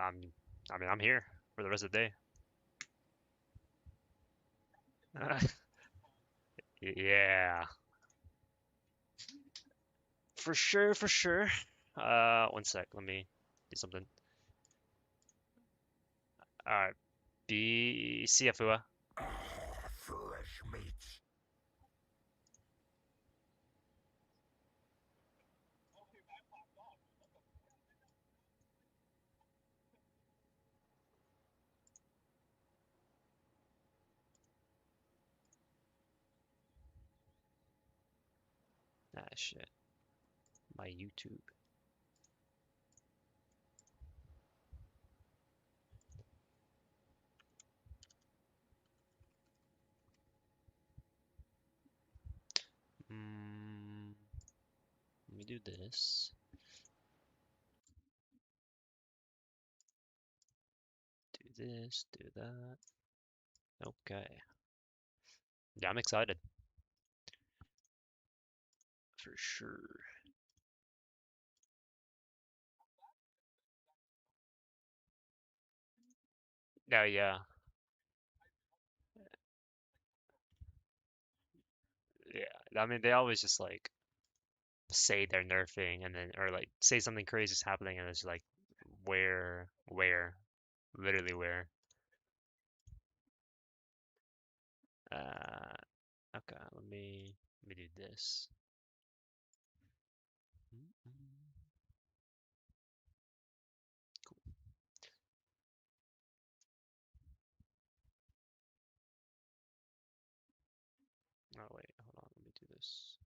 I mean, I'm here for the rest of the day. Yeah, for sure, for sure. One sec. Let me do something. Alright, be CFUA. Fresh meat. Ah, shit. My YouTube. Let me do this. Do this, do that. Okay. Yeah, I'm excited. For sure. Yeah, yeah. Yeah. I mean, they always just like say they're nerfing and then, or like say something crazy is happening and it's like, where, literally where. Uh, okay, let me do this. Cool. Oh wait, hold on, let me do this.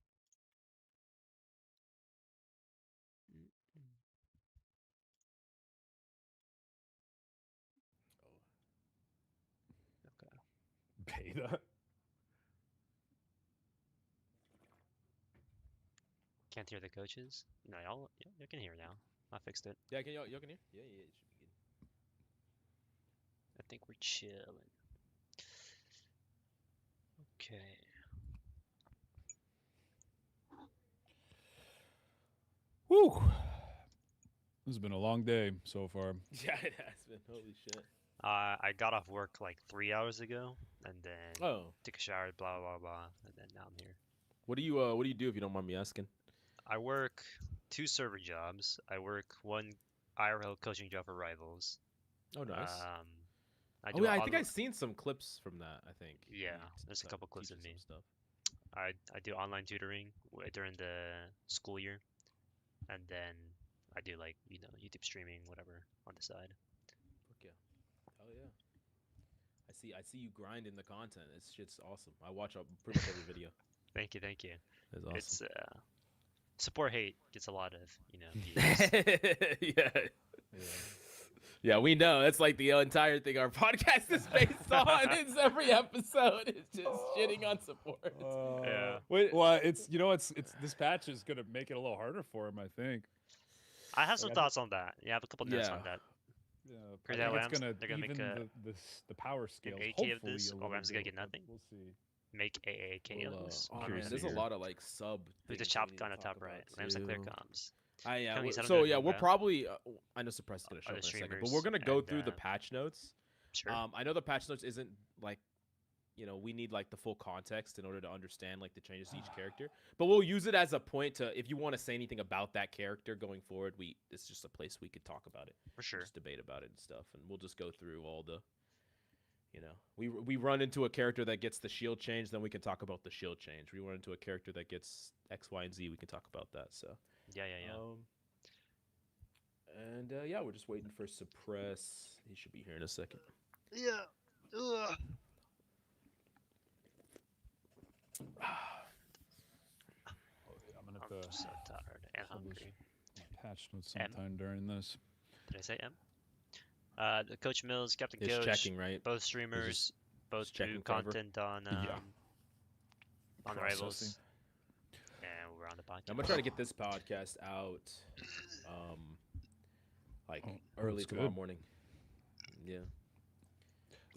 Okay. Beta. Can't hear the coaches? No, y'all can hear now. I fixed it. Yeah, can y'all can hear? Yeah, yeah, it should be good. I think we're chilling. Okay. Woo! This has been a long day so far. Yeah, it has been. Holy shit. I got off work like 3 hours ago, and then Oh, took a shower, blah blah blah, and then now I'm here. what do you do if you don't mind me asking? I work two server jobs. I work one IRL coaching job for Rivals. Oh, nice. I Oh do yeah, a I think online, I've seen some clips from that. I think. yeah, You there's a couple clips of teaching some me. stuff. I do online tutoring during the school year, and then I do like YouTube streaming, whatever on the side. Fuck yeah. Hell yeah. I see you grinding the content. It's shit's awesome. I watch pretty much every video. Thank you, thank you. It's awesome. It's support hate gets a lot of views. Yeah. Yeah, we know. That's like the entire thing our podcast is based on. It's every episode. It's just shitting on support. Yeah. Well, it's this patch is gonna make it a little harder for him, I think. I have some Like, thoughts on that. Yeah, I have a couple notes on Yeah. that. Yeah, I Crazy think how it's Lambs, gonna they're gonna make even a the power an scales. AK of Hopefully, this. a Oh, little Lambs gonna bit, get but nothing. we'll see. Make AAK of this. Oh Curious man, to there's a hear. lot of like sub. Who's the things chop we need gun to on talk top right? about, Lambs the clear too. comms. Yeah. Coming said I'm So gonna yeah, do we're that. probably. I know Suppress is gonna show The up in a second, but streamers we're gonna go and through the patch notes. sure. I know the patch notes isn't like, we need like the full context in order to understand like the changes to each character. But we'll use it as a point to, if you want to say anything about that character going forward, it's just a place we could talk about it, For sure. just debate about it and stuff, and we'll just go through all the. We run into a character that gets the shield change, then we can talk about the shield change. We run into a character that gets X, Y, and Z, we can talk about that. So. Yeah. And yeah, we're just waiting for Suppress. He should be here in a second. Yeah. Ugh. I'm gonna I'm have to so tired and publish hungry. patch notes M? sometime during this. Did I say M? The Coach Mills, Captain It's Coach, checking, right? both streamers, both just do checking cover. content on Yeah. on the Processing. Rivals, and we're on the podcast. I'm gonna try to get this podcast out, like early that's tomorrow good. morning. Yeah.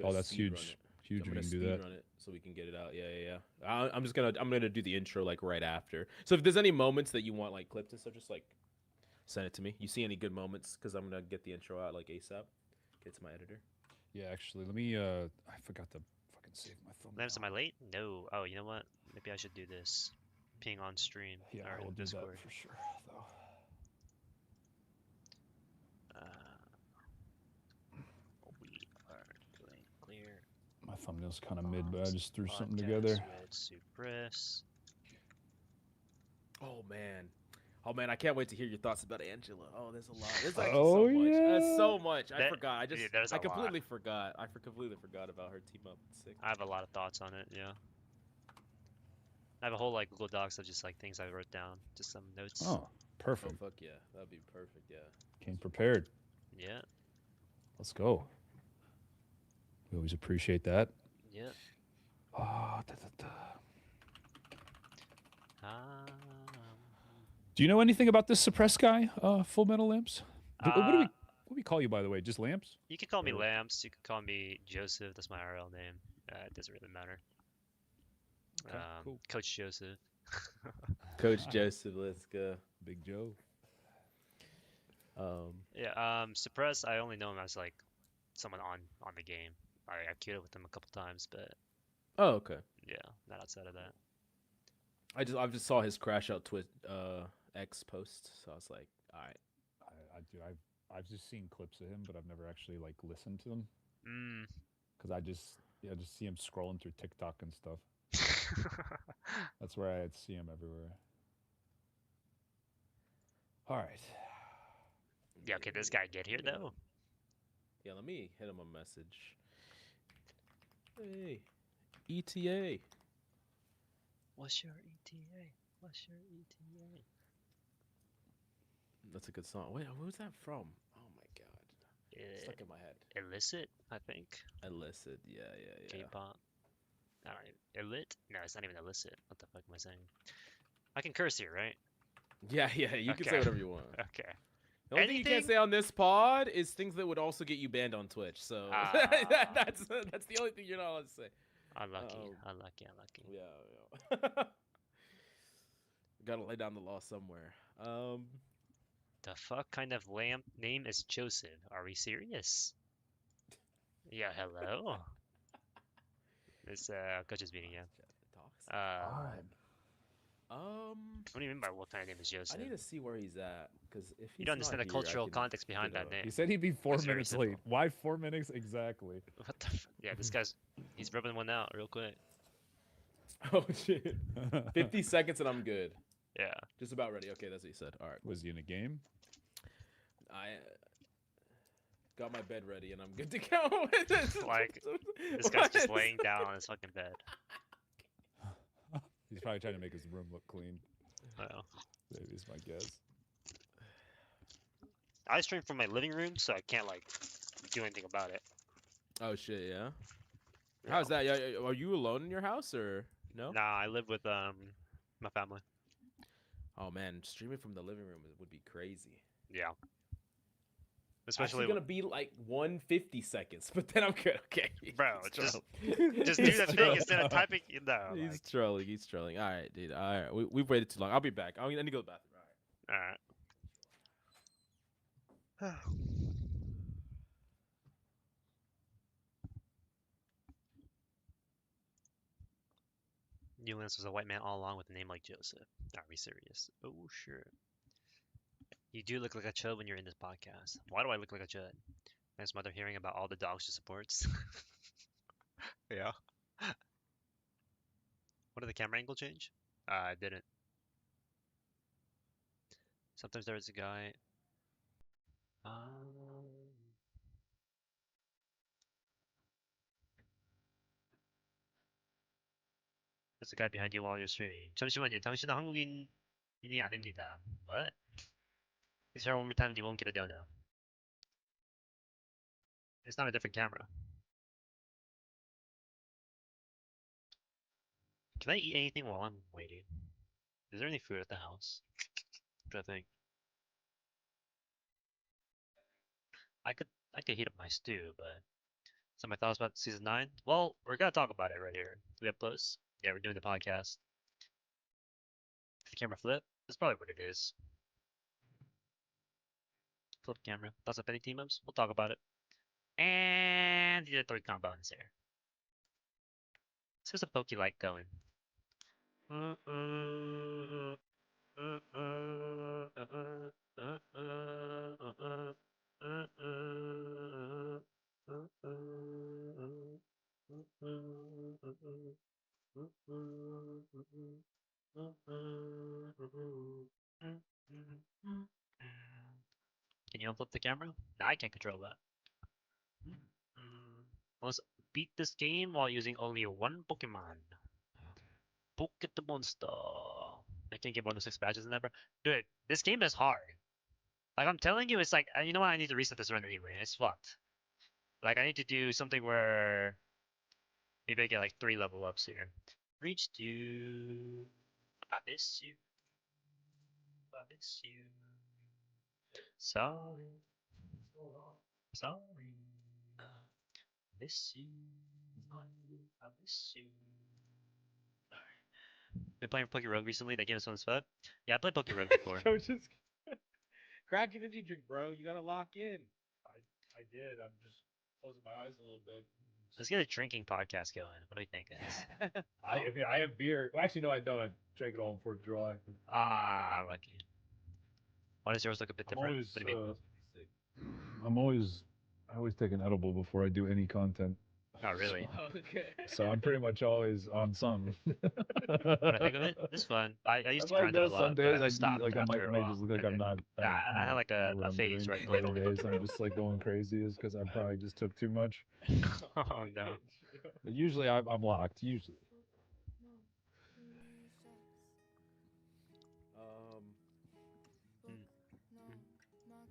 Oh, that's huge. Huge. I'm We gonna can do speed that. run it so we can get it out. Yeah. I'm gonna do the intro like right after. So if there's any moments that you want like clipped and stuff, just like Send it to me. You see any good moments? Because I'm gonna get the intro out like ASAP. Get to my editor. Yeah, actually, let me. I forgot to fucking save my thumbnail. Lamps, am I late? No. Oh, you know what? Maybe I should do this. Ping on stream Yeah, or I will in do Discord. that for sure. Though. We are doing clear. My thumbnail's kind of mid, but I just threw something Podcast together. with Suppress. Oh man, I can't wait to hear your thoughts about Angela. Oh, there's a lot. There's actually Oh, so much. There's yeah. so much. I That- forgot. yeah, there's I a lot. completely forgot. I completely forgot about her team up 6. I have a lot of thoughts on it. Yeah. I have a whole like Google Docs of just like things I wrote down, just some notes. Oh, Oh perfect. fuck yeah, that'd be perfect. Yeah. Came prepared. Yeah. Let's go. We always appreciate that. Yeah. Ah, Um, Do you know anything about this suppressed guy, Full Metal Lamps? What do uh, we call you, by the way? Just Lamps? You can call me Or- Lamps. You can call me Joseph. That's my RL name. It doesn't really matter. Okay, cool. Coach Joseph. Coach Joseph, let's go. Big Joe. Yeah. Suppress. I only know him as like someone on the game. I queued up with him a couple times, but Oh, okay. yeah, not outside of that. I just saw his crash out X post, so I was like, all right. I've just seen clips of him, but I've never actually like listened to them Mm. because I just see him scrolling through TikTok and stuff. That's where I see him everywhere. All right. Yeah. Okay. This guy get here though. Yeah, let me hit him a message. Hey, ETA. What's your ETA? What's your E ETA? That's a good song. Wait, where's that from? Oh my god, stuck in my head. Illicit, I think. Illicit. Yeah. K-pop. I don't even. Illit? No, it's not even illicit. What the fuck am I saying? I can curse here, right? Yeah. You can say Okay. whatever you want. Okay. The only thing you can't Anything? say on this pod is things that would also get you banned on Twitch. So Ah. that's the only thing you're not allowed to say. Unlucky. Uh-oh. Unlucky. Yeah. Gotta lay down the law somewhere. The fuck kind of lamp name is Joseph? Are we serious? Yeah, hello. It's coach's meeting, yeah. All What do you mean by what kind of name is Joseph? I need to see where he's at because if he's You don't understand the cultural context behind that right. He name. said he'd be 4 That's very minutes late. simple. Why 4 minutes exactly? What the? Yeah, this guy's he's rubbing one out real quick. Oh shit! 50 seconds and I'm good. Yeah. Just about ready. Okay, that's what he said. All right. Was he in a game? I got my bed ready and I'm good to go. Like, This guy's just laying down on his fucking bed. He's probably trying to make his room look clean. Oh. Maybe is my guess. I stream from my living room, so I can't like do anything about it. Oh shit! Yeah. Yeah. How's that? Yeah, are you alone in your house or no? Nah, I live with my family. Oh man, streaming from the living room would be crazy. Yeah. Especially Especially gonna be like 150 seconds, but then I'm good. Okay, Bro, He's just trolling. just do He's the thing trolling. instead of typing. No. He's Like, trolling. He's trolling. All right, dude. All right, we've waited too long. I'll be back. I need to go to the bathroom. All right. all right. Newlands was a white man all along with a name like Joseph. Are we serious? Oh, sure. You do look like a chud when you're in this podcast. Why do I look like a chud? Nice mother hearing about all the dogs she supports. Yeah. What did the camera angle change? I didn't. Sometimes there's a guy. There's a guy behind you while you're streaming. 잠시만요. 당신은 한국인이 아닙니다. What? Please try one more time and you won't get a dono. It's not a different camera. Can I eat anything while I'm waiting? Is there any food at the house? I'm trying to think. I could heat up my stew, but some of my thoughts about season 9. Well, we're gonna talk about it right here. We up close. Yeah, we're doing the podcast. The camera flip. That's probably what it is. Flip camera. Thoughts of Peni team-ups? We'll talk about it. And the 3 combo is there. So what's a Poke like going? Can you unflip the camera? No, I can't control that. Let's beat this game while using only one Pokemon. Poke the monster. I can't get more than 6 badges in that, bro. Dude, this game is hard. Like, I'm telling you, it's like, you know what? I need to reset this run anyway. It's fucked. Like, I need to do something where maybe I get like 3 level ups here. Reach to. I miss you. I miss you. Sorry. Sorry. Miss you. I miss you. Been playing Poke Rogue recently. That game is fun as fuck. Yeah, I played Poke Rogue before. Coach is crack energy drink, bro. You gotta lock in. I did. I'm just closing my eyes a little bit. Let's get a drinking podcast going. What do you think, guys? I have beer. Well, actually, no, I don't. I drank it all before July. Ah, lucky. Why does yours look a bit I'm different? always, What do you mean? I always take an edible before I do any content. Not really. Okay. So I'm pretty much always on some. When I think of it, it's fun. I used to That's grind like it a that. lot, Some but days I I stopped like I after a may while. just look like And I'm not. then, I had like a what I'm phase doing. where I played Other only days I'm just like going crazy is because I probably just took too much. Oh no. But usually I'm locked. Usually. Um,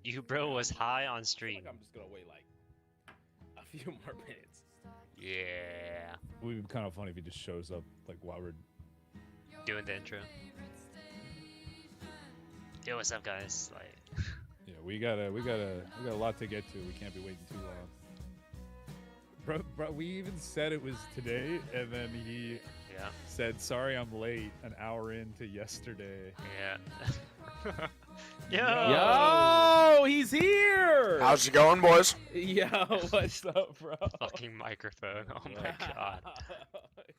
You bro was high on I feel stream. like I'm just gonna wait like a few more minutes. Yeah. It would be kind of funny if he just shows up like while we're. Doing the intro. Yo, what's up, guys? Like, Yeah, we got a lot to get to. We can't be waiting too long. Bro, we even said it was today, and then he yeah, said, "Sorry, I'm late." An hour into yesterday. yeah. Yo. Yo, he's here. How's it going, boys? Yo, what's up, bro? Fucking microphone. Oh my god.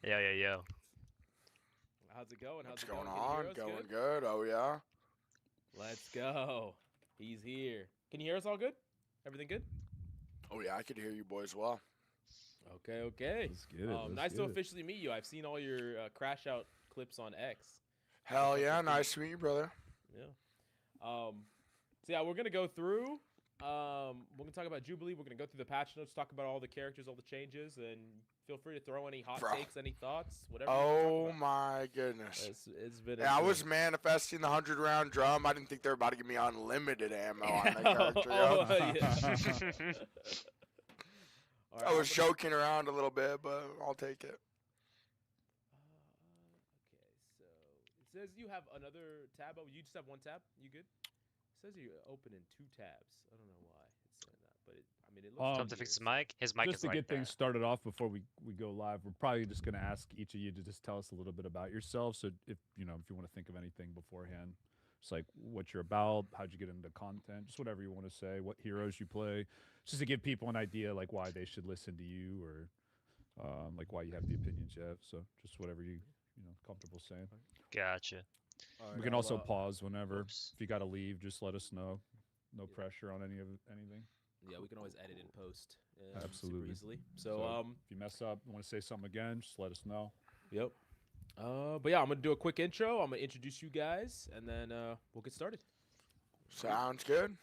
Yo, yo, yo. How's it going? How's What's it going going? on? Can you hear us Going good. Oh yeah. Let's go. He's here. Can you hear us all good? Everything good? Oh yeah, I could hear you boys well. Okay, okay. Let's get it. let's Nice get to it. officially meet you. I've seen all your crash out clips on X. Hell yeah, nice to meet you, brother. Yeah. So yeah, we're gonna go through. We're gonna talk about Jubilee. We're gonna go through the patch notes, talk about all the characters, all the changes, and feel free to throw any hot Bro. takes, any thoughts, whatever. you wanna Oh talk about. my goodness. It's been. Yeah, I was manifesting the 100-round drum. I didn't think they were about to give me unlimited ammo on that character. yo. yeah. All right, I was I'm gonna- joking around a little bit, but I'll take it. Okay, so it says you have another tab. Oh, you just have one tab. You good? It says you open in 2 tabs. I don't know why it's saying that, but I mean, it looks. Tell him to fix his mic. His mic Just is to like get things that. started off before we go live, we're probably just going to ask each of you to just tell us a little bit about yourself. So if you want to think of anything beforehand, just like what you're about, how'd you get into content, just whatever you want to say, what heroes you play, just to give people an idea like why they should listen to you or like why you have the opinions you have. So just whatever you comfortable saying. Gotcha. We can also pause whenever. Oops. If you got to leave, just let us know. No pressure on anything. Yeah, we can always edit in post. Absolutely. Super easily. So if you mess up, want to say something again, just let us know. Yep. But yeah, I'm gonna do a quick intro. I'm gonna introduce you guys, and then we'll get started. Sounds good.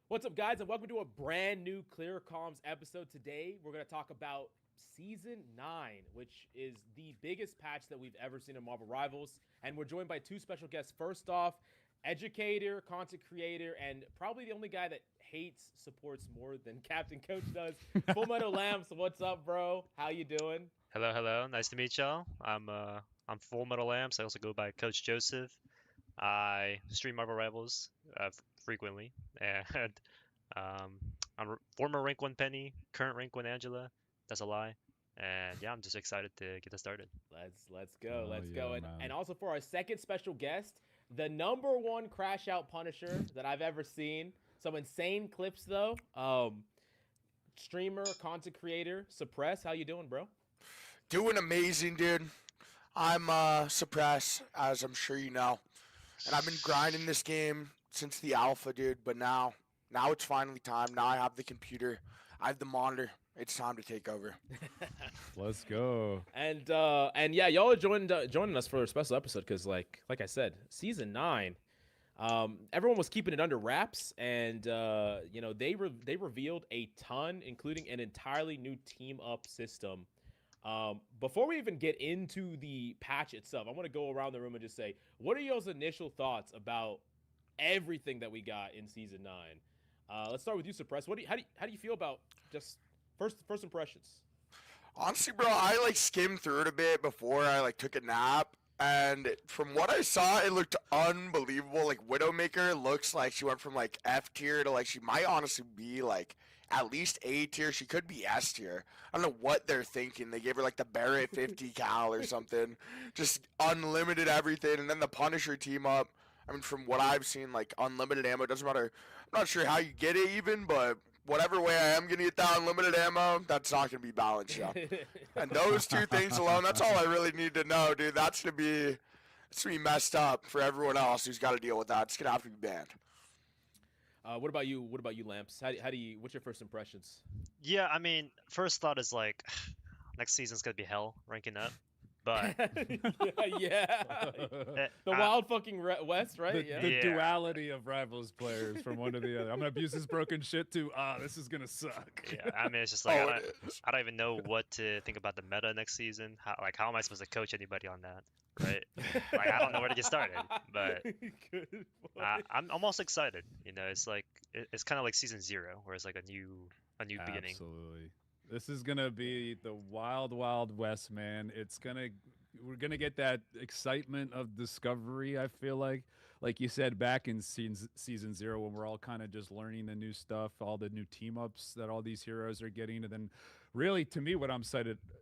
What's up, guys, and welcome to a brand new Clear Comms episode. Today, we're gonna talk about Season 9, which is the biggest patch that we've ever seen in Marvel Rivals, and we're joined by 2 special guests. First off, educator, content creator, and probably the only guy that hates supports more than Captain Coach does. Fullmetallamps, what's up, bro? How you doing? Hello, hello. Nice to meet y'all. I'm Fullmetallamps. I also go by Coach Joseph. I stream Marvel Rivals frequently, and I'm former rank 1 Penny, current rank 1 Angela. That's a lie. And yeah, I'm just excited to get this started. Let's go. Oh, Let's yeah, go. man. And also for our second special guest, the #1 crash out Punisher that I've ever seen. Some insane clips though. Streamer, content creator, Suppress. How you doing, bro? Doing amazing, dude. I'm suppressed, as I'm sure you know, and I've been grinding this game since the alpha, dude. But now it's finally time. Now I have the computer, I have the monitor. It's time to take over. Let's go. And yeah, y'all are joining us for a special episode because like I said, season 9. Everyone was keeping it under wraps, and they revealed a ton, including an entirely new team up system. Before we even get into the patch itself, I want to go around the room and just say, what are y'all's initial thoughts about everything that we got in season 9? Let's start with you, Suppress. How do you feel about just first impressions? Honestly, bro, I skimmed through it a bit before I took a nap, and from what I saw, it looked unbelievable. Widowmaker looks like she went from F tier to she might honestly be at least A tier. She could be S tier. I don't know what they're thinking. They gave her the Barrett 50 cal or something, just unlimited everything, and then the Punisher team up. I mean, from what I've seen, unlimited ammo. Doesn't matter. I'm not sure how you get it even, but whatever way I am gonna get that unlimited ammo, that's not gonna be balanced, yeah. And those two things alone, that's all I really need to know, dude. That's gonna be messed up for everyone else who's got to deal with that. It's gonna have to be banned. What about you? What about you, Lamps? How do you? What's your first impressions? Yeah, I mean, first thought is next season's gonna be hell ranking up, but yeah. The wild fucking West, right? The Yeah. duality of Rivals players from one to the other. I'm gonna abuse this broken shit to this is gonna suck. yeah, I mean, it's just Oh, I it is. don't even know what to think about the meta next season. How am I supposed to coach anybody on that, right? I don't know where to get started, but Good I'm almost excited. It's it's kind of like season 0, where it's a new beginning. Absolutely. This is gonna be the wild, wild west, man. We're gonna get that excitement of discovery. I feel like you said back in season 0, when we're all kind of just learning the new stuff, all the new team ups that all these heroes are getting, and then really, to me, what I'm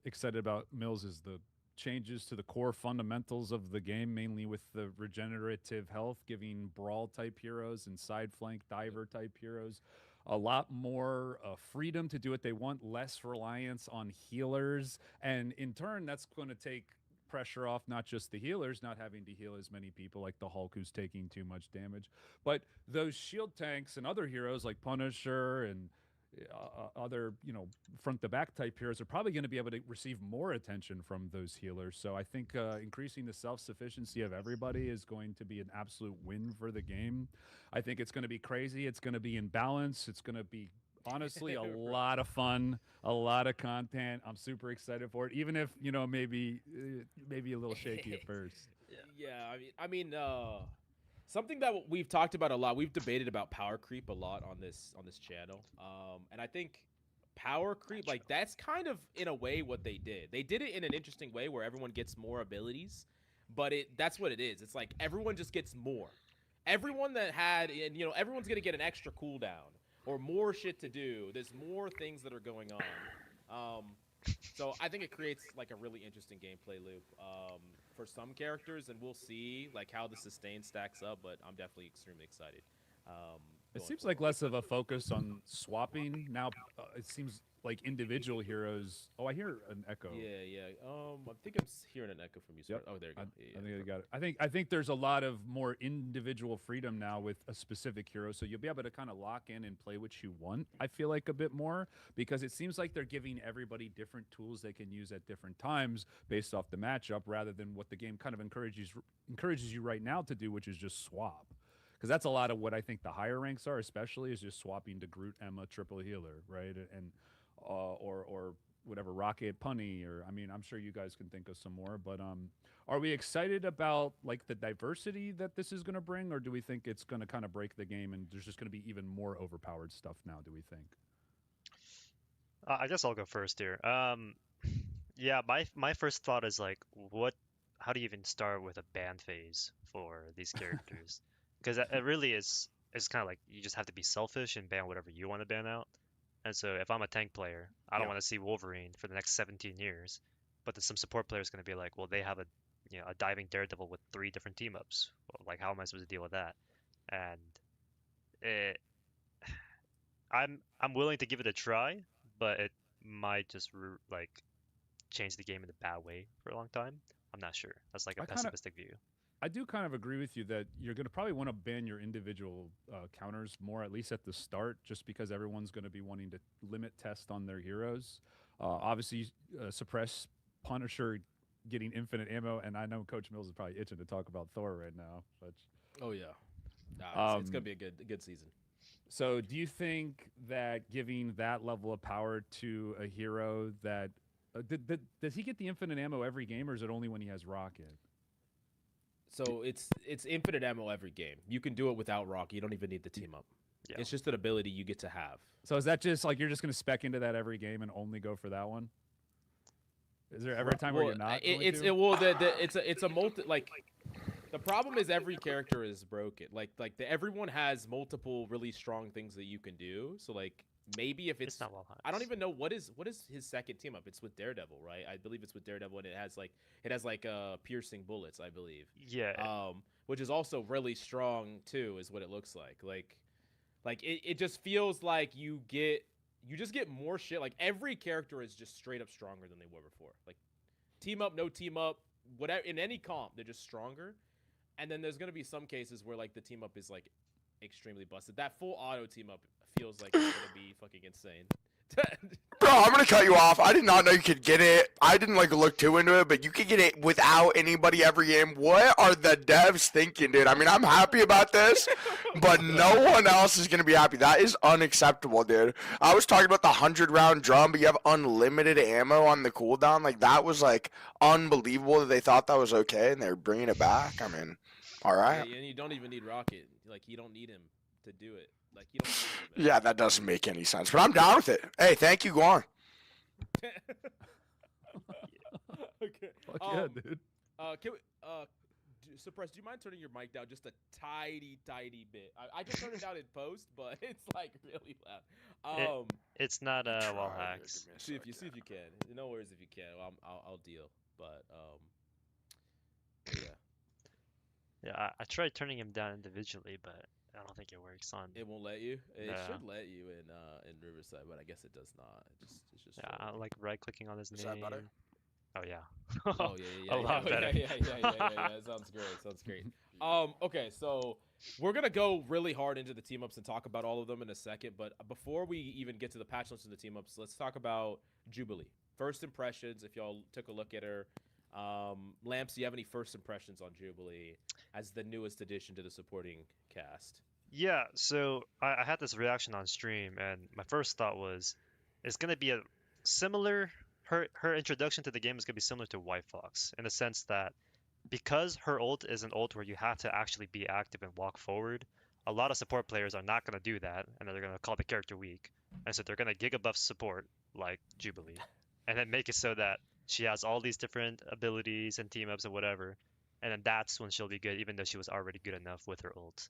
excited about, Mills, is the changes to the core fundamentals of the game, mainly with the regenerative health, giving brawl type heroes and side flank diver type heroes a lot more freedom to do what they want, less reliance on healers, and in turn, that's going to take pressure off not just the healers not having to heal as many people like the Hulk who's taking too much damage, but those shield tanks and other heroes like Punisher and other front to back type heroes are probably going to be able to receive more attention from those healers. So I think increasing the self-sufficiency of everybody is going to be an absolute win for the game. I think it's going to be crazy. It's going to be in balance. It's going to be honestly a lot of fun, a lot of content. I'm super excited for it, even if maybe a little shaky at first. Yeah, I mean, something that we've talked about a lot. We've debated about power creep a lot on this channel, and I think power creep, that's kind of in a way what they did. They did it in an interesting way where everyone gets more abilities, but that's what it is. It's like everyone just gets more. Everyone that had, and everyone's gonna get an extra cooldown or more shit to do. There's more things that are going on. So I think it creates a really interesting gameplay loop for some characters, and we'll see how the sustain stacks up. But I'm definitely extremely excited. It seems like less of a focus on swapping now. It seems like individual heroes. Oh, I hear an echo. Yeah. I think I'm hearing an echo from you. Yep. Oh, there you go. I think I got it. I think there's a lot of more individual freedom now with a specific hero, so you'll be able to kind of lock in and play what you want. I feel like a bit more because it seems like they're giving everybody different tools they can use at different times based off the matchup, rather than what the game kind of encourages you right now to do, which is just swap. Because that's a lot of what I think the higher ranks are, especially, is just swapping to Groot, Emma, triple healer, right? And or whatever, Rocket, Peni, or I mean, I'm sure you guys can think of some more. But are we excited about the diversity that this is going to bring, or do we think it's going to kind of break the game and there's just going to be even more overpowered stuff now? Do we think? I guess I'll go first here. Yeah, my first thought is how do you even start with a ban phase for these characters? Because it really is. It's kind of like you just have to be selfish and ban whatever you want to ban out. And so if I'm a tank player, I don't Yeah. want to see Wolverine for the next 17 years. But then some support player is going to be like, well, they have a diving Daredevil with 3 different team ups. Well, like, how am I supposed to deal with that? And it, I'm willing to give it a try, but it might just like change the game in a bad way for a long time. I'm not sure. That's like a I kind of pessimistic view. I do kind of agree with you that you're going to probably want to ban your individual counters more, at least at the start, just because everyone's going to be wanting to limit test on their heroes. Obviously, suppress Punisher getting infinite ammo, and I know Coach Mills is probably itching to talk about Thor right now. But Oh yeah, it's gonna um, be a good season. so, do you think that giving that level of power to a hero that does he get the infinite ammo every game, or is it only when he has Rocket? So it's infinite ammo every game. You can do it without Rock. You don't even need the team up. Yeah. It's just an ability you get to have. So is that just like you're just going to spec into that every game and only go for that one? Is there ever a time where you're not? It's a multi like. The problem is every character is broken. Everyone has multiple really strong things that you can do. So like maybe if It's not well I don't even know what is his second team up. It's with Daredevil, right? I believe it's with Daredevil, and it has piercing bullets, I believe. Yeah. Which is also really strong too, is what it looks like. It just feels like you just get more shit. Like every character is just straight up stronger than they were before. Like team up, no team up, whatever in any comp, they're just stronger. And then there's gonna be some cases where like the team up is like extremely busted. That full auto team up feels like it's gonna be fucking insane. Bro, I'm gonna cut you off. I did not know you could get it. I didn't like look too into it, but you could get it without anybody every game. What are the devs thinking, dude? I mean, I'm happy about this, but no one else is gonna be happy. That is unacceptable, dude. I was talking about the 100-round drum, but you have unlimited ammo on the cooldown. Like that was like unbelievable that they thought that was okay and they're bringing it back. I mean, all right. Yeah, and you don't even need Rocket. Like you don't need him to do it. Like you don't need him. Yeah, that doesn't make any sense, but I'm down with it. Hey, thank you, go on. Okay. Fuck yeah, dude. Can we, Suppress, do you mind turning your mic down just a tiny bit? I just turned it down in post, but it's like really loud. It's not wall Try to hacks. give me a See if you second. can. No worries if you can. I'll deal. But yeah, Yeah, I tried turning him down individually, but I don't think it works on. it won't let you. It No. should let you in Riverside, but I guess it does not. It's just Yeah, I like right clicking on his Is name. that better? Oh yeah. Oh yeah. A lot better. Yeah. Sounds great. Okay, so we're gonna go really hard into the team ups and talk about all of them in a second. But before we even get to the patch notes and the team ups, let's talk about Jubilee. First impressions. If y'all took a look at her, Lamps, do you have any first impressions on Jubilee as the newest addition to the supporting cast? Yeah, so I had this reaction on stream, and my first thought was, it's gonna be a similar. Her introduction to the game is gonna be similar to White Fox in the sense that because her ult is an ult where you have to actually be active and walk forward, a lot of support players are not gonna do that, and they're gonna call the character weak, and so they're gonna giga buff support like Jubilee, and then make it so that she has all these different abilities and team ups and whatever, and then that's when she'll be good, even though she was already good enough with her ult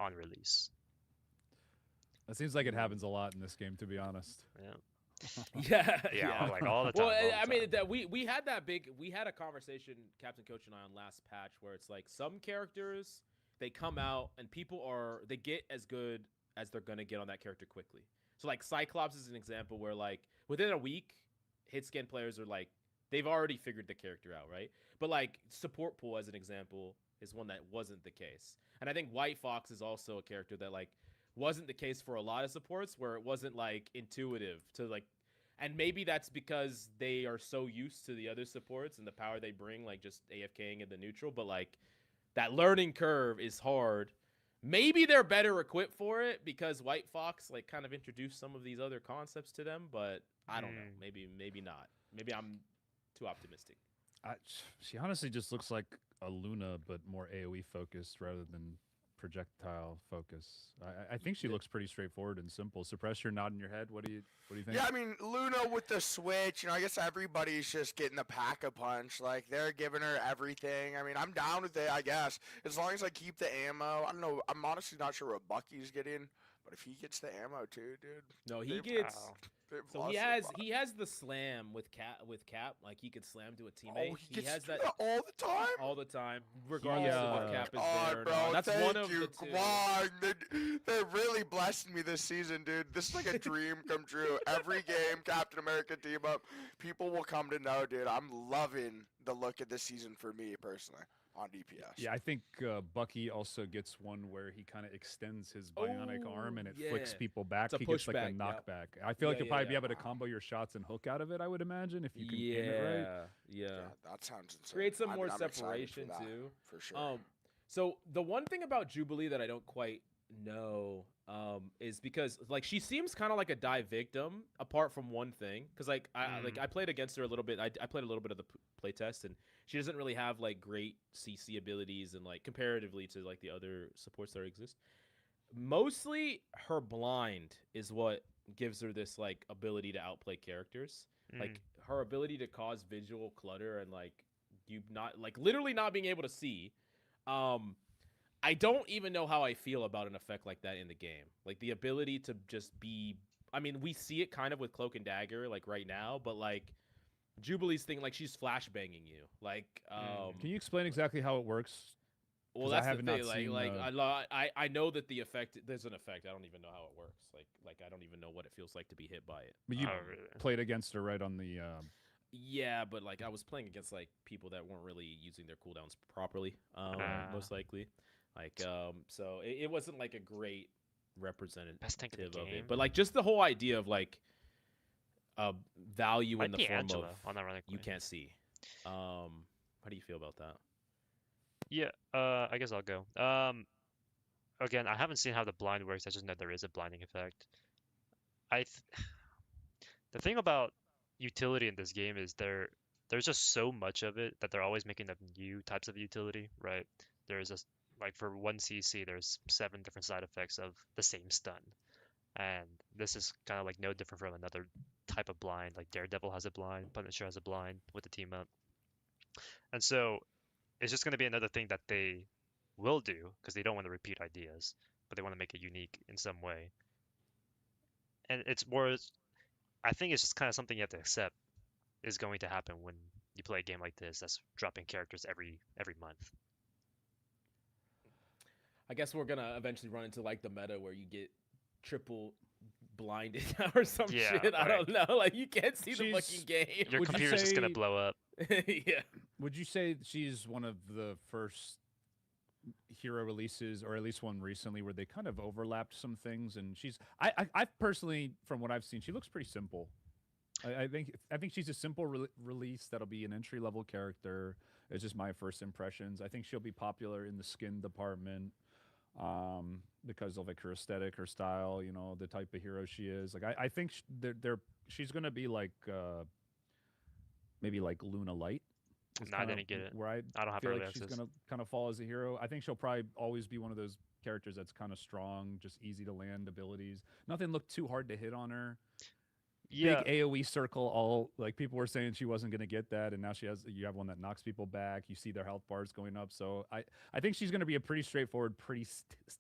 on release. It seems like it happens a lot in this game, to be honest. Yeah. Yeah, like all the time. Well, all the I mean, time. that we had a conversation, Captain Coach and I, on last patch where it's like some characters they come out and they get as good as they're gonna get on that character quickly. So like Cyclops is an example where like within a week, hit scan players are like they've already figured the character out, right? But like support pool as an example is one that wasn't the case, and I think White Fox is also a character that like wasn't the case for a lot of supports where it wasn't like intuitive to like, and maybe that's because they are so used to the other supports and the power they bring, like just AFKing in the neutral, but like that learning curve is hard. Maybe they're better equipped for it because White Fox like kind of introduced some of these other concepts to them, but I don't know. Maybe not. Maybe I'm too optimistic. She honestly just looks like a Luna, but more AoE focused rather than projectile focus. I think she looks pretty straightforward and simple. Suppress, you're nodding your head. What do you think? Yeah, I mean, Luna with the switch, I guess everybody's just getting the pack-a-punch. Like, they're giving her everything. I mean, I'm down with it, I guess. As long as I keep the ammo. I don't know. I'm honestly not sure what Bucky's getting. But if he gets the ammo too, dude. No, he they've- gets. Wow. they've So lost he their has mind. he has the slam with Cap, like he could slam to a teammate. Oh, he gets has to do that all the time. all the time, regardless of if Cap is Oh, there or bro, not. That's thank one of you, the two. Guang. They're really blessing me this season, dude. This is like a dream come true. Every game, Captain America team up, people will come to know, dude. I'm loving the look of this season for me personally on DPS. Yeah, I think Bucky also gets one where he kind of extends his bionic arm and it flicks yeah. people back. It's a He gets like a pushback, yep. knockback. I feel like Yeah, you'll probably yeah, be able to yeah. combo your shots and hook out of it. I would imagine if you can aim it right. Yeah. that sounds insane. Create some I more mean, I'm excited for separation that, too. for sure. So the one thing about Jubilee that I don't quite know is because like she seems kind of like a die victim apart from one thing, because like I played against her a little bit. I played a little bit of the playtest, and she doesn't really have like great CC abilities and like comparatively to like the other supports that exist. Mostly her blind is what gives her this like ability to outplay characters. Like her ability to cause visual clutter and like you not like literally not being able to see. I don't even know how I feel about an effect like that in the game. Like the ability to just be, I mean, we see it kind of with Cloak and Dagger like right now, but like Jubilee's thing, like she's flashbanging you. Like Can you explain exactly how it works? well, 'Cause I that's the have not thing. Like, seen, I know that the effect. There's an effect. I don't even know how it works. Like I don't even know what it feels like to be hit by it. But you Oh, really? played against her right on the. Yeah, but like I was playing against like people that weren't really using their cooldowns properly. Most likely, like so it wasn't like a great representative Best tank in the of game. it. But like just the whole idea of like value Might in the be form Angela, of unironically. you can't see. How do you feel about that? Yeah, I guess I'll go. Again, I haven't seen how the blind works. I just know there is a blinding effect. I th The thing about utility in this game is there's just so much of it that they're always making up new types of utility, right? There's just like for one CC, there's 7 different side effects of the same stun, and this is kind of like no different from another type of blind. Like Daredevil has a blind, Punisher has a blind with the team up, and so it's just going to be another thing that they will do because they don't want to repeat ideas, but they want to make it unique in some way. And it's more, I think it's just kind of something you have to accept is going to happen when you play a game like this that's dropping characters every month. I guess we're gonna eventually run into like the meta where you get triple blinded or some Yeah, shit. I don't know. Like you can't see the She's- fucking game. Your Would you computer's just gonna say- blow up. Yeah. Would you say she's one of the first hero releases, or at least one recently, where they kind of overlapped some things? And she's, I personally, from what I've seen, she looks pretty simple. I think she's a simple release that'll be an entry level character. It's just my first impressions. I think she'll be popular in the skin department, because of like her aesthetic, her style, you know, the type of hero she is. Like I think she's gonna be like maybe like Luna Light. is No, I kinda didn't get it. Where I I don't have feel early like she's access. gonna kind of fall as a hero. I think she'll probably always be one of those characters that's kind of strong, just easy to land abilities. Nothing looked too hard to hit on her. Yeah, Big AOE circle. All like people were saying she wasn't gonna get that, and now she has. You have one that knocks people back. You see their health bars going up. So I think she's gonna be a pretty straightforward, pretty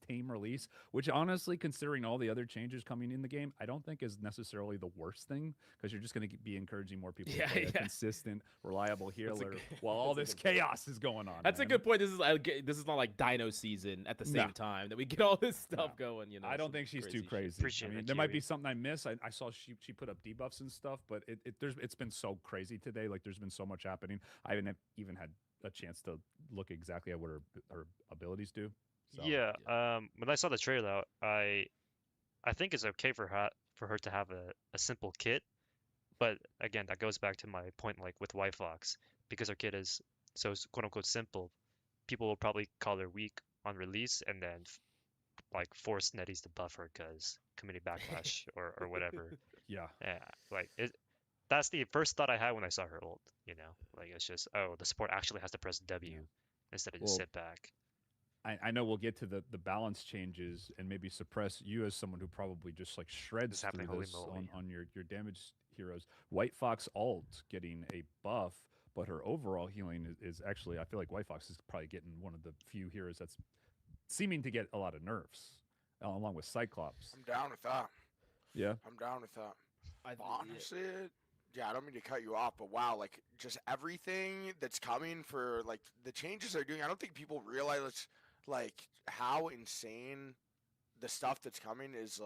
tame release. Which honestly, considering all the other changes coming in the game, I don't think is necessarily the worst thing, because you're just gonna be encouraging more people Yeah, to play a yeah. consistent, reliable That's a healer good- while all that's a this good point. chaos is going on. That's a man. good point. This is not like Dino season at the No. same time that we get all this stuff going. You know, I don't some think she's too shit. crazy. Appreciate I mean, that, there might Kiwi. be something I miss. I saw she put up debuffs and stuff, but it's been so crazy today. Like there's been so much happening. I haven't even had a chance to look exactly at what her abilities do. So, yeah. When I saw the trailer out, I think it's okay for her to have a simple kit, but again, that goes back to my point, like with White Fox, because her kit is so quote unquote simple. People will probably call her weak on release, and then like force Netties to buff her because community backlash or whatever. yeah. Yeah, like that's the first thought I had when I saw her ult, you know? Like it's just, oh, the support actually has to press W instead of just Well, sit back. I know we'll get to the balance changes and maybe suppress you as someone who probably just like shreds It's happening, through holy this moly. on your damaged heroes. White Fox ult getting a buff, but her overall healing is actually, I feel like White Fox is probably getting one of the few heroes that's seeming to get a lot of nerfs. along with Cyclops. I'm down with that. Yeah. I'm down with that. I But honestly, yeah, I don't mean to cut you off, but wow, like just everything that's coming for like the changes they're doing. I don't think people realize like how insane the stuff that's coming is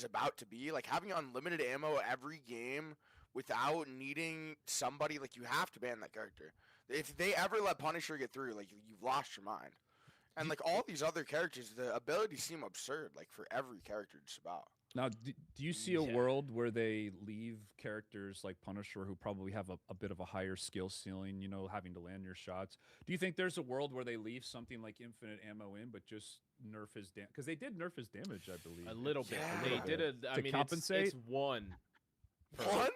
about to be. Like having unlimited ammo every game without needing somebody, like you have to ban that character. If they ever let Punisher get through, like you've lost your mind. And like all these other characters, the abilities seem absurd, like for every character just about. Now, do you see a Yeah. world where they leave characters like Punisher, who probably have a bit of a higher skill ceiling, you know, having to land your shots? Do you think there's a world where they leave something like infinite ammo in, but just nerf his damage? Because they did nerf his damage, I believe. a little bit. Yeah. They little did bit. a. I To mean, compensate? It's one. per- One?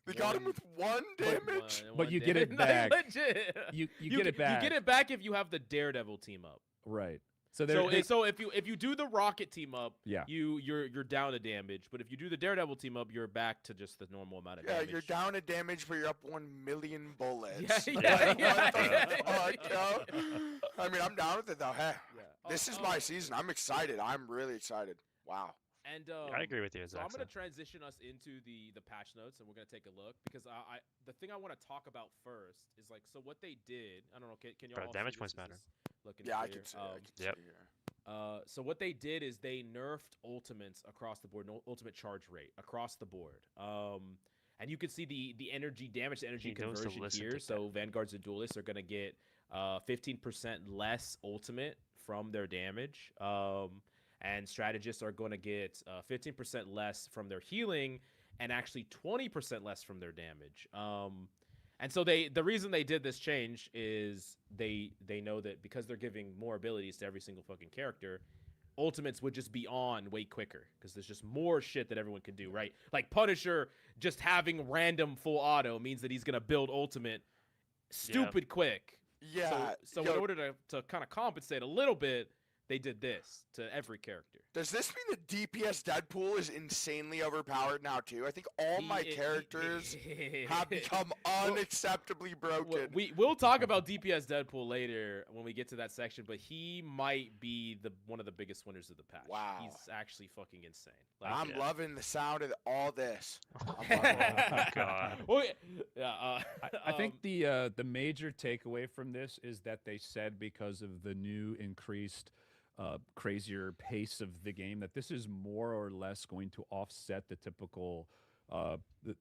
They got him One- with one damage? But you get it Like, back. legit. You get it back. You get it back if you have the Daredevil team up. Right. So So if you do the Rocket team up, yeah. you're down a damage. But if you do the Daredevil team up, you're back to just the normal amount of Yeah, damage. you're down a damage, but you're up 1,000,000 bullets. Yeah, Like, yeah, what yeah, the yeah, fuck, yo? I mean, I'm down with it though. Hey, Yeah. this is my season. I'm excited. I'm really excited. Wow. And I agree with you, So I'm Zach. gonna transition us into the patch notes, and we're gonna take a look because I the thing I want to talk about first is like so what they did. I don't know. Can y'all Bro, all damage see points this? Is matter. this looking Yeah, I clear? can see it. I can see Yep. it here. So what they did is they nerfed ultimates across the board, ultimate charge rate across the board. And you can see the energy damage to energy He knows to conversion listen here. to So Vanguards and Duelists are gonna get 15% less ultimate from their damage. And strategists are going to get 15% less from their healing and actually 20% less from their damage. And so the reason they did this change is they know that because they're giving more abilities to every single fucking character, ultimates would just be on way quicker because there's just more shit that everyone can do, right? Like Punisher just having random full auto means that he's going to build ultimate stupid quick. Yeah. So yo, in order to kind of compensate a little bit, they did this to every character. does this mean the DPS Deadpool is insanely overpowered now too? I think all my characters have become unacceptably broken. We'll talk about DPS Deadpool later when we get to that section, but he might be one of the biggest winners of the patch. Wow. He's actually fucking insane. Like, I'm yeah. loving the sound of all this. I'm loving Oh it. God. Well, yeah, I think the major takeaway from this is that they said because of the new increased crazier pace of the game that this is more or less going to offset the typical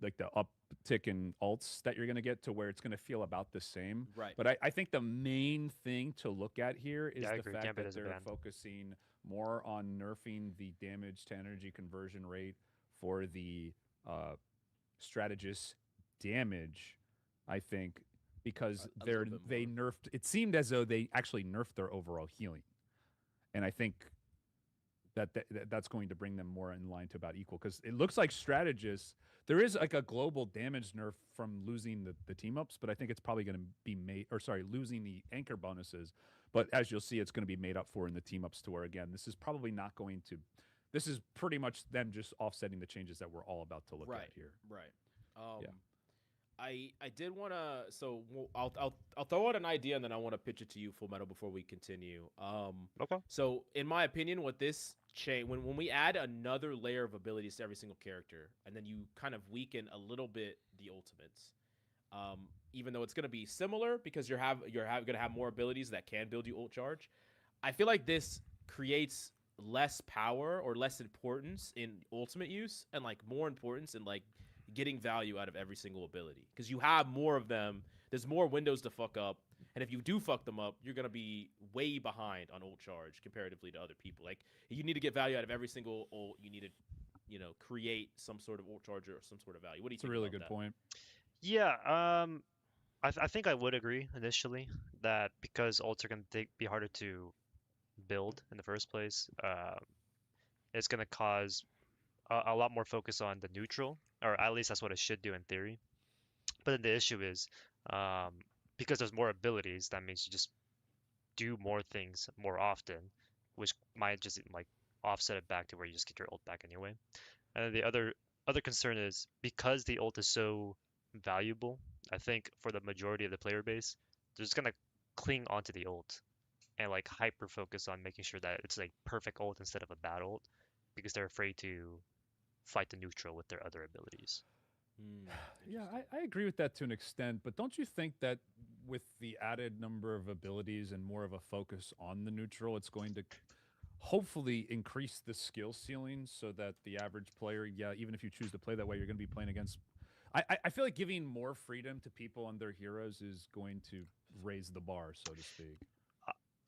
like the uptick in alts that you're going to get to where it's going to feel about the same. right. But I think the main thing to look at here is Yeah, I the agree. fact Gambit that is a they're ban. focusing more on nerfing the damage to energy conversion rate for the strategist damage, I think, because A little bit they nerfed. It seemed as though they actually nerfed their overall healing, and I think that's going to bring them more in line to about equal. Because it looks like strategists, there is like a global damage nerf from losing the team ups, but I think it's probably going to be losing the anchor bonuses. But as you'll see, it's going to be made up for in the team ups to where again, this is probably not going to. This is pretty much them just offsetting the changes that we're all about to look at here. Right. Yeah. I did want to. So I'll throw out an idea and then I want to pitch it to you, Full Metal, before we continue. Okay. So in my opinion, what this change when we add another layer of abilities to every single character, and then you kind of weaken a little bit the ultimates. Even though it's going to be similar because you're going to have more abilities that can build you ult charge, I feel like this creates less power or less importance in ultimate use and like more importance in like getting value out of every single ability because you have more of them. There's more windows to fuck up, and if you do fuck them up, you're gonna be way behind on ult charge comparatively to other people. Like you need to get value out of every single ult. You need to, create some sort of ult charge or some sort of value. What do you It's a think? really about good that? point. Yeah. I think I would agree initially that because ults are going to be harder to build in the first place, it's going to cause a lot more focus on the neutral, or at least that's what it should do in theory. But then the issue is, because there's more abilities, that means you just do more things more often, which might just like offset it back to where you just get your ult back anyway. And then the other concern is because the ult is so valuable, I think for the majority of the player base, they're just gonna cling onto the ult and like hyper focus on making sure that it's like perfect ult instead of a bad ult because they're afraid to fight the neutral with their other abilities. Yeah, I agree with that to an extent, but don't you think that with the added number of abilities and more of a focus on the neutral, it's going to hopefully increase the skill ceiling so that the average player, yeah, even if you choose to play that way, you're going to be playing against. I feel like giving more freedom to people and their heroes is going to raise the bar, so to speak.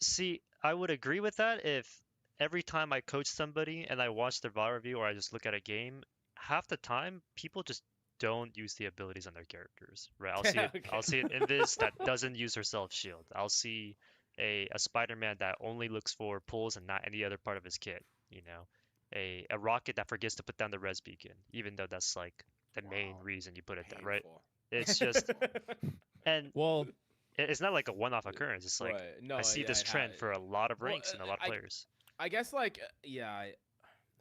See, I would agree with that if every time I coach somebody and I watch their VOD review or I just look at a game, half the time people just don't use the abilities on their characters, right? I'll see an Invis that doesn't use her self shield. I'll see a Spider-Man that only looks for pulls and not any other part of his kit, you know. A rocket that forgets to put down the res beacon, even though that's like the main reason you put it down, right? Painful. It's just and Well, it's not like a one-off occurrence. It's like Right. No, I see yeah, this trend for a lot of well, ranks and a lot of players. I guess like yeah,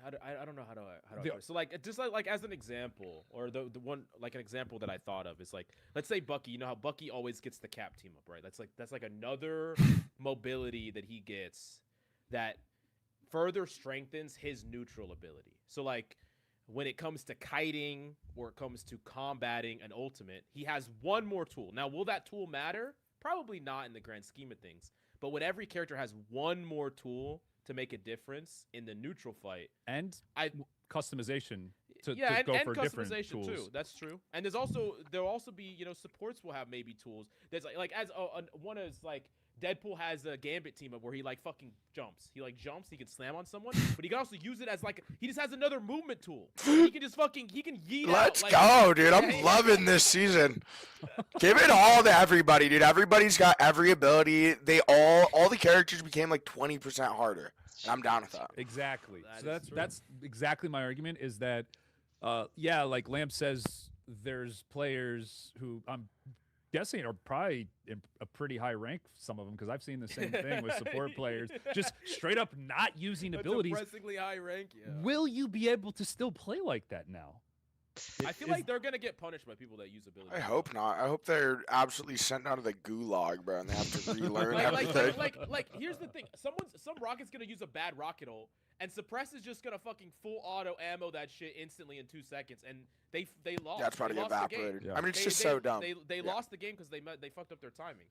I don't know how to The- put it. So like just like as an example, or the one like an example that I thought of is like, let's say Bucky. You know how Bucky always gets the cap team up, right? That's like another mobility that he gets that further strengthens his neutral ability. So like when it comes to kiting or it comes to combating an ultimate, he has one more tool. Now, will that tool matter? Probably not in the grand scheme of things. But when every character has one more tool to make a difference in the neutral fight, and I customization to and go for different customization tools. too. That's true. And there'll also be supports will have maybe tools. There's like as one is like Deadpool has a Gambit team up where he like fucking jumps. He like jumps. He can slam on someone, but he can also use it as like he just has another movement tool. He can just fucking yeet Let's out. go, dude. I'm loving this season. Give it all to everybody, dude. Everybody's got every ability. They all the characters became like 20% harder. And I'm down with that. Exactly. That So is true. that's exactly my argument. Is that, yeah, like Lamp says, there's players who I'm guessing are probably in a pretty high rank. Some of them, because I've seen the same thing with support players, just straight up not using abilities. Depressingly high rank. Yeah. Will you be able to still play like that now? I feel like they're gonna get punished by people that use abilities. I hope not. I hope they're absolutely sent out of the gulag, bro, and they have to relearn like, everything. like, here's the thing. Some rocket's gonna use a bad rocket ult, and Suppress is just gonna fucking full auto ammo that shit instantly in 2 seconds, and they lost. Yeah, it's about They to get lost the game. evaporated. Yeah. I mean, it's They- just they- so dumb. They Yeah. lost the game because they fucked up their timing.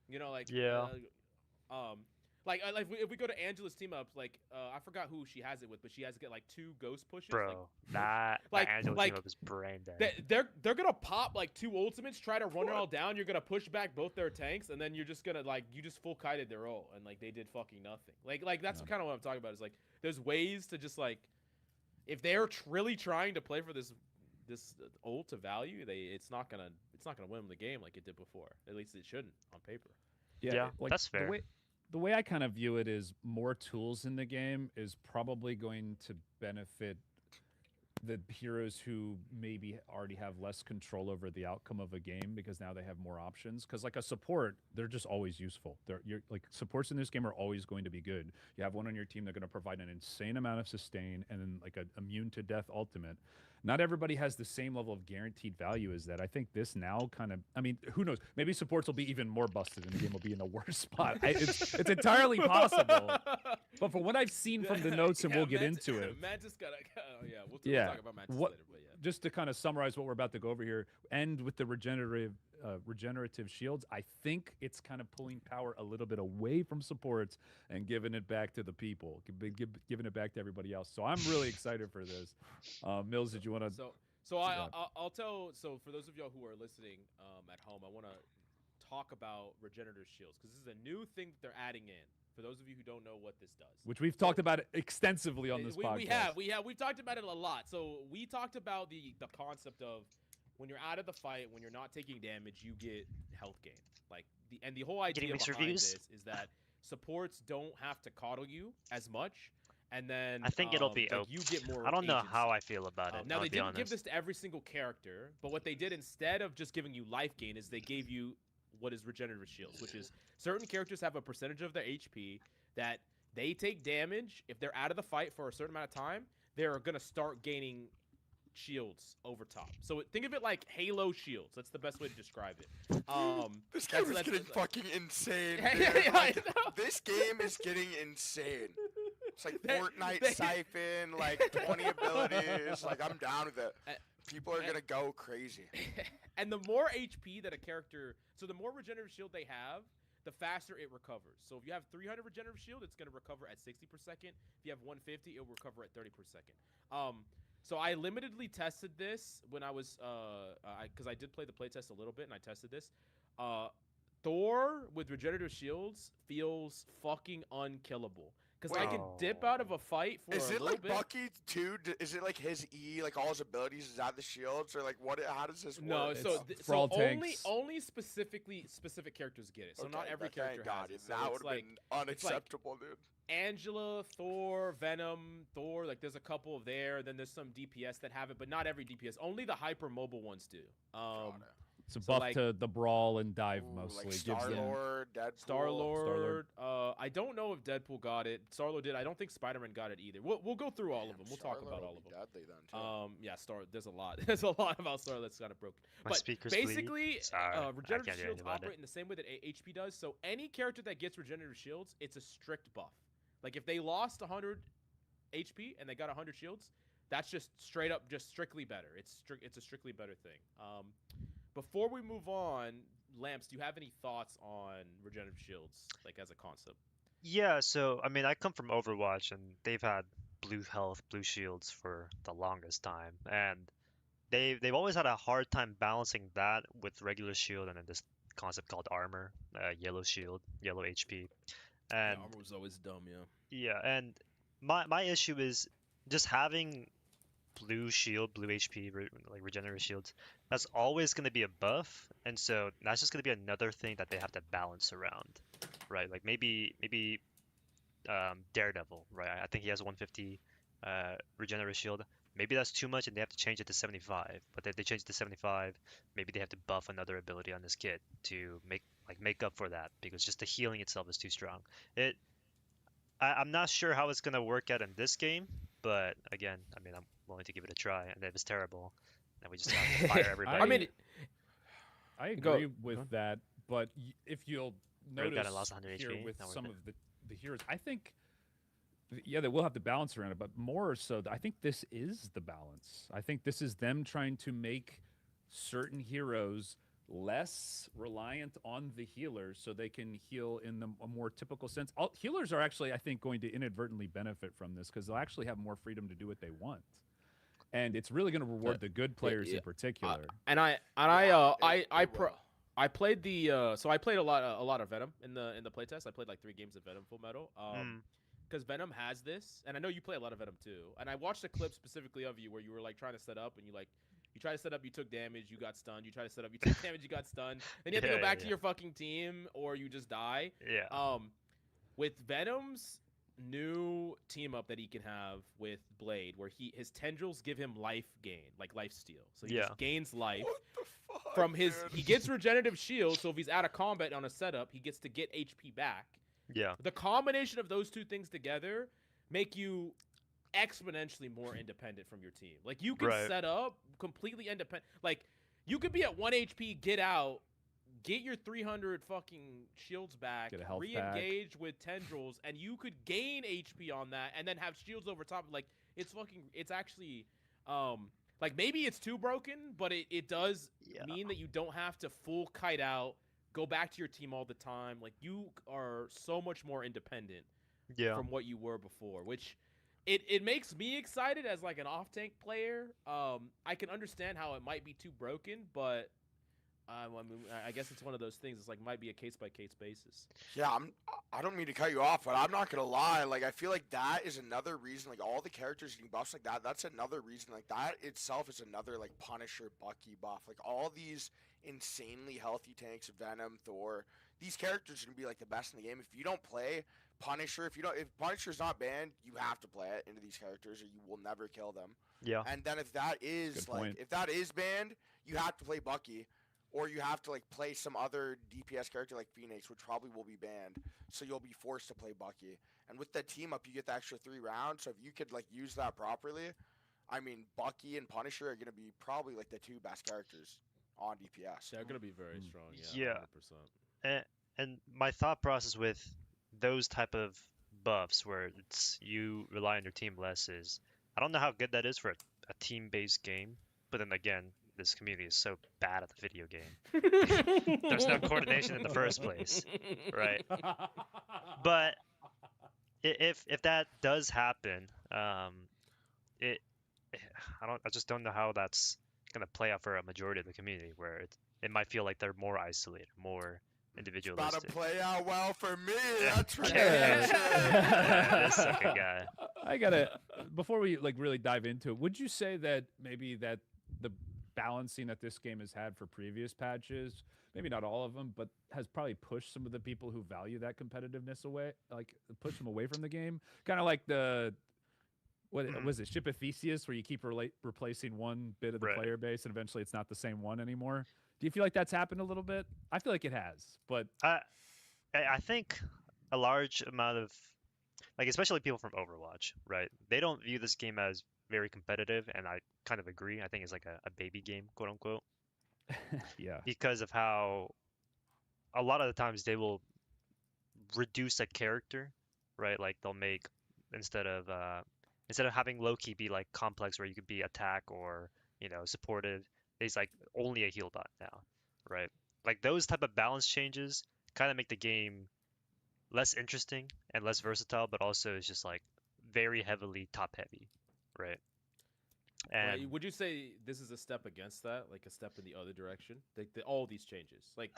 You know, like Yeah. like if we go to Angela's team up, like I forgot who she has it with, but she has to get like 2 ghost pushes. Bro, that like- Angela like, team up is brain dead. They're gonna pop like 2 ultimates, try to run it all down. You're gonna push back both their tanks, and then you're just gonna like you just full kited their ult, and like they did fucking nothing. Like that's Yeah. kind of what I'm talking about. Is like there's ways to just like if they're really trying to play for this ult to value, it's not gonna win them the game like it did before. At least it shouldn't on paper. Yeah, that's fair. The way I kind of view it is more tools in the game is probably going to benefit the heroes who maybe already have less control over the outcome of a game because now they have more options. Because like a support, they're just always useful. You're like supports in this game are always going to be good. You have one on your team that's going to provide an insane amount of sustain and then like a immune to death ultimate. Not everybody has the same level of guaranteed value as that. I think this now kind of, I mean, who knows? Maybe supports will be even more busted and the game will be in a worse spot. It's entirely possible. But from what I've seen from the notes, and we'll get into it. Mantis got we'll Yeah. talk about Mantis What- later, but yeah. Just to kind of summarize what we're about to go over here, end with the regenerative shields. I think it's kind of pulling power a little bit away from supports and giving it back to the people, giving it back to everybody else. So I'm really excited for this. Mills, did you want to? So I'll tell. So for those of y'all who are listening at home, I want to talk about regenerative shields because this is a new thing that they're adding in. For those of you who don't know what this does, Which we've talked about extensively on this podcast. we've talked about it a lot. So we talked about the concept of when you're out of the fight, when you're not taking damage, you get health gain. Like the whole idea Getting mixed behind reviews? this is that supports don't have to coddle you as much, and then I think it'll be like, open. you get more. I don't know agency. how I feel about it. Now I'll they be didn't honest. give this to every single character, but what they did instead of just giving you life gain is they gave you what is regenerative shields, which is certain characters have a percentage of their HP that they take damage if they're out of the fight for a certain amount of time. They're gonna start gaining shields over top. So think of it like Halo shields. That's the best way to describe it. This game is that's- getting fucking insane, Yeah, dude. yeah, I Like, know. this game is getting insane. It's like They- Fortnite they- siphon, like 20 abilities. Like, I'm down with it. Uh, People are gonna go crazy. And the more HP that a character, so the more regenerative shield they have, the faster it recovers. So if you have 300 regenerative shield, it's going to recover at 60 per second. If you have 150, it will recover at 30 per second. So I limitedly tested this when I was, because I did play the playtest a little bit and I tested this. Thor with regenerative shields feels fucking unkillable. Because I can dip out of a fight for Is a it little like bit. Bucky too? Is it like his E, like all his abilities is that the shields, or like what? How does this work? No, It's so for all only tanks. specific characters get it. So not Okay, every thank character God, has it. So that it's would have like been unacceptable, dude. Angela, Thor, Venom, Thor. Like there's a couple of there. Then there's some DPS that have it, but not every DPS. Only the hyper mobile ones do. Got it. It's a So, buff like- to the brawl and dive Ooh, mostly. like Gives Star them- Lord, Deadpool. Star-Lord. I don't know if Deadpool got it. Star-Lord did. I don't think Spider-Man got it either. We'll go through all of them. We'll talk Star-Lord about will all of be them. Deadly then too. Yeah, There's a lot. There's a lot about Star that's kind of broken. My But speakers bleed. basically, Sorry, I regenerative can't do shields anything about operate it. in the same way that HP does. So any character that gets regenerative shields, it's a strict buff. Like if they lost 100 HP and they got 100 shields, that's just straight up, just strictly better. It's a strictly better thing. Before we move on, Lamps, do you have any thoughts on regenerative shields, like as a concept? Yeah, so I mean, I come from Overwatch, and they've had blue health, blue shields for the longest time, and they've always had a hard time balancing that with regular shield and then this concept called armor, yellow shield, yellow HP, and armor was always dumb, yeah. yeah, and my issue is just having blue shield, blue HP, like regenerative shields. That's always going to be a buff, and so that's just going to be another thing that they have to balance around, right? Like maybe Daredevil, right? I think he has 150 regenerative shield. Maybe that's too much, and they have to change it to 75. But if they change it to 75, maybe they have to buff another ability on this kit to make up for that, because just the healing itself is too strong. I'm not sure how it's gonna work out in this game, but again, I mean, I'm willing to give it a try. And if it's terrible, then we just have to fire everybody. I mean, I Go- agree with that, but if you'll Break notice out and lost 100 here HP, with not worth some it. of the heroes, I think, yeah, they will have to balance around it, but more so, I think this is the balance. I think this is them trying to make certain heroes less reliant on the healers so they can heal in a more typical sense. Healers are actually, I think, going to inadvertently benefit from this because they'll actually have more freedom to do what they want. And it's really going to reward the good players yeah. in particular. I played the so I played a lot of Venom in the playtest. I played like 3 games of Venom Full Metal. Because Venom has this, and I know you play a lot of Venom too. And I watched a clip specifically of you where you were like trying to set up, and you try to set up, you took damage, you got stunned. You try to set up, you took damage, you got stunned. Then you have to go back to your fucking team, or you just die. Yeah. With Venom's new team up that he can have with Blade, where his tendrils give him life gain, like life steal. So he just gains life What the fuck? from his. dude? He gets regenerative shield, so if he's out of combat on a setup, he gets to get HP back. Yeah. The combination of those two things together make you exponentially more independent from your team. Like you can Right. set up completely independent. Like you could be at 1 HP, get out, get your 300 fucking shields back, Get a health re-engage with tendrils, and you could gain HP on that, and then have shields over top. Like it's actually, like maybe it's too broken, but it does Yeah. mean that you don't have to full kite out, go back to your team all the time. Like you are so much more independent Yeah. from what you were before, which it makes me excited as like an off tank player. I can understand how it might be too broken, but I mean, I guess it's one of those things. It's like might be a case by case basis. Yeah, I don't mean to cut you off, but I'm not gonna lie. Like, I feel like that is another reason. Like, all the characters getting buffs like that. That's another reason. Like, that itself is another like Punisher, Bucky buff. Like, all these insanely healthy tanks, Venom, Thor. These characters are gonna be like the best in the game. If you don't play Punisher, if Punisher's not banned, you have to play it into these characters, or you will never kill them. Yeah. And then if that is Good like point. if that is banned, you have to play Bucky. Or you have to like play some other DPS character like Phoenix, which probably will be banned. So you'll be forced to play Bucky. And with that team up, you get the extra 3 rounds. So if you could like use that properly, I mean, Bucky and Punisher are gonna be probably like the two best characters on DPS. They're gonna be very strong. Yeah. Yeah, 100%. And my thought process with those type of buffs where it's you rely on your team less is I don't know how good that is for a team-based game, but then again, this community is so bad at the video game. There's no coordination in the first place, right? But if that does happen, it I just don't know how that's gonna play out for a majority of the community where it might feel like they're more isolated, more About to individualistic. play out well for me. Yeah. That's for Yeah. damn Yeah, this sure. sucker guy. I gotta before we like really dive into it, would you say that maybe that the balancing that this game has had for previous patches, maybe not all of them, but has probably pushed some of the people who value that competitiveness away, like push them away from the game? Kind of like the what was it, Ship of Theseus, where you keep replacing one bit of the Right. player base and eventually it's not the same one anymore. Do you feel like that's happened a little bit? I feel like it has, but I think a large amount of like especially people from Overwatch, right? They don't view this game as very competitive, and I kind of agree. I think it's like a baby game, quote unquote, yeah. because of how a lot of the times they will reduce a character, right? Like they'll make instead of having Loki be like complex where you could be attack or supportive, he's like only a heal bot now, right? Like those type of balance changes kind of make the game less interesting and less versatile, but also it's just like very heavily top heavy, right? Right, And would you say this is a step against that, like a step in the other direction? Like all these changes, like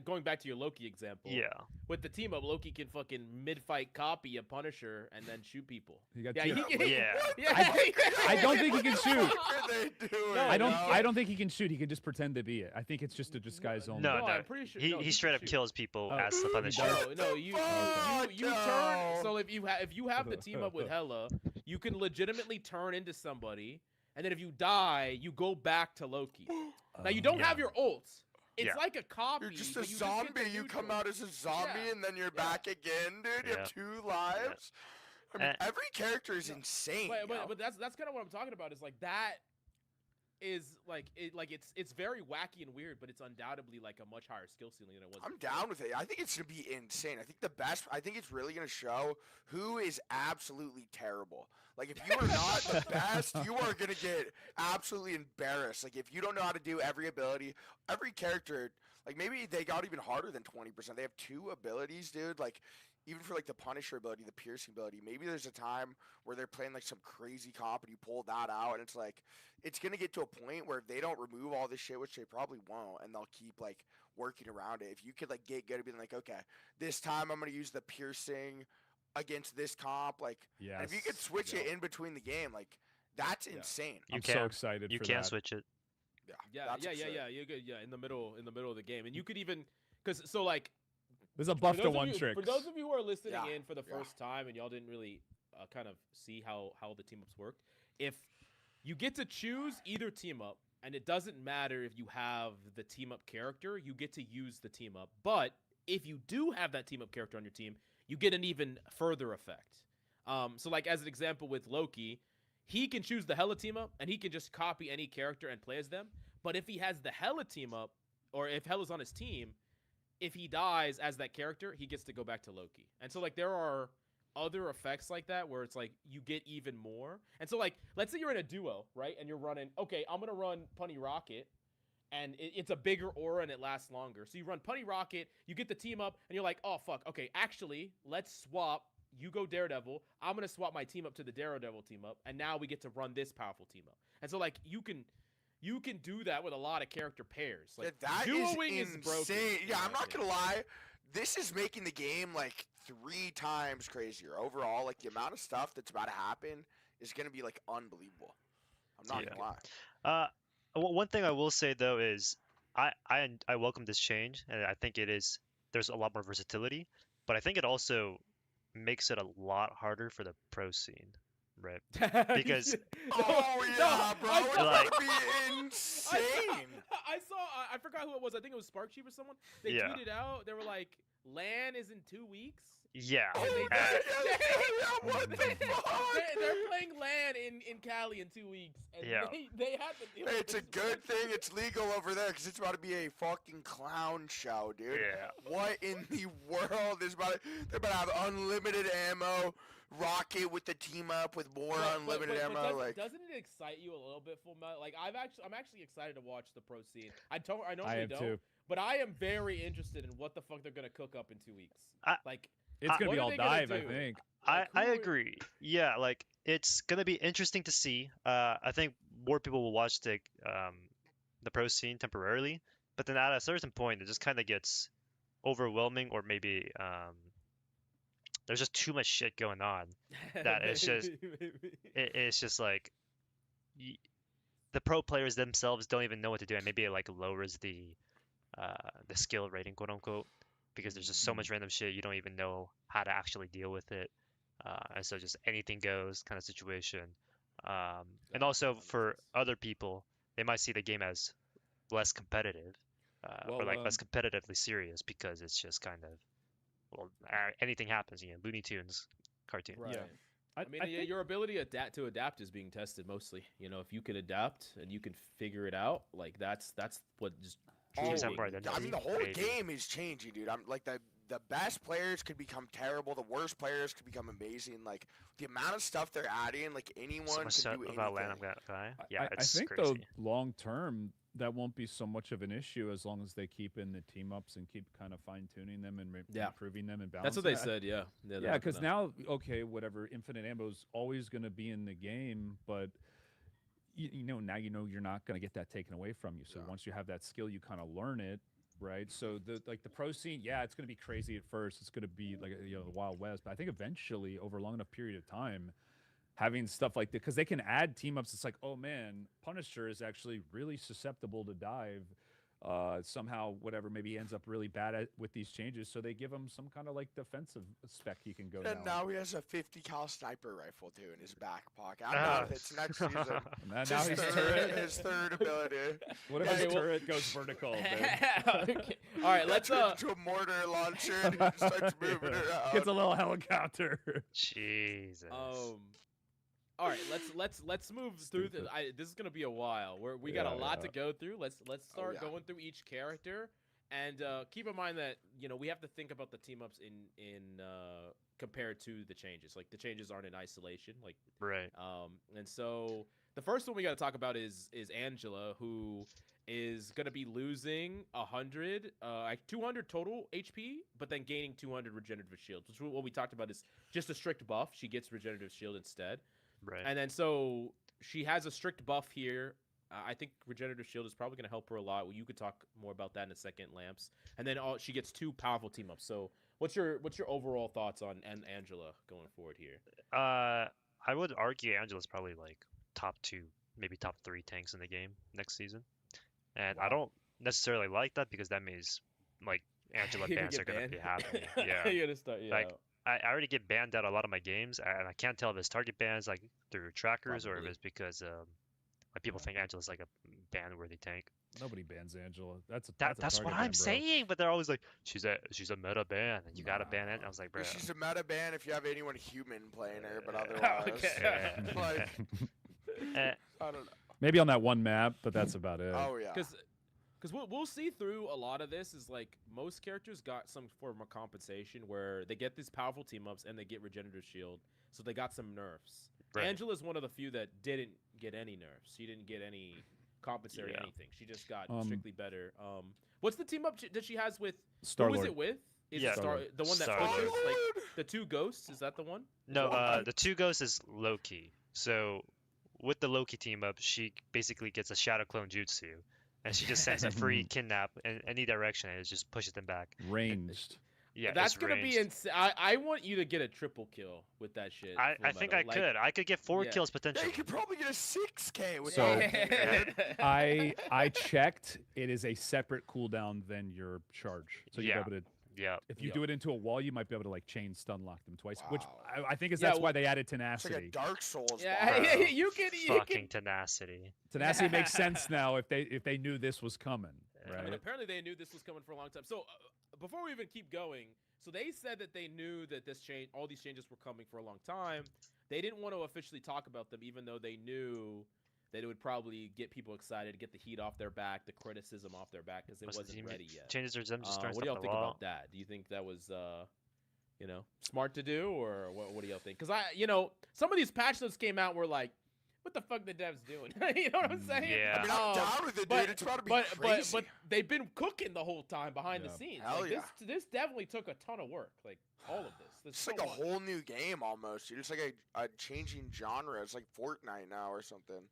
going back to your Loki example. yeah, With the team up, Loki can fucking mid-fight copy a Punisher and then shoot people. You got Yeah, two- he can. Yeah. Yeah. I don't think he can shoot. What are they doing? No, I don't. he bro? can't. I don't think he can shoot. He can just pretend to be it. I think it's just a disguise only. no, I'm pretty sure. he no, he can straight up shoot. kills people Oh, as the he Punisher. does? No, you Fuck turn. no. So if you have the team up with Hela, you can legitimately turn into somebody, and then if you die, you go back to Loki. Now you don't Yeah. have your ults. It's Yeah. like a copy. You're just a but you zombie. get the You come neutral. out as a zombie Yeah. and then you're Yeah. back again, dude. You Yeah. have two lives. I mean, And- every character is insane. But that's kind of what I'm talking about. Is like that is like it's very wacky and weird, but it's undoubtedly like a much higher skill ceiling than it was. I'm before. down with it. I think it's gonna be insane. I think it's really gonna show who is absolutely terrible. Like if you are not the best, you are gonna get absolutely embarrassed. Like if you don't know how to do every ability, every character, like maybe they got even harder than 20%. They have two abilities, dude. Like even for like the Punisher ability, the piercing ability, maybe there's a time where they're playing like some crazy comp and you pull that out and it's like it's gonna get to a point where if they don't remove all this shit, which they probably won't, and they'll keep like working around it. If you could like get good at being like, okay, this time I'm gonna use the piercing against this comp, like Yes. and if you could switch it in between the game, like that's Yeah. insane. You I'm can. so excited You for can that. switch it. Yeah, that's yeah, absurd. You're good. Yeah, in the middle of the game, and you could even because so like There's a for buff to those of one you- trick. For those of you who are listening Yeah, in for the yeah. first time and y'all didn't really kind of see how the team ups work, if you get to choose either team up, and it doesn't matter if you have the team up character, you get to use the team up. But if you do have that team up character on your team, you get an even further effect. So like as an example with Loki, he can choose the Hela team up, and he can just copy any character and play as them. But if he has the Hela team up, or if Hela's on his team, if he dies as that character, he gets to go back to Loki. And so like there are other effects like that where it's like you get even more. And so like let's say you're in a duo, right? And you're running, okay, I'm gonna run Punny Rocket, and it's a bigger aura and it lasts longer. So you run Punny Rocket, you get the team up, and you're like, oh fuck, okay, actually let's swap. You go Daredevil. I'm gonna swap my team up to the Daredevil team up, and now we get to run this powerful team up. And so like you can do that with a lot of character pairs. Like That duoing is is insane. broken. in Yeah, my I'm not opinion. gonna lie. This is making the game like 3 times crazier overall. Like the amount of stuff that's about to happen is gonna be like unbelievable. I'm not Yeah. gonna lie. One thing I will say though is I welcome this change, and I think there's a lot more versatility, but I think it also makes it a lot harder for the pro scene, right? Because- Oh yeah, bro, it's Like- gonna be insane. I saw. I forgot who it was. I think it was Sparksheep or someone. They Yeah. tweeted out. They were like, "LAN is in 2 weeks." Yeah. Oh, And they yeah, uh, yeah, what the fuck? They're playing LAN in Cali in 2 weeks. And Yeah. they had to deal with It's a this. good thing it's legal over there because it's about to be a fucking clown show, dude. Yeah. What in the world is about? They're about to have unlimited ammo. Rocket with the team up with more unlimited ammo. Doesn't it excite you a little bit, Fullmetal? Like I'm actually excited to watch the pro scene. I normally I am don't, too. but I am very interested in what the fuck they're gonna cook up in 2 weeks. Like It's gonna what be are all they gonna dive, I do? think. I who are- agree. Yeah, like it's gonna be interesting to see. I think more people will watch the pro scene temporarily, but then at a certain point, it just kind of gets overwhelming, or maybe there's just too much shit going on. That it's just- It's just like the pro players themselves don't even know what to do, and maybe it like lowers the skill rating, quote unquote, because there's just so much random shit you don't even know how to actually deal with it, and so just anything goes kind of situation. And also that makes for sense. other people, they might see the game as less competitive, or Well, like less competitively serious, because it's just kind of, well, anything happens, Looney Tunes cartoon. Right. Yeah. I mean, yeah, your ability to adapt is being tested mostly. If you can adapt and you can figure it out, like that's what just. Oh, Teams have being more tested. identity. I mean, the whole Maybe. game is changing, dude. I'm like the best players could become terrible. The worst players could become amazing. Like the amount of stuff they're adding, like anyone So can much do stuff anything. about Land Guy. Yeah, I it's think crazy. though long term that won't be so much of an issue as long as they keep in the team ups and keep kind of fine tuning them and Yeah. improving them and balancing. That's what they it. said. Yeah. they're Yeah, not because gonna- now, okay, whatever, infinite ammo is always going to be in the game, but now you're not going to get that taken away from you. So Yeah. once you have that skill, you kind of learn it, right? So the pro scene, yeah, it's going to be crazy at first. It's going to be like the Wild West, but I think eventually, over a long enough period of time, having stuff like that, because they can add team ups. It's like, oh man, Punisher is actually really susceptible to dive. Somehow, whatever, maybe he ends up really bad at with these changes, so they give him some kind of like defensive spec he can go down. And now he has a 50 cal sniper rifle too in his back pocket. I don't know if it's next season. And now It's his his turret. his third ability. What if Yeah, his well- turret goes vertical? Dude? Okay. All right, let's Turns into a mortar launcher and he starts moving around. Gets a little helicopter. Jesus. All right, let's move through. Stupid. This is gonna be a while. We got a Yeah, lot yeah. to go through. Let's start yeah. going through each character, and keep in mind that we have to think about the team ups in compared to the changes. Like the changes aren't in isolation. Like Right. and so the first one we got to talk about is Angela, who is gonna be losing 100, 200 total HP, but then gaining 200 regenerative shields. Which what we talked about is just a strict buff. She gets regenerative shield instead. Right. And then so she has a strict buff here. I think regenerative shield is probably going to help her a lot. Well, you could talk more about that in a second, Lamps. And then she gets 2 powerful team ups. So what's your overall thoughts on Angela going forward here? I would argue Angela's probably like top 2, maybe top 3 tanks in the game next season. And I don't necessarily like that, because that means like Angela You're gonna bans get are going to be banned? happening. Yeah. You're gonna start. Yeah. Like, I already get banned out a lot of my games, and I can't tell if it's target bans like through trackers, or if Probably. it's because like people think Angela's like a ban-worthy tank. Nobody bans Angela. That's a That's what target I'm ban, bro. saying, but they're always like, she's a meta ban, and you gotta ban it. And I was like, bro, She's a meta ban if you have anyone human playing her, but otherwise, Okay. like, eh, I don't know. Maybe on that one map, but that's about it. Oh yeah. Because we'll see through a lot of this is like most characters got some form of compensation where they get these powerful team ups and they get regenerative shield, so they got some nerfs. Right. Angela's one of the few that didn't get any nerfs. She didn't get any compensatory Yeah. anything. She just got Um, strictly better. What's the team up that she has with? Who is Star-Lord. it with? Is Yeah. it the one that Star-Lord. pushes like the 2 ghosts? Is that the one? no, What? the 2 ghosts is Loki. So with the Loki team up, she basically gets a shadow clone jutsu, and she just sends a free kidnap in any direction, and it just pushes them back. Ranged. Yeah, That's it's gonna be ranged. insane. I want you to get a triple kill with that shit. I Full think Metal. I Like- could. I could get 4 yeah. kills Yeah, potentially. you could probably get a 6K with So- that. I checked. It is a separate cooldown than your charge, so you'll Yeah. be able to Yeah. If you Yep. do it into a wall, you might be able to like chain stun lock them twice, which Wow. I think is Yeah, that's why well, they added It's like tenacity. a Dark Souls. Yeah, boss. Bro. you can. Fucking tenacity. Tenacity makes sense now if they knew this was coming, Yeah. right? I mean, apparently they knew this was coming for a long time. So before we even keep going, so they said that they knew that all these changes were coming for a long time. They didn't want to officially talk about them, even though they knew that it would probably get people excited, get the heat off their back, the criticism off their back, because it Must the wasn't team ready yet. Changes their them just throwing What do stuff y'all on the think wall. about that? Do you think that was, smart to do, or what do y'all think? Because some of these patch notes came out were like, what the fuck the devs doing? You know what I'm saying? Yeah. I mean, I'm down with it, dude. It's about to be crazy. But they've been cooking the whole time behind the Yeah. scenes. Hell Like, yeah. This definitely took a ton of work. Like all of this. There's It's so like a much. whole new game almost, dude. It's like a changing genre. It's like Fortnite now or something.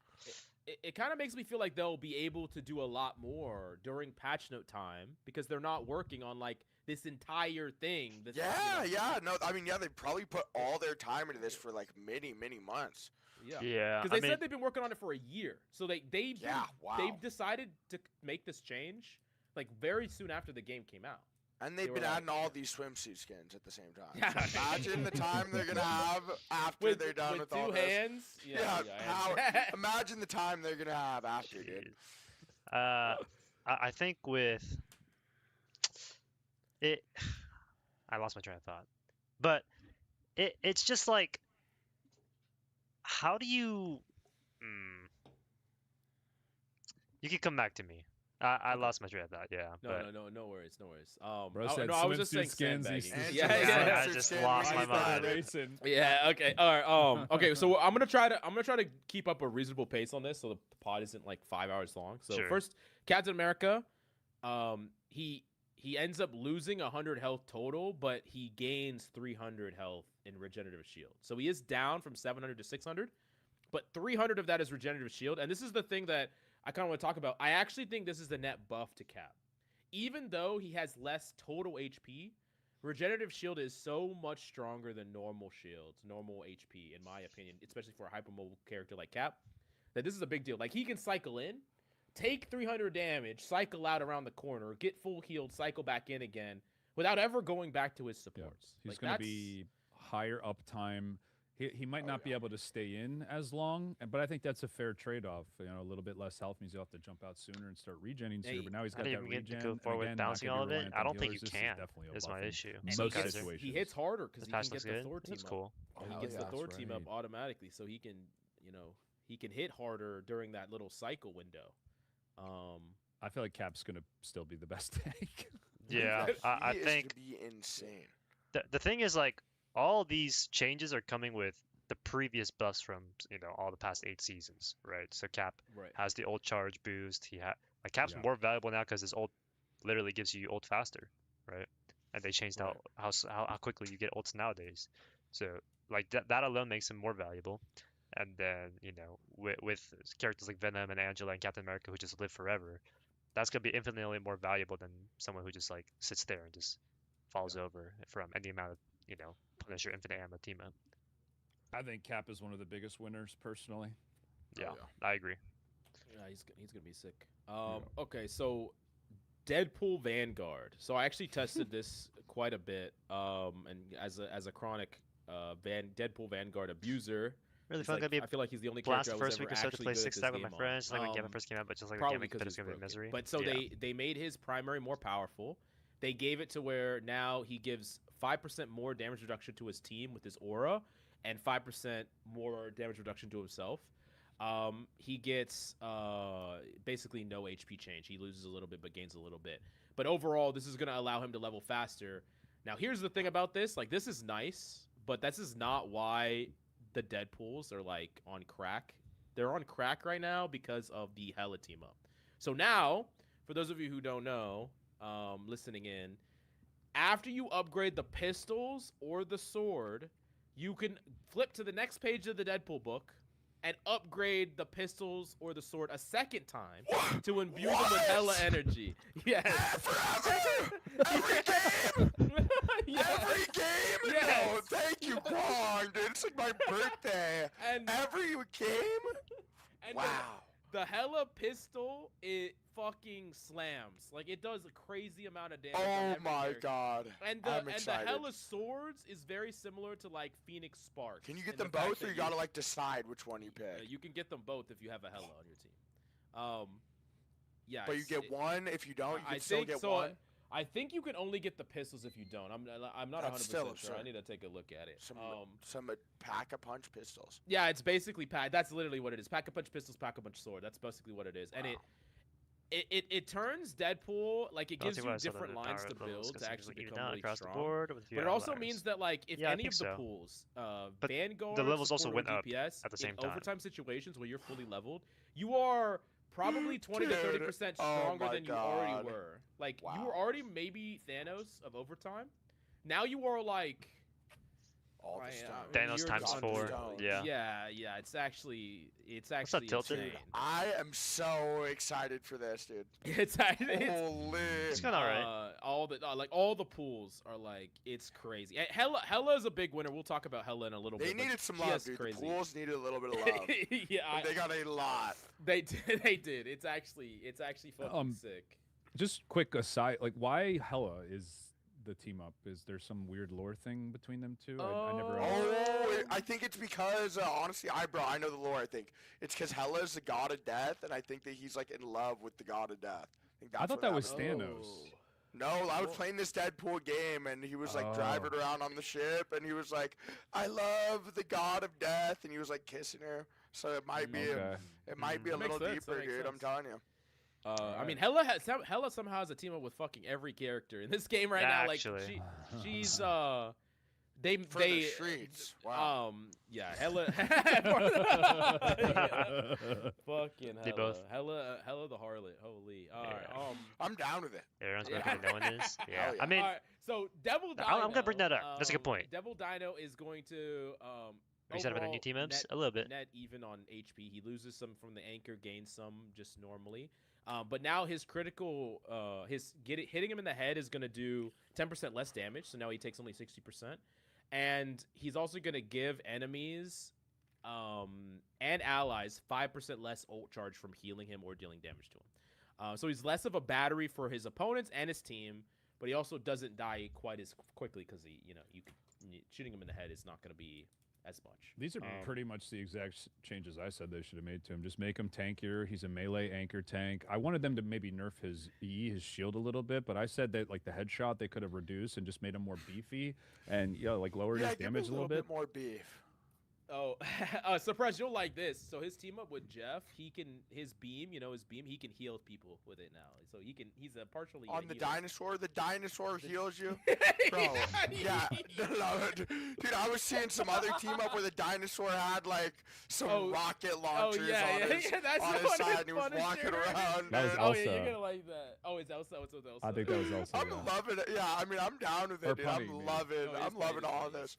It kind of makes me feel like they'll be able to do a lot more during patch note time because they're not working on like this entire thing. This, Yeah. No, I mean, yeah, they probably put all their time into this for like many months. yeah. Yeah. Because I they mean, said they've been working on it for a year, so they've Wow. decided to make this change like very soon after the game came out. And they've They been were like- adding all these swimsuit skins at the same time. Yeah. So imagine the time they're gonna have after they're done with two all this. hands. Yeah, how, hands. imagine the time they're gonna have after, dude. I think with it, I lost my train of thought, but it's just like, how do you? You can come back to me. I lost my train of thought. Yeah. but No worries. Bro I, said no, I was just saying swimsuit skins, sandbagging. these And Yeah, some yeah, I swimsuit just skin lost when my you started. mind. racing. Yeah. Okay. All right. Okay. So I'm gonna try to keep up a reasonable pace on this, so the pod isn't like 5 hours long. So Sure. first, Captain America, he ends up losing 100 health total, but he gains 300 health in regenerative shield. So he is down from 700 to 600, but 300 of that is regenerative shield. And this is the thing that I kind of want to talk about. I actually think this is the net buff to Cap. Even though he has less total HP, regenerative shield is so much stronger than normal shields, normal HP, in my opinion, especially for a hypermobile character like Cap, that this is a big deal. Like, he can cycle in, take 300 damage, cycle out around the corner, get full healed, cycle back in again, without ever going back to his Yeah. supports. He's Like, going to that's- be higher uptime. He might Oh, not be yeah. able to stay in as long, but I think that's a fair trade-off. You know, a little bit less health means you'll have to jump out sooner and start regenerating sooner. Hey, But now he's I got didn't that even get to regen. go and forward again, not bouncing gonna be all of it. reliant I on don't think healers. you This can. definitely a Is my buff in issue. and most he, gets, situations. he hits harder because This he patch can looks get the good. Thor team That's up. cool. Oh, He hell gets yeah, the that's Thor team up right. automatically, so he can, he can hit harder during that little cycle window. I feel like Cap's going to still be the best tank. Yeah. I He is think gonna be insane. the thing is, like, all these changes are coming with the previous buffs from all the past 8 seasons, right? So Cap Right. has the ult charge boost. Cap's Yeah. more valuable now because his ult literally gives you ult faster, right? And they changed Right. how quickly you get ults nowadays. So like that alone makes him more valuable. And then with characters like Venom and Angela and Captain America who just live forever, that's gonna be infinitely more valuable than someone who just like sits there and just falls over from any amount of Punisher infinite ammo team up. I think Cap is one of the biggest winners, personally. Yeah, yeah. I agree. Yeah, he's gonna be sick. Okay, so Deadpool Vanguard. So I actually tested this quite a bit. And as a chronic Deadpool Vanguard abuser, Really he's fun. like- Gonna be I feel like he's the only blast character the I was first week ever or so to actually play good at six this stack with my game on. friends. Like when Gavin first came out, but just like the Probably game, because but he's it's gonna be broken. misery. But so Yeah. they made his primary more powerful. They gave it to where now he gives 5% more damage reduction to his team with his aura, and 5% more damage reduction to himself. He gets basically no HP change. He loses a little bit but gains a little bit. But overall, this is going to allow him to level faster. Now, here's the thing about this. Like, this is nice, but this is not why the Deadpools are, like, on crack. They're on crack right now because of the Hela team up. So now, for those of you who don't know, listening in, after you upgrade the pistols or the sword, you can flip to the next page of the Deadpool book and upgrade the pistols or the sword a second time to imbue them with hella energy. Yes. Forever! Every game! Yes. Every game! Yes. No, thank you, Kwong, dude. It's like my birthday. And Every game? and Wow. the hella pistol, it fucking slams. Like it does a crazy amount of damage. on Oh every my character. god. And I'm the excited. Hella Swords is very similar to like Phoenix Sparks. Can you get in the them fact both, that or you gotta like decide which one you pick? You can get them both if you have a Hella on your team. Yeah. But you it's- get one. If you don't, you can I still think get so. one. I think you can only get the pistols if you don't. I'm not 100% That's still sure. I absurd. need to take a look at it. Some pack-a-punch pistols. Yeah, it's basically That's literally what it is. Pack-a-punch pistols, pack-a-punch sword. That's basically what it is. And Wow. it turns Deadpool, like it Don't gives see you why I saw different the lines power to levels, build 'cause to it actually was even become out really across strong. the board with a few But it also outliers. means that like if Yeah, I any think of the so. pools, But Vanguard, the levels also support, or went up DPS, at the same in time. overtime situations where you're fully leveled, you are probably 20 to 30% Dude, oh stronger my than you already God. were. Like you Wow. were already maybe Thanos of overtime. Now you are like All the I, stones. Thanos you're times just 4. stones. Yeah. yeah. It's actually What's up, Tilted? insane. I am so excited for this, dude. It's actually Holy. It's kind of alright. all the pools are like it's crazy. And Hella is a big winner. We'll talk about Hella in a little They bit. but needed some she love, has dude. crazy. The pools needed a little bit of love. Yeah, They got a lot. they did. They did. It's actually fucking sick. Just quick aside, like why Hella is the team up? Is there some weird lore thing between them two? I never. Oh, I think it's because honestly, I know the lore. I think it's because Hela's the god of death, and I think that he's like in love with the god of death. think I that's thought what that was happened. Thanos. No, I was playing this Deadpool game, and he was like driving around on the ship, and he was like, "I love the god of death," and he was like kissing her. So it might be, Okay. it might be a That makes little sense, that deeper, makes dude. I'm sense. telling you. I mean, Hella somehow has a team up with fucking every character in this game right now. Like Actually. she's For the streets. Wow. yeah, Hella fucking They both. Hella the harlot. Holy. All right. Yeah. I'm down with it. Everyone's Yeah. gonna know what this. Yeah. Hell yeah. I mean, all right, so Devil Dino. I'm gonna bring that up. That's a good point. Devil Dino is going to are you said about the new overall team ups? net- A little bit. net even on HP. He loses some from the anchor, gains some just normally. But now his critical, hitting him in the head is going to do 10% less damage. So now he takes only 60%. And he's also going to give enemies and allies 5% less ult charge from healing him or dealing damage to him. So he's less of a battery for his opponents and his team. But he also doesn't die quite as quickly because shooting him in the head is not going to be as much. These are pretty much the exact changes I said they should have made to him. Just make him tankier. He's a melee anchor tank. I wanted them to maybe nerf his his shield a little bit, but I said that like the headshot they could have reduced and just made him more beefy and like lowered his give damage him a little bit. more beef. Oh, surprise! You'll like this. So his team up with Jeff, his beam, he can heal people with it now. So he's a partially On the healer. dinosaur, the dinosaur heals you. Bro, yeah, no, dude, I was seeing some other team up where the dinosaur had like some rocket launchers yeah, on his, that's on the his one side, with and he was Punisher. walking around. That was man. Oh yeah, Elsa. you're gonna like that. Oh, it's Elsa. What's with Elsa? I think that was also. I'm yeah. loving it. Yeah, I mean, I'm down with Or it, dude. punny, I'm maybe. loving, No, he's I'm loving funny, all he's this.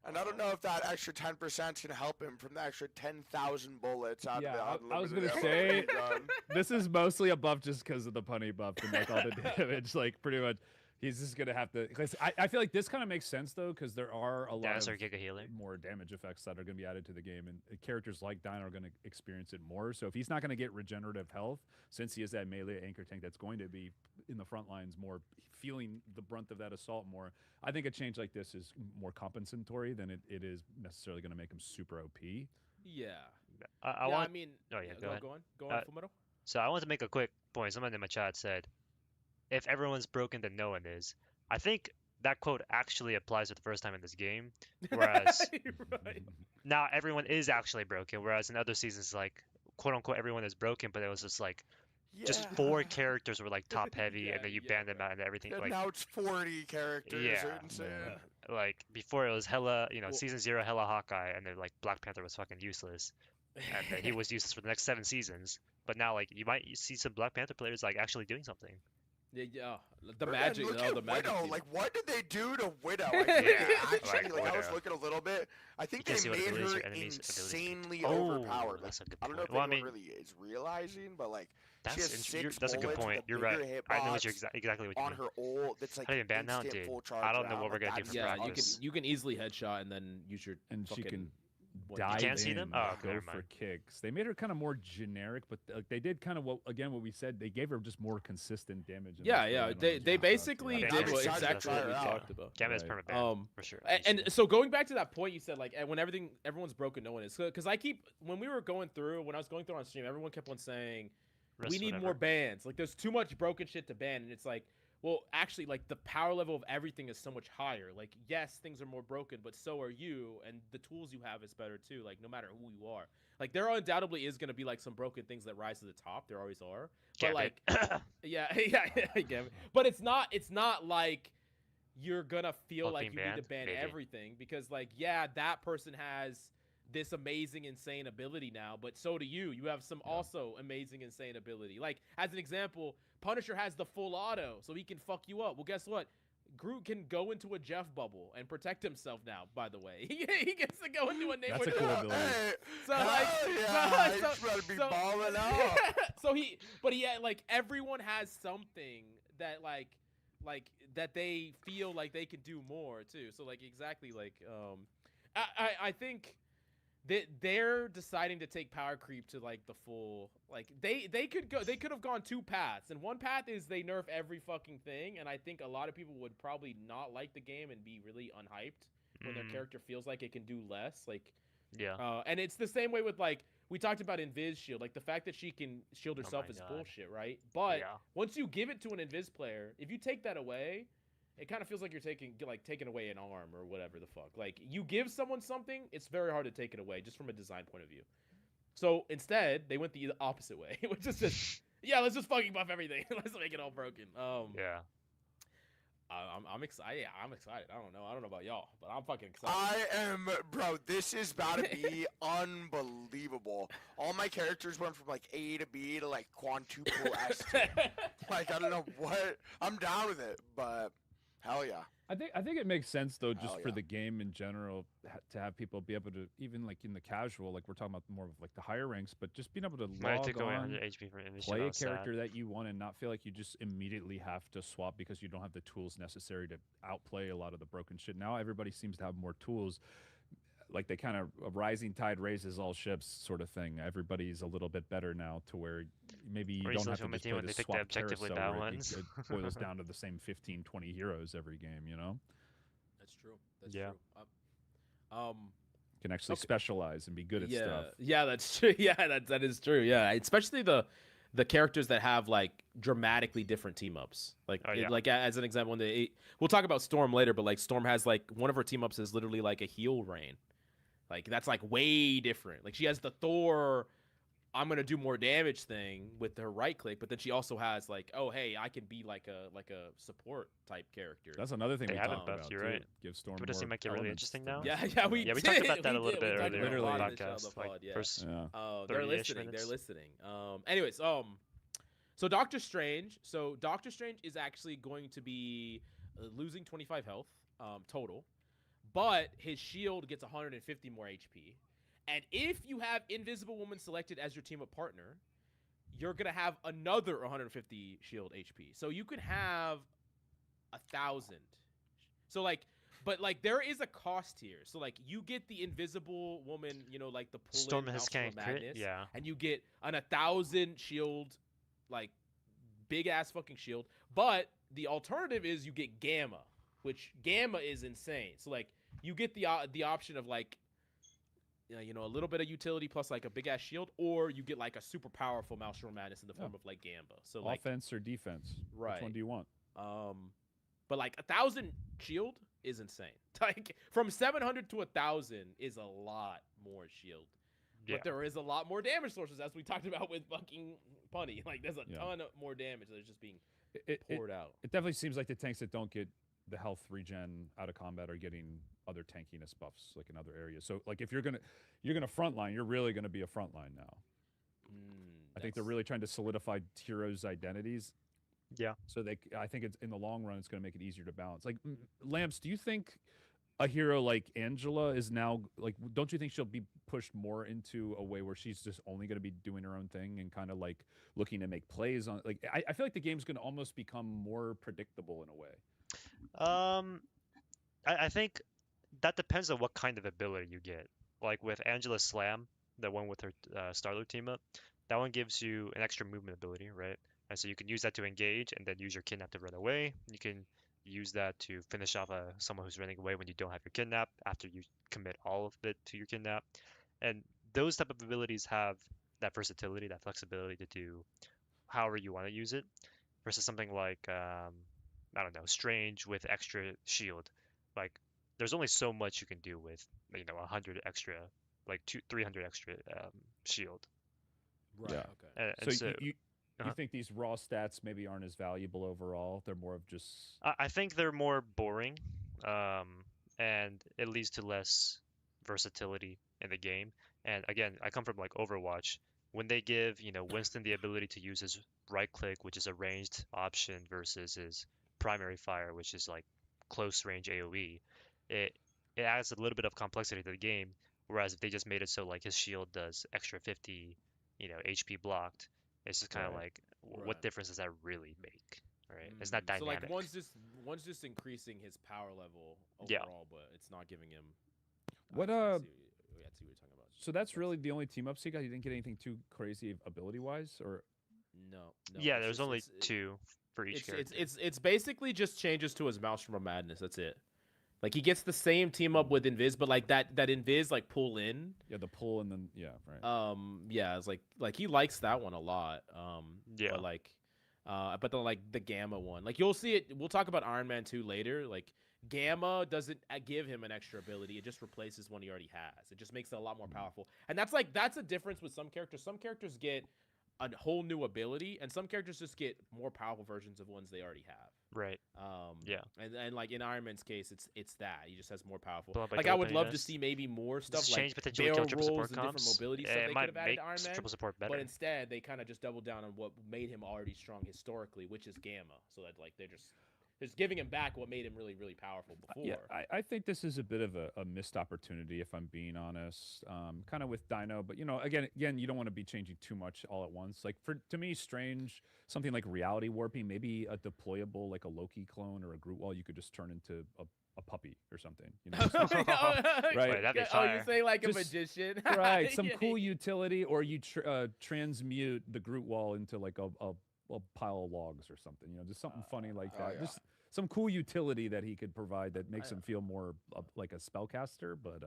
And I don't know if that extra 10% is gonna help him from the extra 10,000 bullets out Yeah, of the I was unlimited gonna ammo say- gun. This is mostly a buff just because of the punny buff and like all the damage. Like pretty much, he's just gonna have to. Cause I feel like this kind of makes sense though, because there are a lot Dinosaur of Giga Healer. more damage effects that are going to be added to the game, and characters like Dino are going to experience it more. So if he's not going to get regenerative health, since he is that melee anchor tank that's going to be in the front lines more, feeling the brunt of that assault more, I think a change like this is more compensatory than it is necessarily going to make him super OP. Yeah. I yeah, want. I mean. Oh, yeah, go ahead. Go on, Fullmetal. So I want to make a quick point. Someone in my chat said, "If everyone's broken, then no one is." I think that quote actually applies for the first time in this game. Whereas right. now everyone is actually broken. Whereas in other seasons, like quote unquote, everyone is broken, but it was just like just 4 characters were like top heavy, Yeah, and then you yeah, banned them right. out and everything. And Like now it's 40 characters. Yeah, They're insane. like before it was hella, Well- season 0 hella Hawkeye, and then like Black Panther was fucking useless, and then he was useless for the next 7 seasons. But now like you might see some Black Panther players like actually doing something. Yeah. The And magic. look Oh, at the magic. Widow. team. Like, what did they do to Widow? I think actually, like I was Widow. looking a little bit. I think You they can see what made abilities her your enemies' abilities insanely do. overpowered. That's a good I don't know point. if Well, I anyone mean, really is realizing, but like, she has that's 6 that's a good bullets with point. a You're bigger right. hitbox I know what you're exactly what you on mean. her ult. That's like How do you ban now, instant dude? full charge. I don't know round. what we're Like, gonna do that's for Yeah, practice. you can easily headshot and then use your And she fucking can what dive can't see in, them? like, Oh, okay, go never for mind. kicks. They made her kind of more generic, but they did kind of what we said. They gave her just more consistent damage. And Yeah, less yeah. reliant on They those they one shots. basically Yeah, did I'm what excited exactly to what we try it talked out. about. Gambit is Right. perma-banned for sure. And so going back to that point you said, like, when everyone's broken, no one is. Because when I was going through on stream, everyone kept on saying we Risk need whatever. more bans. Like, there's too much broken shit to ban, and it's like, well, actually, like, the power level of everything is so much higher. Like, yes, things are more broken, but so are you, and the tools you have is better too. Like, no matter who you are, like, there undoubtedly is gonna be like some broken things that rise to the top. There always are. But Gambit. like, yeah, I get it. But it's not like you're gonna feel Both like being you need to banned? ban Maybe. everything because, like, yeah, that person has this amazing, insane ability now, but so do you. You have some also amazing, insane ability. Like, as an example, Punisher has the full auto, so he can fuck you up. Well, guess what? Groot can go into a Jeff bubble and protect himself now, by the way. He gets to go into a name That's a with cool Jeff. ability. Hey, So, like, hell yeah, he's so- trying to be so- balling out. so he like, everyone has something that like that they feel like they can do more too. So, like, exactly, like, I think that they're deciding to take power creep to like the full, like, they could have gone two paths, and one path is they nerf every fucking thing, and I think a lot of people would probably not like the game and be really unhyped when their Mm, character feels like it can do less, like. yeah. And it's the same way with, like, we talked about Invis shield. Like, the fact that she can shield Oh herself my is God. bullshit, right? But Yeah. once you give it to an Invis player, if you take that away, it kind of feels like you're taking away an arm or whatever the fuck. Like, you give someone something, it's very hard to take it away, just from a design point of view. So instead, they went the opposite way, which is just, yeah, let's just fucking buff everything. Let's make it all broken. Yeah. I'm excited. Yeah, I'm excited. I don't know about y'all, but I'm fucking excited. I am, bro. This is about to be unbelievable. All my characters went from like A to B to like quadruple S. Like, I don't know what. I'm down with it, but hell yeah. I think it makes sense though, just Hell for yeah. the game in general, to have people be able to, even like in the casual, like we're talking about more of like the higher ranks, but just being able to I log took away on, 100 HP from Invis. play a character that you want, and not feel like you just immediately have to swap because you don't have the tools necessary to outplay a lot of the broken shit. Now everybody seems to have more tools. Like, they kind of, a rising tide raises all ships sort of thing. Everybody's a little bit better now to where maybe you Or don't easily have to from a just team play when the they pick the swap objectively carousel bad where ones. it boils down to the same 15, 20 heroes every game, you know? That's true. That's Yeah. true. Can actually Okay. specialize and be good at yeah, stuff. Yeah, that's true. Yeah, that is true. Yeah, especially the characters that have like dramatically different team ups. Like, Oh, yeah. like, as an example, we'll talk about Storm later, but like, Storm has like one of her team ups is literally like a heal rain. Like, that's like way different. Like, she has the Thor, I'm gonna do more damage thing with her right click, but then she also has like, oh hey, I can be like a support type character. That's another thing They we haven't talked buffed, about, you're too. right. Give Storm But does it more make it really elements interesting to now? them. Yeah, we talked did, about that a we little did, bit we talked earlier in the Literally. podcast. Like, yeah. first Yeah. Oh, they're 30-ish listening. They're minutes. listening. Anyways, so Doctor Strange. So Doctor Strange is actually going to be losing 25 health total, but his shield gets 150 more HP. And if you have Invisible Woman selected as your team up partner, you're gonna have another 150 shield HP. So you could have 1,000. So like, but like, there is a cost here. So like, you get the Invisible Woman, you know, like the pull Storm in has Maelstrom can't crit. Madness, Yeah. and you get an 1,000 shield, like, big ass fucking shield. But the alternative is you get Gamma, which Gamma is insane. So like, you get the option of like, you know, a little bit of utility plus like a big ass shield, or you get like a super powerful Maelstrom Madness in the form of like Gamba. So like, Offense or defense? Which Right. one do you want? but like 1,000 shield is insane. Like, from 700 to 1,000 is a lot more shield. Yeah. But there is a lot more damage sources, as we talked about with fucking Peni. Like, there's a Yeah. ton of more damage that's just being It poured out. definitely seems like the tanks that don't get the health regen out of combat are getting other tankiness buffs, like in other areas. So like, if you're gonna frontline, you're really gonna be a frontline now. I think they're really trying to solidify heroes' identities. Yeah. So I think it's in the long run, it's going to make it easier to balance. Like, Lamps, do you think a hero like Angela is now like? Don't you think she'll be pushed more into a way where she's just only going to be doing her own thing and kind of like looking to make plays on? Like, I feel like the game's going to almost become more predictable in a way. I think that depends on what kind of ability you get. like with Angela's Slam, the one with her Starlo team up, that one gives you an extra movement ability, right? And so you can use that to engage and then use your kidnap to run away. You can use that to finish off someone who's running away when you don't have your kidnap after you commit all of it to your kidnap. And those type of abilities have that versatility, that flexibility to do however you want to use it, versus something like I don't know, Strange with extra shield. Like there's only so much you can do with 100 extra, like 300 extra shield. Right. Yeah. Okay. And So so you uh-huh. think these raw stats maybe aren't as valuable overall? They're more of just I think they're more boring, um, and it leads to less versatility in the game. And again, I come from like Overwatch. When they give, Winston the ability to use his right click, which is a ranged option, versus his primary fire, which is like close range AoE, it it adds a little bit of complexity to the game. Whereas if they just made it so like his shield does extra 50, HP blocked, it's just kind of right. like, what Right. difference does that really make? Right? It's not So like dynamic. one's just increasing his power level Yeah. overall, but it's not giving him. What I see what you're talking about. So that's really the only team ups you got. You didn't get anything too crazy ability wise, or No. Yeah, It's there's just only two for each it's character. it's basically just changes to his Maelstrom of Madness. That's it. Like he gets the same team up with Invis, but like that Invis like pull in. yeah, the pull and then yeah, right. Yeah, it's like he likes that one a lot. Yeah. But like, but then like the Gamma one, like you'll see it. We'll talk about Iron Man 2 later. Like Gamma doesn't give him an extra ability. It just replaces one he already has. It just makes it a lot more powerful. And that's a difference with some characters. Some characters get a whole new ability, and some characters just get more powerful versions of ones they already have. Right. Yeah. And like in Iron Man's case, it's that he just has more powerful. Blown by Like I would love to Penis. see maybe more Does stuff this like change potentially barrel kill triple rolls support and different comps? mobility stuff It they could might have added make to Iron Man. triple support better. But instead, they kind of just doubled down on what made him already strong historically, which is Gamma. So that like they're just giving him back what made him really really powerful before. Yeah, I think this is a bit of a missed opportunity, if I'm being honest. Kind of with Dino, but again, you don't want to be changing too much all at once. Like to me, Strange, something like reality warping, maybe a deployable like a Loki clone or a Groot Wall, you could just turn into a puppy or something. Right? Wait, that'd be Oh, fire. you're saying like a Just- magician, Right, some Yeah. cool utility, or you transmute the Groot Wall into like a pile of logs or something. Just something funny like oh, that. yeah. Just some cool utility that he could provide that makes I- him feel more like a spellcaster. But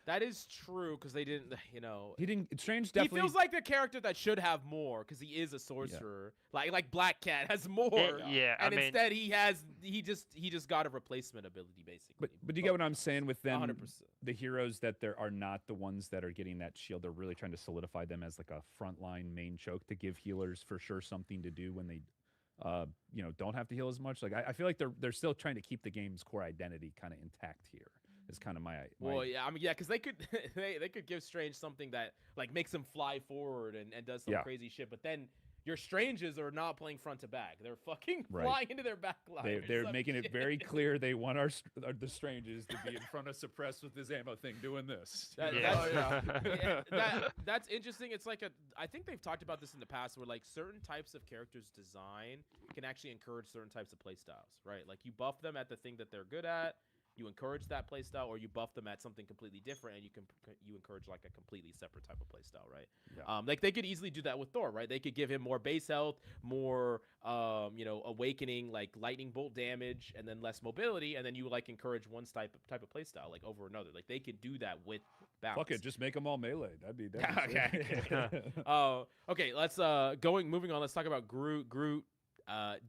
That is true because they didn't, he didn't. Strange He definitely. feels like the character that should have more because he is a sorcerer. Like Black Cat has more. Yeah, I and mean, instead he just got a replacement ability basically. but you get what I'm saying with them. 100%. The heroes that there are not the ones that are getting that shield. They're really trying to solidify them as like a frontline main choke to give healers for sure something to do when they don't have to heal as much. Like I feel like they're still trying to keep the game's core identity kind of intact here. Is kind of my Well, yeah, I mean, yeah, because they could they could give Strange something that like makes him fly forward and does some Yeah. crazy shit, but then your Stranges are not playing front to back. They're fucking Right. flying into their back line. they're making it very clear they want the Strangers to be in front of Suppress with this ammo thing doing this. That- yeah. That's interesting. It's like I think they've talked about this in the past where like certain types of characters design can actually encourage certain types of playstyles, right? Like you buff them at the thing that they're good at, you encourage that playstyle, or you buff them at something completely different and you encourage like a completely separate type of playstyle, right? Yeah. Like they could easily do that with Thor, right? They could give him more base health, more awakening, like lightning bolt damage, and then less mobility, and then you like encourage one type of playstyle like over another. Like they could do that with balance. Fuck it, just make them all melee. That'd be Okay. Okay, let's moving on. Let's talk about Groot.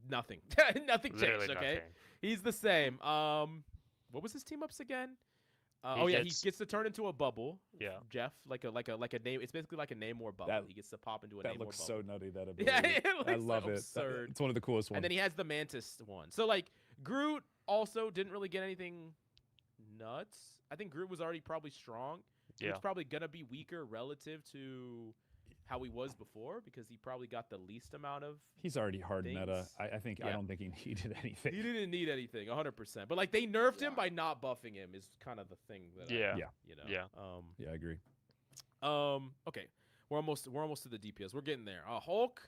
Nothing. Nothing Literally changed, okay? nothing. He's the same. What was his team ups again? He he gets- gets to turn into a bubble. Yeah. Jeff, like a name. It's basically like a Namor bubble. That- he gets to pop into a That Namor looks bubble. so nutty. That ability. Yeah, it I looks love so it. absurd. It's one of the coolest ones. And then he has the Mantis one. So like Groot also didn't really get anything nuts. I think Groot was already probably strong. Yeah. Groot's probably gonna be weaker relative to how he was before because he probably got the least amount of. He's already hard meta. things. I think I Yeah. don't think he needed anything. He didn't need anything, 100%. But like they nerfed him Yeah. by not buffing him is kind of the thing that Yeah. Yeah. Yeah. Yeah, I agree. Okay. We're almost to the DPS. We're getting there. Hulk.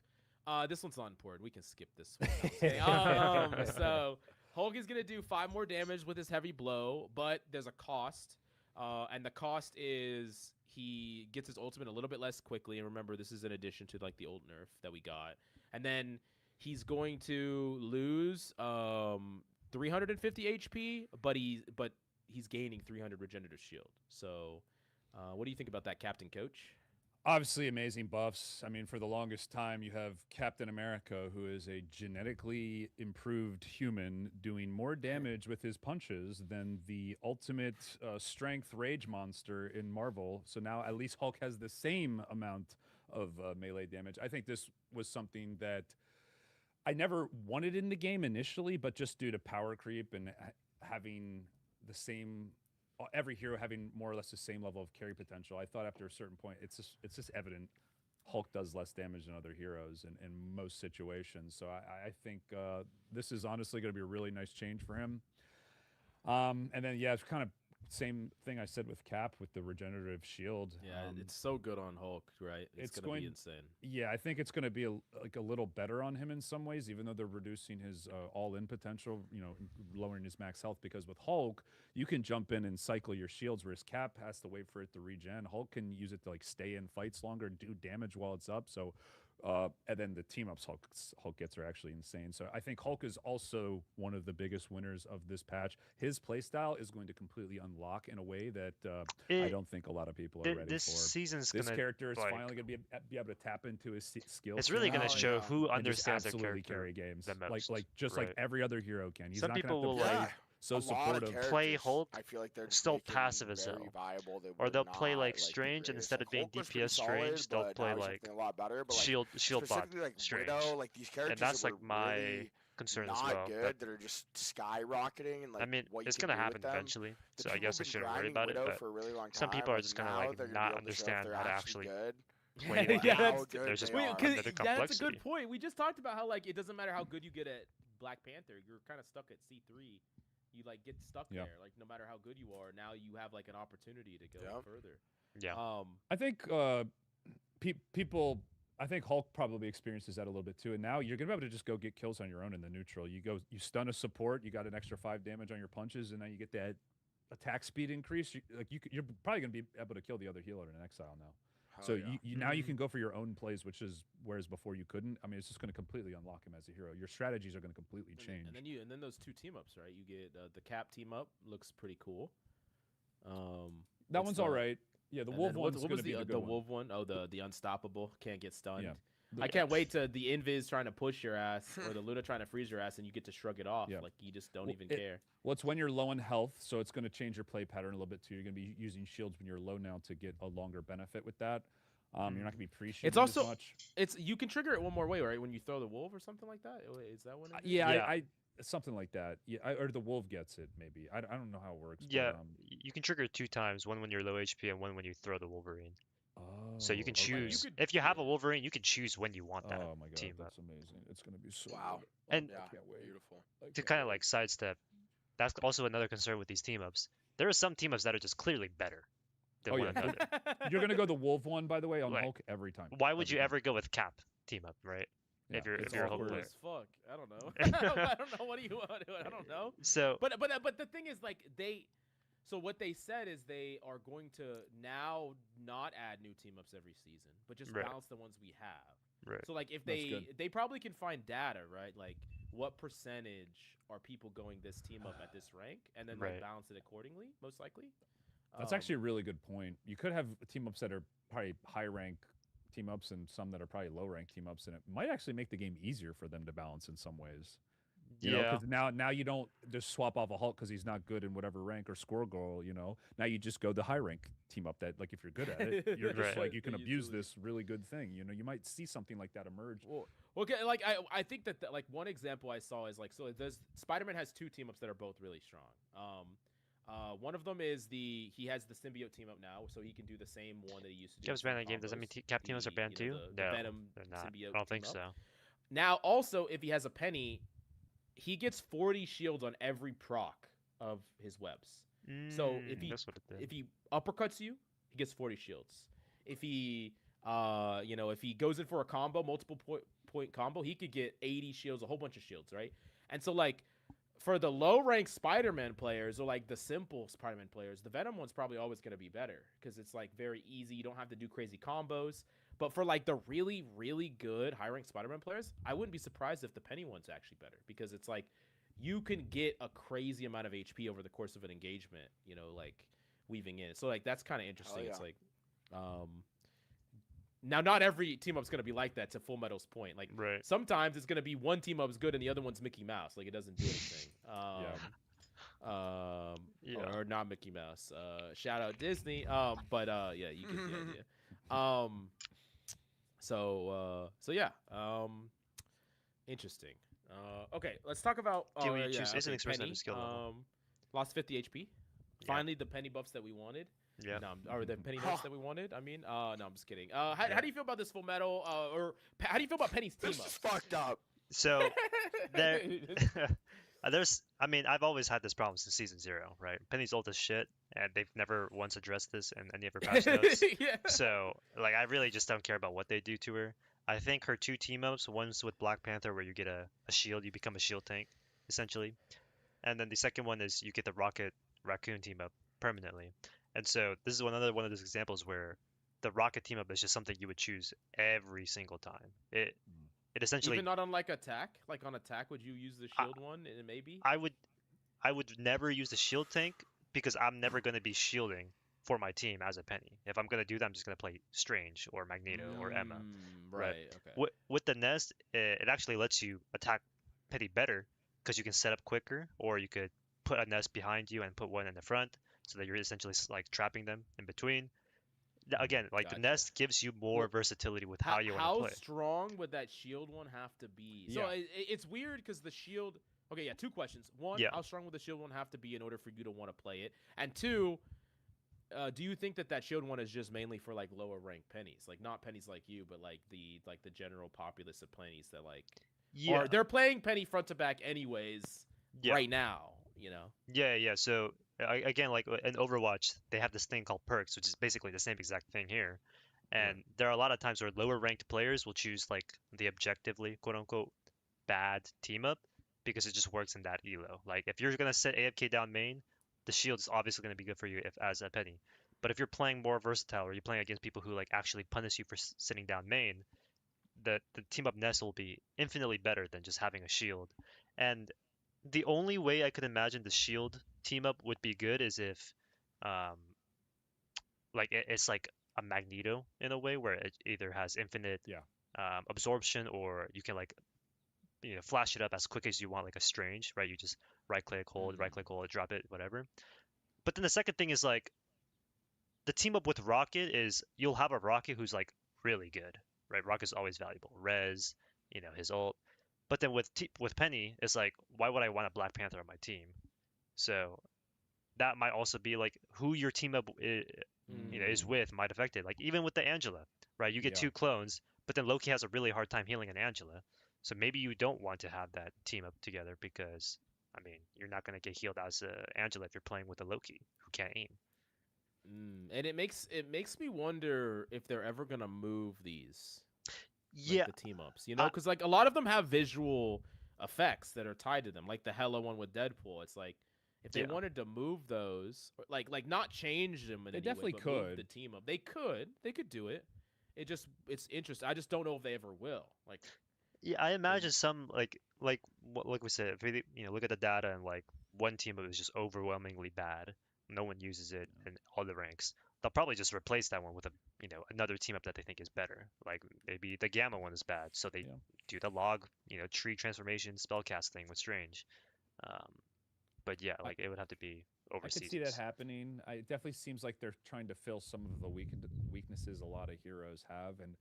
This one's not important. We can skip this one. I'm just kidding. So Hulk is gonna do 5 more damage with his heavy blow, but there's a cost. And the cost is he gets his ultimate a little bit less quickly. And remember, this is in addition to like the old nerf that we got. And then he's going to lose 350 HP, but he's gaining 300 regenerative shield. So, what do you think about that, Captain Coach? Obviously, amazing buffs. I mean, for the longest time, you have Captain America, who is a genetically improved human doing more damage with his punches than the ultimate strength rage monster in Marvel. So now at least Hulk has the same amount of melee damage. I think this was something that I never wanted in the game initially, but just due to power creep and having the same every hero having more or less the same level of carry potential, I thought after a certain point it's just evident Hulk does less damage than other heroes in most situations. So I think this is honestly going to be a really nice change for him. And then yeah, it's kind of same thing I said with Cap with the regenerative shield. Yeah, it's so good on Hulk, right? It's going to be insane. Yeah, I think it's going to be a little better on him in some ways, even though they're reducing his all-in potential, lowering his max health. Because with Hulk, you can jump in and cycle your shields, whereas Cap has to wait for it to regen. Hulk can use it to like stay in fights longer and do damage while it's up. So. And then the team ups Hulk gets are actually insane. So I think Hulk is also one of the biggest winners of this patch. His playstyle is going to completely unlock in a way that I don't think a lot of people are ready this for. Season's This gonna, character is like, finally going to be able to tap into his skills. It's really going to show who understands their absolutely character carry games the most, like right? every other hero can. He's Some not people gonna will have to like play so a lot of supportive. characters, play Hulk, I feel like they're still making passive as very hell. viable. Or they'll play not, like the Strange, and greatest. instead of being Hulk was pretty DPS Strange, solid, they'll but play now he's like something a lot better. But like, shield bot specifically like Strange. Widow, like these characters And that's that like were my really concern not as well. good, that are just skyrocketing, and like I mean, what you it's can gonna do happen with them. eventually, The so I people guess I who've been shouldn't worry grinding about it. Widow But for a really long time, some people are like, just gonna now like they're gonna not be able to show if understand they're how to actually actually good. play Like, the Yeah, how game. good They're just they are. under the that's a complexity. good point. We just talked about how like it doesn't matter how good you get at Black Panther, you're kind of stuck at C3. You like get stuck there. Like no matter how good you are, now you have like an opportunity to go further. Yeah. I think people. I think Hulk probably experiences that a little bit too. And now you're gonna be able to just go get kills on your own in the neutral. You stun a support. You got an extra 5 damage on your punches, and now you get that attack speed increase. You're probably gonna be able to kill the other healer in an exile now. So now you can go for your own plays, which is whereas before you couldn't. I mean, it's just going to completely unlock him as a hero. Your strategies are going to completely change. And then those 2 team ups, right? You get the Cap team up, looks pretty cool. That one's all right. Yeah, the Wolf one's what going was to be the good Wolf one? Oh, the unstoppable, can't get stunned. Yeah. I can't wait to the Invis trying to push your ass or the Luna trying to freeze your ass, and you get to shrug it off. Yeah. Like you just don't even care. Well, it's when you're low in health, so it's going to change your play pattern a little bit too. You're going to be using shields when you're low now to get a longer benefit with that. You're not going to be pre-shielding It's also as much. you can trigger it one more way, right? When you throw the wolf or something like that. Is that what it is? Yeah, Yeah. I something like that. Yeah, or the wolf gets it maybe. I don't know how it works. Yeah, But, you can trigger it 2 times. One when you're low HP, and one when you throw the Wolverine. So you can okay. choose if you have a Wolverine, you can choose when you want that Oh my god, team up. that's amazing! It's going to be so Wow. good. And I can't wait. Beautiful. I to can't kind of wait. like sidestep, that's also another concern with these team ups. There are some team ups that are just clearly better than Oh, one yeah. another. You're going to go the wolf one, by the way, on Like, Hulk every time. Why would Every you time. ever go with Cap team up, right? Yeah, if you're it's a Hulk awkward. player. As fuck. I don't know. I don't know. What do you want? I don't know. So But the thing is, like so what they said is they are going to now not add new team ups every season, but just Right. balance the ones we have. right. So like if That's good. they probably can find data, right? Like what percentage are people going this team up at this rank, and then like Right. balance it accordingly, most likely. That's actually a really good point. You could have team ups that are probably high rank team ups and some that are probably low rank team ups, and it might actually make the game easier for them to balance in some ways. You know, Yeah. because now you don't just swap off a Hulk because he's not good in whatever rank or score goal. You know, now you just go the high rank team up that, like, if you're good at it, you're just Right. like you can The abuse utility. this really good thing. You know, you might see something like that emerge. Well, okay, like I think that like one example I saw is like so it does Spider-Man has 2 team ups that are both really strong. One of them is he has the symbiote team up now, so he can do the same one that he used to do. Cap's with banned in the game. Does that mean combos. Cap team ups are The, banned you know, too? the No, Venom they're not. symbiote I don't think team up. so. Now, also, if he has a Penny, he gets 40 shields on every proc of his webs. So if he That's what it did. if he uppercuts you, he gets 40 shields. If he if he goes in for a combo, multiple point combo, he could get 80 shields, a whole bunch of shields, right? And so like for the low ranked Spider-Man players or like the simple Spider-Man players, the Venom one's probably always going to be better because it's like very easy. You don't have to do crazy combos. But for like the really, really good high ranked Spider-Man players, I wouldn't be surprised if the Penny one's actually better because it's like you can get a crazy amount of HP over the course of an engagement, you know, like weaving in. So like that's kind of interesting. yeah. It's like, now not every team up's gonna be like that. To Full Metal's point, like Right. sometimes it's gonna be one team up's good and the other one's Mickey Mouse. Like it doesn't do anything. Yeah. Or not Mickey Mouse. Shout out Disney. But yeah, you get the idea. So yeah. Interesting. Okay, let's talk about. Do we yeah, choose instant express Penny. skill level? Lost 50 HP. Yeah. Finally, the Penny buffs that we wanted. Yeah. No, or the Penny buffs that we wanted. I mean, no, I'm just kidding. How do you feel about this Full Metal? Or how do you feel about Penny's team This up? is fucked up. So there, I mean, I've always had this problem since season 0, right? Penny's old as shit, and they've never once addressed this in any of her patch notes. Yeah. So, like, I really just don't care about what they do to her. I think her 2 team ups, one's with Black Panther, where you get a shield, you become a shield tank, essentially. And then the second one is you get the Rocket Raccoon team up permanently. And so this is another one of those examples where the Rocket team up is just something you would choose every single time. It essentially Even not on like attack. Like on attack, would you use the shield one? And maybe. I would never use the shield tank because I'm never going to be shielding for my team as a Penny. If I'm going to do that, I'm just going to play Strange or Magneto or Emma. Right. Okay. With the nest, it actually lets you attack Penny better because you can set up quicker, or you could put a nest behind you and put one in the front, so that you're essentially like trapping them in between. Again, like the Gotcha. nest gives you more Well, versatility with how you want to How play. strong would that shield one have to be? So Yeah. it's weird because the shield. Okay, yeah. 2 questions. One, Yeah. how strong would the shield one have to be in order for you to want to play it? And 2, do you think that shield one is just mainly for like lower ranked pennies, like not pennies like you, but like the general populace of pennies that like, or they're playing Penny front to back anyways right now, you know? Yeah. So again, like in Overwatch, they have this thing called perks, which is basically the same exact thing here. And there are a lot of times where lower ranked players will choose like the objectively quote unquote bad team up because it just works in that elo. Like if you're gonna set AFK down main, the shield is obviously gonna be good for you if as a Penny. But if you're playing more versatile or you're playing against people who like actually punish you for sitting down main, the team up nest will be infinitely better than just having a shield. And the only way I could imagine the shield team up would be good is if um like it's like a Magneto in a way where it either has infinite absorption, or you can like flash it up as quick as you want, like a Strange, right? You just right click hold, drop it, whatever. But then the second thing is like the team up with Rocket is you'll have a Rocket who's like really good, right? Rocket's always valuable. Res, his ult. But then with Penny, it's like, why would I want a Black Panther on my team? So that might also be like who your team up is with might affect it. Like even with the Angela, right? You get 2 clones, but then Loki has a really hard time healing an Angela. So maybe you don't want to have that team up together because, I mean, you're not going to get healed as Angela if you're playing with a Loki who can't aim. And it makes me wonder if they're ever gonna move these, yeah, the team ups, because like a lot of them have visual effects that are tied to them, like the Hella one with Deadpool. It's like if they wanted to move those, or like not change them, they definitely could. The team up, they could do it. It's interesting. I just don't know if they ever will. Like, yeah, I imagine some like we said, if we look at the data and like one team up is just overwhelmingly bad. No one uses it in all the ranks. They'll probably just replace that one with another team up that they think is better. Like maybe the Gamma one is bad, so they do the log tree transformation spellcast thing with Strange. But yeah, like it would have to be over I could seasons. see that happening. It definitely seems like they're trying to fill some of the weaknesses a lot of heroes have, and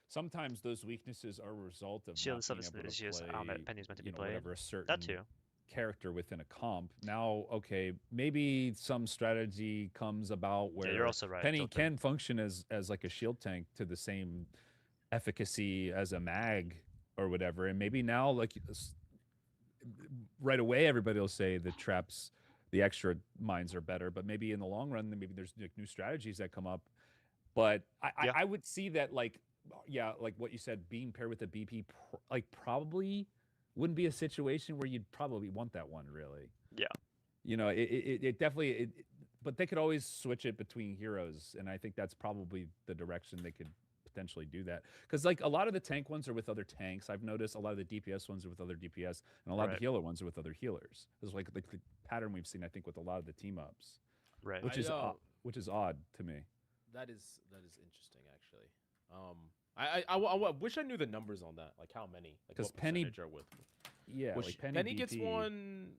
sometimes those weaknesses are a result of Shield not stuff being is able to just play, that Penny's meant to be played. whatever a certain That too. character within a comp. Now, okay, maybe some strategy comes about where you're also right, Penny Tilted. can function as like a shield tank to the same efficacy as a mag or whatever, and maybe now like right away everybody will say the traps, the extra mines are better, but maybe in the long run maybe there's like new strategies that come up. But I would see that like what you said, being paired with a BP, like probably wouldn't be a situation where you'd probably want that one, really. Yeah. You know, it definitely. But they could always switch it between heroes, and I think that's probably the direction they could potentially do that. Because like a lot of the tank ones are with other tanks. I've noticed a lot of the DPS ones are with other DPS, and a lot of Right. the healer ones are with other healers. It's like the pattern we've seen, I think, with a lot of the team ups, Right. which is odd to me. That is interesting, actually. I wish I knew the numbers on that, like how many, like 'Cause what Peni- percentage are with. Yeah, Which like Penny gets BP. one.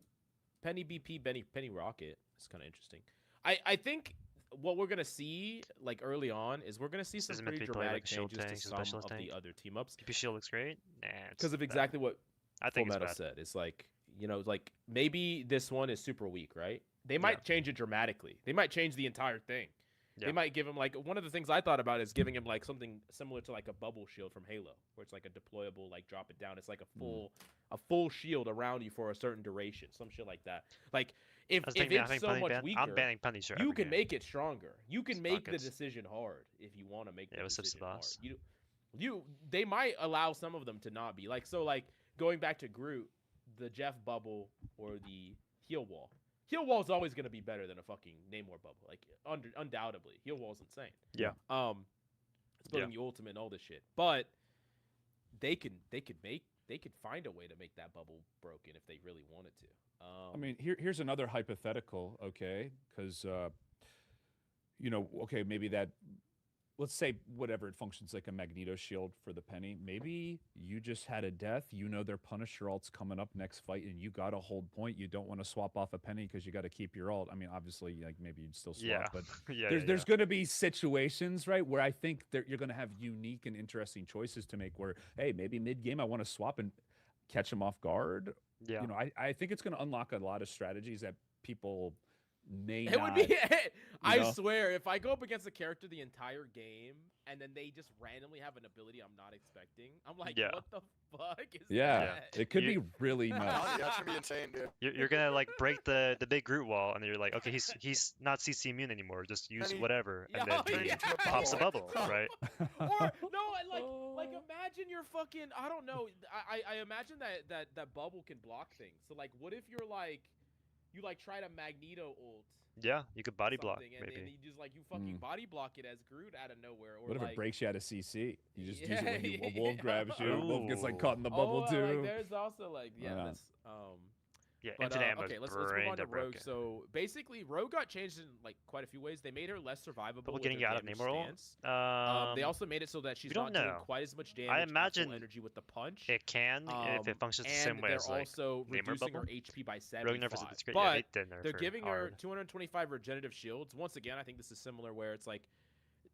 Penny BP, Penny Rocket. It's kind of interesting. I think what we're gonna see like early on is we're gonna see some Isn't meant pretty to be played dramatic like shield changes to tanks and some of specialist the tank? other team ups PP shield looks great. Nah, because of bad. exactly what I think it's Fullmetal bad. said. It's like, you know, like maybe this one is super weak, right? They might change it dramatically. They might change the entire thing. Yeah. They might give him like one of the things I thought about is giving him like something similar to like a bubble shield from Halo, where it's like a deployable, like drop it down. It's like a full shield around you for a certain duration, some shit like that. Like if I was if thinking, I it's think so Penny much ban- weaker, I'm banning Punisher. you every can game. make it stronger. You can It's make the buckets. decision hard if you want to make the Yeah, it was Sips decision the hard. boss. They might allow some of them to not be like, so like going back to Groot, the Jeff bubble or the heal wall. Heal wall is always going to be better than a fucking Namor bubble, like undoubtedly. Heal wall is insane. Yeah. It's building you ultimate and all this shit, but they could find a way to make that bubble broken if they really wanted to. I mean, here's another hypothetical, okay? Because, you know, okay, maybe that, let's say whatever, it functions like a Magneto shield for the Penny. Maybe you just had a death. You know their Punisher ult's coming up next fight, and you got to hold point. You don't want to swap off a Penny because you got to keep your ult. I mean, obviously, like maybe you'd still swap, Yeah. but Yeah. there's going to be situations, right, where I think that you're going to have unique and interesting choices to make. Where, hey, maybe mid game I want to swap and catch them off guard. Yeah. You know, I think it's going to unlock a lot of strategies that people may It not. would be. I know? swear, if I go up against a character the entire game and then they just randomly have an ability I'm not expecting, I'm like, Yeah. what the fuck is Yeah, that? it could You- be really Honestly, nuts. that's gonna be insane, dude. You're gonna like break the big Groot wall, and you're like, okay, he's not CC immune anymore. Just use Penny- whatever, and Yeah, then he yeah. pops a bubble, right? Or no, like imagine you're fucking. I don't know. I imagine that bubble can block things. So like, what if you're like, you like try to Magneto ult. Yeah, you could body block something, and maybe. you just like you fucking body block it as Groot out of nowhere, or What if like, it breaks you out of CC? You just use Yeah, it when a wolf grabs you. A wolf gets like Ooh. caught in the bubble oh, too. Like, there's also like Yeah. that's Yeah, But, infinite ammo. okay, let's move brain on to to Rogue. broken. So basically, Rogue got changed in like quite a few ways. They made her less survivable. People with getting her out of damage Namor ult? stance. They also made it so that she's we don't not doing know. quite as much damage. I at full imagine energy with the punch. It can if it functions the and same way they're as like also Namor reducing her bubble. HP by Rogue nerf 75. is great. Yeah, But they did nerf they're her giving her hard. 225 regenerative shields. Once again, I think this is similar where it's like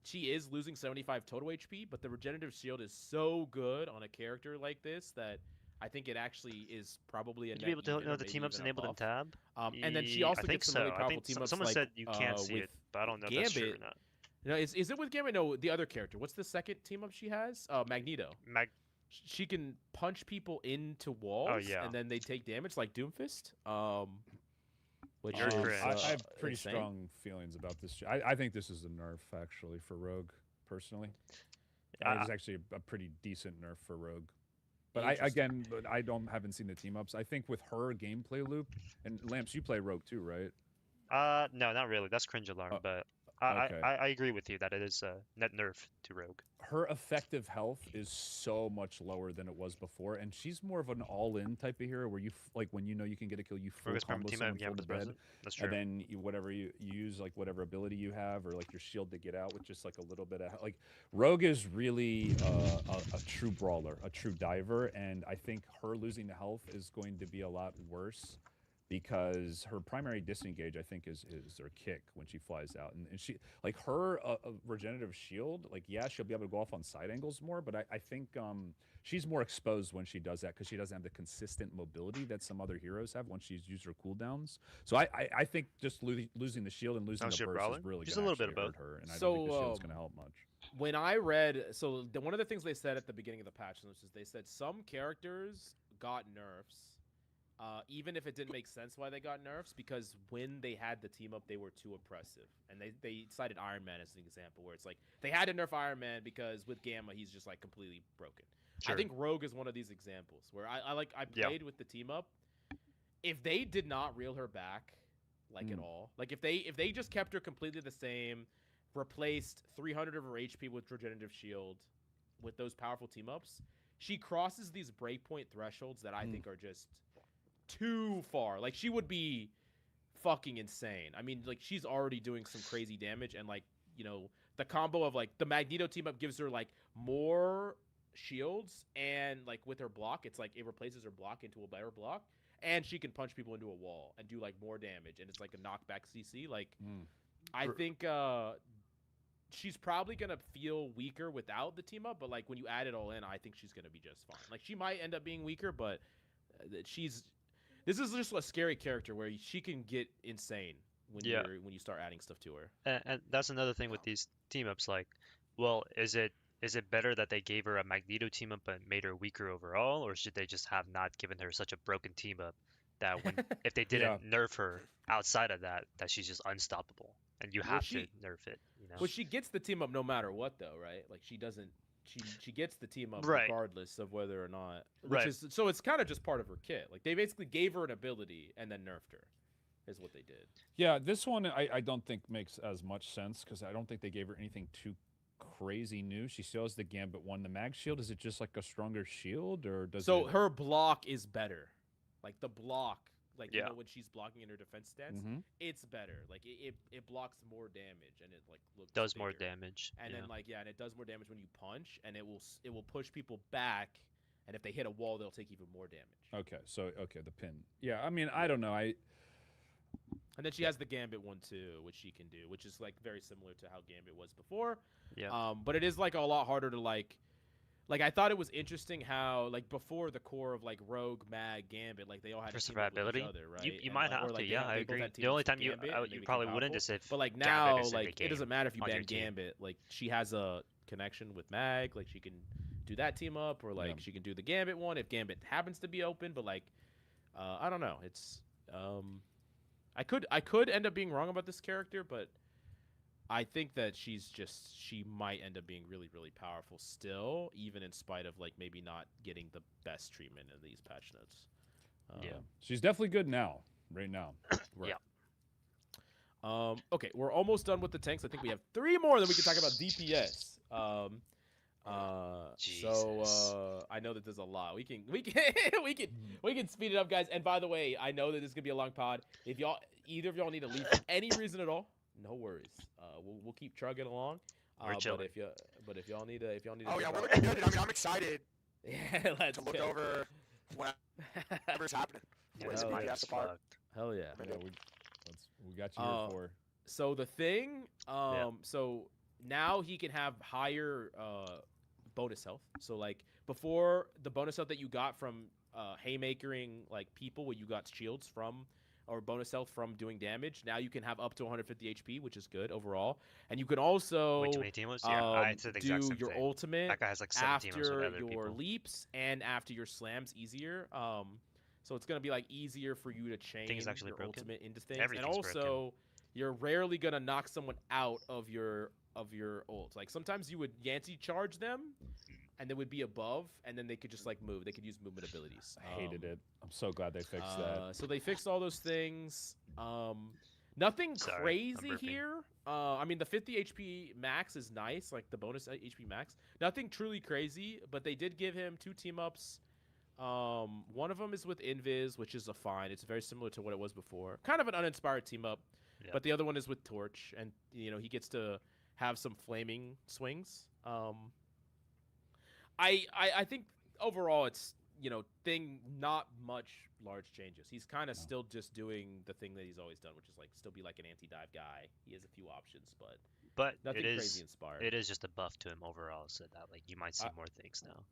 she is losing 75 total HP, but the regenerative shield is so good on a character like this that I think it actually is probably a Would net you be able to even or know the maybe team ups even a enabled in buff. tab? And then she Ye- also I think gets some so. really I powerful think team ups someone like, said you can't see with it, but I don't know if that's true or Gambit. not. No, is it with Gambit? No, the other character. What's the second team up she has? Magneto. She can punch people into walls, yeah. and then they take damage like Doomfist. Which You're is, cringe. I have pretty insane. strong feelings about this. I think this is a nerf actually for Rogue personally. Yeah, It's actually a pretty decent nerf for Rogue. But I haven't seen the team ups. I think with her gameplay loop and Lamps, you play Rogue too, right? no, not really. That's cringe alarm, but okay. I agree with you that it is a net nerf to Rogue. Her effective health is so much lower than it was before, and she's more of an all-in type of hero where you like when you know you can get a kill, you full Rogue's combo team someone up full to Gambit's bed, present. That's true. and then whatever you use, like whatever ability you have, or like your shield to get out with just like a little bit of like Rogue is really a true brawler, a true diver, and I think her losing the health is going to be a lot worse. Because her primary disengage, I think, is her kick when she flies out, and she like her regenerative shield. Like, yeah, she'll be able to go off on side angles more, but I think she's more exposed when she does that because she doesn't have the consistent mobility that some other heroes have once she's used her cooldowns. So I think just losing the shield and losing Oh, the she a burst brawler? is really She's going a to little bit of both. hurt her, and I So, don't think the shield's going to help much. When I read, one of the things they said at the beginning of the patch notes is they said some characters got nerfs. Even if it didn't make sense why they got nerfs, because when they had the team up, they were too oppressive. And they cited Iron Man as an example, where it's like they had to nerf Iron Man because with Gamma, he's just like completely broken. Sure. I think Rogue is one of these examples where I Yeah. played with the team up. If they did not reel her back at all, like if they just kept her completely the same, replaced 300 of her HP with Regenerative Shield, with those powerful team ups, she crosses these breakpoint thresholds that I think are just too far. Like she would be fucking insane. I mean, like she's already doing some crazy damage, and like the combo of like the Magneto team up gives her like more shields, and like with her block, it's like it replaces her block into a better block, and she can punch people into a wall and do like more damage, and it's like a knockback CC. Like I think she's probably gonna feel weaker without the team up, but like when you add it all in, I think she's gonna be just fine. Like she might end up being weaker, but this is just a scary character where she can get insane when you start adding stuff to her. And that's another thing with these team ups. Like, well, is it better that they gave her a Magneto team up but made her weaker overall, or should they just have not given her such a broken team up that when if they didn't nerf her outside of that she's just unstoppable and you have to nerf it. Well, she gets the team up no matter what, though, right? Like she doesn't. She gets the team up Right. regardless of whether or not. Right. So it's kind of just part of her kit. Like they basically gave her an ability and then nerfed her, is what they did. Yeah, this one I don't think makes as much sense because I don't think they gave her anything too crazy new. She still has the Gambit one. The Mag Shield, is it just like a stronger shield or does So it... her block is better. Like the block, like when she's blocking in her defense stance, it's better. Like it blocks more damage and it like does bigger. more damage. And then and it does more damage when you punch, and it will push people back, and if they hit a wall, they'll take even more damage. Okay, so the pin. Yeah, I mean, I don't know. And then she has the Gambit one too, which she can do, which is like very similar to how Gambit was before. Yeah. But it is like a lot harder to like I thought it was interesting how like before the core of like Rogue, Mag, Gambit, like they all had for to team up with survivability, each other, right? you might have to. Yeah, I agree. The only time you probably wouldn't is if. But like Gambit now, is in the like it doesn't game matter if you on your ban team. Gambit. Like she has a connection with Mag, like she can do that team up, or like she can do the Gambit one if Gambit happens to be open. But like, I don't know. It's I could end up being wrong about this character, but I think that she might end up being really, really powerful still, even in spite of like maybe not getting the best treatment in these patch notes. She's definitely good now, right now. Right. Yeah. Okay, we're almost done with the tanks. I think we have 3 more, then we can talk about DPS. So I know that there's a lot. We can speed it up, guys. And by the way, I know that this is gonna be a long pod. If either of y'all need to leave for any reason at all, no worries. We'll keep trugging along. We're chilling. But if y'all need to, Oh yeah, we're looking good. I mean, I'm excited yeah, let's to look go. over whatever's happening. Yeah, Hell it's yeah. fucked. Hell yeah. Yeah, we got you here for. So the thing, so now he can have higher bonus health. So like before, the bonus health that you got from haymakering like people, where you got shields from, or bonus health from doing damage, now you can have up to 150 HP, which is good overall. And you can also Wait, too many team ups? Yeah, I said the exact do same your thing. ultimate That guy has like 7 team ups with after other your people. leaps and after your slams easier. So it's gonna be like easier for you to chain Things actually your broken? ultimate into things. Everything's And also, you're rarely gonna knock someone out of your ult. Like sometimes you would Yancey charge them, and they would be above, and then they could just like move. They could use movement abilities. I hated it. I'm so glad they fixed that. So they fixed all those things. Nothing Sorry, I'm crazy burping. here. I mean, the 50 HP max is nice, like the bonus HP max. Nothing truly crazy, but they did give him 2 team ups. One of them is with Invis, which is a fine. It's very similar to what it was before. Kind of an uninspired team up, but the other one is with Torch, and he gets to have some flaming swings. I think overall it's not much large changes. He's kind of still just doing the thing that he's always done, which is like still be like an anti-dive guy. He has a few options, but nothing crazy inspired. It is just a buff to him overall, so that like you might see more things now.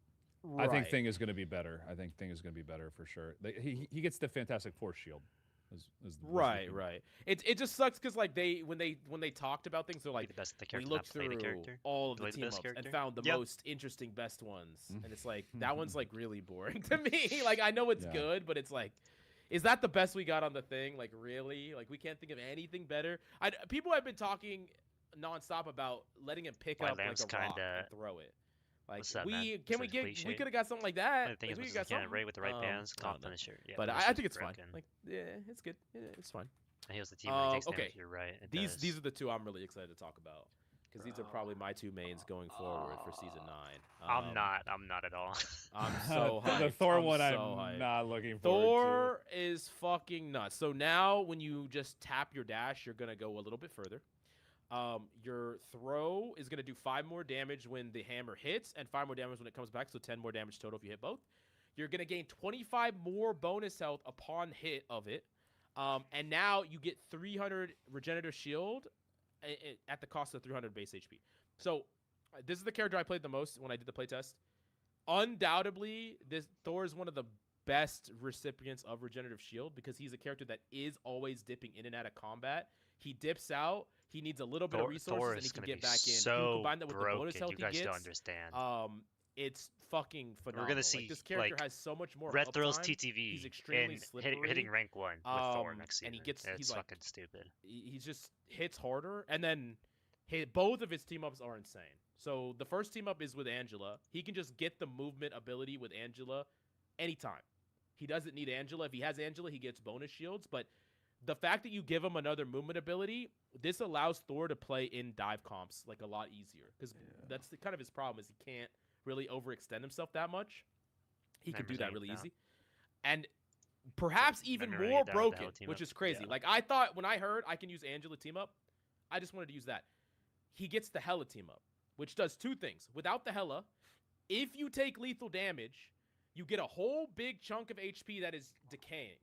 I think Thing is going to be better. I think Thing is going to be better for sure. He gets the Fantastic Force shield. Right. It just sucks because like when they talked about things, they're like, the best the we character looked not play the through character. all of Play the the team best ups and character. found the Yep. most interesting best ones, and it's like that one's like really boring to me. Like I know it's good, but it's like, is that the best we got on the thing? Like really? Like we can't think of anything better. People have been talking nonstop about letting him pick up like a rock and throw it. Like What's that, we man? can It's we a get cliche. we could have got something like that. The thing Like, is, we once could got again, something. Ray with the right bands, I don't comp know. finisher. Yeah, But finisher's I think it's fine. broken. Like yeah, it's good. Yeah, it's fine. It heals the team when he takes damage. Okay. You're right. It These does. are the two I'm really excited to talk about because these are probably my two mains going forward for season 9. I'm not at all. I'm so hyped. The Thor one, so I'm hyped. not looking forward to. Thor is fucking nuts. So now when you just tap your dash, you're gonna go a little bit further. Your throw is gonna do 5 more damage when the hammer hits, and 5 more damage when it comes back. So 10 more damage total if you hit both. You're gonna gain 25 more bonus health upon hit of it. And now you get 300 regenerative shield at the cost of 300 base HP. So this is the character I played the most when I did the playtest. Undoubtedly, this Thor is one of the best recipients of regenerative shield because he's a character that is always dipping in and out of combat. He dips out. He needs a little bit of resources, Thor and he is can gonna get be back in. so You combine that with the bonus broken. health You he guys gets. don't understand. It's fucking phenomenal. We're gonna see this character like has so much more Red Thrills uptime. TTV He's extremely in slippery. hitting rank 1 with Thor next season. And he gets it's he's like fucking stupid. he just hits harder, and then both of his team ups are insane. So the first team up is with Angela. He can just get the movement ability with Angela anytime. He doesn't need Angela. If he has Angela, he gets bonus shields. But the fact that you give him another movement ability, this allows Thor to play in dive comps like a lot easier. Because that's kind of his problem is he can't really overextend himself that much. He can do that really easy. And perhaps even Never really more doubt broken, Hela team which up. is crazy. Yeah. Like I thought when I heard I can use Angela team up, I just wanted to use that. He gets the Hela team up, which does 2 things. Without the Hela, if you take lethal damage, you get a whole big chunk of HP that is decaying.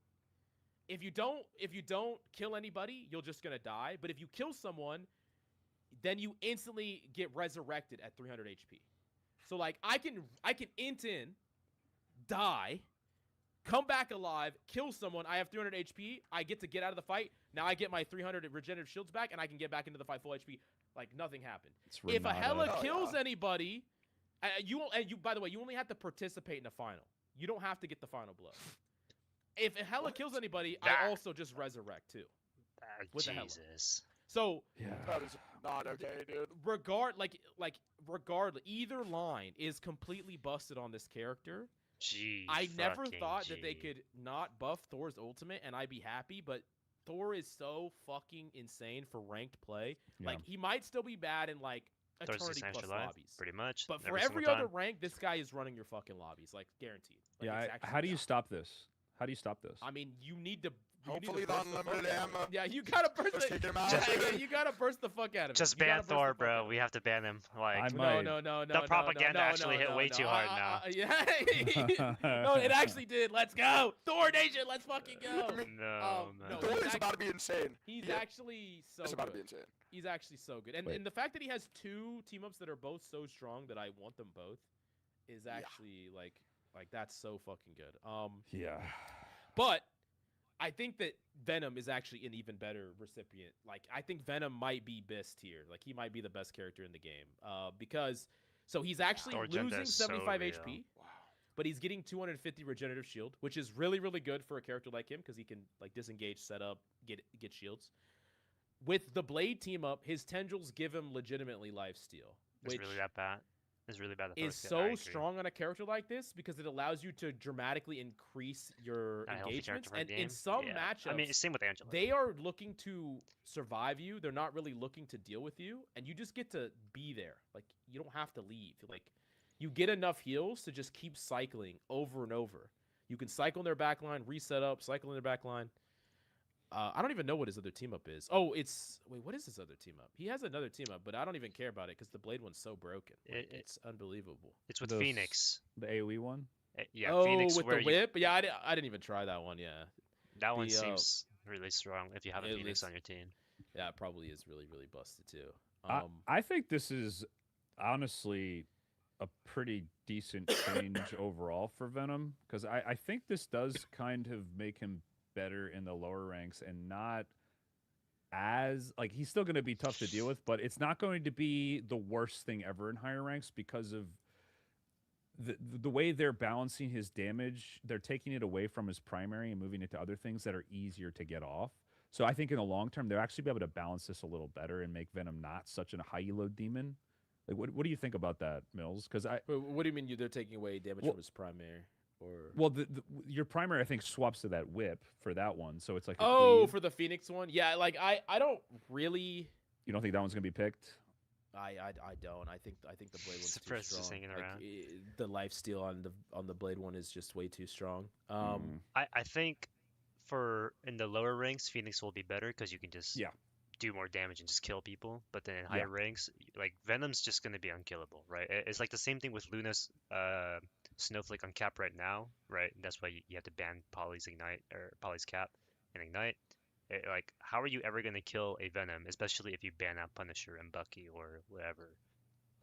If you don't kill anybody, you're just gonna die. But if you kill someone, then you instantly get resurrected at 300 HP. So like I can int in, die, come back alive, kill someone. I have 300 HP. I get to get out of the fight. Now I get my 300 regenerative shields back, and I can get back into the fight full HP. Like nothing happened. If a Hela kills anybody, you by the way, you only have to participate in the final. You don't have to get the final blow. If a Hela kills anybody, I also just resurrect too. With the Hela. Jesus. So That is not okay, dude. regardless, either line is completely busted on this character. Gee, I never fucking thought that they gee. could not buff Thor's ultimate and I'd be happy, but Thor is so fucking insane for ranked play. Yeah. Like he might still be bad in like Thor's Eternity just plus extra life, lobbies. pretty much. But for every every single other time. rank, this guy is running your fucking lobbies, like guaranteed. Like, Yeah. it's actually How do you nuts. stop this? How do you stop this? I mean, you need to. You need to Hopefully the burst fuck unlimited out of it. ammo. Yeah, you gotta burst Just it. kick him out. Yeah, you gotta burst the fuck out of it. Just You gotta ban burst the Thor, fuck out bro. of We it. have to ban him. Like, might. No. The propaganda actually hit way too hard now. Yeah. No, it actually did. Let's go, Thor Nation. Let's fucking go. no, no, man. Thor he's is about to be insane. He's Yeah. actually so It's about to be good. insane. He's actually so good, and Wait. the fact that he has 2 team ups that are both so strong that I want them both is actually like that's so fucking good. Yeah. But I think that Venom is actually an even better recipient. Like, I think Venom might be best tier. Like, he might be the best character in the game. Because, so he's actually Thor Agenda losing is so 75 real. HP, Wow. but he's getting 250 regenerative shield, which is really, really good for a character like him because he can, like, disengage, set up, get shields. With the Blade team up, his tendrils give him legitimately lifesteal, It's which really that bad. It's really bad. that is Thor's good. I so agree. strong on a character like this because it allows you to dramatically increase your A healthy character engagements. for a And in game. some Yeah. matchups, I mean, same with Angela. they are looking to survive you. They're not really looking to deal with you, and you just get to be there. Like you don't have to leave. Like you get enough heals to just keep cycling over and over. You can cycle in their backline, reset up, cycle in their backline. I don't even know what his other team up is. Oh, what is his other team up? He has another team up, but I don't even care about it because the Blade one's so broken. Like, it's unbelievable. It's with Those- Phoenix. The AoE one. Yeah, oh, Phoenix with where the whip? Yeah, I didn't even try that one. Yeah, that one the, seems really strong if you have a it Phoenix was- on your team. yeah, it probably is really, really busted too. I think this is honestly a pretty decent change overall for Venom because I think this does kind of make him better in the lower ranks and not as like he's still going to be tough to deal with, but it's not going to be the worst thing ever in higher ranks because of the way they're balancing his damage. They're taking it away from his primary and moving it to other things that are easier to get off. So I think in the long term, they'll actually be able to balance this a little better and make Venom not such a high elo demon Like, what do you think about that, Mills? Because What do you mean they're taking away damage Well- from his primary? Or well, your primary I think swaps to that whip for that one, so it's like a oh, cleave. for the Phoenix one, yeah. Like I don't really. You don't think that one's gonna be picked? I don't. I think the blade one's too Suppress just strong. hanging Like, around. the life steal on the blade one is just way too strong. Mm. I think for in the lower ranks, Phoenix will be better because you can just Yeah. do more damage and just kill people. But then in Yeah. higher ranks, like Venom's just gonna be unkillable, right? It's like the same thing with Luna's Snowflake on Cap right now, right? That's why you have to ban Polly's Ignite or Polly's Cap and Ignite. Like, how are you ever gonna kill a Venom, especially if you ban out Punisher and Bucky or whatever?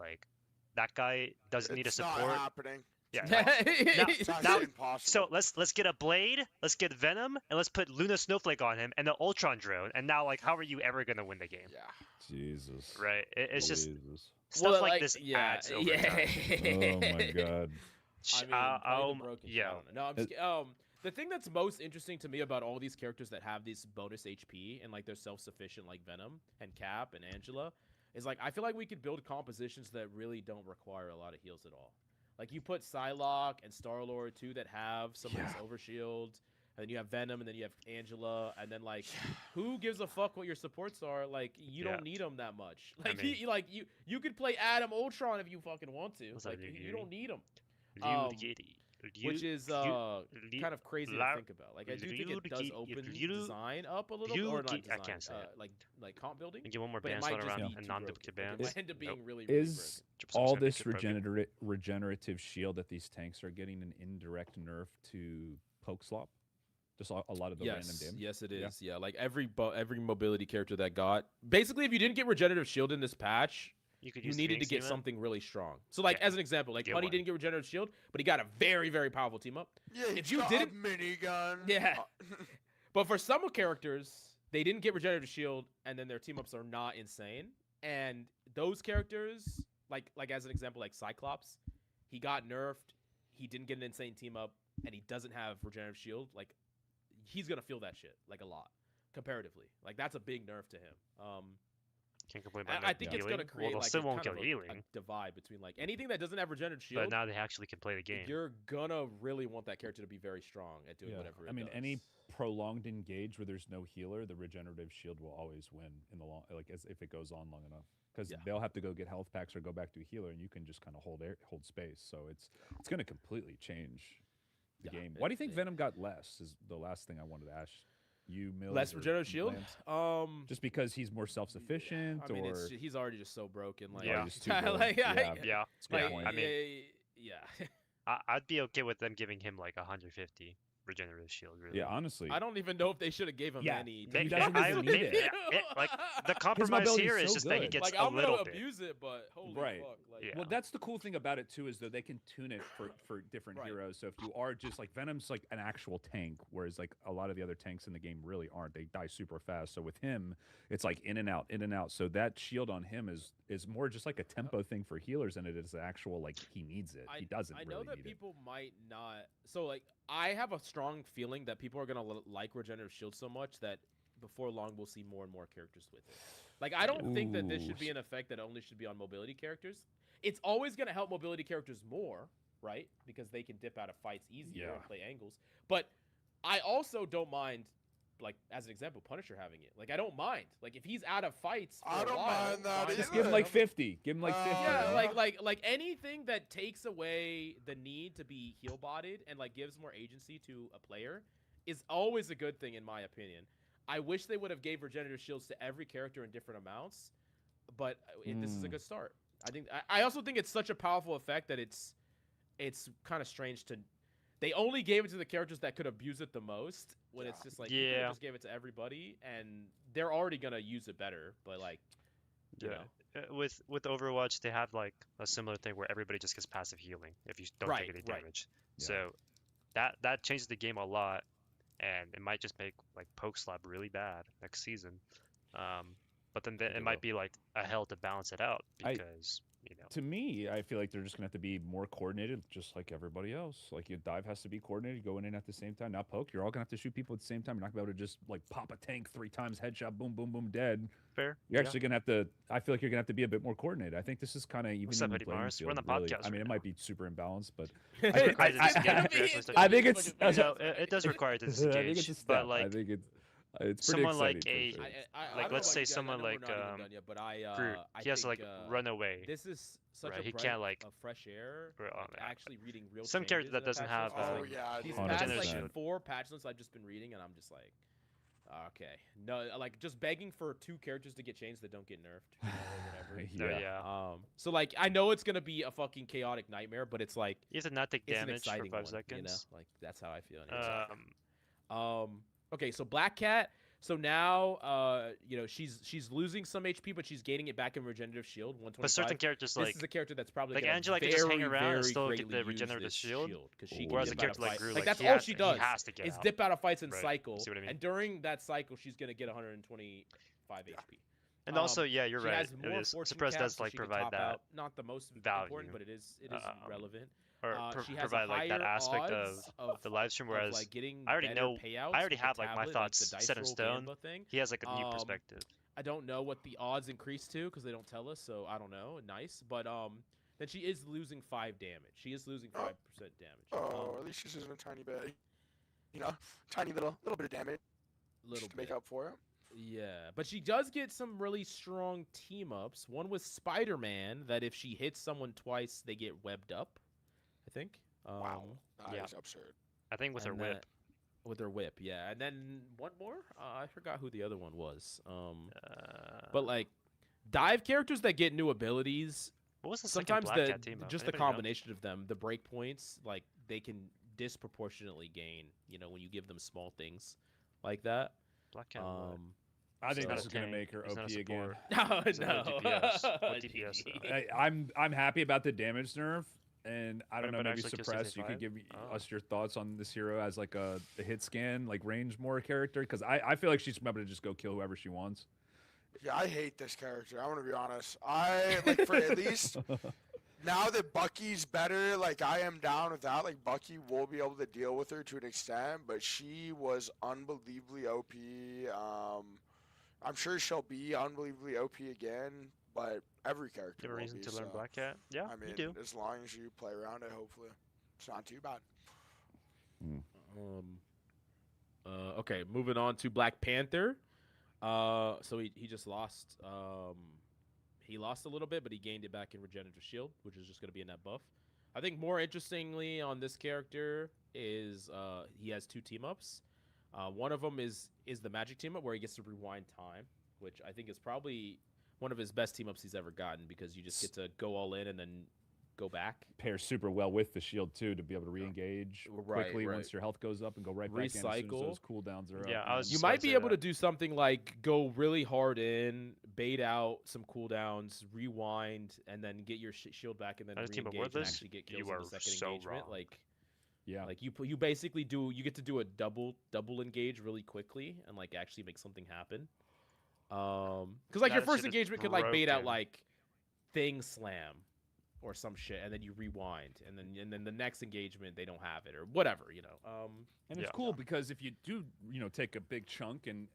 Like, that guy doesn't need a It's not support. happening. Yeah. It's Now- actually impossible. So let's get a Blade, let's get Venom, and let's put Luna Snowflake on him and the Ultron drone. And now, like, how are you ever gonna win the game? yeah. Jesus. Right? It's just Jesus. stuff like this adds over time. Oh my god. I mean, play the broken yeah. counter. No, I'm just the thing that's most interesting to me about all these characters that have this bonus HP and like they're self-sufficient, like Venom and Cap and Angela, is like I feel like we could build compositions that really don't require a lot of heals at all. Like you put Psylocke and Star-Lord too that have some of these overshields, and then you have Venom, and then you have Angela, and then like, who gives a fuck what your supports are? Like you Yeah. don't need them that much. I Like mean- you could play Adam Ultron if you fucking want to. What's up, Like Liu you Yuri? don't need them. Which Which is kind of crazy to think about. Like I do think it does open design up a little, or not I design, can't say it. like comp building. And get one more But it band might slot just around be and too non-duplicate broken. Like, bands. it might end up being Nope. really, really Is broken. all 100% this get broken. regenerative shield that these tanks are getting an indirect nerf to poke slop? Just a lot of the random damage. Yes, it Yeah. is. Yeah, like every mobility character that got basically, if you didn't get regenerative shield in this patch, You could you use the needed to Phoenix get team up. something really strong. So, like Yeah. as an example, like Get Putty one. didn't get regenerative shield, but he got a very, very powerful team up. Yeah, If he's you got didn't- a minigun. Yeah. But for some characters, they didn't get regenerative shield, and then their team ups are not insane. And those characters, like as an example, like Cyclops, he got nerfed. He didn't get an insane team up, and he doesn't have regenerative shield. Like he's gonna feel that shit like a lot comparatively. Like that's a big nerf to him. Can't complain about I not think healing. it's gonna create well, like still a won't kind get of healing, a divide between like anything that doesn't have regenerative but shield. now they actually can play the game. You're gonna really want that character to be very strong at doing whatever. I it mean, does. any prolonged engage where there's no healer, the regenerative shield will always win in the long, like as if it goes on long enough, because Yeah. they'll have to go get health packs or go back to a healer, and you can just kind of hold space. So it's going to completely change the Yeah, game. Why do you it's- think it- Venom got less? Is the last thing I wanted to ask you, Mills. less or regenerative shield. Lance? Just because he's more self-sufficient, I mean, or he's already just so broken. Like, Yeah. he's too good. like, Yeah. Yeah, It's a good yeah. point. I mean, yeah. I'd be okay with them giving him like 150 regenerative shield. Really. Yeah, honestly, I don't even know if they should have gave him Yeah, any. he doesn't even need it. Like the compromise mobility here is is so just that he good. gets like a I'm little gonna bit. abuse it, but holy Right. fuck! Like, Yeah. Well, that's the cool thing about it too, is that they can tune it for different Right. heroes. So if you are just like Venom's like an actual tank, whereas like a lot of the other tanks in the game really aren't. They die super fast. So with him, it's like in and out, in and out. So that shield on him is more just like a tempo thing for healers than it is actual like he needs it. He doesn't I know really that need people might not. So like, I have a strong feeling that people are gonna like regenerative shield so much that before long we'll see more and more characters with it. Like, I don't think that this should be Ooh. an effect that only should be on mobility characters. It's always gonna help mobility characters more, right? Because they can dip out of fights easier Yeah. and play angles. But I also don't mind, like as an example, Punisher having it. Like I don't mind. Like if he's out of fights, for I a don't while, mind that fine. it. Just either. give him like 50. Give him like 50. Yeah, Yeah. like anything that takes away the need to be heal botted and like gives more agency to a player is always a good thing in my opinion. I wish they would have gave regenerative shields to every character in different amounts, but this is a good start. I think I also think it's such a powerful effect that it's kind of strange to. They only gave it to the characters that could abuse it the most. When it's just like you could've Yeah. just gave it to everybody, and they're already gonna use it better. But like, you know. With Overwatch, they have like a similar thing where everybody just gets passive healing if you don't Right, take any right. damage. Yeah. So that changes the game a lot, and it might just make like poke slap really bad next season. But then Think it it might will. be like a hell to balance it out I- because you know. To me, I feel like they're just gonna have to be more coordinated, just like everybody else. Like your dive has to be coordinated, going in at the same time, not poke. You're all gonna have to shoot people at the same time. You're not gonna be able to just like pop a tank 3 times, headshot, boom, boom, boom, dead. Fair. You're Yeah. actually gonna have to. I feel like you're gonna have to be a bit more coordinated. I think this is kind of even What's up, the Eddie playing Mars? We're on field, the really. podcast I mean, right it might now. be super imbalanced, but It's I- required to I- disengage. I- Seriously, I think it's. you know, it does require to I think disengage. it's a step. But like I think it's pretty someone like exciting for a- sure. I Like, don't know let's about say you guys, I someone know we're like, not even done yet, but Fruit, I he has to think, like run away. This is such Right, a he breath can't, like- of fresh air. Right, oh, like, man. actually reading real Some character changes that in the doesn't patch have, notes. Oh Like, yeah, these dude. past regeneration. like 4 patch notes I've just been reading, and I'm just like, okay, no, like just begging for 2 characters to get changed that don't get nerfed, you know, or whatever. Oh, yeah. So like I know it's gonna be a fucking chaotic nightmare, but it's like You have to not take it's an damage for exciting 5 one, seconds. you know? Like that's how I feel. Anyways. Um, Okay, so Black Cat. So now, you know, she's losing some HP, but she's gaining it back in regenerative shield. 125. but certain characters This like is a character that's probably like gonna Angela can very, just hang around and very still get greatly the use regenerative this shield, because she whereas can a dip out character of like fight. Gru, like that's he all has she to- does. He has to get Is out. dip out of fights and Right, cycle, see what I mean? and during that cycle, she's gonna get 125 HP. And also, yeah, you're she right. has It more is fortune suppress caps, does so like she can provide top that out. Not the most value. important, but it is relevant. or She has a provide like that higher aspect of odds the live stream. of, Whereas like getting I already better know- payouts I already with the have like my tablet, thoughts the dice set in roll stone. Gamba thing. He has like a new Um, perspective. I don't know what the odds increase to because they don't tell us, so I don't know. Nice, but then she is losing 5 damage. She is losing 5% damage. Oh, at least she's using a tiny bit. You know, tiny little bit of damage little just to make bit. up for it. Yeah, but she does get some really strong team ups. One with Spider-Man that if she hits someone twice, they get webbed up. I think. Wow, that yeah. is absurd. I think with her and whip. With her whip, yeah. And then one more. I forgot who the other one was. Uh, But like dive characters that get new abilities, what was the sometimes second Black Cat team up? just the Anybody know? combination of them, the break points, like they can disproportionately gain. You know, when you give them small things like that. Black Cat. what? I think So- this is gonna make her He's not OP a again. support. No, He's not a no. DPS. What DPS though? I'm happy about the damage nerf, and I don't know, But maybe actually kills suppress. You 65? could give Oh. us your thoughts on this hero as like a hit scan, like range more character, because I feel like she's able to just go kill whoever she wants. Yeah, I hate this character. I'm gonna be honest. I like for at least now that Bucky's better. Like I am down with that. Like Bucky will be able to deal with her to an extent, but she was unbelievably OP. I'm sure she'll be unbelievably OP again, but every character. You have a will reason be, to learn so, Black Cat? Yeah, I mean, you do. as long as you play around it, hopefully, it's not too bad. Okay, moving on to Black Panther. So he just lost. He lost a little bit, but he gained it back in regenerative shield, which is just going to be a net buff. I think more interestingly on this character is he has 2 team ups. One of them is the magic team up where he gets to rewind time, which I think is probably one of his best team ups he's ever gotten because you just get to go all in and then go back. Pairs super well with the shield too to be able to re-engage Right, quickly right. once your health goes up and go right back in as soon as Recycle. those cooldowns are Yeah, up. I was and You just might gonna be say able to that. do something like go really hard in, bait out some cooldowns, rewind, and then get your shield back, and then As a team of re-engage and Wordless, actually get you kills in are the second so engagement. wrong. yeah. Like you basically you get to do a double engage really quickly and like actually make something happen. Because like your That first shit is engagement could like bait out broken. like thing slam or some shit, and then you rewind, and then the next engagement they don't have it or whatever, you know. And it's Yeah. cool because if you do, take a big chunk and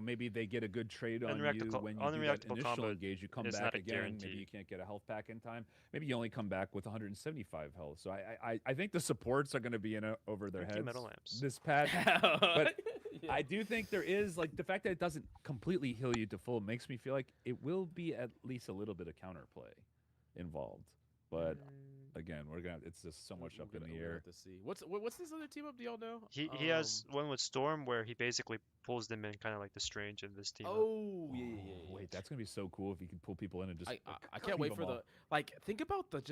maybe they get a good trade on you Unreactable- when you do that unreactable initial combo engage, you come is back not a again. Maybe guarantee. you can't get a health pack in time. Maybe you only come back with 175 health. So I think the supports are going to be in over their Thank you, heads Metal Lamps. this patch. But I do think there is like the fact that it doesn't completely heal you to full makes me feel like it will be at least a little bit of counterplay involved. But again, it's just so much up in the air. To see what's this other team up? Do y'all know? He has one with Storm where he basically pulls them in, kind of like the Strange in this team. Oh yeah. Wait, that's gonna be so cool if you can pull people in and just. I can't wait for the think about the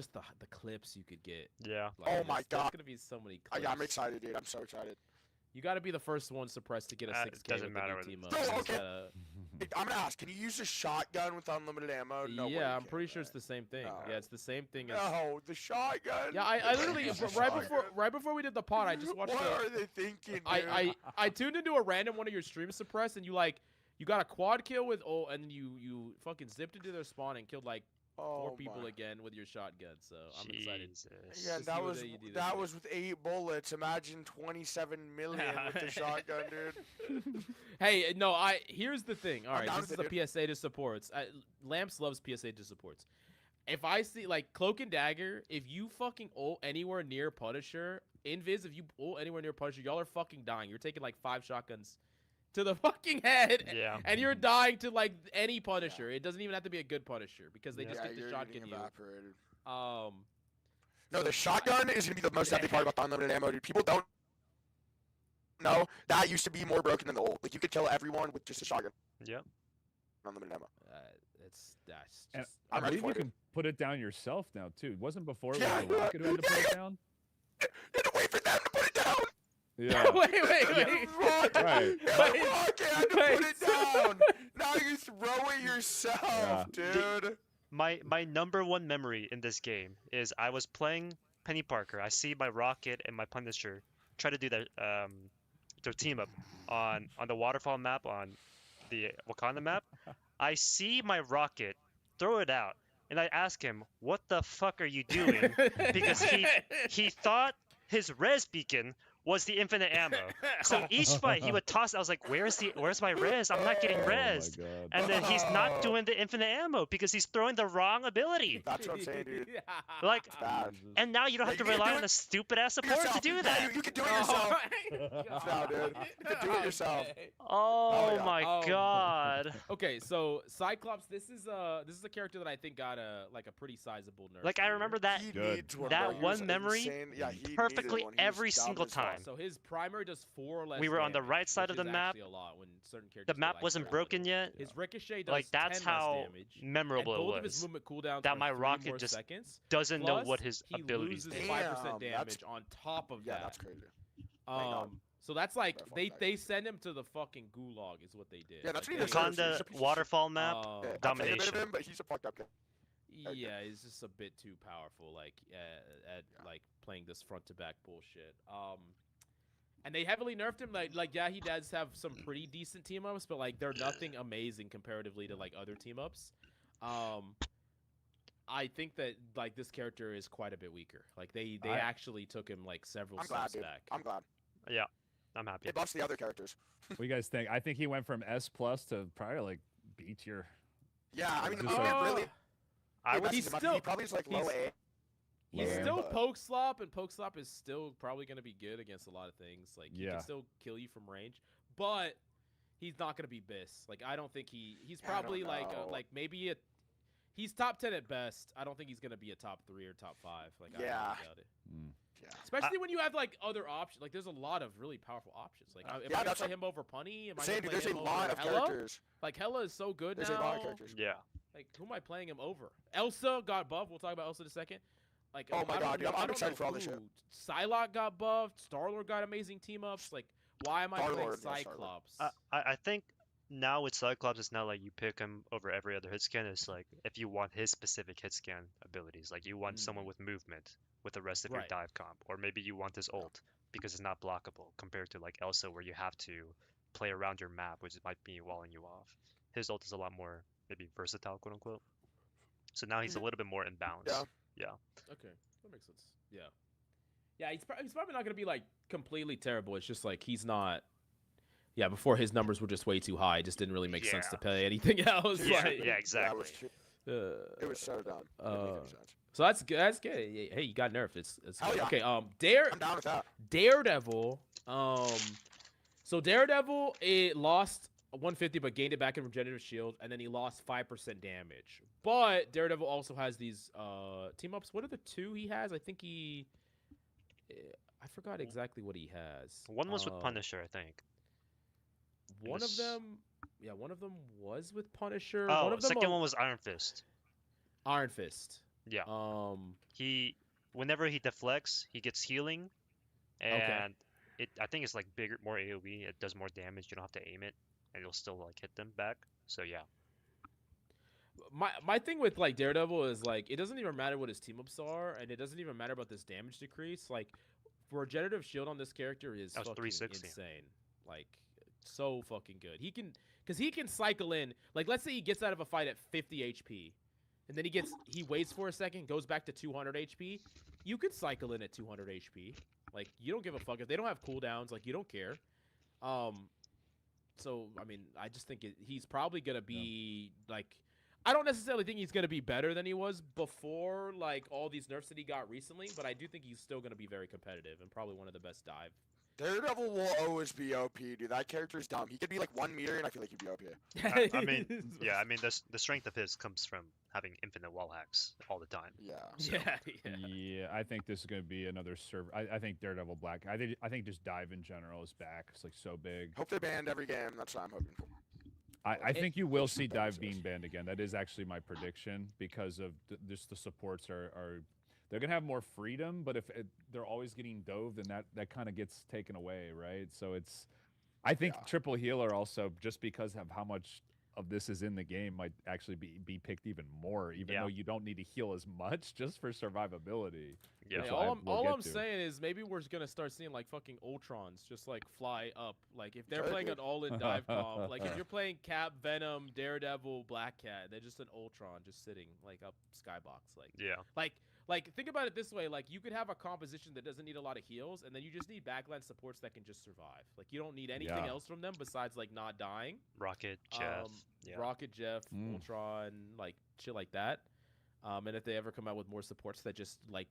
clips you could get. Yeah. Like, Oh there's- my there's God. gonna be so many I'm clips. excited, dude. I'm so excited. You got to be the first one suppressed to get a It 6K. doesn't with the matter new what team it up. is. You Oh, just okay. gotta- I'm gonna ask. Can you use a shotgun with unlimited ammo? No way yeah, you I'm can, pretty sure right? it's the same thing. No. Yeah, it's the same thing as. No, the shotgun. Yeah, I literally Use the right before we did the pod, I just watched. What the, are they thinking, dude? I tuned into a random one of your streams suppressed, and you got a quad kill with and you fucking zipped into their spawn and killed like four Oh people my. again with your shotgun. So I'm excited. Jesus. Yeah, to that see what was you do this that year. was with 8 bullets. Imagine 27 million with the shotgun, dude. Hey, no, here's the thing. All I'm right, down this with is it, a PSA to supports. Lamps loves PSA to supports. If I see like Cloak and Dagger, if you fucking ult anywhere near Punisher, Invis, if you ult anywhere near Punisher, y'all are fucking dying. You're taking like 5 shotguns to the fucking head, Yeah. and you're dying to like any Punisher. It doesn't even have to be a good Punisher because they Yeah. just Yeah, get the you're shotgun getting you. evaporated. Um, No, so the shotgun is gonna be the most epic part about the unlimited ammo, dude. People don't know that used to be more broken than the ult. Like you could kill everyone with just a shotgun. Yep. Unlimited ammo. that's And just. I I'm ready believe for you it. can put it down yourself now too. It wasn't before it Yeah, was the Rocket who had to put it down. You had to wait for them to put it down. Yeah. wait. Right. The Rocket had to Wait. put it down. Now you throw it yourself, dude. My number one memory in this game is I was playing Penny Parker. I see my Rocket and my Punisher try to do their team up on the waterfall map on the Wakanda map. I see my Rocket throw it out, and I ask him, "What the fuck are you doing?" Because he thought his res beacon was the infinite ammo. So each fight he would toss. I was like, "Where's my res? I'm not getting Oh my res." god. And then he's not doing the infinite ammo because he's throwing the wrong ability. That's what I'm saying, dude. Like, Bad. and now you don't have Yeah, to you can rely do on it a stupid ass support to Yourself. do Yeah, that. you can do it yourself. No, dude. You can do it yourself. Oh yeah. my god. Okay, so Cyclops, this is a character that I think got a pretty sizable nerf. Like I here. remember that He Good. needs one, that bro. He was one memory insane. Yeah, he needed perfectly one. He was every dumb single as fuck. time. So his primary does 4 or less. We were on the damage, right side which of the is map. actually a lot when certain characters The map get, like, wasn't very broken little. yet. His ricochet does Like that's 10 less how damage. memorable And both it of his was. movement cooldowns That are my 3 Rocket more just seconds. doesn't know Plus, what his he abilities loses do. 5% Damn, damage that's- on top of Yeah, that. that's crazy. God. So that's like By far they that they is. send him to the fucking gulag is what they did. Yeah, that's Like, what he deserves. Wakanda He's a piece of shit. waterfall map. um, Yeah, Domination. I hated him, but he's a fucked up guy. Yeah, he's just a bit too powerful, like at like playing this front to back bullshit. And they heavily nerfed him. Like yeah, he does have some pretty decent team ups, but like they're nothing amazing comparatively to like other team ups. I think that like this character is quite a bit weaker. Like they actually took him like several I'm glad, steps dude. back. I'm glad. Yeah, I'm happy. It buffs the other characters. What do you guys think? I think he went from S plus to probably like B tier. Yeah, I mean, the Just movement like- really. I would. He's messes him up. still- He probably is like low he's- A. He's Yeah. still but- poke slop, and poke slop is still probably going to be good against a lot of things. Like he Yeah. can still kill you from range, but he's not going to be Biss. Like I don't think he's Yeah, I don't probably know. like maybe he's top 10 at best. I don't think he's going to be a top 3 or top 5. Like I Yeah. really doubt it. Mm. Yeah. Especially when you have like other options. Like there's a lot of really powerful options. Like if Yeah, I can that's play what- him over Punny, am I Saying, gonna dude, play there's a him lot over of Hela? characters. Like Hela is so good There's now. a lot of characters. Yeah. Like who am I playing him over? Elsa got buffed. We'll talk about Elsa in a second. Like Oh my I don't God, dude, know- I'm I don't excited know for all this shit. who. Psylocke got buffed. Star-Lord got amazing team ups. Like why am I playing Star-Lord, yeah, Star-Lord. Cyclops? I think now with Cyclops, it's not like you pick him over every other hit scan. It's like if you want his specific hit scan abilities, like you want someone with movement with the rest of your Right. dive comp, or maybe you want his ult because it's not blockable compared to like Elsa, where you have to play around your map, which might be walling you off. His ult is a lot more maybe versatile, quote unquote. So now he's a little bit more in balance. Yeah. Okay, that makes sense. Yeah, yeah. He's probably not gonna be like completely terrible. It's just like he's not. Yeah, before his numbers were just way too high. It just didn't really make sense Yeah. to play anything else. Yeah, like, yeah, Yeah, exactly. it was so dumb. It didn't make any sense. So that's good. That's good. Hey, you got nerfed. It's Hell good. yeah. Okay. I'm down with that. Daredevil. So Daredevil it lost 150 but gained it back in regenerative shield, and then he lost 5% damage. But Daredevil also has these team ups. What are the 2 he has? I think I forgot exactly what he has. One was with Punisher, I think. One of this- them, yeah, one of them was with Punisher. Oh, one of them second one was Iron Fist. Iron Fist. Yeah. Whenever he deflects, he gets healing, and I think it's like bigger, more AOE. It does more damage. You don't have to aim it, and it'll still like hit them back. So yeah. My thing with like Daredevil is like it doesn't even matter what his team ups are, and it doesn't even matter about this damage decrease. Like regenerative shield on this character is That was fucking 360. insane. Like so fucking good. He can cycle in. Like let's say he gets out of a fight at 50 HP, and then he waits for a second, goes back to 200 HP, you could cycle in at 200 HP. Like, you don't give a fuck if they don't have cooldowns. Like, you don't care. So I mean, I just think he's probably gonna be like. I don't necessarily think he's gonna be better than he was before, like all these nerfs that he got recently. But I do think he's still gonna be very competitive and probably one of the best dive. Daredevil will always be OP, dude. That character's dumb. He could be like 1 meter, and I feel like he'd be OP. I mean, yeah, I mean, the strength of his comes from having infinite wall hacks all the time. Yeah. So, Yeah, I think this is going to be another server. I think Daredevil Black. I think just dive in general is back. It's like so big. Hope they banned every game. That's what I'm hoping for. I think you will see Makes dive sense. being banned again. That is actually my prediction because of just the supports are they're gonna have more freedom, but if they're always getting dove, then that kind of gets taken away, right? So I think Yeah. triple healer also, just because of how much of this is in the game, might actually be picked even more, even Yeah. though you don't need to heal as much just for survivability. Yeah. which Hey, I will all get I'm to. saying is maybe we're gonna start seeing like fucking Ultrons just like fly up. Like if they're Could playing be. an all-in dive comp, like if you're playing Cap, Venom, Daredevil, Black Cat, they're just an Ultron just sitting like up skybox. yeah. Like think about it this way: like you could have a composition that doesn't need a lot of heals, and then you just need backline supports that can just survive. Like you don't need anything Yeah. else from them besides like not dying. Rocket, Jeff. Yeah. Rocket Jeff, Mm. Ultron, like shit like that. And if they ever come out with more supports that just like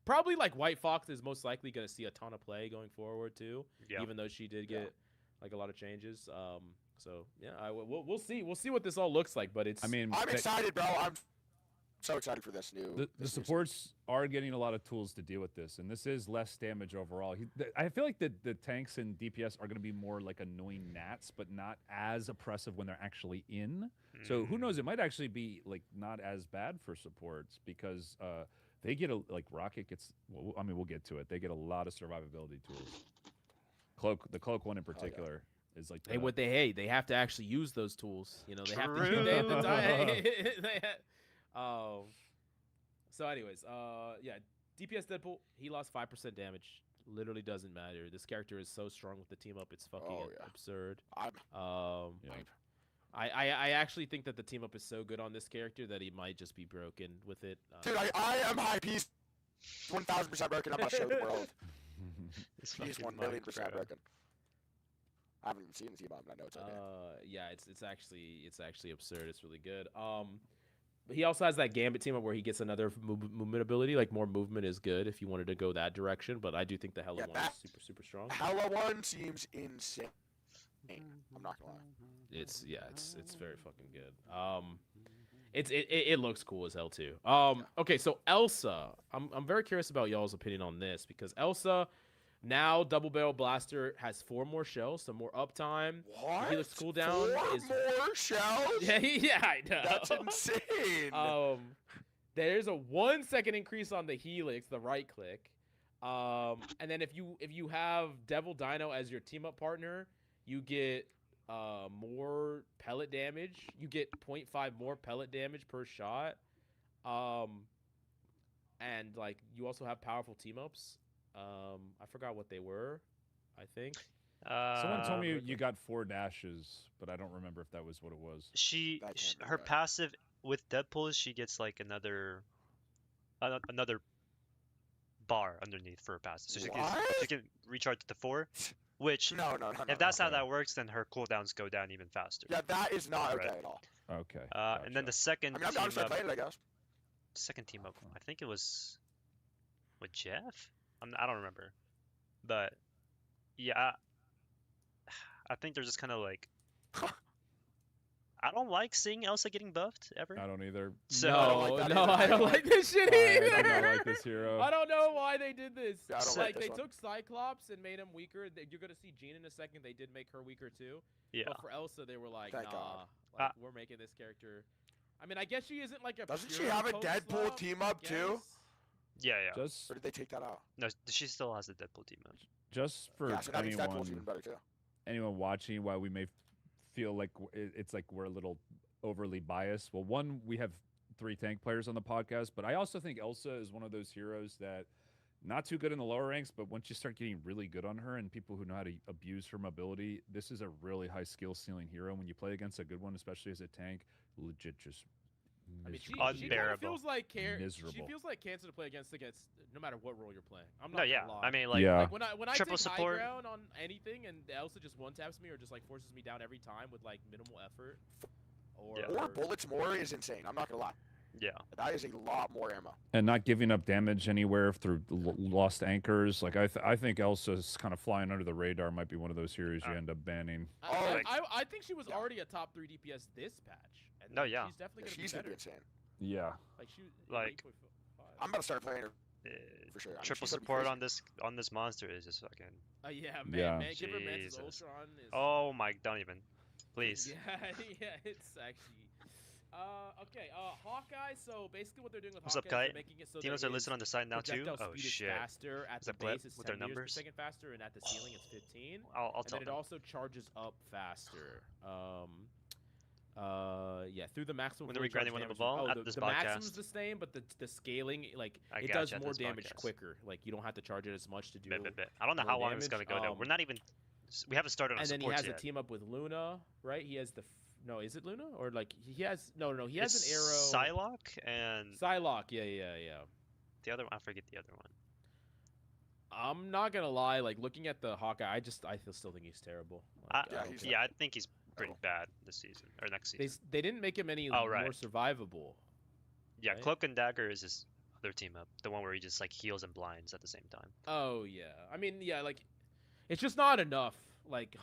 probably like White Fox is most likely going to see a ton of play going forward too. Yeah. Even though she did Yeah. get like a lot of changes. So yeah, we'll see. We'll see what this all looks like. But it's I mean, I'm excited, bro. I'm so excited for this new. the this new supports are getting a lot of tools to deal with this, and this is less damage overall. I feel like the tanks and DPS are going to be more like annoying gnats, but not as oppressive when they're actually in. So who Mm. knows? It might actually be like not as bad for supports because they get like Rocket gets. Well, I mean, we'll get to it. They get a lot of survivability tools. The cloak one in yeah. particular is like they have to actually use those tools. You know, they have to True. die. So anyways, yeah, DPS Deadpool, he lost 5% damage. Literally doesn't matter. This character is so strong with the team up, it's fucking Oh, yeah. absurd. I'm Yeah. hype. I actually think that the team up is so good on this character that he might just be broken with it. Dude, I am hype. He's 1,000% broken. I'm not sure the world. It's He's fucking 1,000,000% Mike, bro. broken. I haven't even seen the team up. I know it's okay. Yeah, it's actually absurd. It's really good. But he also has that Gambit team up where he gets another movement ability. Like more movement is good if you wanted to go that direction. But I do think the Hella Yeah, one that- is super strong. Hella one seems insane. I'm not gonna lie. It's very fucking good. It looks cool as hell too. Okay, so Elsa, I'm very curious about y'all's opinion on this because Elsa now double barrel blaster has 4 more shells, some more uptime. What? Helix cooldown 4 is- more shells? Yeah, I know. That's insane. There's a 1 second increase on the Helix, the right click. And then if you have Devil Dino as your team up partner, you get more pellet damage. You get 0.5 more pellet damage per shot. And like you also have powerful team ups. I forgot what they were. I think. Someone told me Um, you got 4 dashes, but I don't remember if that was what it was. That can't be Her right. passive with Deadpool, she gets like another bar underneath for her passive, so she What? can recharge to 4. Which, No. if that's how okay. that works, then her cooldowns go down even faster. Yeah, that is not okay Right. at all. Okay. And then the gotcha. second I mean, I'm down to team start up, playing it, I guess. I think it was with Jeff. I don't remember, but yeah, I think they're just kind of like. I don't like seeing Elsa getting buffed ever. I don't either. So don't like that either. I don't like this shit I either. do not like this hero. I don't know why they did this. Yeah, I don't like like this they one. took Cyclops and made him weaker. You're gonna see Jean in a second. They did make her weaker too. yeah, But for Elsa, they were like, Thank nah, God. like, we're making this character. I mean, I guess she isn't like a. Doesn't she pure have a post Deadpool slot, team I up, too? guess. yeah. Just Or did they take that out? No, she still has the Deadpool team up. just for Yeah, so that means Deadpool's even better, too. anyone watching, why we may feel like it's like we're a little overly biased. Well, one, we have 3 tank players on the podcast, but I also think Elsa is one of those heroes that not too good in the lower ranks, but once you start getting really good on her and people who know how to abuse her mobility, this is a really high skill ceiling hero. When you play against a good one, especially as a tank, legit just I mean, she Miserable. kind of Unbearable. feels like She Miserable. feels like cancer to play against no matter what role you're playing. I'm No, not yeah. gonna lie. I mean, like, Yeah. Like when I triple take support- high ground on anything and Elsa just one taps me or just like forces me down every time with like minimal effort, or Yeah. 4 bullets more is insane. I'm not gonna lie. yeah. That is a lot more ammo. And not giving up damage anywhere through lost anchors. Like I think Elsa's kind of flying under the radar. Might be one of those heroes you end up banning. I think she was Yeah. already a top 3 DPS this patch. And No, yeah. she's definitely gonna She's be gonna be better. insane. Yeah. Like she Like- 8.5. I'm about to start playing her Uh, for sure. I mean, triple she's gonna be support crazy. on this monster is just fucking. Yeah, Yeah. man, give her Mantis Jesus. Ultron is. Oh my, don't even. Please. Yeah, yeah, it's actually. Okay, Hawkeye. So basically, what they're doing with What's up, Hawkeye is Kite? they're making it so Teams that are listed on the side now too. projectile Oh speed is shit. faster at Is the that clip base. It's with 10 their meters per numbers? second faster, and at the ceiling it's 15. I'll And tell then it them. also charges up faster. Yeah, through the maximum. When fully are we grinding charged one of damage. them all? Oh, At this the maximum's podcast? the same, but the scaling, like, I it gotcha, does at more this damage podcast. quicker. Like, you don't have to charge it as much to do. Bit. I don't know more how long it's gonna damage, go though. We're not even. We haven't started on And then he supports has yet. a team up with Luna, right? He has the no, is it Luna or like he has no, he has It's an arrow. Psylocke and Psylocke, yeah. the other one. I forget the other one. I'm not gonna lie, like looking at the Hawkeye, I still think he's terrible. Like, Yeah, don't he's care. Yeah, I think he's pretty bad this season or next season. They didn't make him any Oh, right. more survivable. Yeah, right? Cloak and Dagger is his other team up. The one where he just like heals and blinds at the same time. Oh yeah, I mean yeah, like it's just not enough. Like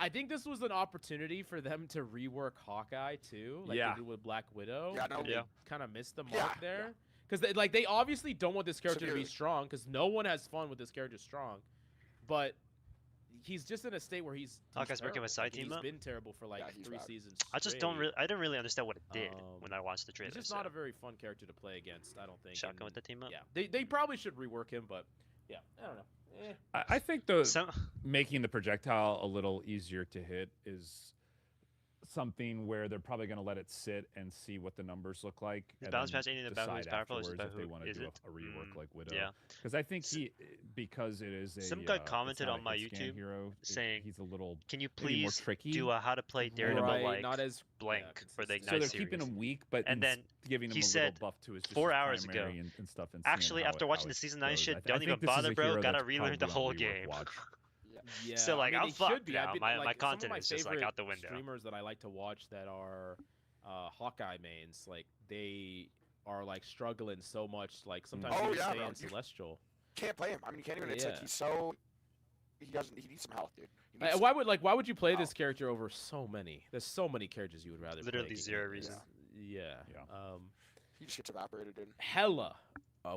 I think this was an opportunity for them to rework Hawkeye too, like Yeah. they did with Black Widow. Yeah, no, and they yeah. kind of missed the mark Yeah, there. Because they obviously don't want this character to be Severely. strong, because no one has fun with this character strong, but he's just in a state where he's Hawkeye's working with terrible. side team He's up? been terrible for like Yeah, he's 3 bad. seasons. I just straight. I didn't really understand what it did when I watched the trailer. He's just so. not a very fun character to play against, I don't think. Shotgun and with the team up. yeah, they probably should rework him, but yeah, I don't know. I think the Some, making the projectile a little easier to hit is something where they're probably going to let it sit and see what the numbers look like. Is and balance then patch anything about decide who's powerful or is it afterwards about if they who want to is do it? a rework like Widow. Yeah. Because I think because it is a Some guy it's commented not on a my hit scan YouTube hero, saying, he's a little Can you maybe more please tricky. do a how to play Daredevil Right, like not as blank for the consistent. so Ignite they're series? keeping him weak, but And then giving him he a said little buff to his just 4 his hours ago, primary and stuff. And seeing Actually, how after how watching the it season 9 goes. shit, I don't think even this is bother, a bro. hero Gotta that's relearn the probably whole on a game. rework watch. Yeah, So, like, I mean, I'm he should fucked be. now. I've been, My like, content some of my is just, like, favorite out the window. Streamers that I like to watch that are Hawkeye mains, like they are like struggling so much. Like sometimes Oh, you yeah, stay bro. on Celestial. Can't play him. I mean, you can't even. It's like Yeah. he's so. He needs some help, dude. He needs Why would you play Wow. this character over so many? There's so many characters you would rather. Literally play. zero It's- reason. Yeah. Yeah. He just gets evaporated, dude. Hella.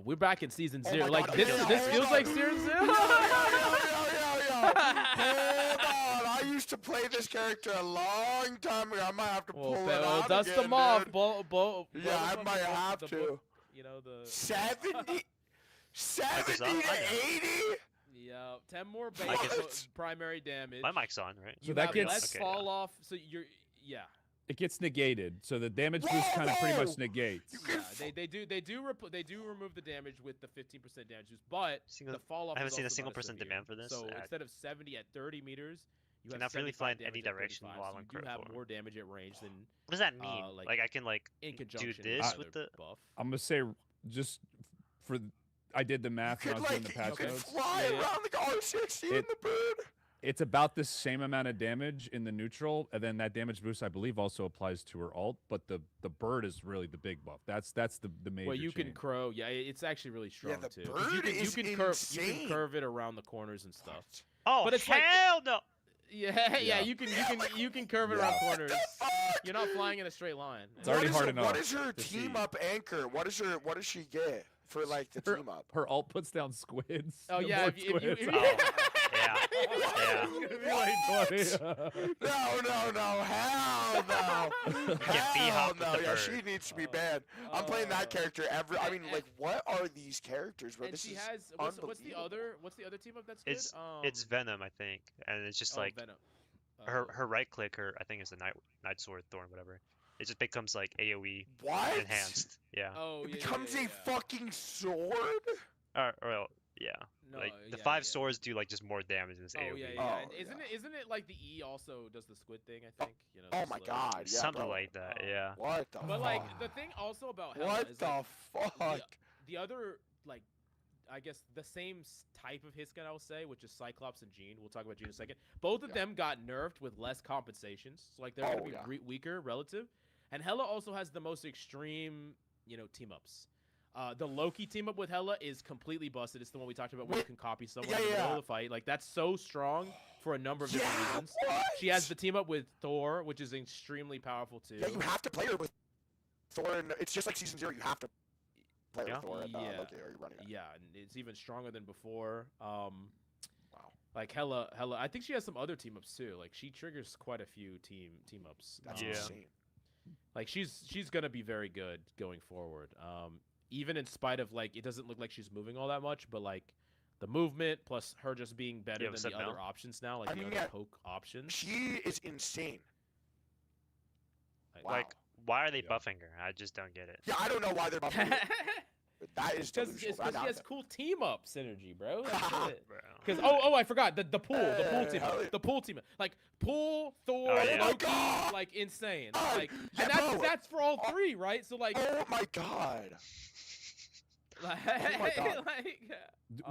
We're back in season Oh 0. my Like God, this yeah, this hold feels on. like season 0. Yo. Hold on. I used to play this character a long time ago. I might have to pull it out dust again, them off. dude. Yeah, I might have to. You know the 70 Microsoft? 70 I know. to 80? Yeah, 10 more base What? primary damage. My mic's on, right? So You that have gets- less Okay, fall yeah. off. So you're It gets negated, so the damage boost Whoa, kind of pretty much whoa! negates. You Yeah, can they do remove the damage with the 15% damage boost, but Single- the fall off. I haven't is seen a also single not as person severe. demand for this. So Uh, instead of 70 at 30 meters, you have cannot really 75 find damage any at direction 35, while so I'm you do have critical. more damage at range than What does that mean? like, Like I can like in do conjunction this with with the. buff. I'm gonna say just for I did the math You when I could was doing the patch you could notes. fly Yeah. around the R60 in It- the bird. It's about the same amount of damage in the neutral, and then that damage boost I believe also applies to her ult. But the bird is really the big buff. That's the major. Well, you can change. crow. Yeah, it's actually really strong the too. 'cause bird you is can insane. curve it around the corners and stuff. Oh But it's like- hell no! Yeah, Yeah. you can curve it Yeah. around What corners. the fuck? You're not flying in a straight line. It's already hard What enough is her to team see. up anchor? What does she get for like the Her- team up? Her ult puts down squids. Oh the yeah, more if you squids. Oh, yeah. Yeah. It's gonna be like 20. No, hell no, Get hell B-hop no. with the Yeah, bird. she needs to be banned. I'm playing that character every. I mean, and- like, what are these characters, bro? And This she is has what's the other team up that's good? It's Venom, I think, and it's just like Venom. her right click, her I think it's the night sword thorn, whatever. It just becomes like AOE what? enhanced. Yeah. Oh, It yeah, becomes yeah, a yeah. fucking sword. Well, yeah. No, Like the yeah, 5 yeah. swords do like just more damage in this Oh AoE. yeah, yeah. Oh, And isn't yeah. it like the E also does the squid thing? I think. You know. Oh the my slow- god, yeah, Something bro. like that, Oh. yeah. What the But like fuck? the thing also about Hela What is the like fuck? the other like I guess the same type of Hiskin I will say, which is Cyclops and Jean. We'll talk about Jean in a second. Both of Yeah. them got nerfed with less compensations, so like they're Oh, gonna be yeah. weaker relative. And Hela also has the most extreme, team ups. The Loki team up with Hela is completely busted. It's the one we talked about where you can copy someone Yeah, in the middle yeah. of the fight. Like that's so strong for a number of different Yeah, reasons. what? She has the team up with Thor, which is extremely powerful too. Yeah, you have to play her with Thor, and it's just like season 0. You have to play her Yeah. with Thor. Yeah. Loki, or you're running it. Yeah, and it's even stronger than before. Wow. Like Hela, I think she has some other team ups too. Like she triggers quite a few team ups. That's Yeah. insane. Like she's gonna be very good going forward. Even in spite of like it doesn't look like she's moving all that much, but like the movement plus her just being better Yeah, than what's the up, other Mel? options now, like I the mean, other yeah, poke options. She is insane. Wow. Like, why are they Yeah. buffing her? I just don't get it. Yeah, I don't know why they're buffing her. That is Because delusional. she has cool team up synergy, bro. Bro. Because I forgot the pool team hell yeah. up, the pool team up. Like pool, Thor, Oh, yeah. Loki, Oh my God! like insane. Oh, Like yeah, and bro. that's for all three, right? So like, Oh my god. like, my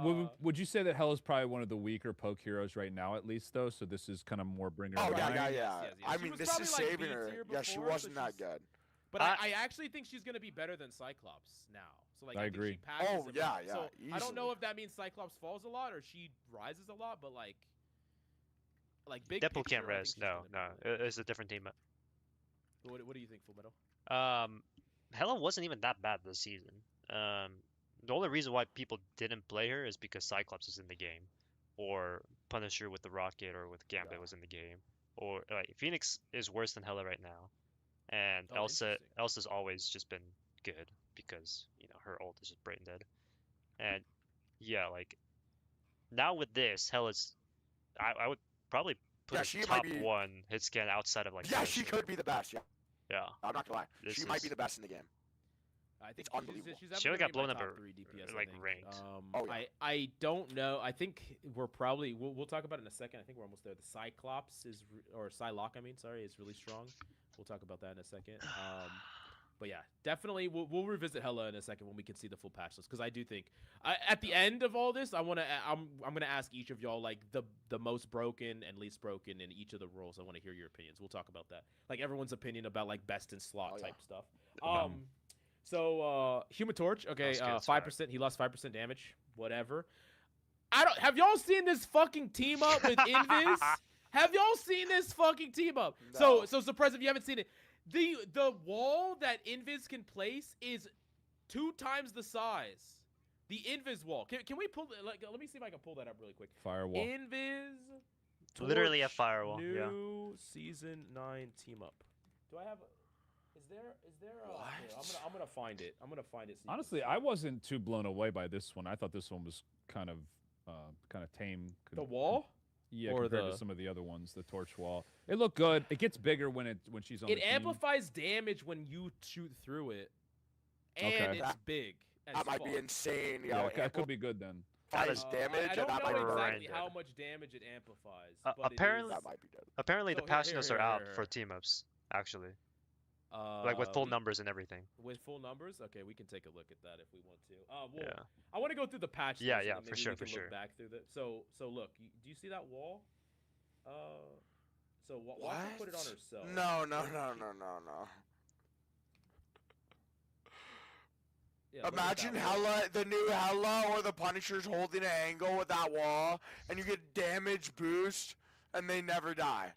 God. Would you say that Hela's probably one of the weaker poke heroes right now, at least though? So this is kind of more bringing her Oh yeah, around? yeah, Yes, yeah. yes, yes. I She mean, was this probably, is like, saving B her. tier Yeah, she before, so wasn't that she's- good. But I actually think she's gonna be better than Cyclops now. So like I think agree. She passes Oh, him. yeah, So yeah, I don't know easily. if that means Cyclops falls a lot or she rises a lot, but like big Deadpool picture, can't I think rest. she's No, gonna no. be good. It's a different team. What do you think, Fullmetal? Hela wasn't even that bad this season. The only reason why people didn't play her is because Cyclops was in the game, or Punisher with the Rocket or with Gambit Yeah. was in the game, or like Phoenix is worse than Hela right now, and Oh, Elsa interesting. Elsa's always just been good because her ult is just brain dead, and yeah, like now with this Hela's, I would probably put Yeah, her she might top be- one hit scan outside of like Yeah, she Punisher. could be the best. Yeah, Yeah, I'm not gonna lie. This She might be is- the best in the game. I think It's unbelievable. she's She only got blown up top her, 3 DPS, I like, think. ranked. Oh, yeah. I don't know. I think we're probably we'll talk about it in a second. I think we're almost there. The Cyclops or Psylocke, I mean, sorry, is really strong. We'll talk about that in a second. But yeah, definitely we'll revisit Hela in a second when we can see the full patch list because I do think at the end of all this, I'm gonna ask each of y'all like the most broken and least broken in each of the roles. I want to hear your opinions. We'll talk about that. Like everyone's opinion about like best in slot Oh, yeah. type stuff. So Human Torch, okay, That's good, 5%. He lost 5% damage. Whatever. I don't. Have y'all seen this fucking team up with Invis? Have y'all seen this fucking team up? No. So surprised if you haven't seen it. The wall that Invis can place is 2 times the size. The Invis wall. Can we pull? Let me see if I can pull that up really quick. Firewall. Invis. Literally a Torch, firewall, yeah. New season 9 team up. Do I have? Is there? What? I'm gonna find it. I'm gonna find it. so you can Honestly, see. I wasn't too blown away by this one. I thought this one was kind of tame. The wall. Yeah, or compared the- to some of the other ones, the torch wall. It looked good. It gets bigger when she's on It the team. amplifies damage when you shoot through it, and Okay. it's big. As That might fuck. be insane. Yeah, Yo, that could be good then. amplifies That damage, I don't and that know might be horrendous. exactly how much damage it amplifies. but it apparently- is- that might be dead. Apparently, So the patch notes are out here. for team ups, actually, like with full numbers and everything. With full numbers, okay, we can take a look at that if we want to. Yeah. I want to go through the patch. Yeah, list, yeah, and then for maybe sure, we for can look sure. Back through the so look. Do you see that wall? So watch her put it on herself. No. Yeah, look at Imagine that wall. Hela, the new Hela, or the Punisher's holding an angle with that wall, and you get damage boost, and they never die.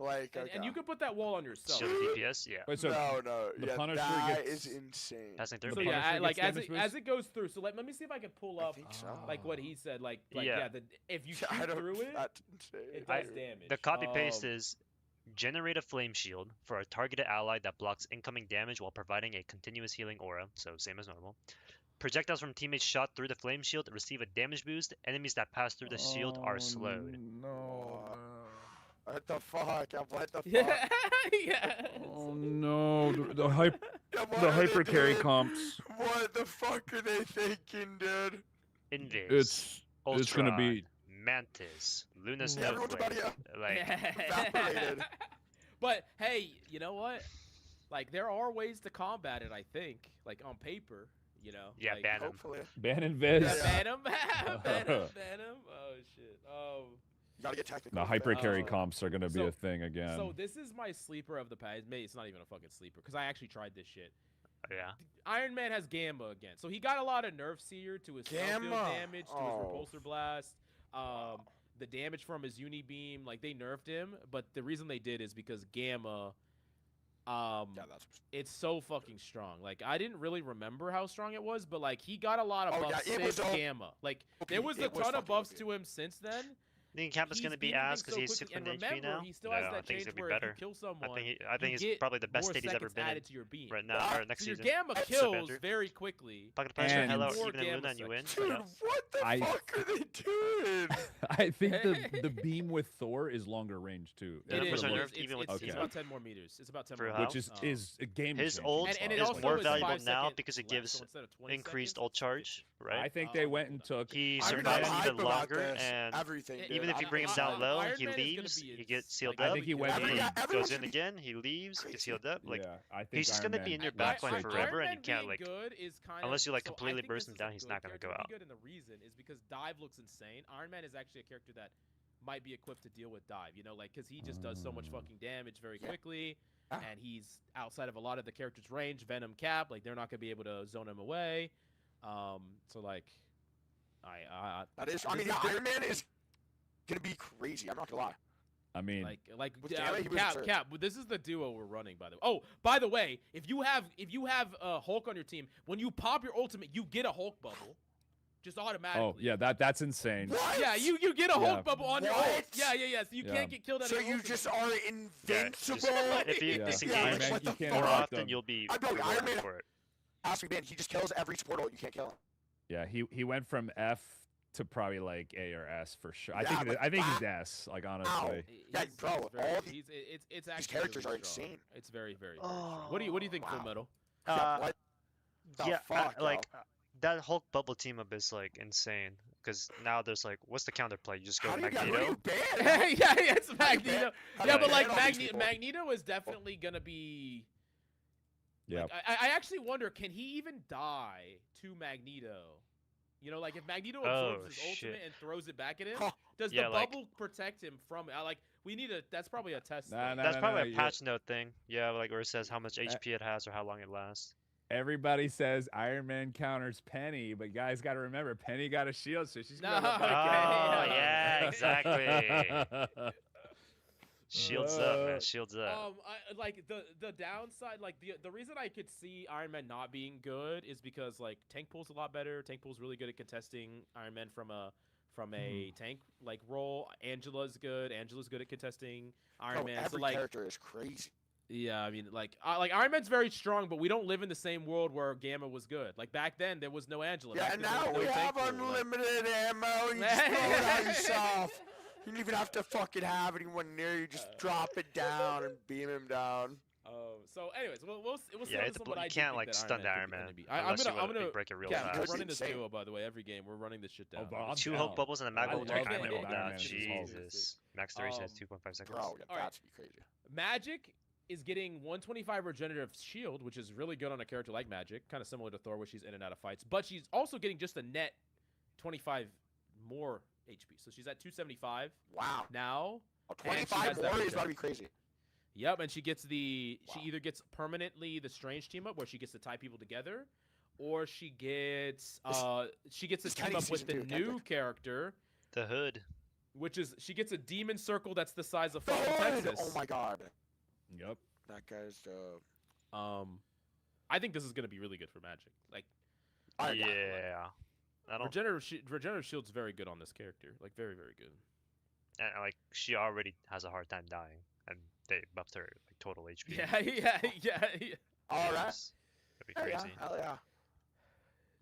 Like, And okay. you can put that wall on yourself. Shield DPS, yeah. Wait, so no, the yeah, Punisher that gets- is insane. Passing through. The So Punisher yeah, like gets as damage it, as boost? it goes through. So let me see if I can pull I up think so. like what he said. Like Yeah. if you Yeah, I shoot don't. through it, That's insane. it I- does damage. The copy paste Um, is generate a flame shield for a targeted ally that blocks incoming damage while providing a continuous healing aura, so same as normal. Projectiles from teammates shot through the flame shield receive a damage boost. Enemies that pass through the shield are slowed. No. What the fuck? What the fuck? Yeah, yeah. Oh no. The hype. Yeah, what The are they hyper carry doing? comps. What the fuck are they thinking, dude? Invis. It's Ultron, It's gonna be- Mantis, Luna Yeah, everyone's about Snowflake. to- Like, Evaporated. But hey, you know what? Like there are ways to combat it. I think, like on paper, you know. yeah, like, ban him. Hopefully. Ban and Viz. Yeah, Venom, Venom. Oh shit. You gotta get technical. The with hyper that. carry Oh. comps are gonna be So- a thing again. So this is my sleeper of the past. Maybe it's not even a fucking sleeper because I actually tried this shit. Yeah. Iron Man has Gamma again, so he got a lot of nerfs here to his spell field Gamma! damage, to Oh. his repulsor blast, the damage from his uni beam. Like they nerfed him, but the reason they did is because Gamma, Yeah, that's. it's so fucking strong. Like I didn't really remember how strong it was, but like he got a lot of Oh, yeah, buffs it was since all- Gamma. Like OP. there was a It was ton of fucking buffs OP. to him since then. I think Kappa's He's gonna be beating ass things because so he's quickly, 6 and HP now. remember, he still No, has I that think he's change gonna be where if better. you kill someone, I think you he's get probably the best more state he's ever seconds been in added to your beam. right now Wow. or next So your season. Gamma What's up, kills Andrew? very quickly. Pocket Punisher, And- hello, More even in Gamma Luna and you win. section. Dude, what the I- fuck are they doing? I think the beam with Thor is longer range too. The It numbers is. are For the- nerfed even with It's Okay. about 10 more meters. It's about 10 For more how? which meters. is a game His changer. ult and it is also more is valuable 5 now seconds because it less, gives so instead of 20 increased seconds, ult it's charge, 50. right? I think they went and took. He I'm survives not even hype about longer, this. and Everything. even dude. even if you I'm- bring him I'm- down low, Iron he Man is gonna leaves, be he gets sealed I up. think he went Every- He yeah, goes everyone's in gonna be again, he leaves, crazy. gets healed up. Like, Yeah, I think he's just Iron gonna be Man in your lacks backline it. forever, and Iron you can't, Man like- being good is kind of, unless you, like, so I completely think burst this him is down, a he's good not gonna character go to be out. Good, and the reason is because Dive looks insane. Iron Man is actually a character that might be equipped to deal with Dive, you know, like because he just does so much fucking damage very Yeah. quickly, Ah. and he's outside of a lot of the characters' range. Venom, Cap, like they're not gonna be able to zone him away. So like, That is. I mean, yeah, Iron Man is gonna be crazy. I'm not gonna lie. I mean, With Gamma, he was absurd. Cap. This is the duo we're running, by the way. Oh, by the way, if you have Hulk on your team, when you pop your ultimate, you get a Hulk bubble, just automatically. oh yeah, that's insane. What? Yeah, you get a Hulk Yeah. bubble on your ult. What? Yeah. So you Yeah. can't get killed on So your you ultimate. just are Yeah, invincible. just- if you Yeah. disengage Iron Man, what you the can't more block often, them. you'll be I know, Iron rewarded Man- for it. Ask me, man. He just kills every portal. You can't kill him. Yeah, he went from F to probably like A or S for sure. Yeah, but I think he's wow. S. Like honestly, Yeah, He's- bro, he's very- all the- it's actually characters really are strong. insane. It's very, very, very strong. What do you think, Wow. Full Metal? Yeah, what the Yeah, fuck, like bro? that Hulk bubble team up is like insane because now there's like, what's the counterplay? You just go How do you get? Who do Magneto. you ban? yeah, it's How do you Magneto. ban- how do Yeah, you but ban like all these people? Magneto is definitely gonna be. yeah. Like, I actually wonder, can he even die to Magneto? You know, like if Magneto absorbs his shit. ultimate and throws it back at him, Huh. does Yeah, the like- bubble protect him from? Like we need a. That's probably a test. Nah, thing. nah. That's probably a yeah. patch note thing. Yeah, like where it says how much HP it has or how long it lasts. Everybody says Iron Man counters Penny, but guys got to remember Penny got a shield, so she's No, gonna go okay, back in. yeah, exactly. Shields up, man. Uh, Shields up. Like the downside, like the reason I could see Iron Man not being good is because like tank pool's a lot better. Tank pool's really good at contesting Iron Man from a tank like role. Angela's good. Angela's good at contesting Iron Bro, Man. So every like character is crazy. yeah, I mean like Iron Man's very strong, but we don't live in the same world where Gamma was good. Like back then there was no Angela. Yeah, Back and then, there now was we no have tank pool, like- unlimited ammo. And you just throw it out yourself. You don't even have to fucking have anyone near you. Just drop it down and beam him down. So, anyways, we'll see Yeah, on it's some a what I you do can't think like that stun the Iron could be Man. gonna be. Unless I'm you gonna break it real yeah, fast. we're That's running this insane. duo by the way every game. We're running this shit down. Oh, I'm 2 down. Hulk bubbles and a mag I ult. love I can't Iron hold Man. that. Iron Man is Jesus. Max duration is 2.5 seconds. Bro, yeah, All right. that's be crazy. Magic is getting 125 regenerative shield, which is really good on a character like Magic, kind of similar to Thor, where she's in and out of fights. But she's also getting just a net 25 more HP, so she's at 275 Wow. now. Oh, And she 25 has that more is regen. about to be crazy. Yep, and she gets she Wow. either gets permanently the Strange team up, where she gets to tie people together, or she gets a this team Kenny up with season the two, new Kendrick. character, The hood. which is she gets a demon circle that's the size of The fucking Hood! Texas. Oh my god. Yep. That guy's dope. I think this is gonna be really good for Magic. Like Yeah. I don't. regenerative shield's very good on this character. Like very, very good. And, like she already has a hard time dying, and they buffed her like total HP. Yeah. All right. That'd be Hell yeah. crazy. Hell yeah.